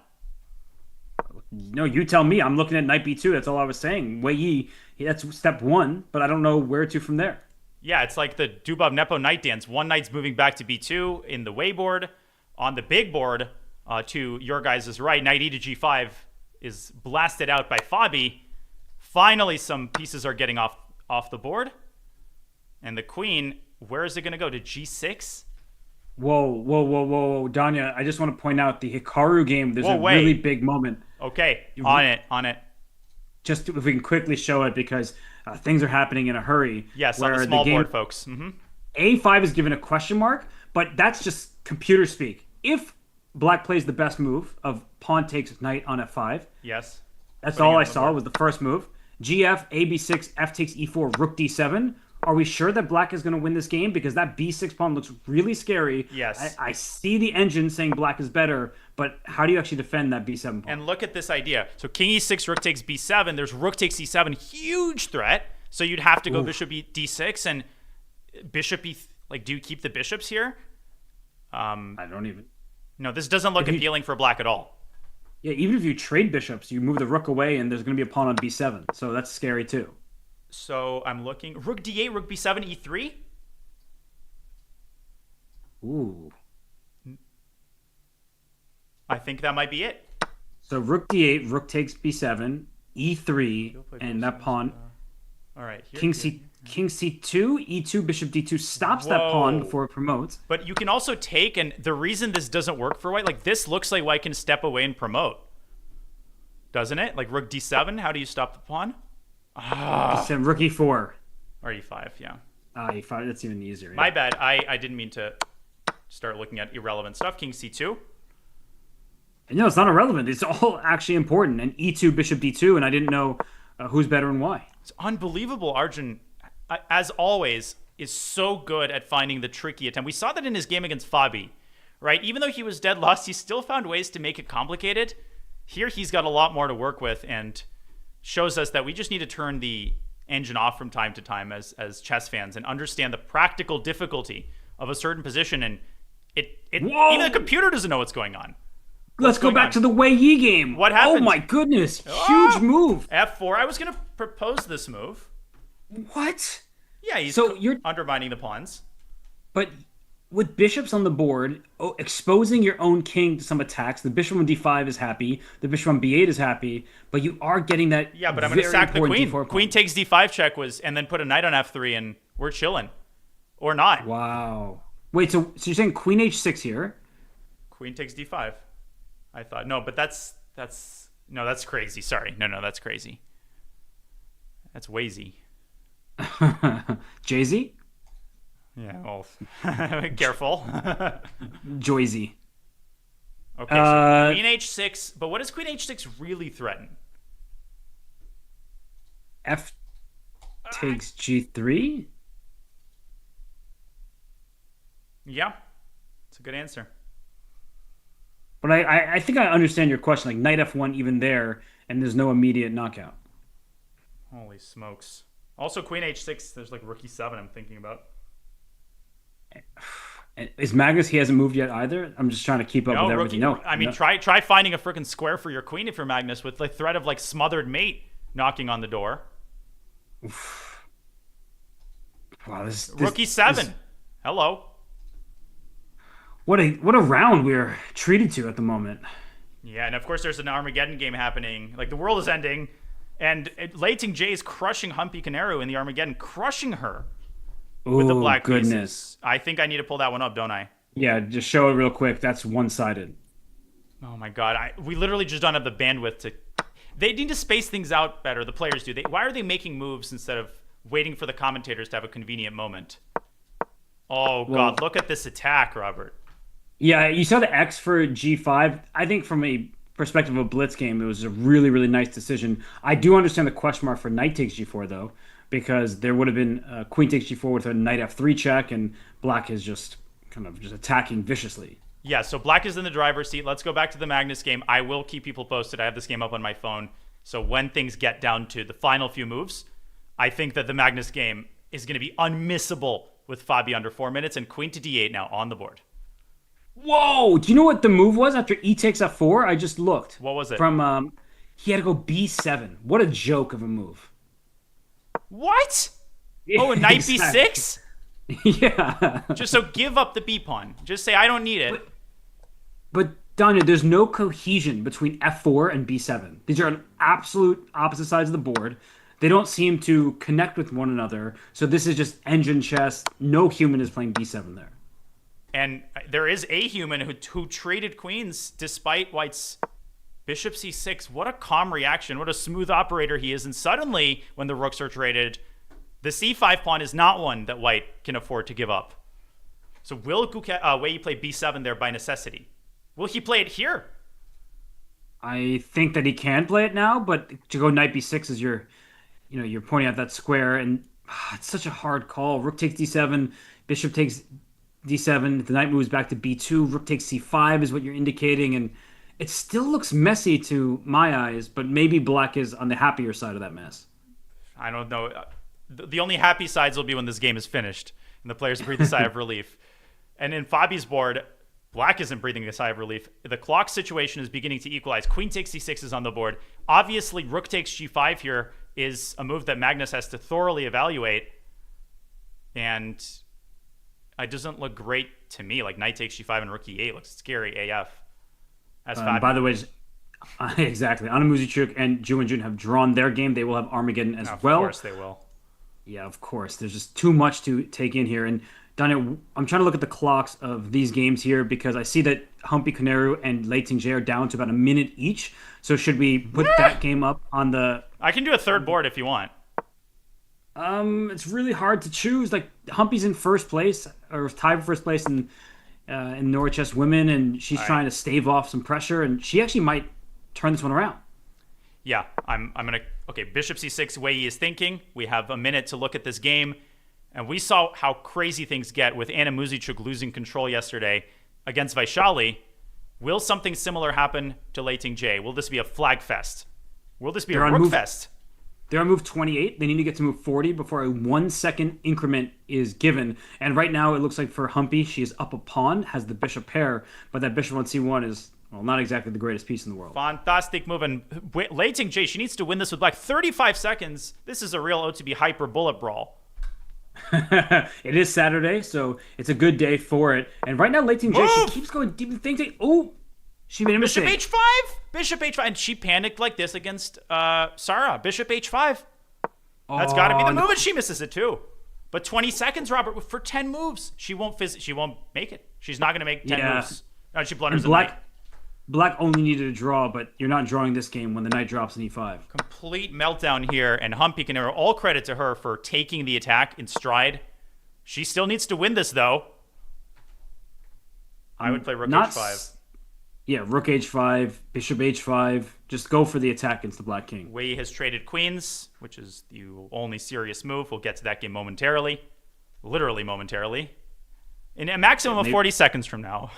No, you tell me. I'm looking at knight b2. That's all I was saying. Wei Yi, that's step one, but I don't know where to from there. Yeah, it's like the Dubov Nepo knight dance. One knight's moving back to b2 in the Wei board. On the big board, to your guys' right, knight e to g5 is blasted out by Fabi. Finally, some pieces are getting off the board. And the queen, where is it going to go? To g6? Whoa, whoa, whoa, whoa, Danya, I just want to point out the Hikaru game. There's really big moment. Okay, on it. Just if we can quickly show it because things are happening in a hurry. Yes, on the small board, folks. A5 is given a question mark, but that's just computer speak. If black plays the best move of pawn takes knight on f5, yes, that's all I saw was the first move. GF, AB6, F takes E4, Rook D7. Are we sure that black is going to win this game? Because that B6 pawn looks really scary. Yes. I see the engine saying black is better, but how do you actually defend that B7 pawn? And look at this idea. So king E6, rook takes B7. There's rook takes E7, huge threat. So you'd have to go bishop D6 and bishop E. Like, do you keep the bishops here? I don't even. No, this doesn't look appealing for black at all. Yeah, even if you trade bishops, you move the rook away, and there's going to be a pawn on B7. So that's scary too. So I'm looking. Rook D8, rook B7, E3. Ooh. I think that might be it. So rook D8, rook takes B7, E3, and that pawn. All right. King C2, E2, bishop D2 stops that pawn before it promotes. But you can also take, and the reason this doesn't work for white, like this looks like white can step away and promote. Doesn't it? Like rook D7, how do you stop the pawn? Rook E4. Or E5, yeah. E5, that's even easier. Yeah. My bad. I didn't mean to start looking at irrelevant stuff. King C2. And no, it's not irrelevant. It's all actually important. And E2, bishop D2, and I didn't know who's better and why. It's unbelievable. Arjun, as always, is so good at finding the tricky attempt. We saw that in his game against Fabi, right? Even though he was dead lost, he still found ways to make it complicated. Here he's got a lot more to work with and shows us that we just need to turn the engine off from time to time as chess fans and understand the practical difficulty of a certain position. And Whoa! even the computer doesn't know what's going on. Let's go back to the Wei Yi game. What happened? Oh my goodness. Huge move. F4. I was going to propose this move. What? Yeah, he's you're undermining the pawns. But with bishops on the board, exposing your own king to some attacks, the bishop on d5 is happy, the bishop on b8 is happy, but you are getting that. Yeah, but I'm going to sack the queen. D4 queen takes d5 check and then put a knight on f3 and we're chilling. Or not. Wow. Wait, so you're saying queen h6 here? Queen takes d5. I thought. No, but that's crazy. Sorry. No, that's crazy. That's wazy. Jay-Z? Yeah, well, careful. Joyzy. Okay, so queen h6. But what does queen h6 really threaten? F takes g3? Yeah, it's a good answer. But I think I understand your question. Like knight f1 even there, and there's no immediate knockout. Holy smokes. Also, queen h6, there's like rook e7 I'm thinking about. Is Magnus, he hasn't moved yet either? I'm just trying to keep up with everything. I mean, try finding a freaking square for your queen if you're Magnus with the threat of like smothered mate knocking on the door. Oof. Wow, rook e7. Hello. What a round we're treated to at the moment. Yeah, and of course there's an Armageddon game happening. Like the world is ending, and Lei Ting-Jie is crushing Humpy Canaru in the Armageddon, crushing her with the black pieces. I think I need to pull that one up, don't I? Yeah, just show it real quick. That's one-sided. Oh my god, we literally just don't have the bandwidth to. They need to space things out better. The players do. Why are they making moves instead of waiting for the commentators to have a convenient moment? Oh god, look at this attack, Robert. Yeah, you saw the X for G5. I think from a perspective of a blitz game, it was a really, really nice decision. I do understand the question mark for knight takes G4, though, because there would have been queen takes G4 with a knight F3 check, and black is just kind of just attacking viciously. Yeah, so black is in the driver's seat. Let's go back to the Magnus game. I will keep people posted. I have this game up on my phone. So when things get down to the final few moves, I think that the Magnus game is going to be unmissable with Fabi under 4 minutes, and queen to D8 now on the board. Whoa! Do you know what the move was after E takes F4? I just looked. What was it? He had to go B7. What a joke of a move. What? Oh, a knight B6? Yeah. Just so give up the B pawn. Just say I don't need it. But Danya, there's no cohesion between F4 and B7. These are on absolute opposite sides of the board. They don't seem to connect with one another. So this is just engine chess. No human is playing B7 there. And there is a human who traded queens despite White's bishop c6. What a calm reaction. What a smooth operator he is. And suddenly, when the rooks are traded, the c5 pawn is not one that White can afford to give up. So will Wei Yi play b7 there by necessity? Will he play it here? I think that he can play it now, but to go knight b6 is you're pointing out that square, and it's such a hard call. Rook takes d7, bishop takes d7, the knight moves back to b2, rook takes c5 is what you're indicating, and it still looks messy to my eyes, but maybe black is on the happier side of that mess. I don't know. The only happy sides will be when this game is finished and the players breathe a sigh of relief. And in Fabi's board, black isn't breathing a sigh of relief. The clock situation is beginning to equalize. Queen takes c6 is on the board. Obviously, rook takes g5 here is a move that Magnus has to thoroughly evaluate, and it doesn't look great to me. Like knight takes g5 and rook e8 looks scary AF. By the way, exactly. Anna Muzichuk and Ju and Jun have drawn their game. They will have Armageddon as well. Of course they will. Yeah, of course. There's just too much to take in here. And Danya, I'm trying to look at the clocks of these games here because I see that Humpy Canaru and Lei Ting-Jie are down to about a minute each. So should we put that game up on the... I can do a third board if you want. It's really hard to choose. Like Humpy's in first place, or tied for first place in Norway Chess Women, and she's trying to stave off some pressure, and she actually might turn this one around. Yeah, I'm gonna. Okay, bishop c6. Wei Yi is thinking. We have a minute to look at this game, and we saw how crazy things get with Anna Muzichuk losing control yesterday against Vaishali. Will something similar happen to Lei Ting-Jie? Will this be a flag fest? Will this be They're a on rook move. fest? They're on move 28. They need to get to move 40 before a 1 second increment is given. And right now, it looks like for Humpy, she is up a pawn, has the bishop pair, but that bishop on c1 is, well, not exactly the greatest piece in the world. Fantastic move. And Lei Ting-Jie, she needs to win this with black. 35 seconds. This is a real OTB hyper bullet brawl. It is Saturday, so it's a good day for it. And right now, Lei Ting-Jie, she keeps going deep in things. Oh, she made a Bishop mistake. h5? Bishop h5. And she panicked like this against Sarah. Bishop h5. That's got to be the move, and she misses it too. But 20 seconds, Robert, for 10 moves. She won't make it. She's not going to make 10 moves. No, she blunders the knight. Black only needed a draw, but you're not drawing this game when the knight drops in e5. Complete meltdown here, and Humpy can give all credit to her for taking the attack in stride. She still needs to win this, though. I would play rook h5. Yeah, rook h5, bishop h5. Just go for the attack against the black king. Wei has traded queens, which is the only serious move. We'll get to that game momentarily. Literally momentarily. In a maximum of 40 seconds from now.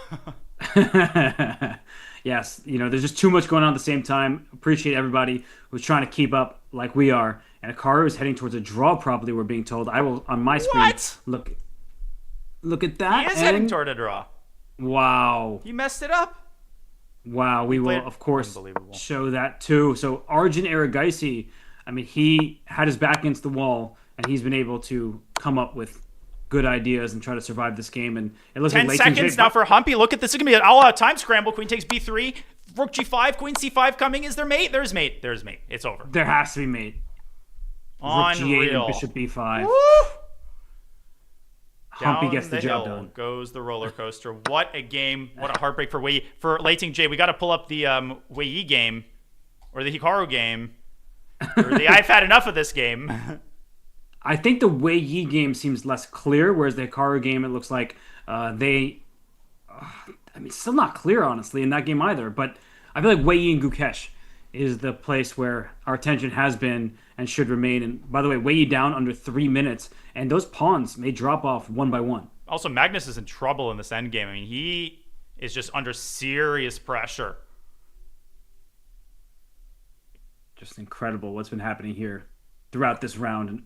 Yes, there's just too much going on at the same time. Appreciate everybody who's trying to keep up like we are. And Hikaru is heading towards a draw, probably, we're being told. I will, on my screen, look at that. He is heading toward a draw. Wow. He messed it up. Wow, we will, of course, show that too. So Arjun Erigaisi, he had his back against the wall, and he's been able to come up with good ideas and try to survive this game. And it looks 10 like seconds now for Humpy. Look at this. It's going to be an all-out time scramble. Queen takes b3. Rook g5. Queen c5 coming. Is there mate? There's mate. There's mate. It's over. There has to be mate. Unreal. Rook g8 and bishop b5. Woo! Humpy gets the job done. Goes the roller coaster. What a game. What a heartbreak for Lei Ting-Jie. We got to pull up the Wei Yi game or the Hikaru game. Or the I've had enough of this game. I think the Wei Yi game seems less clear, whereas the Hikaru game, it looks like it's still not clear, honestly, in that game either. But I feel like Wei Yi and Gukesh is the place where our attention has been and should remain. And by the way, Wei Yi down under 3 minutes, and those pawns may drop off one by one. Also, Magnus is in trouble in this endgame. He is just under serious pressure. Just incredible what's been happening here throughout this round. And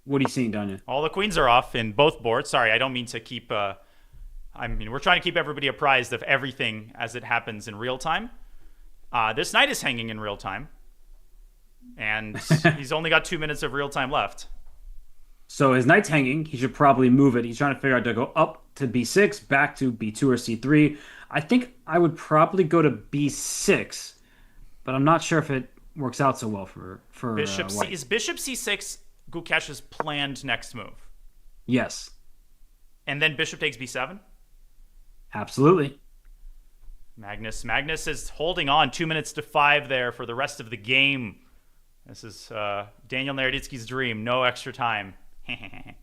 what are you seeing, Danya? All the queens are off in both boards. Sorry, I don't mean to keep... we're trying to keep everybody apprised of everything as it happens in real time. This knight is hanging in real time. And he's only got 2 minutes of real time left. So his knight's hanging. He should probably move it. He's trying to figure out to go up to b6, back to b2 or c3. I think I would probably go to b6, but I'm not sure if it works out so well for White. Is bishop c6 Gukesh's planned next move? Yes. And then bishop takes b7? Absolutely. Magnus is holding on. 2 minutes to 5 there for the rest of the game. This is Daniel Naroditsky's dream. No extra time. Is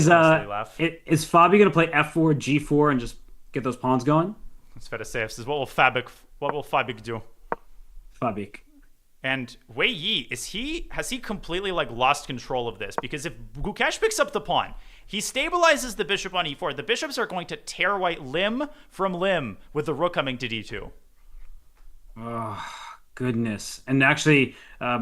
Fabi going to play f4, g4, and just get those pawns going? Svetoslav says, what will Fabik do? Fabik. And Wei Yi, has he completely lost control of this? Because if Gukesh picks up the pawn, he stabilizes the bishop on e4. The bishops are going to tear white limb from limb with the rook coming to d2. Oh, goodness. And actually,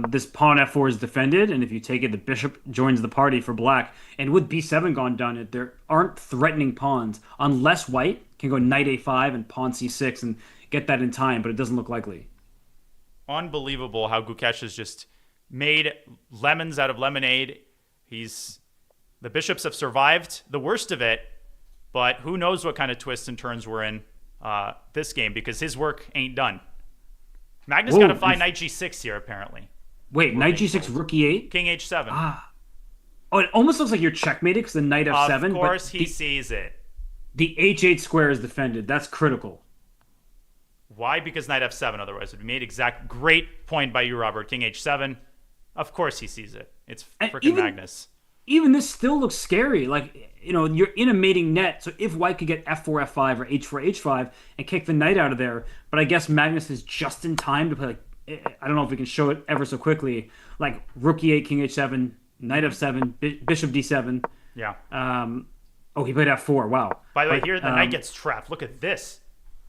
this pawn f4 is defended, and if you take it, the bishop joins the party for black. And with b7 gone down, there aren't threatening pawns, unless white can go knight a5 and pawn c6 and get that in time, but it doesn't look likely. Unbelievable how Gukesh has just made lemons out of lemonade. The bishops have survived the worst of it, but who knows what kind of twists and turns we're in this game, because his work ain't done. Magnus got to find knight g6 here, apparently. Wait, knight g6, rook e8? King h7. Oh, it almost looks like you're checkmated because the knight f7. Of course he sees it. The h8 square is defended. That's critical. Why? Because knight f7, otherwise it would be made exact. Great point by you, Robert. King h7. Of course he sees it. It's freaking Magnus. Even this still looks scary. You're in a mating net, so if white could get f4, f5, or h4, h5, and kick the knight out of there, but I guess Magnus is just in time to play, I don't know if we can show it ever so quickly, rook e8, king h7, knight f7, bishop d7. Yeah. Oh, he played f4. Wow. By the way, But here the knight gets trapped. Look at this.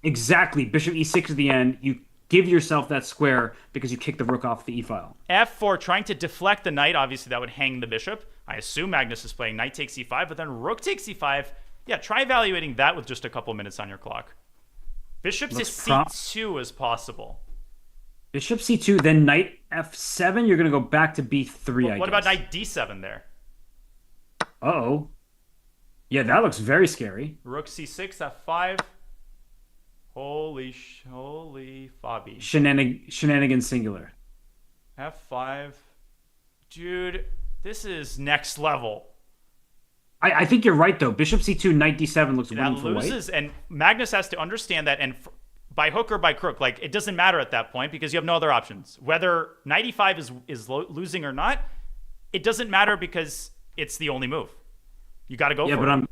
exactly. Bishop e6 at the end. You give yourself that square because you kick the rook off the e file. F4, trying to deflect the knight. Obviously, that would hang the bishop. I assume Magnus is playing knight takes e5, but then rook takes e5. Yeah, try evaluating that with just a couple minutes on your clock. Bishop to c2 is possible. Bishop c2, then knight f7. You're going to go back to b3, I What guess. about knight d7 there? Uh-oh. Yeah, that looks very scary. Rook c6, f5. Holy Fabi. Shenanigans singular. F5. Dude, this is next level. I think you're right, though. Bishop c2, knight d7 looks winning for white. That loses, and Magnus has to understand that, and by hook or by crook, like, it doesn't matter at that point because you have no other options. Whether knight e5 is losing or not, it doesn't matter because it's the only move. You got to go for it. Yeah, but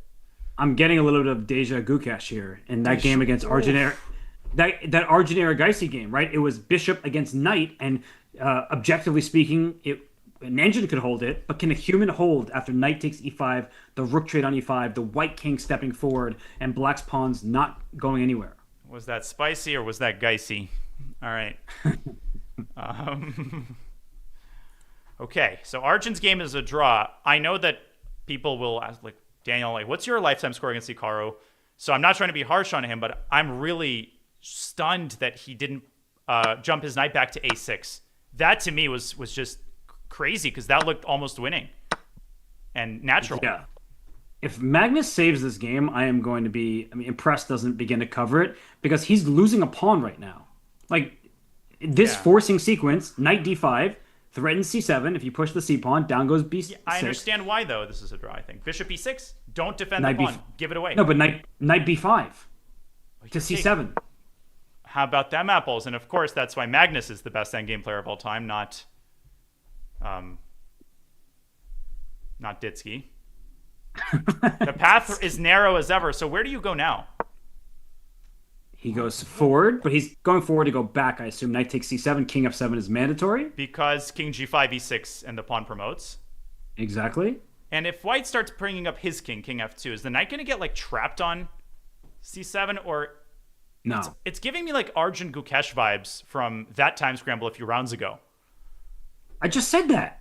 I'm getting a little bit of deja Gukesh here in that game against Arjun. That Arjun Aragaisi game, right? It was bishop against knight, and objectively speaking, an engine could hold it, but can a human hold after knight takes e5, the rook trade on e5, the white king stepping forward, and black's pawns not going anywhere? Was that spicy or was that geisy? All right. Okay, so Arjun's game is a draw. I know that people will ask, like, Daniel, like, what's your lifetime score against Hikaru? So I'm not trying to be harsh on him, but I'm really stunned that he didn't jump his knight back to a6. That to me was just crazy because that looked almost winning and natural. Yeah. If Magnus saves this game, I am going to be, impressed doesn't begin to cover it because he's losing a pawn right now. Like, this forcing sequence, knight d5, threatens c7. If you push the c pawn, down goes b6. Yeah, I understand why, though, this is a draw, I think. Bishop e6, don't defend Knight the pawn. Give it away. No, but knight b5 to c7. How about them apples? And, of course, that's why Magnus is the best endgame player of all time, not Ditsky. The path is narrow as ever. So where do you go now? He goes forward, but he's going forward to go back, I assume. Knight takes c7, king f7 is mandatory. Because king g5, e6, and the pawn promotes. Exactly. And if white starts bringing up his king f2, is the knight going to get, like, trapped on c7? Or no. It's giving me, like, Arjun Gukesh vibes from that time scramble a few rounds ago. I just said that.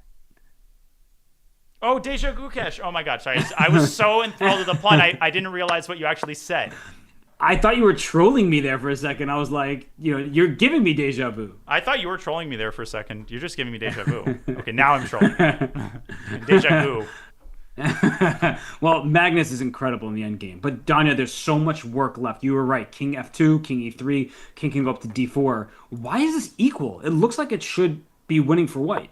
Oh, Deja Gukesh. Oh, my God. Sorry. I was so enthralled with the pun, I didn't realize what you actually said. I thought you were trolling me there for a second. I was like, you're giving me deja vu. I thought you were trolling me there for a second. You're just giving me deja vu. Okay, now I'm trolling. Deja vu. Well, Magnus is incredible in the end game. But, Danya, there's so much work left. You were right. King f2, king e3, king can go up to d4. Why is this equal? It looks like it should be winning for white.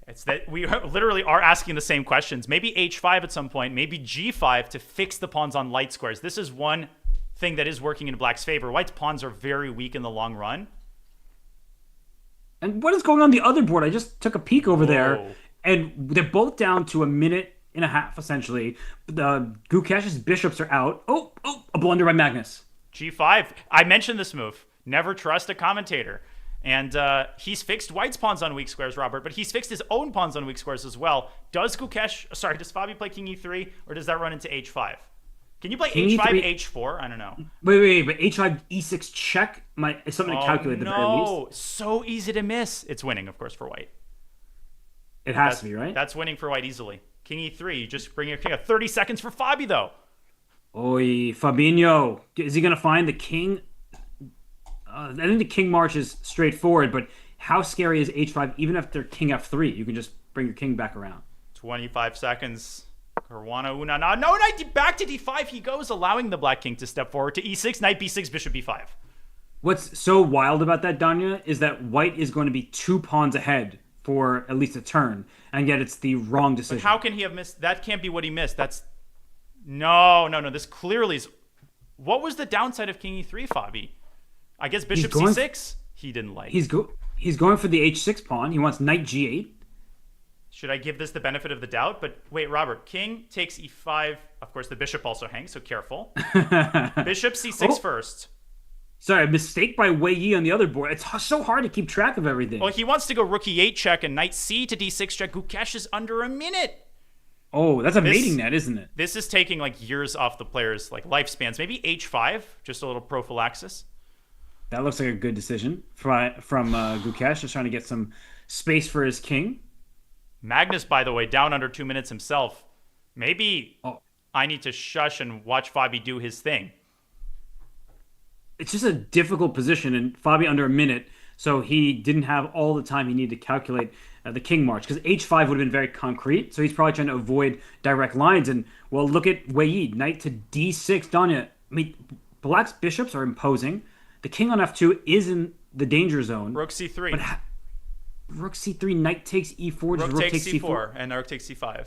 It's that we literally are asking the same questions. Maybe h5 at some point, maybe g5 to fix the pawns on light squares. This is one thing that is working in black's favor. White's pawns are very weak in the long run. And what is going on the other board? I just took a peek over there, and they're both down to a minute and a half, essentially. Gukesh's bishops are out. Oh, a blunder by Magnus. g5. I mentioned this move. Never trust a commentator. And he's fixed white's pawns on weak squares, Robert, but he's fixed his own pawns on weak squares as well. Does Fabi play king e3, or does that run into h5? Can you play king h5, e3? H4? I don't know. Wait, but h5, e6 check is something to calculate at the very least. No, so easy to miss. It's winning, of course, for white. It has to be, right? That's winning for white easily. King e3, you just bring your king up. 30 seconds for Fabi, though. Oi, Fabinho. Is he going to find the king? I think the king march is straightforward, but how scary is h5 even after king f3? You can just bring your king back around. 25 seconds. Caruana una na. No, knight back to d5 he goes, allowing the black king to step forward to e6, knight b6, bishop b5. What's so wild about that, Danya, is that white is going to be 2 pawns ahead for at least a turn, and yet it's the wrong decision. But how can he have missed? That can't be what he missed. That's... No. This clearly is... What was the downside of king e3, Fabi? I guess bishop c6 he didn't like. He's going for the h6 pawn. He wants knight g8. Should I give this the benefit of the doubt? But wait, Robert, king takes e5. Of course, the bishop also hangs, so careful. Bishop c6 first. Sorry, a mistake by Wei Yi on the other board. It's so hard to keep track of everything. Well, he wants to go rook e8 check and knight c to d6 check. Gukesh is under a minute. Oh, that's a mating This net, isn't it? this is taking like years off the players' like lifespans. Maybe H5, just a little prophylaxis. That looks like a good decision from Gukesh, just trying to get some space for his king. Magnus, by the way, down under 2 minutes himself. Maybe Oh, I need to shush and watch Fabi do his thing. it's just a difficult position, and Fabi under a minute, so he didn't have all the time he needed to calculate the king march because h5 would have been very concrete. So he's probably trying to avoid direct lines. And well, look at Wei Yi, knight to d6, Danya. I mean, black's bishops are imposing. The king on f2 is in the danger zone, Rook C3. but rook c3, knight takes e4, just Rook rook takes takes c4. C4, and Rook takes C5.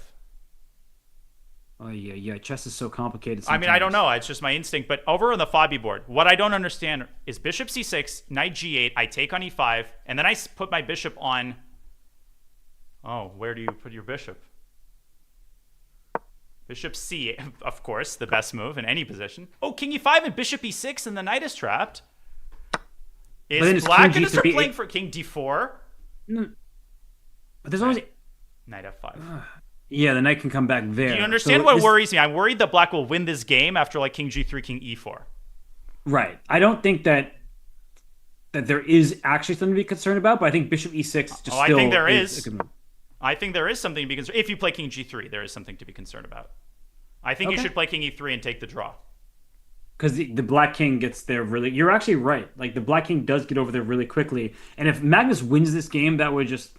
Oh yeah, chess is so complicated. I mean, I don't Sometimes. know. It's just my instinct. But over on the Fabi board, what I don't understand is bishop C6, knight G8. I take on E5, and then I put my bishop on. Oh, where do you put your bishop? Bishop C, of course, the best move in any position. Oh, king E5 and bishop E6, and the knight is trapped. But then Is it's black king going to start G3, playing for king D4? No, but there's always Knight F5. yeah, the knight can come back there. Do you understand So what this- worries me? I'm worried that black will win this game after like king G3, king E4. Right. I don't think that there is actually something to be concerned about, but I think bishop e6 just Oh, I still think there is. is. A good move. I think there is something to be concerned. If you play king G3, there is something to be concerned about. I think you Okay. should play king E3 and take the draw. Because the black king gets there really. You're actually right. Like the black king does get over there really quickly, and if Magnus wins this game, that would just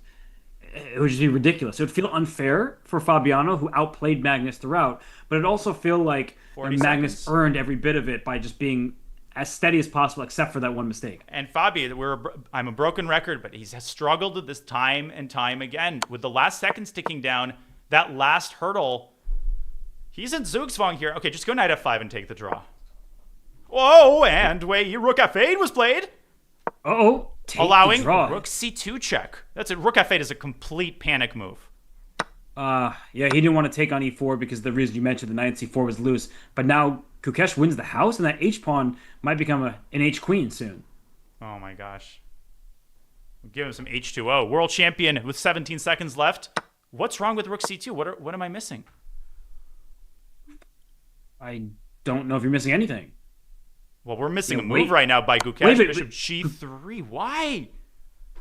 it would just be ridiculous. It would feel unfair for Fabiano, who outplayed Magnus throughout, but it'd also feel like 40 Magnus seconds. earned every bit of it by just being as steady as possible, except for that one mistake. And Fabi, I'm a broken record, but he's struggled with this time and time again. With the last seconds ticking down, that last hurdle, he's in Zugzwang here. Okay, just go knight F5 and take the draw. Whoa, and wait, Rook F8 was played, Oh, allowing draw. Rook C2 check. That's it. Rook F8 is a complete panic move. Yeah, he didn't want to take on e4 because the reason you mentioned the knight on c4 was loose. But now Kukesh wins the house, and that h pawn might become an h queen soon. Oh my gosh. Give him some H2O. World champion with 17 seconds left. What's wrong with Rook C2? What am I missing? I don't know if you're missing anything. Well, we're missing Yeah, a move wait. right now by Gukesh. Wait, Bishop G3. Why?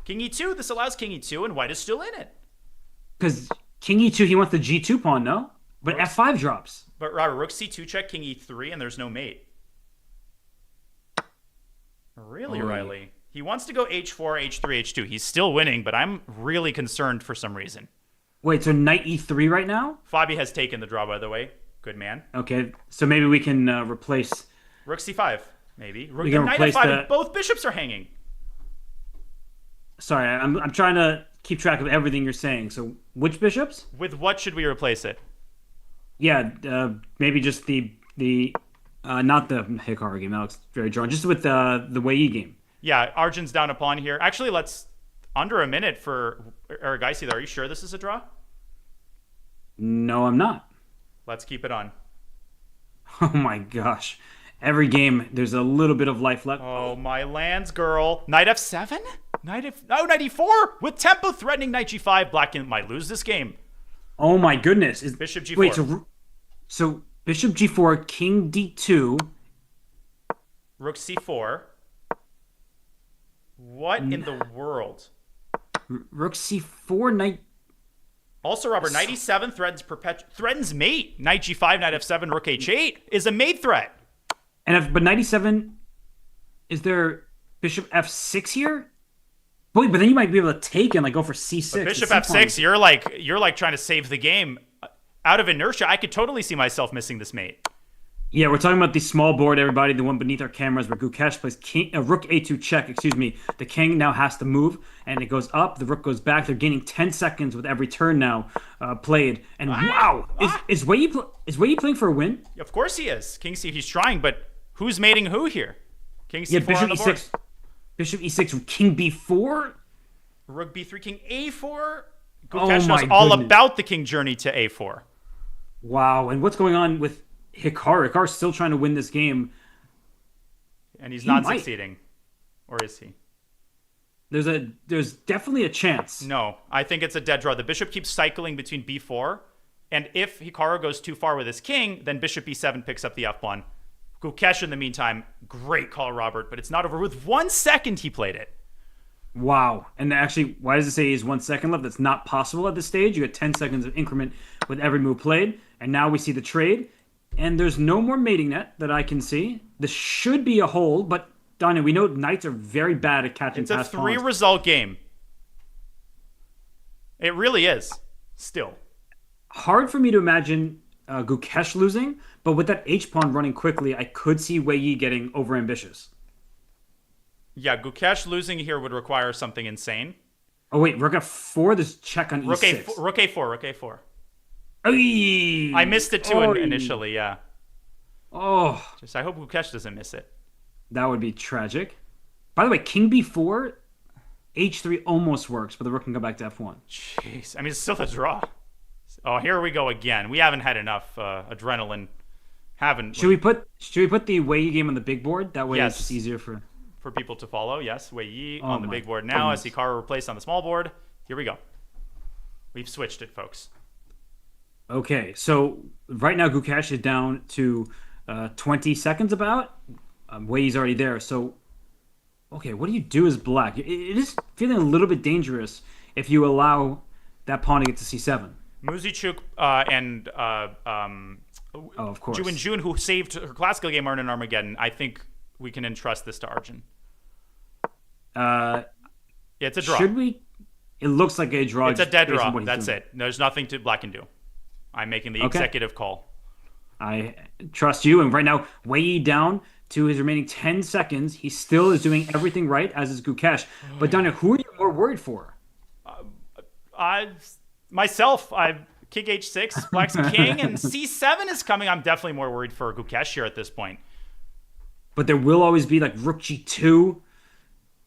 King E2. This allows King E2, and white is still in it. Because king e2, he wants the g2 pawn, no? But f5 drops. But Robert, Rook C2 check, King E3, and there's no mate. Really, Oh, Riley? He wants to go H4, H3, H2. He's still winning, but I'm really concerned for some reason. Wait, so knight e3 right now? Fabi has taken the draw, by the way. Good man. Okay, so maybe we can replace. Rook C5, maybe. Rook We can knight replace F5, the- and both bishops are hanging. Sorry, I'm trying to keep track of everything you're saying. So which bishops? With what should we replace it? Yeah, maybe just the not the Hikaru game. That looks very drawn. Just with the Wei Yi game. Yeah, Arjun's down a pawn here. Actually, let's under a minute for Aragaisi, though. Are you sure this is a draw? No, I'm not. Let's keep it on. Oh my gosh. Every game, there's a little bit of life left. Oh, my lands, girl. Knight F7? Knight E4 with tempo threatening knight G5. Black might lose this game. Oh my goodness. Bishop G4. Wait, so bishop G4, king D2. Rook C4. What in the world? Rook C4, knight. Also, Robert, knight E7 threatens mate. Knight G5, knight F7, rook H8 is a mate threat. But knight E7, is there bishop F6 here? Wait, but then you might be able to take and like go for C6. But bishop The C pawn- F6, you're like trying to save the game. Out of inertia, I could totally see myself missing this mate. Yeah, we're talking about the small board, everybody, the one beneath our cameras where Gukesh plays rook A2 check, excuse me. The king now has to move, and it goes up, the rook goes back. They're gaining 10 seconds with every turn now played. And wow, is Wei Yi playing for a win? Of course he is. King C, he's trying, but who's mating who here? King C4 Yeah, bishop on the board. E6. Bishop E6, king B4? Rook B3, king A4. Oh Gukesh knows my all goodness. about the king journey to A4. Wow, and what's going on with Hikaru? Hikaru's still trying to win this game. And he's He not might. succeeding. Or is he? There's definitely a chance. No, I think it's a dead draw. The bishop keeps cycling between B4 And if Hikaru goes too far with his king, then bishop b7 picks up the f-pawn. Gukesh, in the meantime, great call, Robert, but it's not over. With 1 second, he played it. Wow. And actually, why does it say he's 1 second left? That's not possible at this stage. You get 10 seconds of increment with every move played. And now we see the trade. And there's no more mating net that I can see. This should be a hold, but Daniel, we know knights are very bad at catching It's a past pawns. 3-result game. It really is. Still. Hard for me to imagine Gukesh losing, but with that H-pawn running quickly, I could see Wei Yi getting overambitious. Yeah, Gukesh losing here would require something insane. Oh, wait, rook f4, there's check on e6. Rook a4, rook a4. Oy! I missed it too Oy! initially, yeah. Oh, Just I hope Gukesh doesn't miss it. that would be tragic. By the way, king b4, h3 almost works, but the rook can go back to f1. Jeez, I mean, it's still a draw. Oh, here we go again. We haven't had enough adrenaline. Should we put the Wei Yi game on the big board? That way Yes. it's just easier for people to follow? Yes, Wei Yi Oh on the my big board now as goodness. Hikaru replaced on the small board. Here we go. We've switched it, folks. Okay, so right now Gukesh is down to 20 seconds about. Wei Yi's already there. So, okay, what do you do as black? It is feeling a little bit dangerous if you allow that pawn to get to c7. Muzichuk and Oh, of course. Ju and Jun, who saved her classical game, aren't in Armageddon. I think we can entrust this to Arjun. Uh, Yeah, it's a draw. Should we? It looks like a draw. It's a just dead based on draw. what he's That's doing. it. There's nothing to black can do. I'm making the Okay. executive call. I trust you. And right now, Wei Yi down to his remaining 10 seconds. He still is doing everything right, as is Gukesh. But Daniel, who are you more worried for? Myself, king h6, black's king, and c7 is coming. I'm definitely more worried for Gukesh here at this point. But there will always be like rook g2.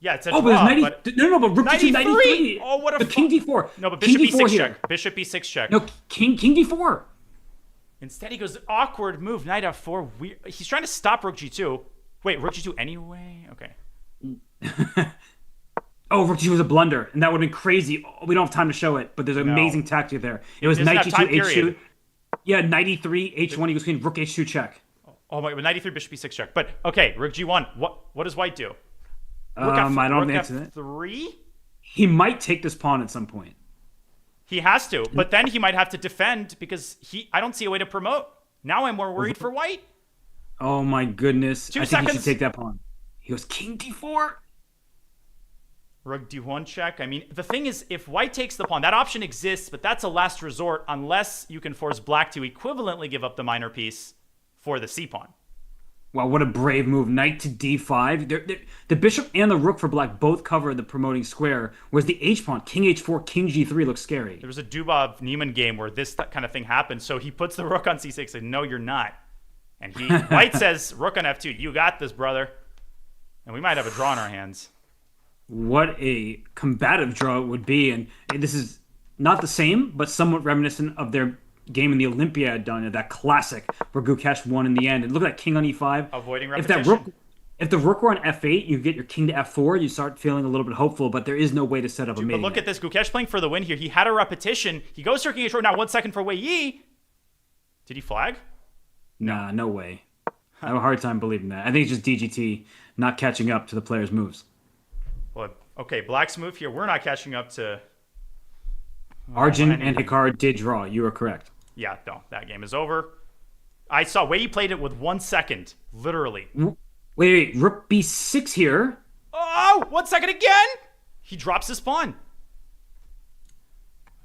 Yeah, it's a Oh, but draw. there's 90. But No, but rook g2, 93. Oh, what a the king d4. No, but king bishop d4 b6 here. check. Bishop b6 check. No, king d4. Instead, he goes awkward move, knight f4. He's trying to stop rook g2. Wait, rook g2 anyway? Okay. Oh, rook g2 was a blunder, and that would have been crazy. Oh, we don't have time to show it, but there's an amazing tactic there. It was doesn't knight have time g2, h2. period. Yeah, 93, h1 equals queen, rook h2 check. Oh my, with 93 bishop b6 check. But okay, rook g1. What does white do? I don't have the answer to that. F3? He might take this pawn at some point. He has to, but then he might have to defend because I don't see a way to promote. Now I'm more worried for white. Oh my goodness. 2 I think he seconds. should take that pawn. He goes king d4. Rook d1 check. I mean, the thing is, if white takes the pawn, that option exists, but that's a last resort unless you can force black to equivalently give up the minor piece for the c pawn. Wow, what a brave move. Knight to d5. The bishop and the rook for black both cover the promoting square, whereas the h-pawn, king h4, king g3 looks scary. There was a Dubov-Niemann game where this kind of thing happened, so he puts the rook on c6 and no, you're not. And white says, rook on f2, you got this, brother. And we might have a draw in our hands. What a combative draw it would be. And this is not the same, but somewhat reminiscent of their game in the Olympiad, Danya, that classic where Gukesh won in the end. And look at that king on e5. Avoiding If repetition. if the rook were on f8, you get your king to f4, you start feeling a little bit hopeful, but there is no way to set up a But mating look net. at this. Gukesh playing for the win here. He had a repetition. He goes for king h4. Now 1 second for Wei Yi. Did he flag? Nah, no way. I have a hard time believing that. I think it's just DGT not catching up to the player's moves. Well, okay, black's move here. We're not catching up to... Arjun and Hikaru did draw. You are correct. Yeah, no, that game is over. I saw Wei Yi played it with 1 second, literally. Wait, rook b6 here. Oh, 1 second again! He drops his pawn.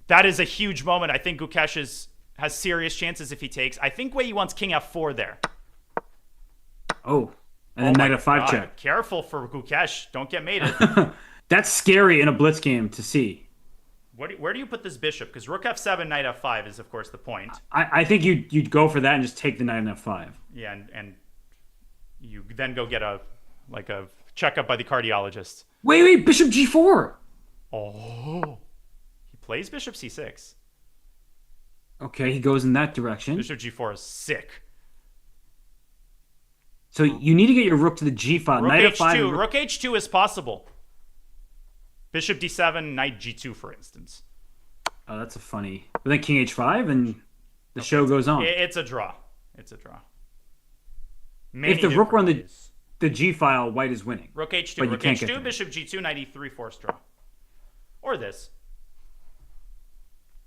That is a huge moment. I think Gukesh has serious chances if he takes. I think Wei Yi wants king f4 there. Oh, and then knight f5 God, check. Careful for Gukesh. Don't get mated. That's scary in a blitz game to see. Where do you put this bishop? Because rook f7, knight f5 is, of course, the point. I think you'd go for that and just take the knight on f5. Yeah, and you then go get a checkup by the cardiologist. Wait, bishop g4. Oh, he plays bishop c6. Okay, he goes in that direction. Bishop g4 is sick. So you need to get your rook to the g5. Rook Knight h2. f5. Rook h2 is possible. Bishop d7, knight g2, for instance. Oh, that's a funny. But then king h5 and The Okay, show goes on. it's a draw. It's a draw. If Many the rook were on different ways. the G file, white is winning. Rook h2, But you rook can't get h2, there. bishop g2, knight e3, forced draw. Or this.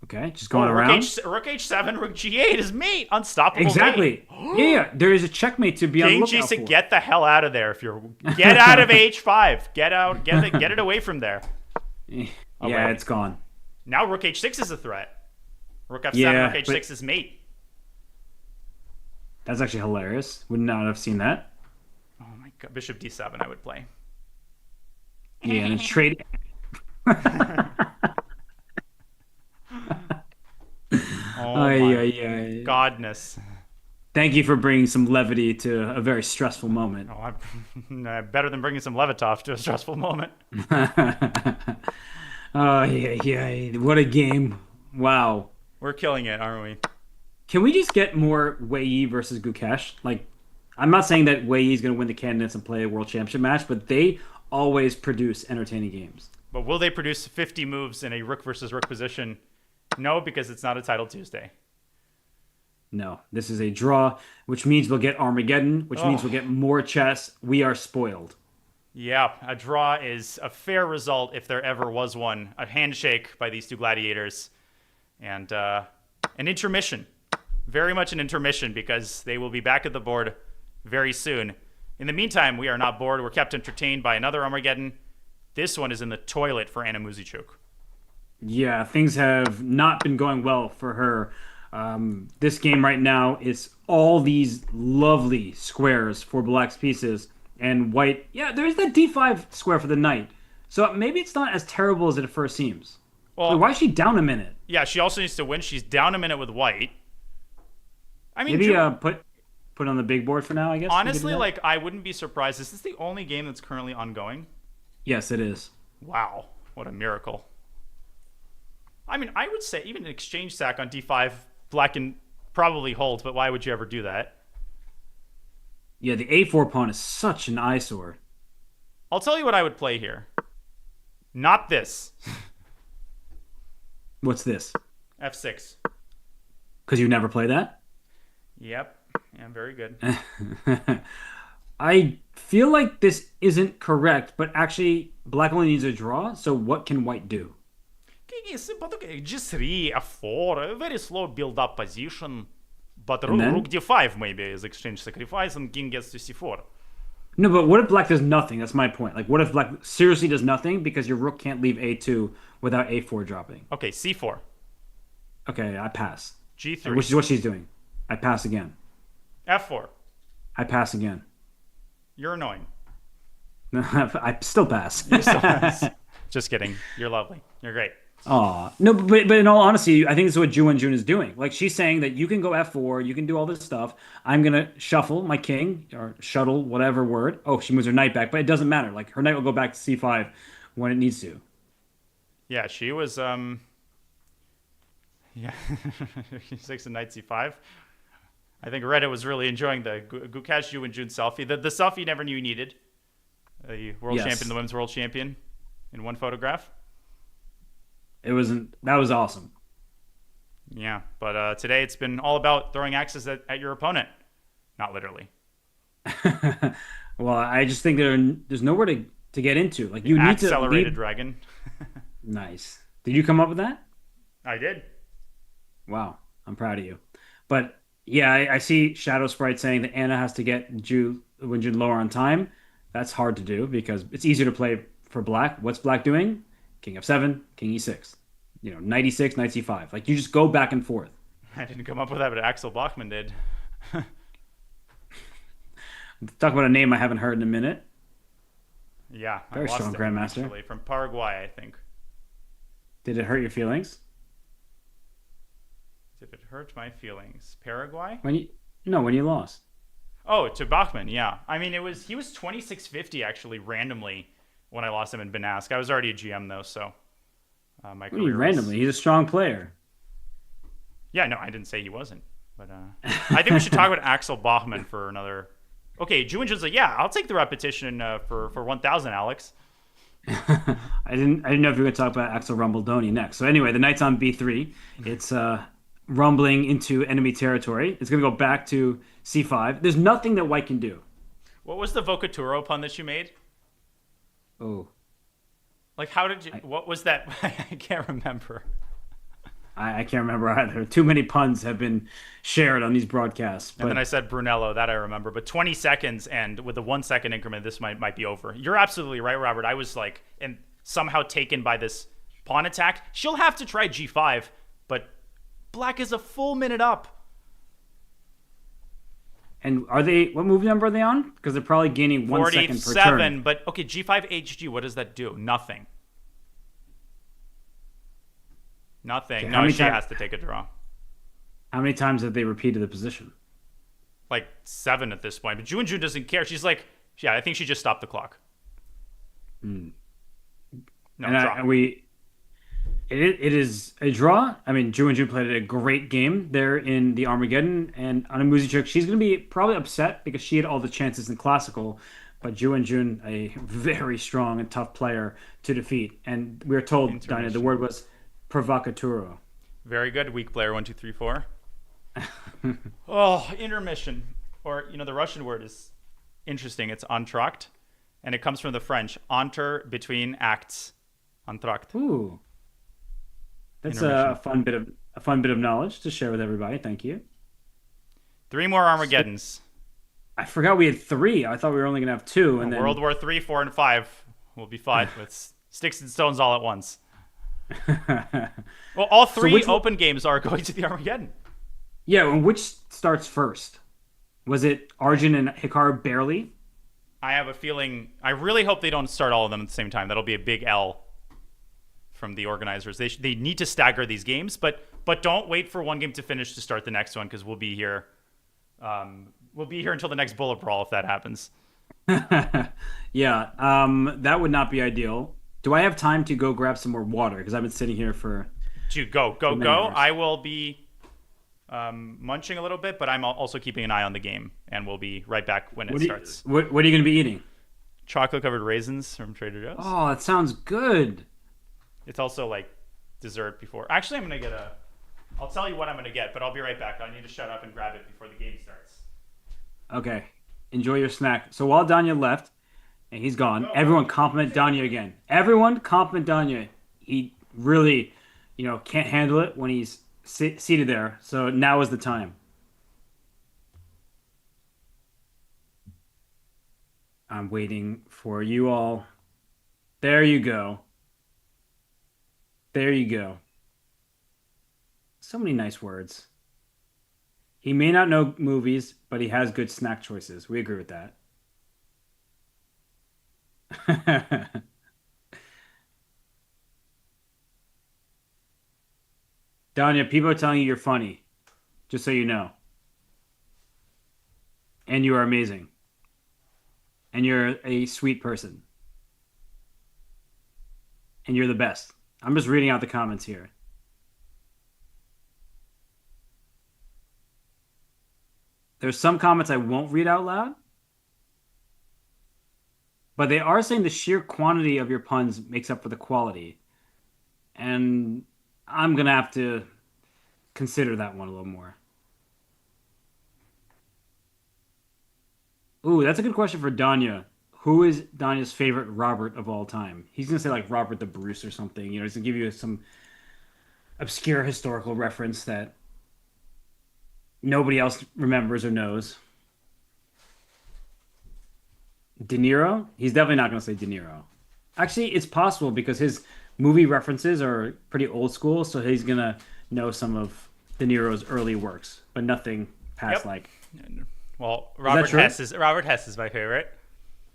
Okay, just going Oh, around. rook h7, rook g8 is mate. Unstoppable Exactly. mate. Yeah. There is a checkmate to be on the King lookout g6, for. get the hell out of there. If you're get out of h5, get out, get it away from there. Yeah, wait. it's gone. Now rook h6 is a threat. Rook f7, Yeah, rook h6 is mate. That's actually hilarious. Would not have seen that. Oh my god, bishop d7 I would play. Yeah, and it's trade. Oh Ay, my ay, ay. godness. Thank you for bringing some levity to a very stressful moment. Oh, I'm better than bringing some Levitov to a stressful moment. Oh, yeah. What a game. Wow. We're killing it, aren't we? Can we just get more Wei Yi versus Gukesh? Like, I'm not saying that Wei Yi is going to win the candidates and play a world championship match, but they always produce entertaining games. But will they produce 50 moves in a rook versus rook position? No, because it's not a title Tuesday. No, this is a draw, which means we'll get Armageddon, which means we'll get more chess. We are spoiled. Yeah, a draw is a fair result if there ever was one. A handshake by these two gladiators. And an intermission. Very much an intermission because they will be back at the board very soon. In the meantime, we are not bored. We're kept entertained by another Armageddon. This one is in the toilet for Anna Muzichuk. Yeah, things have not been going well for her. This game right now is all these lovely squares for black's pieces. And white, yeah, there's that d5 square for the knight. So maybe it's not as terrible as it first seems. Well, Why is she down a minute? yeah, she also needs to win. She's down a minute with white. I mean, Maybe put on the big board for now, I guess. honestly, like, I wouldn't be surprised. Is this the only game that's currently ongoing? Yes, it is. Wow, what a miracle. I mean, I would say even an exchange sack on d5, black can probably hold, but why would you ever do that? Yeah, the a4 pawn is such an eyesore. I'll tell you what I would play here. Not this. What's this? f6. Because you never play that? Yep. Yeah, very good. I feel like this isn't correct, but actually, black only needs a draw, so what can white do? g3, f4, a very slow build-up position. But And then? rook d5 maybe is exchange sacrifice and king gets to c4. No, but what if black does nothing? That's my point. Like, what if black seriously does nothing because your rook can't leave a2 without a4 dropping? Okay, c4, Okay, I pass. g3, Which is what she's doing. I pass again. f4. I pass again. You're annoying. I still pass. Just kidding. You're lovely. You're great. Aw. No, but in all honesty, I think this is what Ju Jun is doing. Like, she's saying that you can go f4, you can do all this stuff. I'm going to shuffle my king, or shuttle, whatever word. Oh, she moves her knight back, but it doesn't matter. Like, her knight will go back to c5 when it needs to. Yeah, she was, yeah. 6 and knight c5. I think Reddit was really enjoying the Gukash Ju and Jun selfie. The selfie you never knew you needed. The world Yes. champion, the women's world champion in one photograph. That was awesome. Yeah, but today it's been all about throwing axes at your opponent. Not literally. Well, I just think there's nowhere to get into. Like, you need to Accelerated lead. dragon. Nice. Did you come up with that? I did. Wow, I'm proud of you. But yeah, I see Shadow Sprite saying that Anna has to get Jun lower on time. That's hard to do because it's easier to play for black. What's black doing? King f7, king e6. Knight e6, knight c5. Like, you just go back and forth. I didn't come up with that, but Axel Bachmann did. Talk about a name I haven't heard in a minute. Yeah, Very I lost strong it, grandmaster. actually, from Paraguay, I think. Did it hurt your feelings? Did it hurt my feelings? Paraguay? When you lost. Oh, to Bachmann, yeah. I mean, he was 2650 actually randomly when I lost him in Banask. I was already a GM though, so my What do you mean career randomly? He's a strong player. Yeah, no, I didn't say he wasn't, but I think we should talk about Axel Bachmann for another. Okay, Juwinjun's like, yeah, I'll take the repetition for 1,000, Alex. I didn't know if you were going to talk about Axel Rumbeldoni next. So anyway, the knight's on b3. It's rumbling into enemy territory. It's going to go back to c5. There's nothing that white can do. What was the Vocaturo pun that you made? Oh, Like, how did you? I, What was that? I can't remember. I can't remember either. Too many puns have been shared on these broadcasts. And then But I said Brunello, that I remember. But 20 seconds, and with a 1 second increment, this might be over. You're absolutely right, Robert. I was like, and somehow taken by this pawn attack. She'll have to try g5, but black is a full minute up. and are they? What move number are they on? Because they're probably gaining 1 second per turn. 47, but okay, g5 hg. What does that do? Nothing. Nothing. Okay, No, she has to take a draw. how many times have they repeated the position? Like 7 at this point. But Jun doesn't care. She's like, yeah, I think she just stopped the clock. No, draw. It is a draw. I mean, Ju played a great game there in the Armageddon, and on a Muzichuk, she's going to be probably upset because she had all the chances in classical, but Jun, a very strong and tough player to defeat. And we were told, Dinah, the word was provocaturo. Very good. Weak player, 1, 2, 3, 4. Oh, intermission. Or, the Russian word is interesting. It's entr'acte, and it comes from the French. Entre, between acts. Entr'acte. Ooh. That's a fun bit of knowledge to share with everybody. Thank you. 3 more Armageddons. I forgot we had 3. I thought we were only gonna have 2, and then World War 3, 4, and 5 will be fought with sticks and stones all at once. Well, all 3 open games are going to the Armageddon. Yeah, and which starts first? Was it Arjun and Hikaru barely? I have a feeling. I really hope they don't start all of them at the same time. That'll be a big L from the organizers. They need to stagger these games, but don't wait for one game to finish to start the next one, because we'll be here. We'll be here until the next bullet brawl if that happens. Yeah, that would not be ideal. Do I have time to go grab some more water? Because I've been sitting here for. Dude, go. Hours. I will be munching a little bit, but I'm also keeping an eye on the game, and we'll be right back when it starts. What are you going to be eating? Chocolate-covered raisins from Trader Joe's. Oh, that sounds good. It's also like dessert before. Actually, I'm going to get I'll tell you what I'm going to get, but I'll be right back. I need to shut up and grab it before the game starts. Okay. Enjoy your snack. So while Danya left, and he's gone, everyone compliment Danya again. Everyone compliment Danya. He really, can't handle it when he's seated there. So now is the time. I'm waiting for you all. There you go. There you go. So many nice words. He may not know movies, but he has good snack choices. We agree with that. Danya, people are telling you you're funny, just so you know. And you are amazing. And you're a sweet person. And you're the best. I'm just reading out the comments here. There's some comments I won't read out loud, but they are saying the sheer quantity of your puns makes up for the quality. And I'm going to have to consider that one a little more. Ooh, that's a good question for Danya. Who is Danya's favorite Robert of all time? He's going to say like Robert the Bruce or something. He's going to give you some obscure historical reference that nobody else remembers or knows. De Niro? He's definitely not going to say De Niro. Actually, it's possible because his movie references are pretty old school, so he's going to know some of De Niro's early works, but nothing past like. Well, Robert Hess is my favorite.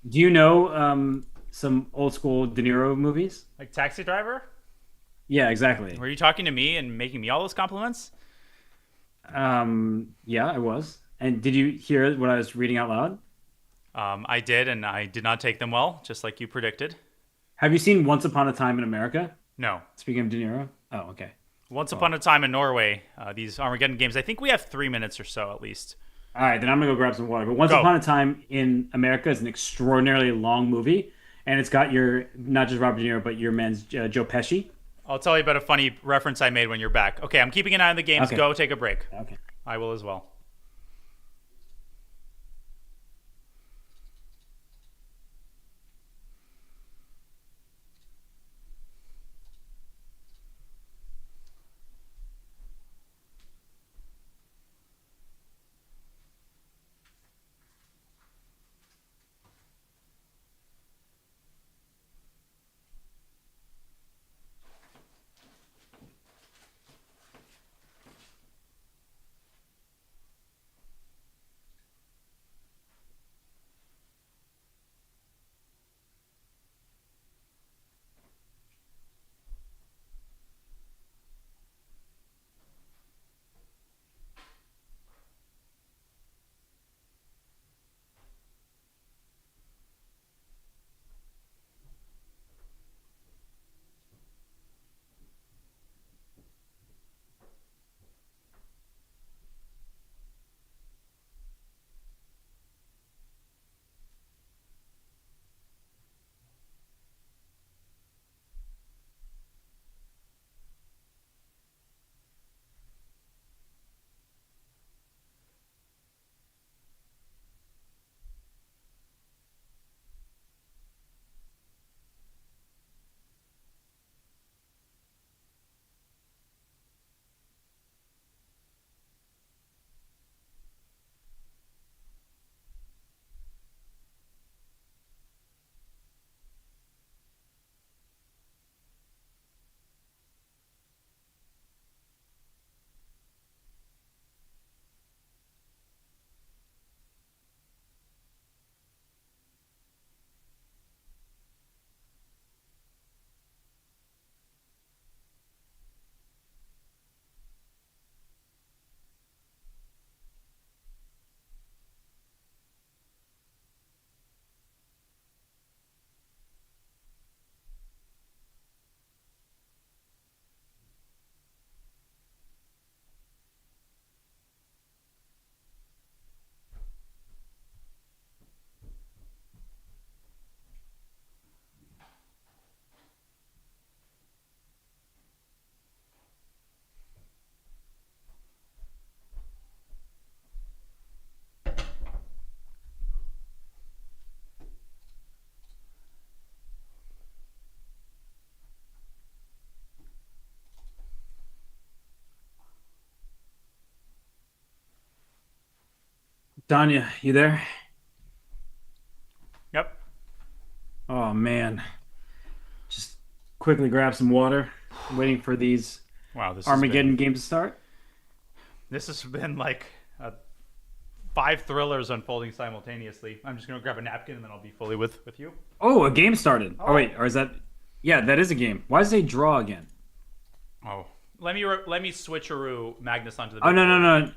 Do you know some old school De Niro movies? Like Taxi Driver? Yeah, exactly. Were you talking to me and making me all those compliments? Yeah, I was. And did you hear what I was reading out loud? I did, and I did not take them well, just like you predicted. Have you seen Once Upon a Time in America? No. Speaking of De Niro? Oh, okay. Once Upon a Time in Norway, these Armageddon games, I think we have 3 minutes or so at least. All right, then I'm going to go grab some water. But Once Upon a Time in America is an extraordinarily long movie, and it's got your, not just Robert De Niro, but your man's Joe Pesci. I'll tell you about a funny reference I made when you're back. Okay, I'm keeping an eye on the games. Okay. Go take a break. Okay. I will as well. Danya, you there? Yep. Oh man. Just quickly grab some water. Waiting for these Wow, this has been Armageddon games to start. this has been like five thrillers unfolding simultaneously. I'm just gonna grab a napkin and then I'll be fully with you. Oh, a game started. Oh Oh. wait, or is that? Yeah, that is a game. Why does it say draw again? Oh, let me switcheroo Magnus onto the Oh big no no board.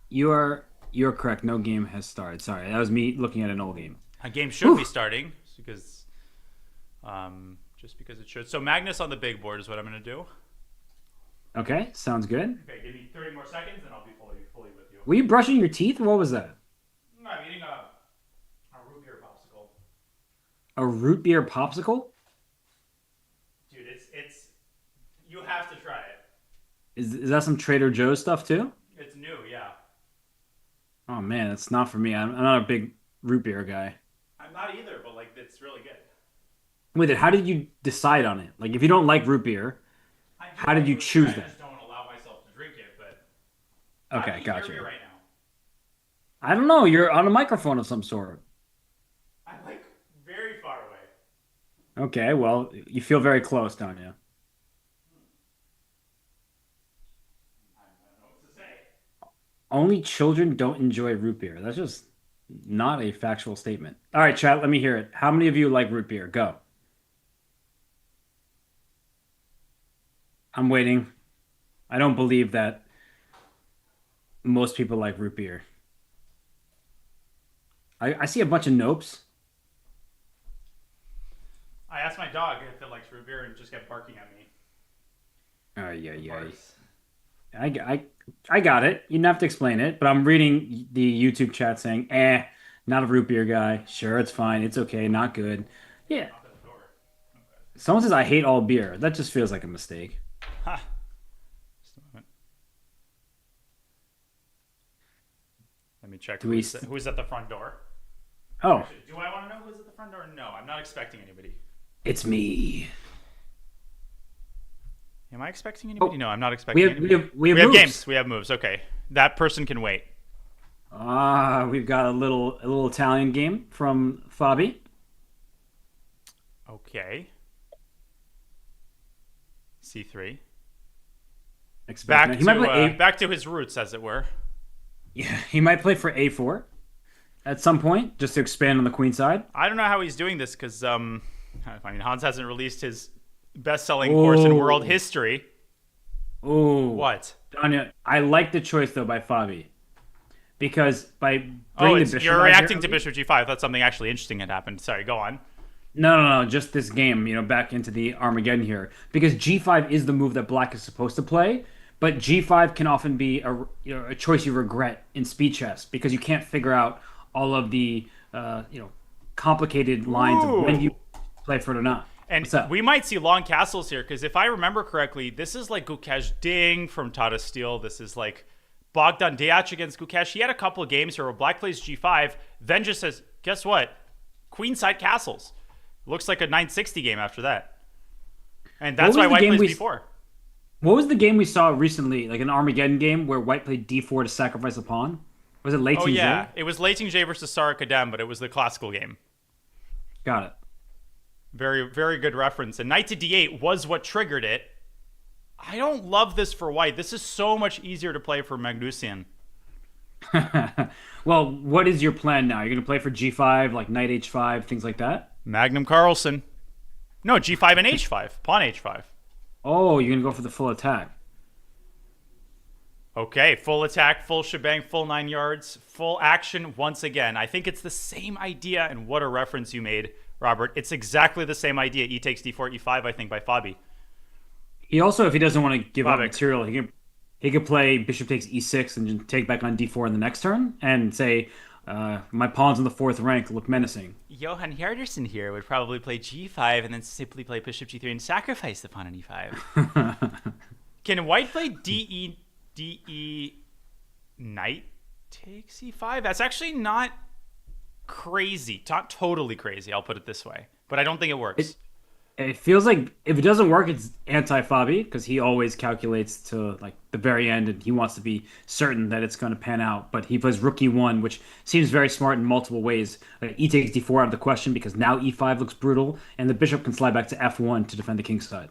no. You're correct. No game has started. Sorry, that was me looking at an old game. A game should Whew. be starting because just because it should. So Magnus on the big board is what I'm gonna do. Okay, sounds good. Okay, give me 30 more seconds and I'll be fully with you. Were you brushing your teeth? What was that? I'm eating a root beer popsicle. A root beer popsicle? Dude, it's you have to try it. Is that some Trader Joe's stuff too? It's new, yeah. Oh man, it's not for me. I'm not a big root beer guy. I'm not either, but like it's really good. Wait, how did you decide on it? Like, if you don't like root beer, I do how did like you root beer. choose I that? just don't allow myself to drink it, but how Okay, can you hear gotcha. me right now? I don't know. You're on a microphone of some sort. I'm like very far away. Okay, well, you feel very close, don't you? I don't know what to say. Only children don't enjoy root beer. That's just not a factual statement. All right, chat, let me hear it. How many of you like root beer? Go. I'm waiting. I don't believe that most people like root beer. I see a bunch of nopes. I asked my dog if it likes root beer and just kept barking at me. Oh, yeah, With yeah. barks. I got it. You didn't have to explain it, but I'm reading the YouTube chat saying, not a root beer guy. Sure, it's fine. It's okay. Not good. Yeah. Knock on the door. Someone says I hate all beer. That just feels like a mistake. Ha. Just a moment. Let me check Do we? who's at the front door. Oh, Actually, do I want to know who's at the front door? No, I'm not expecting anybody. it's me. Am I expecting anybody? Oh, No, I'm not we expecting have we anybody. have we have We have moves. games. We have moves. Okay, that person can wait. We've got a little Italian game from Fabi. Okay. C3. Expect he might play A. Back to his roots, as it were. Yeah, he might play for A4 at some point, just to expand on the queen side. I don't know how he's doing this because I mean Hans hasn't released his best-selling course in world Oh, history. oh, What? Danya, I like the choice though by Fabi because by Oh, bringing the it's bishop you're out here reacting to Bishop G5. That's something actually interesting had happened. Sorry, go on. No, no, no, just this game, back into the Armageddon here. Because G5 is the move that black is supposed to play, but G5 can often be a choice you regret in speed chess because you can't figure out all of the complicated lines of when you Ooh. play for it or not. And What's up? we might see long castles here because if I remember correctly, this is like Gukesh Ding from Tata Steel. This is like Bogdan Diac against Gukesh. He had a couple of games here where black plays G5, then just says, guess what? Queenside castles. Looks like a 960 game after that. And What that's was why the white game plays we B4. what was the game we saw recently, like an Armageddon game where white played D4 to sacrifice a pawn? Was it Lei Oh, Tingzhe? yeah. It was Lei Tingzhe versus Sara Kadem, but it was the classical game. Got it. Very, very good reference. And knight to D8 was what triggered it. I don't love this for white. This is so much easier to play for Magnusian. Well, what is your plan now? You're going to play for G5, like knight H5, things like that? Magnum Carlsen. No, G5 and H5. Pawn H5. Oh, you're going to go for the full attack. Okay, full attack, full shebang, full 9 yards, full action once again. I think it's the same idea, and what a reference you made, Robert. It's exactly the same idea. E takes D4, E5, I think, by Fabi. He also, if he doesn't want to give up Fabic. material, he could play bishop takes E6 and just take back on D4 in the next turn and say, my pawns in the fourth rank look menacing. Johan Hjardarson here would probably play G5 and then simply play Bishop G3 and sacrifice the pawn on E5. Can white play DE, knight takes E5? That's actually not crazy. Not totally crazy, I'll put it this way. But I don't think it works. It feels like if it doesn't work, it's anti-Fabi because he always calculates to like the very end and he wants to be certain that it's going to pan out. But he plays Rook E1, which seems very smart in multiple ways. Like E takes D4 out of the question because now E5 looks brutal, and the bishop can slide back to F1 to defend the king side.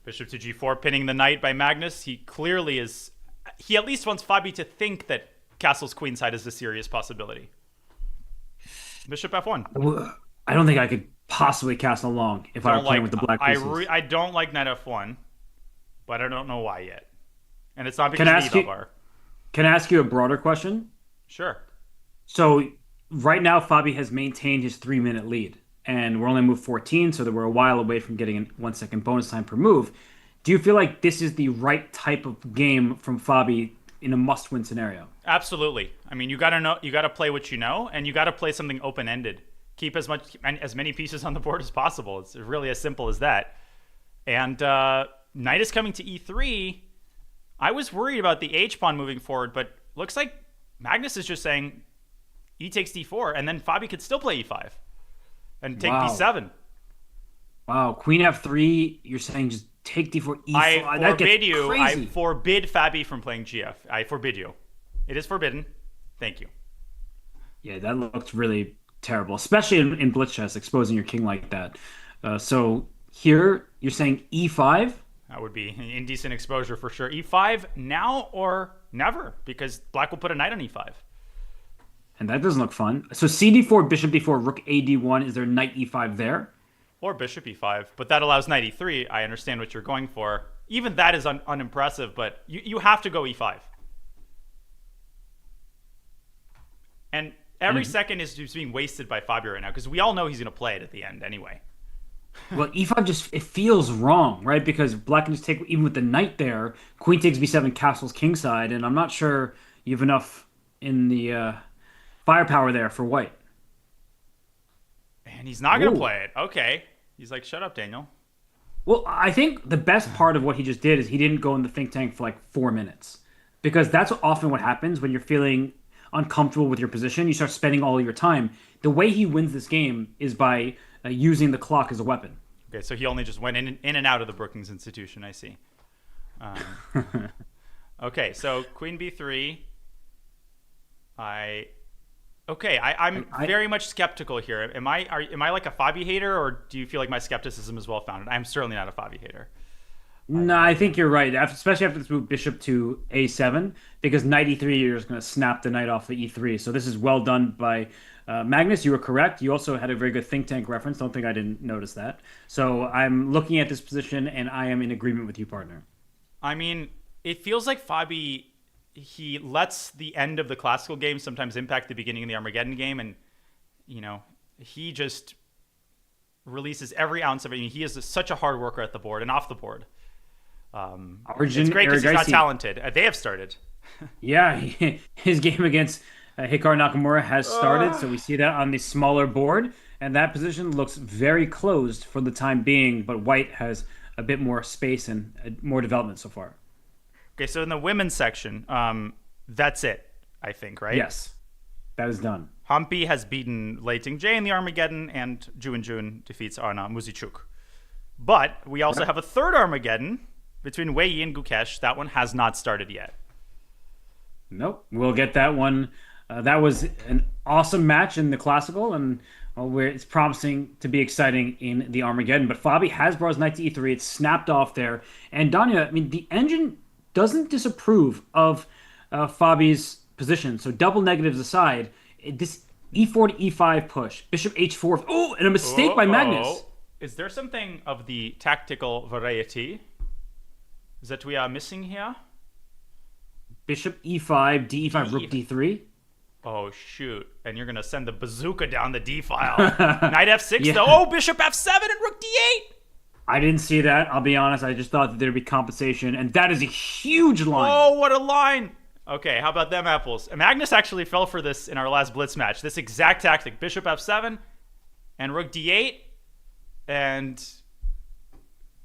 Bishop to G4, pinning the knight by Magnus. He clearly is... He at least wants Fabi to think that castle's queenside is a serious possibility. Bishop F1. I don't think I could possibly castle long if I were playing with the black pieces. I don't like knight F1, but I don't know why yet. And it's not because Can I of ask you? Edabar. Can I ask you a broader question? Sure. So right now, Fabi has maintained his 3-minute lead, and we're only moved 14, so that we're a while away from getting a 1 second bonus time per move. Do you feel like this is the right type of game from Fabi in a must-win scenario? Absolutely. I mean, you got to know, you got to play what you know, and you got to play something open-ended. Keep as many pieces on the board as possible. It's really as simple as that. And knight is coming to E3. I was worried about the H pawn moving forward, but looks like Magnus is just saying E takes D4, and then Fabi could still play E5 and take Wow. B7. Wow, Queen F3. You're saying just take D4, E5. I That forbid gets you. crazy. I forbid Fabi from playing GF. I forbid you. It is forbidden. Thank you. Yeah, that looks really terrible, especially in blitz chess, exposing your king like that. So here you're saying E5. That would be indecent exposure for sure. E5 now or never, because black will put a knight on E5. And that doesn't look fun. So CD4, bishop D4, rook AD1. Is there knight E5 there? Or bishop E5, but that allows knight E3. I understand what you're going for. Even that is unimpressive, but you have to go E5. And every second is just being wasted by Fabio right now, because we all know he's going to play it at the end anyway. Well, E5 just it feels wrong, right? Because black can just take even with the knight there. Queen takes B7, castles kingside, and I'm not sure you have enough in the firepower there for white. And he's not going to Ooh. play it. Okay. He's like, shut up, Daniel. Well, I think the best part of what he just did is he didn't go in the think tank for like 4 minutes, because that's often what happens when you're feeling uncomfortable with your position. You start spending all your time. The way he wins this game is by using the clock as a weapon. Okay, so he only just went in and out of the Brookings Institution. I see. Okay, so Queen B3. I'm very much skeptical here. Am I like a Fabi hater, or do you feel like my skepticism is well founded? I'm certainly not a Fabi hater. No, I think you're right. Especially after this move bishop to a7, because knight e3, you're just going to snap the knight off the e3. So this is well done by Magnus. You were correct. You also had a very good think tank reference. Don't think I didn't notice that. So I'm looking at this position, and I am in agreement with you, partner. I mean, it feels like Fabi, he lets the end of the classical game sometimes impact the beginning of the Armageddon game, and he just releases every ounce of it. I mean, he is such a hard worker at the board and off the board. It's great because he's not talented. They have started. Yeah, his game against Hikaru Nakamura has started, so we see that on the smaller board, and that position looks very closed for the time being, but White has a bit more space and more development so far. Okay, so in the women's section, that's it, I think, right? Yes, that is done. Hampi has beaten Lei Ting-Jie in the Armageddon, and Jun defeats Anna Muzichuk. But we also have a third Armageddon between Wei Yi and Gukesh. That one has not started yet. Nope, we'll get that one. That was an awesome match in the classical, and it's promising to be exciting in the Armageddon. But Fabi has brought his knight to e3. It's snapped off there. And Danya, I mean, the engine doesn't disapprove of Fabi's position. So double negatives aside, this e4 to e5 push, bishop h4. Oh, and a mistake by Magnus. Is there something of the tactical variety that we are missing here? Bishop e5, d5, rook d3. Oh, shoot. And you're going to send the bazooka down the D file. Knight F6, Yeah. though. Oh, Bishop F7 and Rook D8. I didn't see that. I'll be honest. I just thought that there'd be compensation. And that is a huge line. Oh, what a line. Okay, how about them apples? Magnus actually fell for this in our last Blitz match. This exact tactic. Bishop F7 and Rook D8. And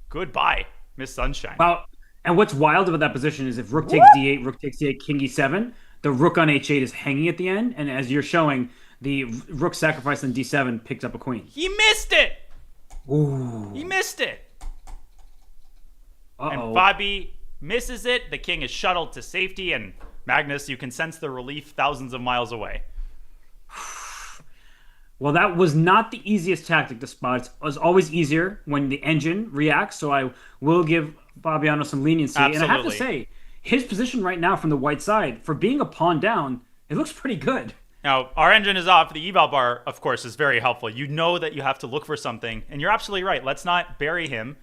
goodbye, Miss Sunshine. Wow. And what's wild about that position is if rook takes d8, rook takes d8, king e7, the rook on h8 is hanging at the end. And as you're showing, the rook sacrifice on d7 picked up a queen. He missed it. Ooh. He missed it. Uh-oh. And Fabi misses it. The king is shuttled to safety. And Magnus, you can sense the relief thousands of miles away. Well, that was not the easiest tactic to spot. It was always easier when the engine reacts, so I will give Fabiano some leniency. Absolutely. And I have to say, his position right now from the white side, for being a pawn down, it looks pretty good. Now, our engine is off. The eval bar, of course, is very helpful. You know that you have to look for something, and you're absolutely right. Let's not bury him.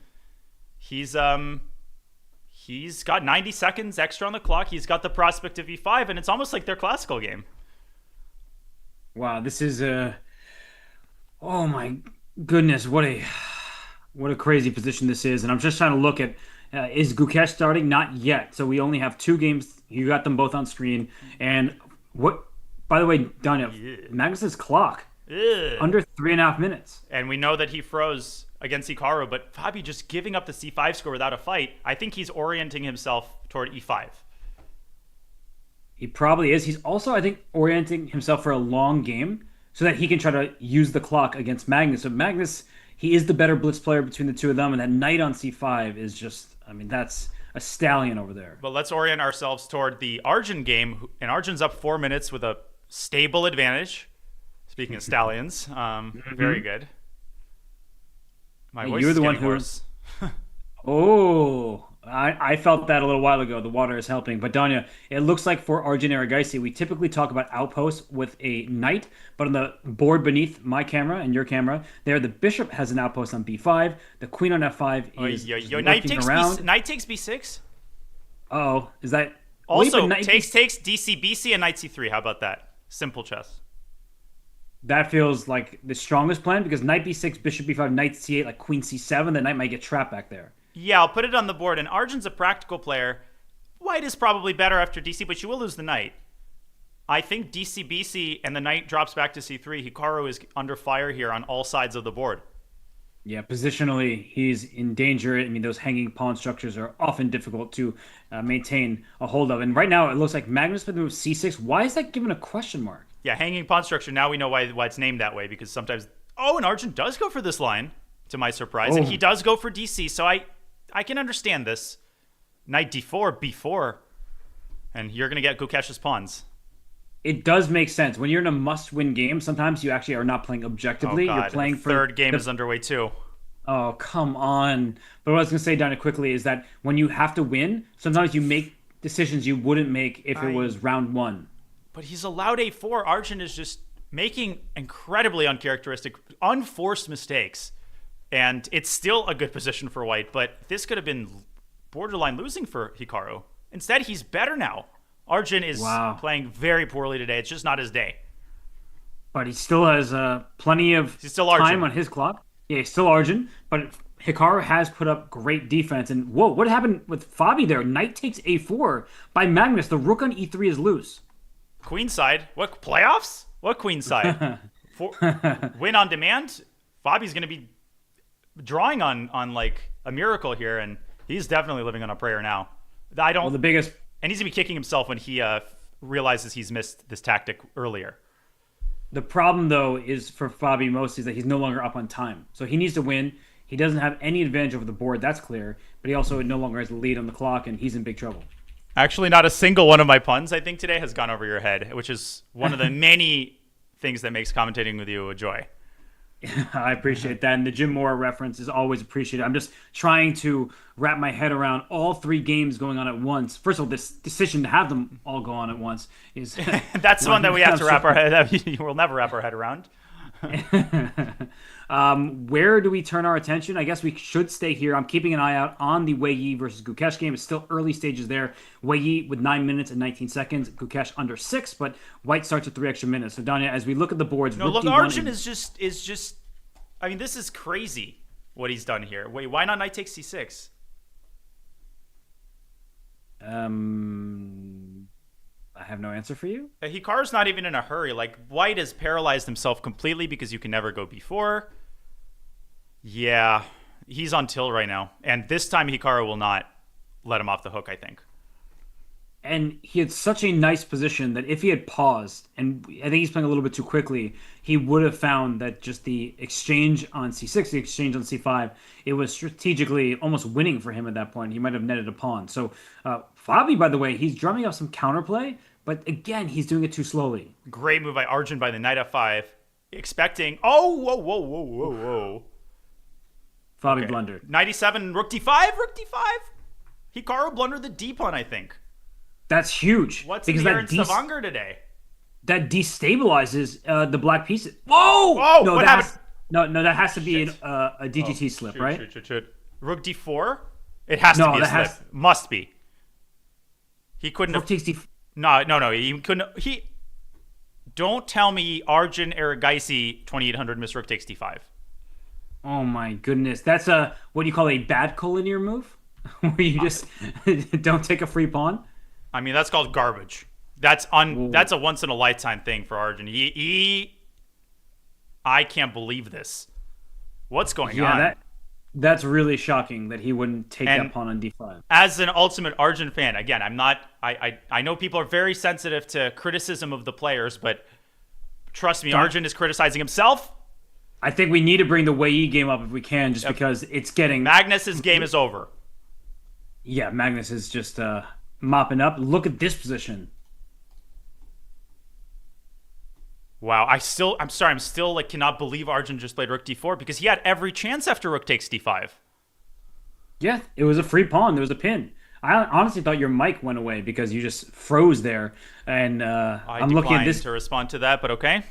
He's got 90 seconds extra on the clock. He's got the prospect of e5, and it's almost like their classical game. Wow, this is oh my goodness, what a crazy position this is. And I'm just trying to look at is Gukesh starting? Not yet. So we only have two games. You got them both on screen. And what? By the way, Danya, Magnus's clock under 3.5 minutes. And we know that he froze against Hikaru, but Fabi just giving up the c5 score without a fight. I think he's orienting himself toward e5. He probably is. He's also, I think, orienting himself for a long game so that he can try to use the clock against Magnus. So Magnus, he is the better blitz player between the two of them, and that knight on c5 is just, I mean, that's a stallion over there. But let's orient ourselves toward the Arjun game, and Arjun's up 4 minutes with a stable advantage. Speaking of stallions, very good. My voice You're is the one getting who... hoarse. Oh, I felt that a little while ago. The water is helping. But Danya, it looks like for Arjun Erigaisi, we typically talk about outposts with a knight, but on the board beneath my camera and your camera, there the bishop has an outpost on b5. The queen on f5 is Knight takes b6. Oh, is that... Also, takes DC, BC, and knight c3. How about that? Simple chess. That feels like the strongest plan because knight b6, bishop b5, knight c8, like queen c7. The knight might get trapped back there. Yeah, I'll put it on the board. And Arjun's a practical player. White is probably better after DC, but you will lose the knight. I think DC, BC, and the knight drops back to c3. Hikaru is under fire here on all sides of the board. Yeah, positionally, he's in danger. I mean, those hanging pawn structures are often difficult to maintain a hold of. And right now, it looks like Magnus would move c6. Why is that given a question mark? Yeah, hanging pawn structure. Now we know why it's named that way, because sometimes. Oh, and Arjun does go for this line, to my surprise, and he Oh, does go for DC. So I can understand this. Knight d4 b4, and you're gonna get Gukesh's pawns. it does make sense. When you're in a must-win game, sometimes you actually are not playing Oh objectively. You're God, the playing for third game is the. underway too. Oh, come on. But what I was going to say, Donna, quickly is that when you have to win, sometimes you make decisions you wouldn't make if it I was round one. But he's allowed a4. Arjun is just making incredibly uncharacteristic, unforced mistakes. And it's still a good position for White, but this could have been borderline losing for Hikaru. Instead, he's better now. Arjun is Wow. playing very poorly today. It's just not his day. But he still has plenty of He's still time Arjun. on his clock. Yeah, he's still Arjun, but Hikaru has put up great defense. And whoa, what happened with Fabi there? Knight takes a4 by Magnus. The rook on e3 is loose. Queenside. What, playoffs? What queenside? For, win on demand? Fabi's going to be drawing on like a miracle here, and he's definitely living on a prayer now. I Well, don't. the biggest And he's going to be kicking himself when he realizes he's missed this tactic earlier. The problem, though, is for Fabi mostly is that he's no longer up on time. So he needs to win. He doesn't have any advantage over the board, that's clear. But he also no longer has the lead on the clock, and he's in big trouble. Actually, not a single one of my puns, I think, today has gone over your head, which is one of the many things that makes commentating with you a joy. I appreciate that. And the Jim Moore reference is always appreciated. I'm just trying to wrap my head around all three games going on at once. First of all, this decision to have them all go on at once is. That's the one that we have to wrap so- our head. We'll never wrap our head around. Where do we turn our attention? I guess we should stay here. I'm keeping an eye out on the Wei Yi versus Gukesh game. It's still early stages there. Wei Yi with 9 minutes and 19 seconds. Gukesh under 6, but White starts with 3 extra minutes. So, Danya, as we look at the boards, No, Rook look, D1 Arjun is just. I mean, this is crazy what he's done here. Wait, why not knight takes c6? I have no answer for you. Hikaru's not even in a hurry. Like, White has paralyzed himself completely because you can never go before. Yeah, he's on till right now. And this time Hikaru will not let him off the hook, I think. And he had such a nice position that if he had paused, and I think he's playing a little bit too quickly, he would have found that just the exchange on c6, the exchange on c5, it was strategically almost winning for him at that point. He might have netted a pawn. So Fabi, by the way, he's drumming up some counterplay, but again, he's doing it too slowly. Great move by Arjun by the knight f5. Expecting... Oh, whoa, whoa, whoa, whoa, whoa. Fabi blundered. 97, rook d5, rook d5. Hikaru blundered the d pawn, I think. That's huge. What's because in the air in that Stavanger today? that destabilizes the black pieces. Whoa! Whoa, No, what that happened? no, that has to be Shit. a DGT slip, right? Shoot. Rook d4? It has No, to be a that slip. has- Must be. He couldn't Rook have... takes D. No. He couldn't... He... Don't tell me Arjun Erigaisi 2800 Miss Rook takes d5. Oh my goodness, that's a what do you call a bad collinear move, where you just don't take a free pawn. I mean, that's called garbage. That's a once in a lifetime thing for Arjun. I can't believe this. What's going on? That's really shocking that he wouldn't take And- that pawn on d5. As an ultimate Arjun fan, again, I'm not. I know people are very sensitive to criticism of the players, but trust me, Arjun is criticizing himself. I think we need to bring the Wei Yi game up if we can, just because it's getting. Magnus's game is over. Yeah, Magnus is just mopping up. Look at this position. Wow, I'm still like cannot believe Arjun just played Rook d4 because he had every chance after Rook takes d5. Yeah, it was a free pawn. There was a pin. I honestly thought your mic went away because you just froze there. And I'm looking at this. to respond to that, but okay.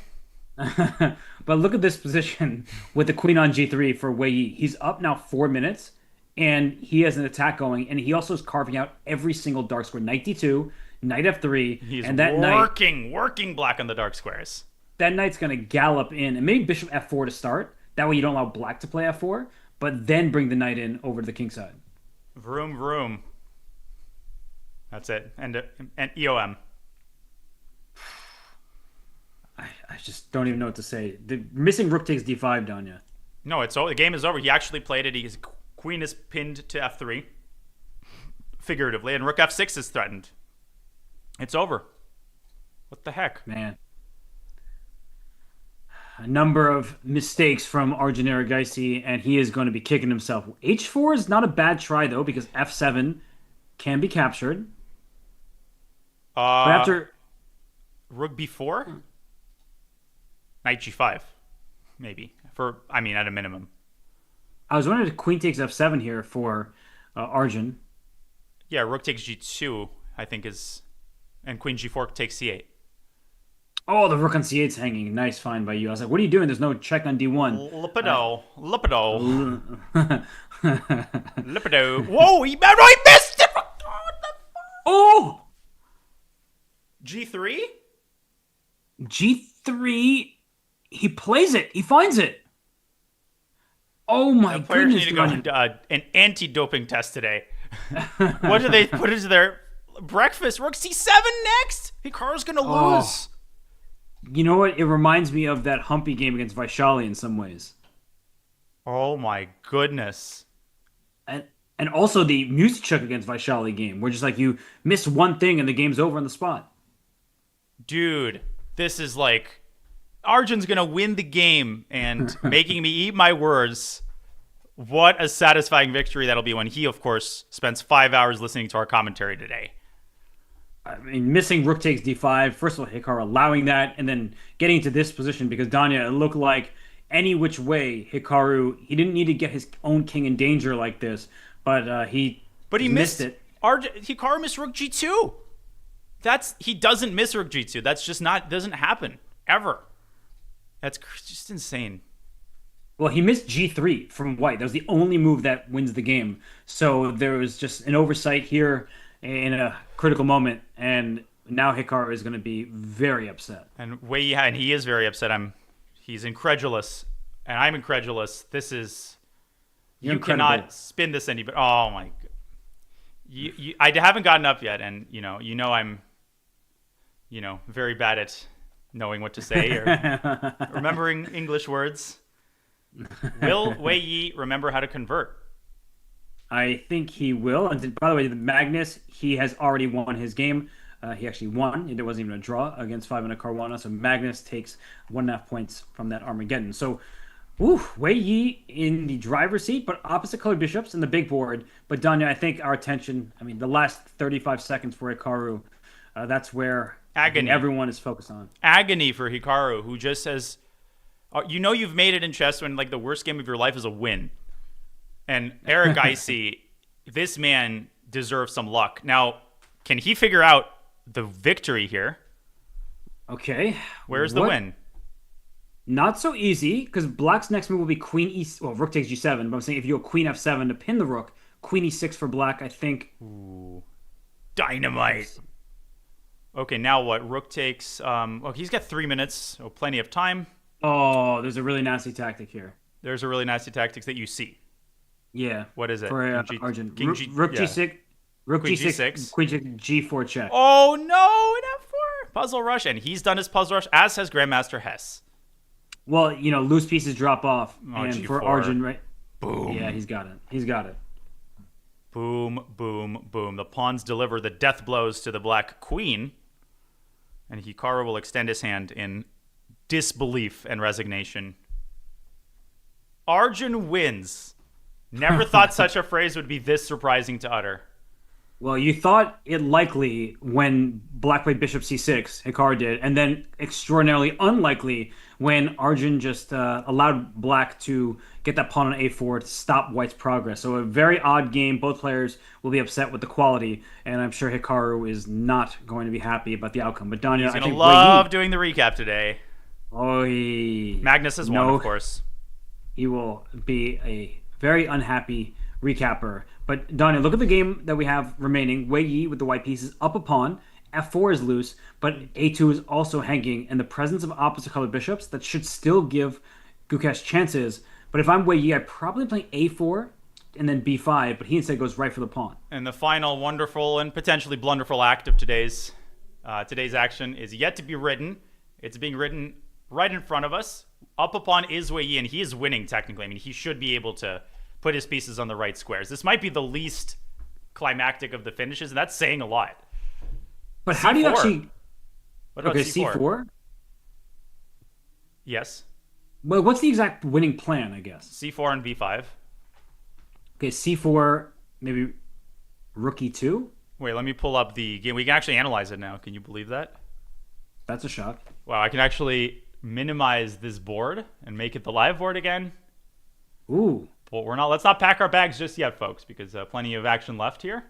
But look at this position with the queen on g3 for Wei Yi. He's up now 4 minutes, and he has an attack going, and he also is carving out every single dark square. Knight d2, knight f3, He's and that working black on the dark squares. knight's going to gallop in, and maybe bishop f4 to start. That way you don't allow black to play f4, but then bring the knight in over to the king side. Vroom vroom. That's it. And EOM. I just don't even know what to say. The missing rook takes d5, Danya. No, the game is over. He actually played it. His queen is pinned to f3, figuratively, and rook f6 is threatened. It's over. What the heck? Man. A number of mistakes from Arjun Erigaisi, and he is going to be kicking himself. H4 is not a bad try, though, because f7 can be captured. But after... Rook b4? Knight g5, maybe. At a minimum. I was wondering if queen takes f7 here for Arjun. Yeah, rook takes g2, I think is... And queen g4 takes c8. Oh, the rook on c8's hanging. Nice find by you. I was like, what are you doing? There's no check on d1. Lipido. Lipido. Whoa, he missed it! Oh! G3? G3. He plays it. He finds it. Oh my Players goodness. need to go on an anti-doping test today. What do they put into their breakfast? Rook c7 next? Hikaru's going to lose. You know what? It reminds me of that Humpy game against Vaishali in some ways. Oh my goodness. And also the Musicchuk against Vaishali game, where just like you miss one thing and the game's over on the spot. Dude, this is like Arjun's going to win the game and making me eat my words. What a satisfying victory that'll be when he, of course, spends 5 hours listening to our commentary today. I mean, missing rook takes d5. First of all, Hikaru allowing that, and then getting to this position because Danya, it looked like any which way Hikaru, he didn't need to get his own king in danger like this, but he missed it. Hikaru missed rook g2. He doesn't miss rook g2. That's just doesn't happen ever. That's just insane. Well, he missed g3 from white. That was the only move that wins the game. So there was just an oversight here in a critical moment, and now Hikaru is going to be very upset. And he is very upset. He's incredulous, and I'm incredulous. This is you cannot spin this any better. Oh my god! I haven't gotten up yet, and I'm very bad at knowing what to say or remembering English words. Will Wei Yi remember how to convert? I think he will. And by the way, Magnus, he has already won his game. He actually won. It wasn't even a draw against Fabiano Caruana. So Magnus takes 1.5 points from that Armageddon. So, Wei Yi in the driver's seat, but opposite colored bishops in the big board. But Danya, I think our attention, the last 35 seconds for Hikaru, that's where everyone is focused on. Agony for Hikaru, who just says, you've made it in chess when the worst game of your life is a win. And Erigaisi, this man deserves some luck. Now, can he figure out the victory here? Okay. Where's the win? Not so easy, because Black's next move will be queen rook takes g7. But I'm saying if you go queen f7 to pin the rook, queen e6 for Black, I think. Ooh. Dynamite. Okay, now what? Rook takes... he's got 3 minutes, so plenty of time. Oh, there's a really nasty tactic here. There's a really nasty tactic that you see. Yeah. What is it? For Arjun. Rook g6. Rook queen g6. Queen g4 check. Oh, no! An f4! Puzzle rush. And he's done his puzzle rush, as has Grandmaster Hess. Well, loose pieces drop off. And G4. for Arjun, right? Boom. Yeah, he's got it. Boom, boom, boom. The pawns deliver the death blows to the black queen. And Hikaru will extend his hand in disbelief and resignation. Arjun wins. Never thought such a phrase would be this surprising to utter. Well, you thought it likely when Black played bishop c6, Hikaru did, and then extraordinarily unlikely when Arjun just allowed Black to get that pawn on a4 to stop White's progress. So a very odd game. Both players will be upset with the quality, and I'm sure Hikaru is not going to be happy about the outcome. But Danya, he's going to love doing the recap today. Oh, Magnus has won, of course. He will be a very unhappy recapper. But Danya, look at the game that we have remaining. Wei Yi with the white pieces up a pawn. f4 is loose, but a2 is also hanging. In the presence of opposite colored bishops, that should still give Gukesh chances. But if I'm Wei Yi, I'd probably play a4 and then b5, but he instead goes right for the pawn. And the final wonderful and potentially blunderful act of today's action is yet to be written. It's being written right in front of us. up upon is Wei Yi, and he is winning technically. I mean, he should be able to put his pieces on the right squares. This might be the least climactic of the finishes, and that's saying a lot. But how do you C4. actually? What about Okay, C4? C4. Yes. Well, what's the exact winning plan? I guess. C4 and B5. Okay, C4, maybe rook E2. Wait, let me pull up the game. We can actually analyze it now. Can you believe that? That's a shot. Wow, I can actually minimize this board and make it the live board again. Ooh. But we're not. Let's not pack our bags just yet, folks, because plenty of action left here.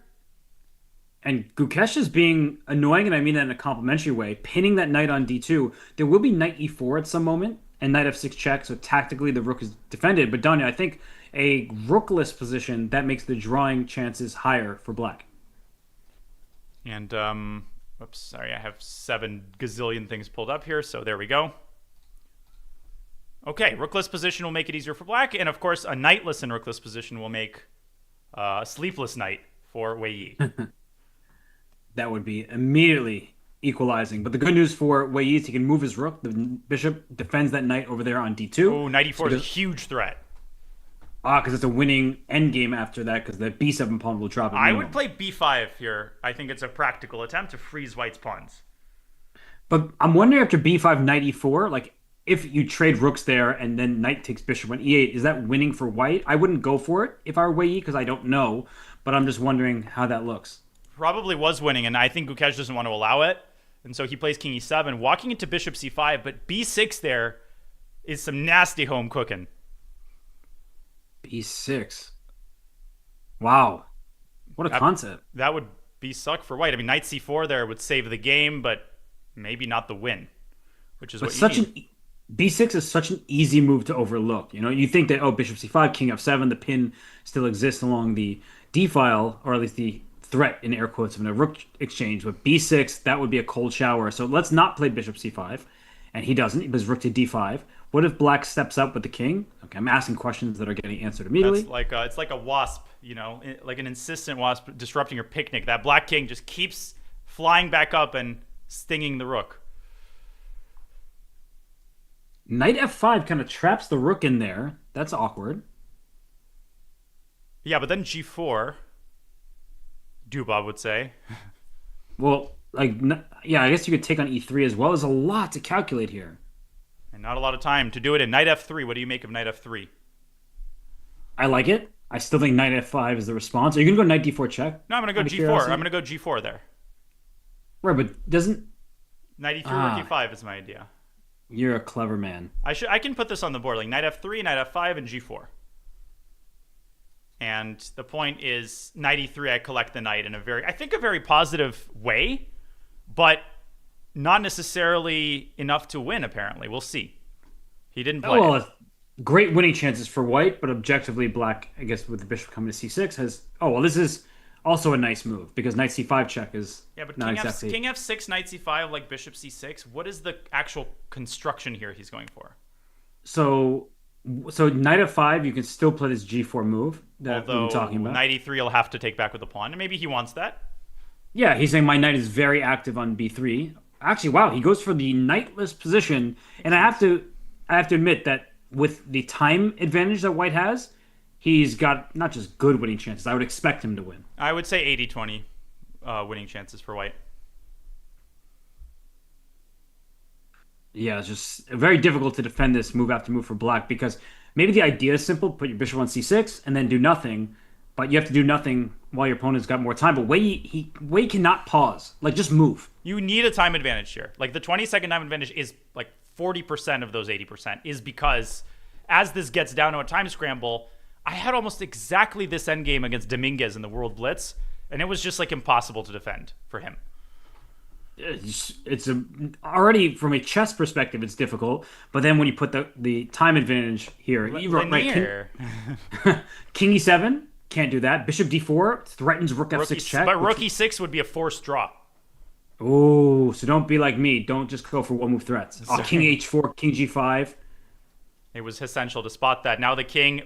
And Gukesh is being annoying, and I mean that in a complimentary way, pinning that knight on D2. There will be knight E4 at some moment, and knight F6 check, so tactically the rook is defended. But Danya, I think a rookless position, that makes the drawing chances higher for black. And, oops, sorry, I have 7 gazillion things pulled up here, so there we go. Okay, rookless position will make it easier for black, and of course, a knightless and rookless position will make a sleepless knight for Wei Yi. That would be immediately equalizing. But the good news for Wei Yi is he can move his rook. The bishop defends that knight over there on D2. Oh, knight E4 is a huge threat. Because it's a winning endgame after that, because the B7 pawn will drop. I would play B5 here. I think it's a practical attempt to freeze white's pawns. But I'm wondering after B5, knight E4, like if you trade rooks there and then knight takes bishop on E8, is that winning for white? I wouldn't go for it if I were Wei Yi because I don't know, but I'm just wondering how that looks. Probably was winning, and I think Gukesh doesn't want to allow it. And so he plays king E7, walking into bishop C5, but B6 there is some nasty home cooking. B6. Wow. What a concept. That would be suck for white. I mean, knight C4 there would save the game, but maybe not the win, which is But what you such need. B6 is such an easy move to overlook. You know, you think that, oh, bishop C5, king F7, the pin still exists along the D file, or at least the threat in air quotes of a rook exchange. But B6, that would be a cold shower. So let's not play bishop C5. And he doesn't. He plays rook to D5. What if black steps up with the king? Okay, I'm asking questions that are getting answered immediately. That's like it's like a wasp, you know, like an insistent wasp disrupting your picnic. That black king just keeps flying back up and stinging the rook. Knight F5 kind of traps the rook in there. That's awkward. Yeah, but then G4, Dubov would say. Well, like, yeah, I guess you could take on E3 as well. There's a lot to calculate here. And not a lot of time to do it in knight F3. What do you make of knight F3? I like it. I still think knight F5 is the response. Are you going to go knight D4 check? No, I'm going to go Out of G4. curiosity? I'm going to go G4 there. Right, but doesn't... Knight E3 rook E5 is my idea. You're a clever man. I can put this on the board, like knight F3, knight F5, and G4. And the point is, knight E3, I collect the knight in a very positive way, but not necessarily enough to win, apparently. We'll see. He didn't play it. Well, great winning chances for white, but objectively black, I guess with the bishop coming to C6, has... Oh, well, this is also a nice move, because knight C5 check is But not king, exactly... king F6, knight C5, like bishop C6. What is the actual construction here he's going for? So knight F5, you can still play this G4 move that we Although were talking about. knight E3 will have to take back with the pawn, and maybe he wants that. Yeah, he's saying my knight is very active on B3. Actually, wow, he goes for the knightless position, and I have to admit that with the time advantage that white has, he's got not just good winning chances. I would expect him to win. I would say 80-20 winning chances for white. Yeah, it's just very difficult to defend this move after move for black because maybe the idea is simple: put your bishop on C6 and then do nothing. But you have to do nothing while your opponent's got more time. But Wei cannot pause. Like, just move. You need a time advantage here. Like, the 20-second time advantage is like 40% of those 80% is because as this gets down to a time scramble, I had almost exactly this endgame against Dominguez in the World Blitz, and it was just like impossible to defend for him. Already from a chess perspective, it's difficult. But then when you put the time advantage here, Linear. King E7 can't do that. Bishop D4 threatens rook F6 check. But rook E6 would be a forced draw. Oh, so don't be like me. Don't just go for one move threats. Oh, King H4, King G5. It was essential to spot that. Now the king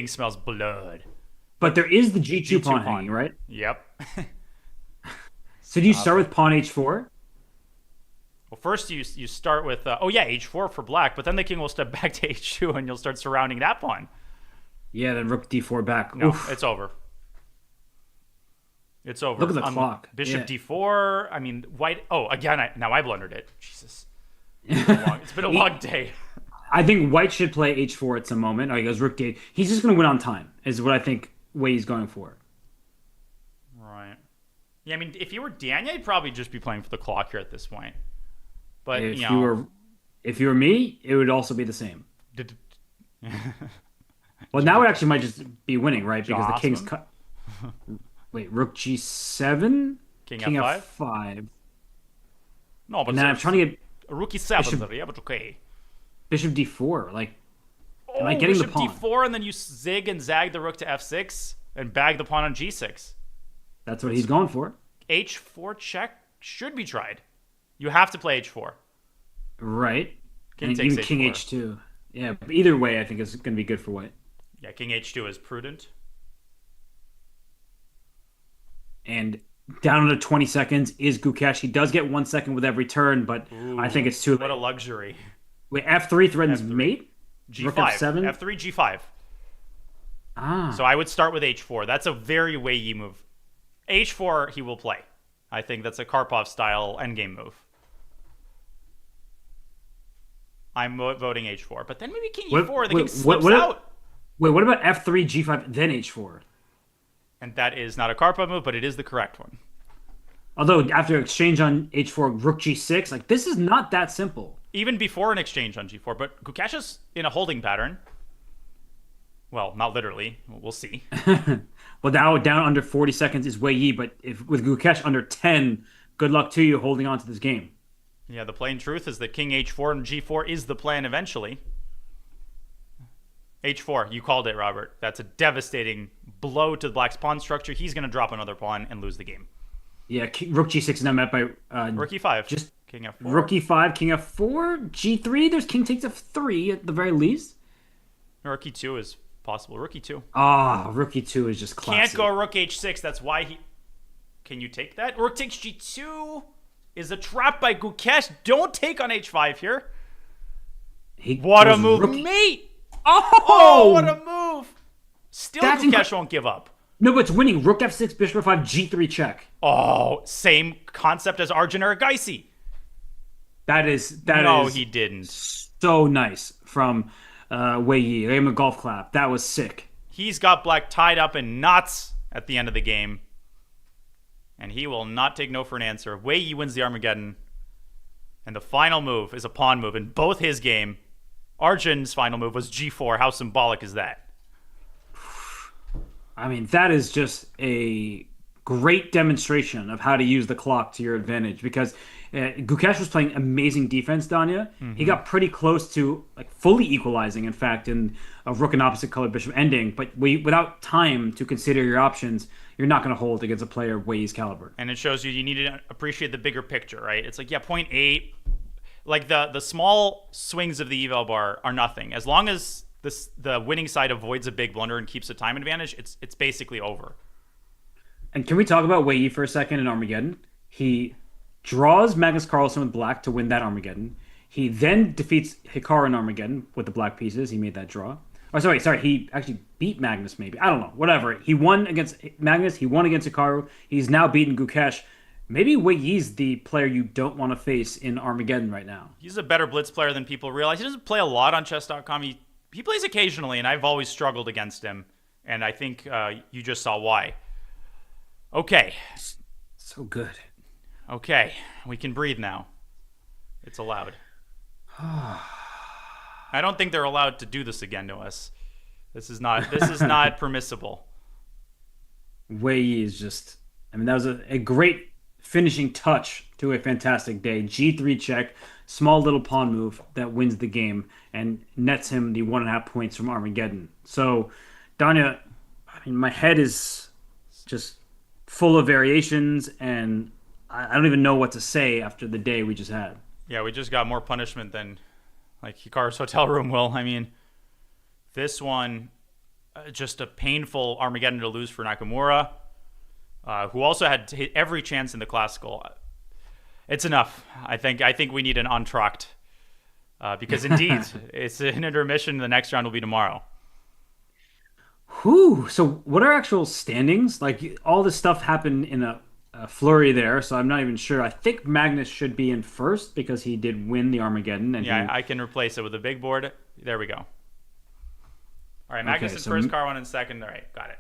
smells blood. But there is the G2 pawn hanging, right? Yep. So do you start with pawn H4? Well, first you start with h4 for black, but then the king will step back to h2, and you'll start surrounding that pawn. Yeah, then rook d4 back. No, Oof. it's over. It's over. Look at the clock. Bishop Yeah. d4. I mean, white. Oh, again, I blundered it. Jesus. It's been a long day. I think white should play h4 at some moment. Oh, he goes rook d8. He's just going to win on time, is what I think way he's going for. Right. Yeah, I mean, if you were Daniel, you'd probably just be playing for the clock here at this point. But, If you were me, it would also be the same. Well, now it actually might just be winning, right? Because the king's cut. Wait, rook g7? King King f5? f5. No, but And then I'm trying to get rook e7 there, yeah, but okay. bishop d4. Like, am I getting the bishop pawn? d4, and then you zig and zag the rook to f6 and bag the pawn on g6. That's what he's going for. h4 check should be tried. You have to play h4. Right. King And takes even king h4. h2. Yeah, but either way, I think is going to be good for white. Yeah, king h2 is prudent. And down to 20 seconds is Gukesh. He does get 1 second with every turn, but I think it's too late. What a luxury. Wait, f3 threatens F3. mate? G5. Rook f7? F3, G5. Ah. So I would start with h4. That's a very Wei Yi move. h4 he will play. I think that's a Karpov-style endgame move. I'm voting h4. But then maybe king e4. The king slips out. Wait, what about f3, g5, then h4? And that is not a Karpov move, but it is the correct one. Although after exchange on h4, rook g6, like this is not that simple. Even before an exchange on g4. But Gukesh is in a holding pattern. Well, not literally. We'll see. Well, now down under 40 seconds is Wei Yi, but if with Gukesh under 10, good luck to you holding on to this game. Yeah, the plain truth is that king h4 and g4 is the plan eventually. h4, you called it, Robert. That's a devastating blow to the black's pawn structure. He's going to drop another pawn and lose the game. Yeah, rook g6 is now met by Rook e5. just king f4. rook e5, king f4, g3. There's king takes f3 at the very least. Rook e2 is possible. Rook e2. Ah, rook e2 is just classy. Can't go rook h6. That's why he... Can you take that? Rook takes g2 is a trap by Gukesh. Don't take on h5 here. What a move, mate! Oh, what a move! Still, Gukesh won't give up. No, but it's winning. Rook f6, bishop f5, g3 check. Oh, same concept as Arjun Aragaisi. That is No, he didn't. So nice from Wei Yi. I gave him a golf clap. That was sick. He's got black tied up in knots at the end of the game. And he will not take no for an answer. Wei Yi wins the Armageddon. And the final move is a pawn move in both his game. Arjun's final move was g4. How symbolic is that? I mean, that is just a great demonstration of how to use the clock to your advantage because Gukesh was playing amazing defense, Danya. Mm-hmm. He got pretty close to like fully equalizing, in fact, in a rook and opposite colored bishop ending. But without time to consider your options, you're not going to hold against a player of Wei Yi's caliber. And it shows you need to appreciate the bigger picture, right? It's like, yeah, 0.8. Like the small swings of the eval bar are nothing. As long as the winning side avoids a big blunder and keeps a time advantage, it's basically over. And can we talk about Wei Yi for a second in Armageddon? He draws Magnus Carlsen with black to win that Armageddon. He then defeats Hikaru in Armageddon with the black pieces. He made that draw. Oh, sorry. He actually beat Magnus, maybe. I don't know. Whatever. He won against Magnus. He won against Hikaru. He's now beaten Gukesh. Maybe Wei Yi's the player you don't want to face in Armageddon right now. He's a better blitz player than people realize. He doesn't play a lot on chess.com. He plays occasionally, and I've always struggled against him. And I think you just saw why. Okay. So good. Okay. We can breathe now. It's allowed. I don't think they're allowed to do this again to us. This is not permissible. Wei Yi is just... I mean, that was a great finishing touch to a fantastic day. G3 check, small little pawn move that wins the game and nets him the 1.5 points from Armageddon. So, Danya, I mean, my head is just full of variations, and I don't even know what to say after the day we just had. Yeah, we just got more punishment than like Hikaru's hotel room will. I mean, this one, just a painful Armageddon to lose for Nakamura. Who also had every chance in the classical. It's enough. I think we need an entr'acte because indeed it's an intermission. The next round will be tomorrow. Whew. So what are actual standings? Like all this stuff happened in a flurry there, so I'm not even sure. I think Magnus should be in first because he did win the Armageddon, and Yeah, I can replace it with a big board. There we go. All right, Magnus okay, in so first, Carwin in second. All right, got it.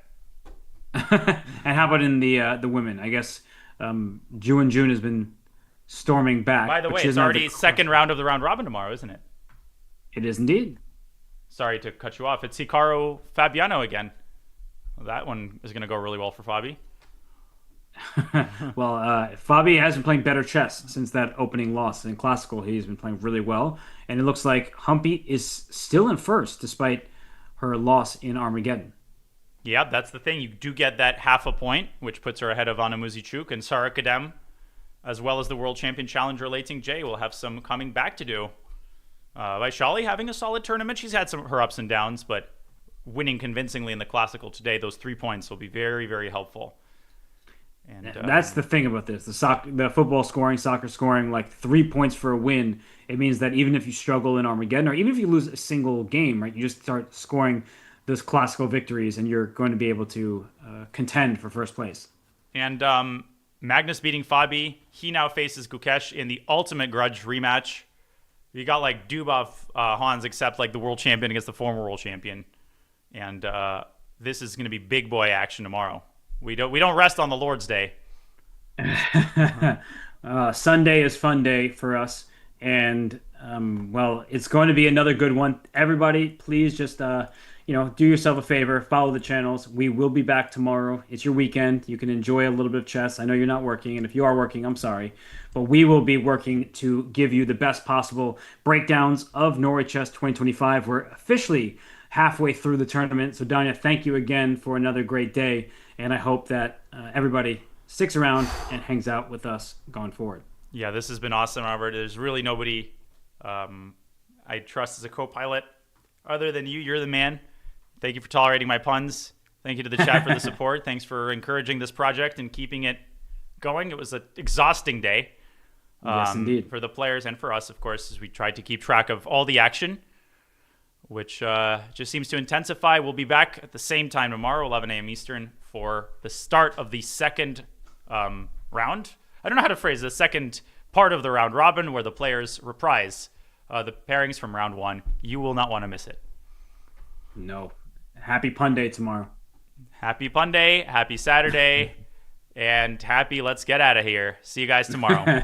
and how about in the women? I guess June has been storming back, By the but way, she it's doesn't have already second round of the round robin tomorrow, isn't it? It is indeed. Sorry to cut you off. It's Hikaru Fabiano again. Well, that one is going to go really well for Fabi. Well, Fabi has been playing better chess since that opening loss in classical. He's been playing really well, and it looks like Humpy is still in first despite her loss in Armageddon. Yeah, that's the thing. You do get that half a point, which puts her ahead of Anna Muzichuk and Sara Kadem, as well as the world champion challenger Lei Ting Jie will have some coming back to do. Vaishali having a solid tournament. She's had some her ups and downs, but winning convincingly in the classical today, those 3 points will be very, very helpful. And That's the thing about this. The football scoring, soccer scoring, like 3 points for a win. It means that even if you struggle in Armageddon, or even if you lose a single game, right, you just start scoring those classical victories, and you're going to be able to contend for first place. And Magnus beating Fabi. He now faces Gukesh in the ultimate grudge rematch. You got like Dubov Hans, except like the world champion against the former world champion. And this is going to be big boy action tomorrow. We don't rest on the Lord's Day. Sunday is fun day for us, and well, it's going to be another good one. Everybody, please just do yourself a favor, follow the channels. We will be back tomorrow. It's your weekend. You can enjoy a little bit of chess. I know you're not working, and if you are working, I'm sorry, but we will be working to give you the best possible breakdowns of Norway Chess 2025. We're officially halfway through the tournament. So, Danya, thank you again for another great day. And I hope that everybody sticks around and hangs out with us going forward. Yeah, this has been awesome, Robert. There's really nobody I trust as a co-pilot other than you. You're the man. Thank you for tolerating my puns. Thank you to the chat for the support. Thanks for encouraging this project and keeping it going. It was an exhausting day. Yes, indeed. For the players and for us, of course, as we tried to keep track of all the action, which just seems to intensify. We'll be back at the same time tomorrow, 11 a.m. Eastern, for the start of the second round. I don't know how to phrase the second part of the round robin, where the players reprise the pairings from round one. You will not want to miss it. No. Happy Pun Day tomorrow. Happy Pun Day, happy Saturday, and happy let's get out of here. See you guys tomorrow.